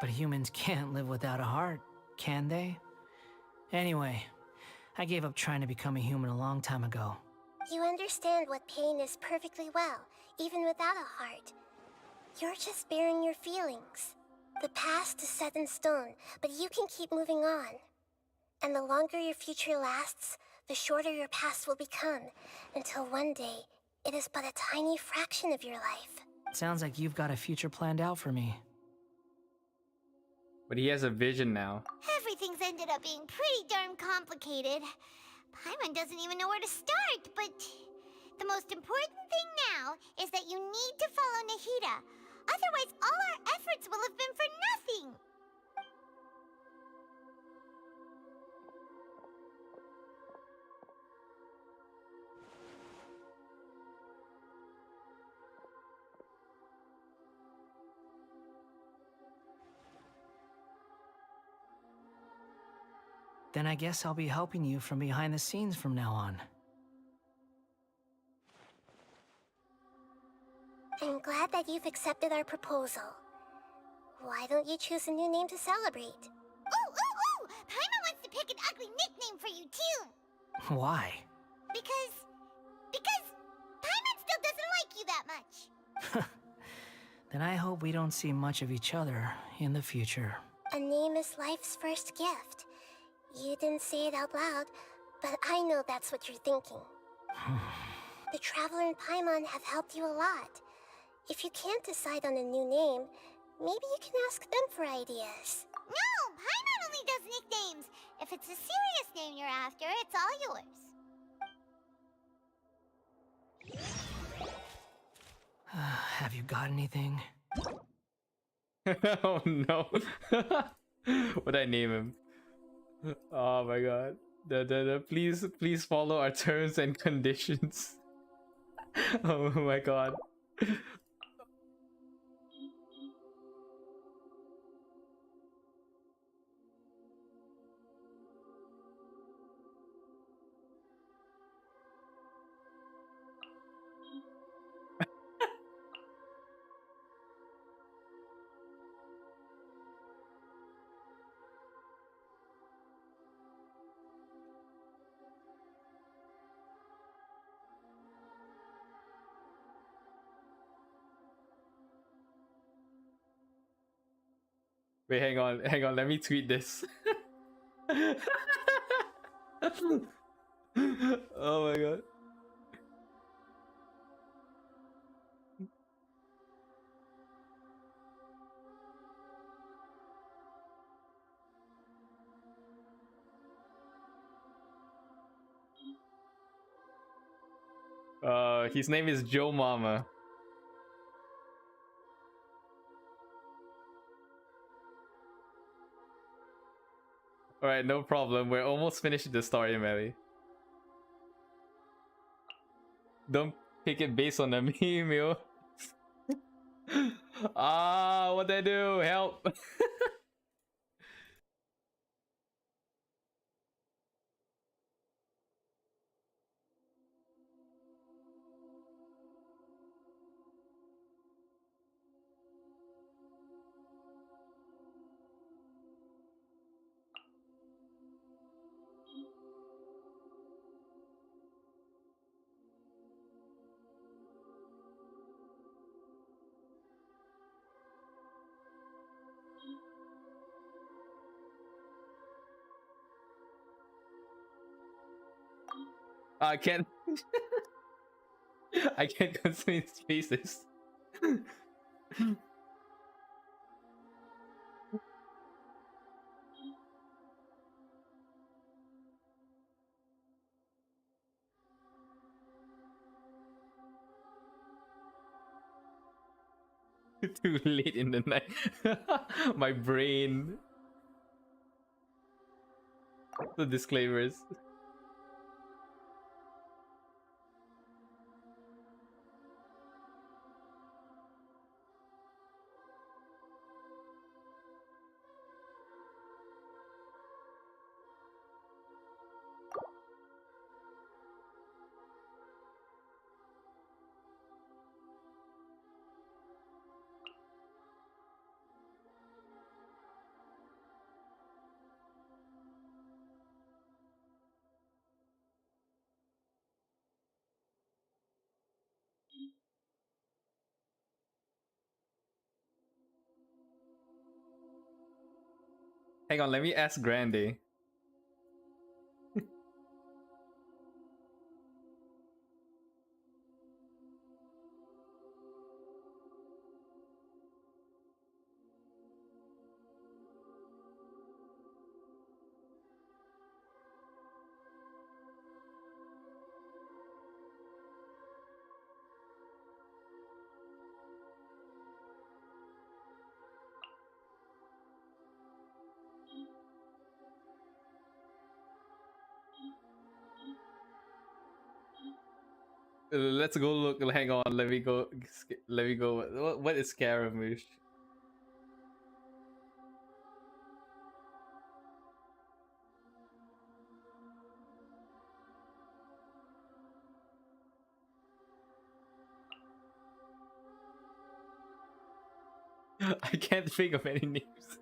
But humans can't live without a heart, can they? Anyway, I gave up trying to become a human a long time ago. You understand what pain is perfectly well, even without a heart. You're just bearing your feelings. The past is set in stone, but you can keep moving on. And the longer your future lasts, the shorter your past will become, until one day, it is but a tiny fraction of your life. Sounds like you've got a future planned out for me. But he has a vision now. Everything's ended up being pretty darn complicated. Paimon doesn't even know where to start, but the most important thing now is that you need to follow Nahida. Otherwise, all our efforts will have been for nothing. Then I guess I'll be helping you from behind the scenes from now on. I'm glad that you've accepted our proposal. Why don't you choose a new name to celebrate? Ooh! Paimon wants to pick an ugly nickname for you, too. Why? Because Paimon still doesn't like you that much. Then I hope we don't see much of each other in the future. A name is life's first gift. You didn't say it out loud, but I know that's what you're thinking. The Traveler and Paimon have helped you a lot. If you can't decide on a new name, maybe you can ask them for ideas. No! Paimon only does nicknames. If it's a serious name you're after, it's all yours. Have you got anything? Oh no. What I name him? Oh my god. Please follow our terms and conditions. Oh my god. Wait, hang on, let me tweet this. Oh my god. His name is Joe Mama. Alright, no problem. We're almost finished the story, Melly. Don't pick it based on the meme, yo. Ah, what did I do? Help! I can't. I can't consume his faces. Too late in the night. My brain. The disclaimers. Hang on, let me ask Grande. Let's go look. Hang on, let me go. Let me go. What is Scaramouche? I can't think of any names.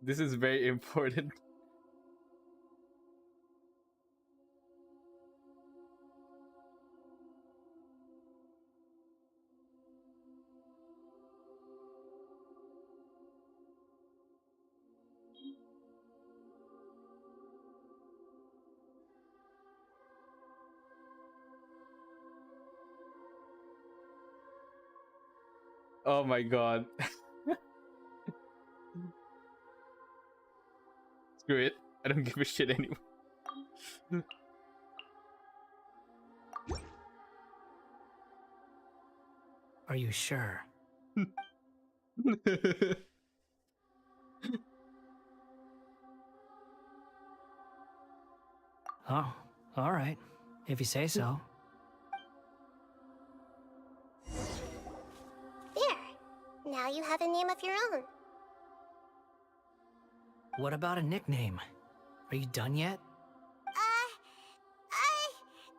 This is very important. Oh my god. Screw it. I don't give a shit anymore. Are you sure? Oh, all right. If you say so. There. Now you have a name of your own. What about a nickname? Are you done yet?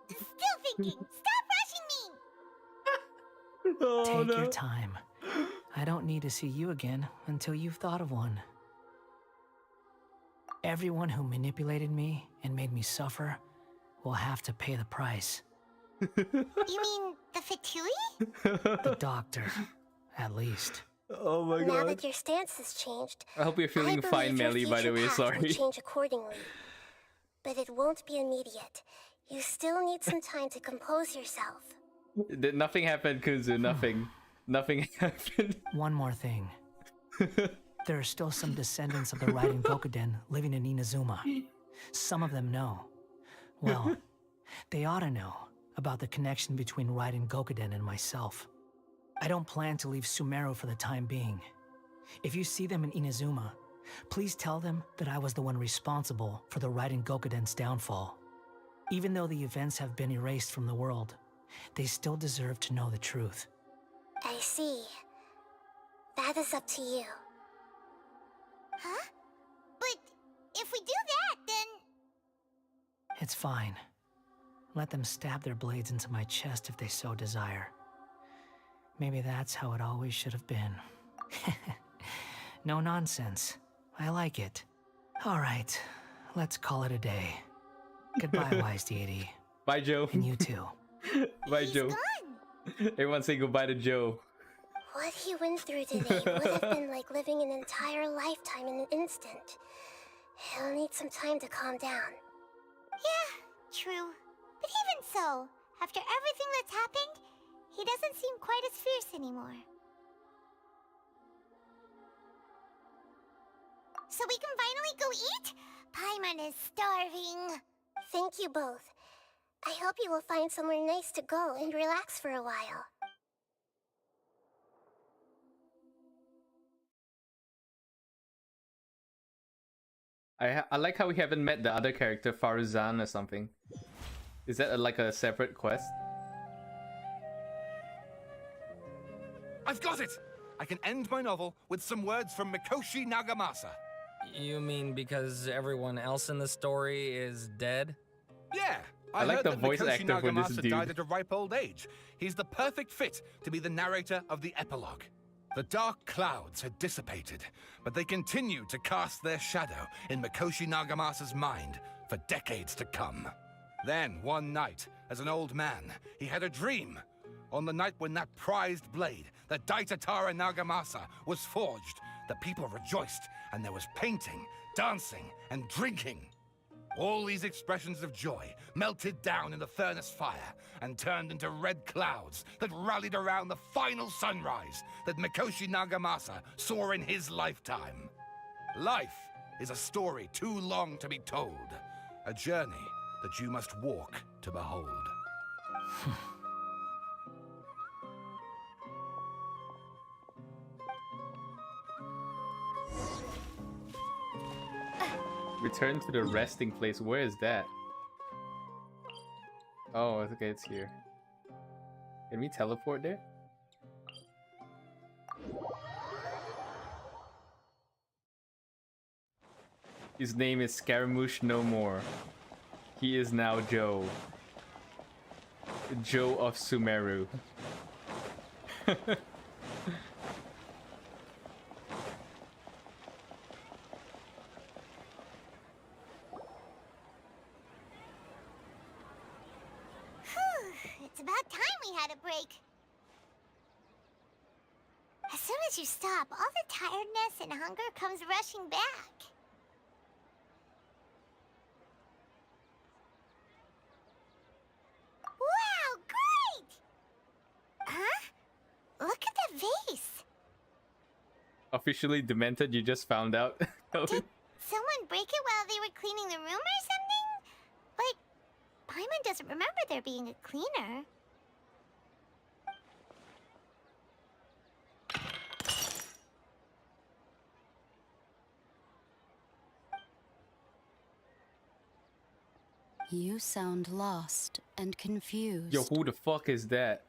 Still thinking. Stop rushing me! Oh, Take your time. I don't need to see you again until you've thought of one. Everyone who manipulated me and made me suffer will have to pay the price. You mean the Fatui? The doctor, at least. Oh my Now god. that your stance has changed, I hope you're feeling fine, Melly, by the way, Will sorry. change accordingly. But it won't be immediate. You still need some time to compose yourself. Nothing happened, Kuzu, nothing. Nothing happened. One more thing. There are still some descendants of the Raiden Gokuden living in Inazuma. Some of them know. Well, they ought to know about the connection between Raiden Gokuden and myself. I don't plan to leave Sumeru for the time being. If you see them in Inazuma, please tell them that I was the one responsible for the Raiden Gokuden's downfall. Even though the events have been erased from the world, they still deserve to know the truth. I see. That is up to you. Huh? But if we do that, then... It's fine. Let them stab their blades into my chest if they so desire. Maybe that's how it always should have been. No nonsense. I like it. Alright, let's call it a day. Goodbye, wise deity. Bye, Joe. And you too. Bye, Joe. Everyone say goodbye to Joe. What he went through today would have been like living an entire lifetime in an instant. He'll need some time to calm down. Yeah, true. But even so, after everything that's happened, he doesn't seem quite as fierce anymore. So we can finally go eat? Paimon is starving. Thank you both. I hope you will find somewhere nice to go and relax for a while. I like how we haven't met the other character, Faruzan or something. Is that like a separate quest? I've got it! I can end my novel with some words from Mikoshi Nagamasa. You mean because everyone else in the story is dead? Yeah! I like heard the that voice Mikoshi actor for this Nagamasa dude. died at a ripe old age. He's the perfect fit to be the narrator of the epilogue. The dark clouds had dissipated, but they continued to cast their shadow in Mikoshi Nagamasa's mind for decades to come. Then, one night, as an old man, he had a dream. On the night when that prized blade, the Daitatara Nagamasa, was forged, the people rejoiced, and there was painting, dancing, and drinking. All these expressions of joy melted down in the furnace fire and turned into red clouds that rallied around the final sunrise that Mikoshi Nagamasa saw in his lifetime. Life is a story too long to be told, a journey that you must walk to behold. Return to the resting place. Where is that? Oh, okay, it's here. Can we teleport there? His name is Scaramouche no more. He is now Joe. Joe of Sumeru. It's about time we had a break. As soon as you stop, all the tiredness and hunger comes rushing back. Wow, great! Huh? Look at that vase. Officially demented, you just found out. Did someone break it while they were cleaning the room or something? But Paimon doesn't remember there being a cleaner. You sound lost and confused. Yo, who the fuck is that?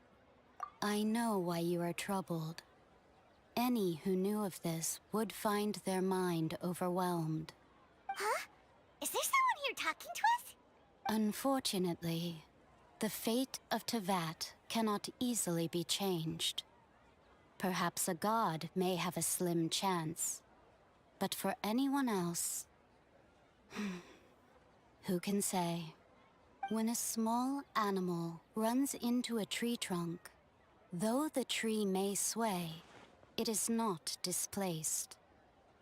I know why you are troubled. Any who knew of this would find their mind overwhelmed. Huh? Is there someone here talking to us? Unfortunately, the fate of Teyvat cannot easily be changed. Perhaps a god may have a slim chance, but for anyone else, who can say? When a small animal runs into a tree trunk, though the tree may sway, it is not displaced.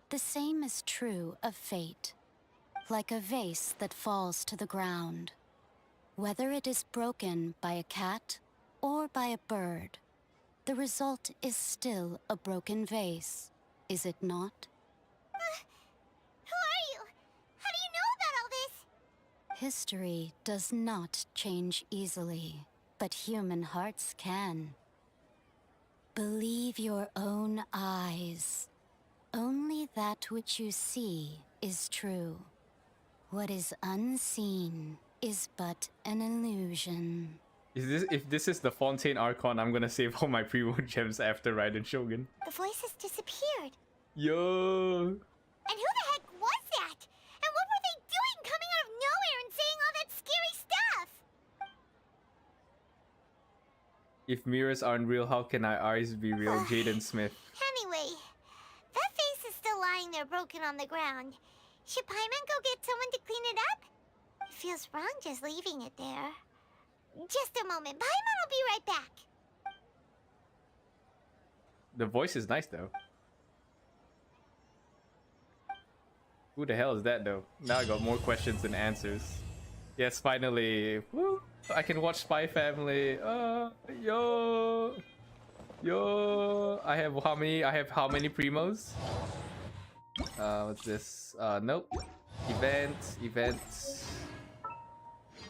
The same is true of fate, like a vase that falls to the ground. Whether it is broken by a cat or by a bird, the result is still a broken vase, is it not? Who are you? How do you know about all this? History does not change easily, but human hearts can. Believe your own eyes. Only that which you see is true. What is unseen is but an illusion. If this is the Fontaine Archon, I'm gonna save all my pre-war gems after Raiden Shogun. The voice has disappeared. Yo. And who the heck was that? And what were they doing coming out of nowhere and saying all that scary stuff? If mirrors aren't real, how can our eyes be real? Jaden Smith. Anyway, that face is still lying there broken on the ground. Should Paimon go get someone to clean it up? It feels wrong just leaving it there. Just a moment. Paimon will be right back. The voice is nice though. Who the hell is that though? Now I got more questions than answers. Yes, finally. Woo! I can watch Spy Family. Yo. I have how many? I have how many primos? What's this? Nope. Events.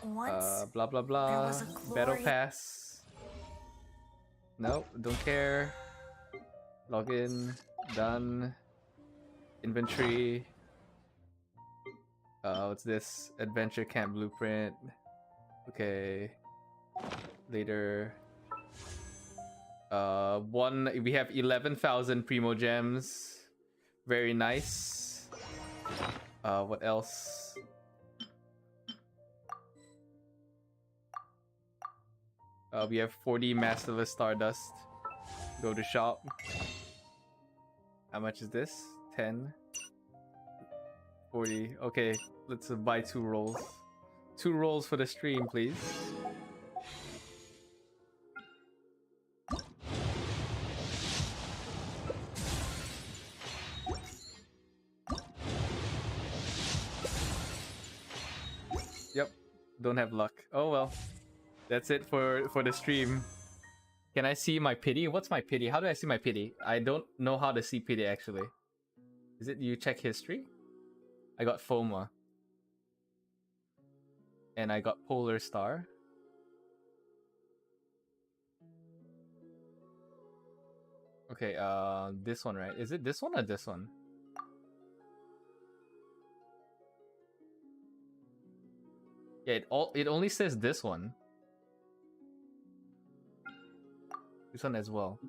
Blah blah blah. Battle pass. Nope, don't care. Login. Done. Inventory. What's this? Adventure Camp Blueprint. Okay. Later. We have 11,000 Primo Gems. Very nice. What else? We have 40 Masterless Stardust. Go to shop. How much is this? 10. 40. Okay, let's buy 2 rolls. 2 rolls for the stream, please. Yep, don't have luck. Oh well. That's it for the stream. Can I see my pity? What's my pity? How do I see my pity? I don't know how to see pity actually. Is it you check history? I got FOMA. And I got Polar Star. Okay, this one, right? Is it this one or this one? Yeah, it only says this one. This one as well.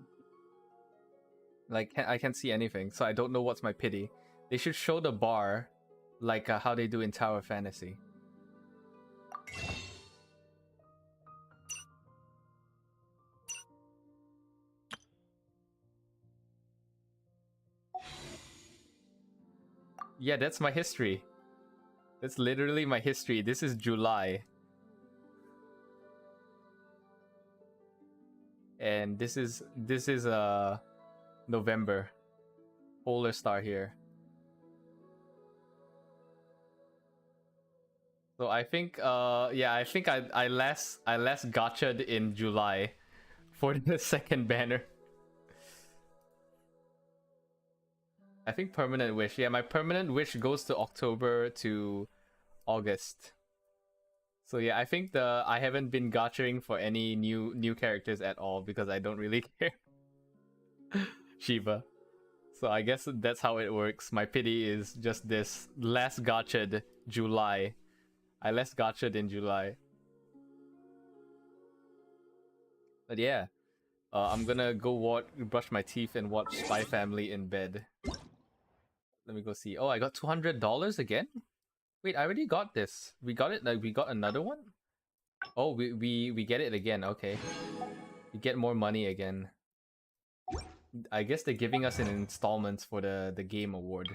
Like, I can't see anything, so I don't know what's my pity. They should show the bar, like how they do in Tower Fantasy. Yeah, that's my history. That's literally my history. This is July. And this is November. Polar Star here. So I think yeah, I think I last gotcha'd in July for the second banner. I think permanent wish. Yeah, my permanent wish goes to October to August. So yeah, I think I haven't been gachering for any new characters at all because I don't really care. Shiva. So I guess that's how it works. My pity is just this last gachaed July. I last gachaed in July. But yeah, I'm gonna go brush my teeth and watch Spy Family in bed. Let me go see. Oh, I got $200 again? Wait, I already got this. We got it, like we got another one? Oh, we get it again, okay. We get more money again. I guess they're giving us in installments for the game award.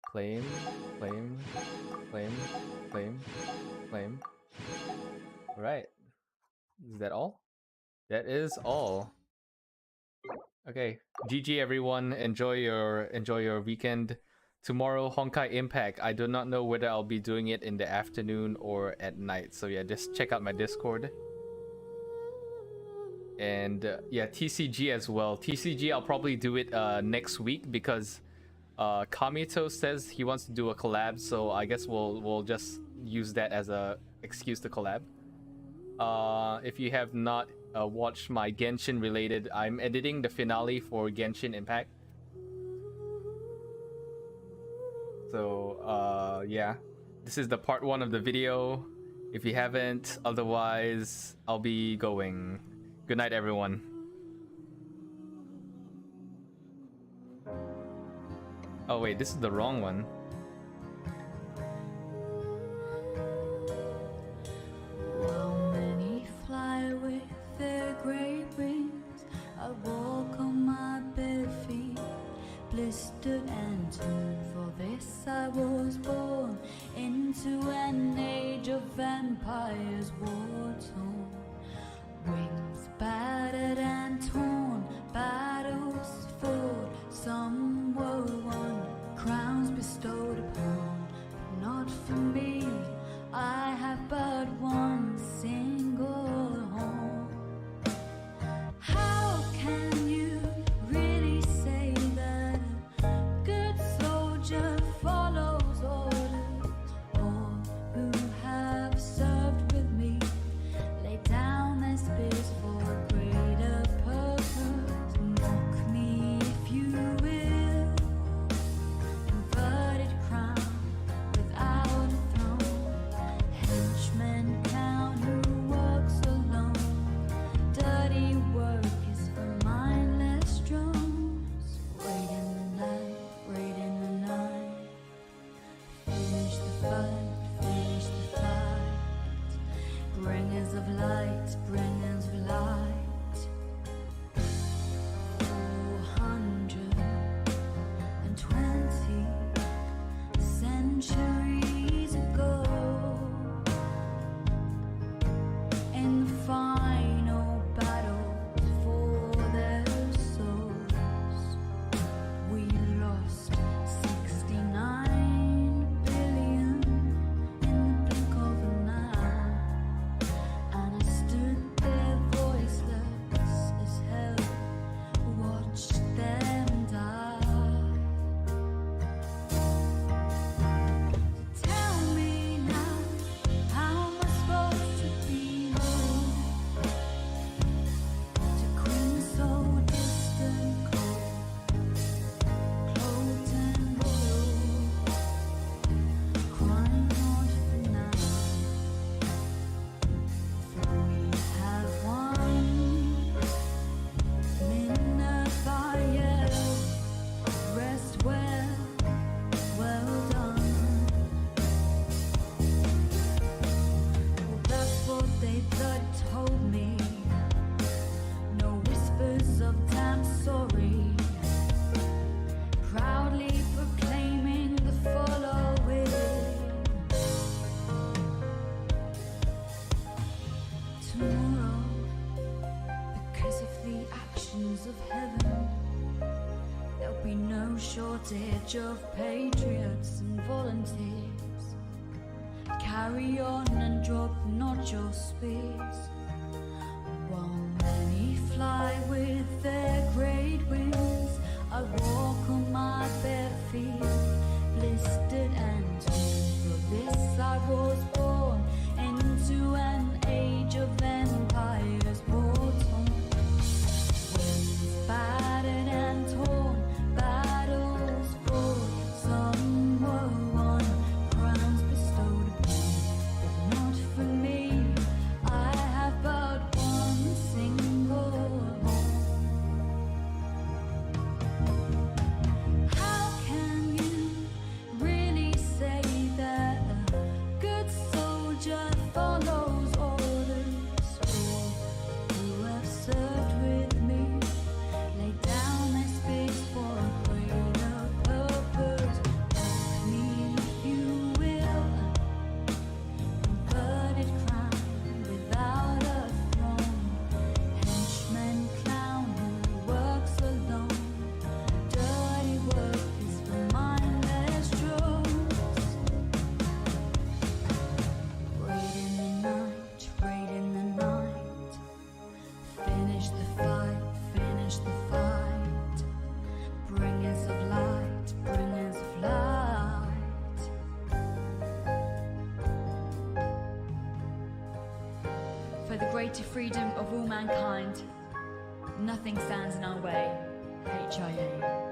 Claim, claim, claim, claim, claim. Alright. Is that all? That is all. Okay. GG everyone. Enjoy your weekend. Tomorrow, Honkai Impact. I do not know whether I'll be doing it in the afternoon or at night. So yeah, just check out my Discord. And yeah, TCG as well. TCG, I'll probably do it next week because Kamito says he wants to do a collab. So I guess we'll just use that as a excuse to collab. If you have not watched my Genshin related, I'm editing the finale for Genshin Impact. So yeah, this is the part 1 of the video. If you haven't, otherwise I'll be going. Good night, everyone. Oh wait, this is the wrong one. While many fly with their great wings, I walk on my bare feet, blistered and torn. For this I was born into an age of vampires, war-torn. Wings battered and torn, battles fought, some were won, crowns bestowed upon, but not for me. I have but one single home. How can you really say that a good soldier follows orders? All who have served with me lay down their spears for a greater purpose. Mock me if you will, inverted crown without a throne. Henchmen count who works alone. Dirty work is for mindless drones. Wait in the night, wait in the night. Finish the fight, finish the fight. Bringers of light, bringers of light. 420 centuries ago, in the final battle for their souls, we lost 69 billion in the blink of an eye. And I stood there voiceless as hell, watched them die. Tell me now, how am I supposed to be known to queen so distant, cold, cloaked and royal, crying out for now? For we have one minerva. Rest well, well done. Well, that's what they thought told me. No whispers of damn sorry. Proudly proclaiming the following. Tomorrow, because of the actions of heaven, there'll be no shortage of patriots and volunteers. Carry on and drop not your spears. While many fly with their great wings, I walk on my feet, blistered and torn. For this I was born into an age of empires war-torn. Winds battered and torn, battles fought, some were won, crowns bestowed upon, but not for me. I have but one single home. How can you really say that a good soldier follows orders? For who have served with me lay down their space for a greater purpose. Help me if you will. Inverted crown without a throne. Henchman clown who works alone. Dirty work is for mindless drones. Wait in the night, wait in the night. Finish the fight, finish the fight. Bringers of light, bringers of light. For the greater freedom of all mankind, nothing stands in our way. HIA.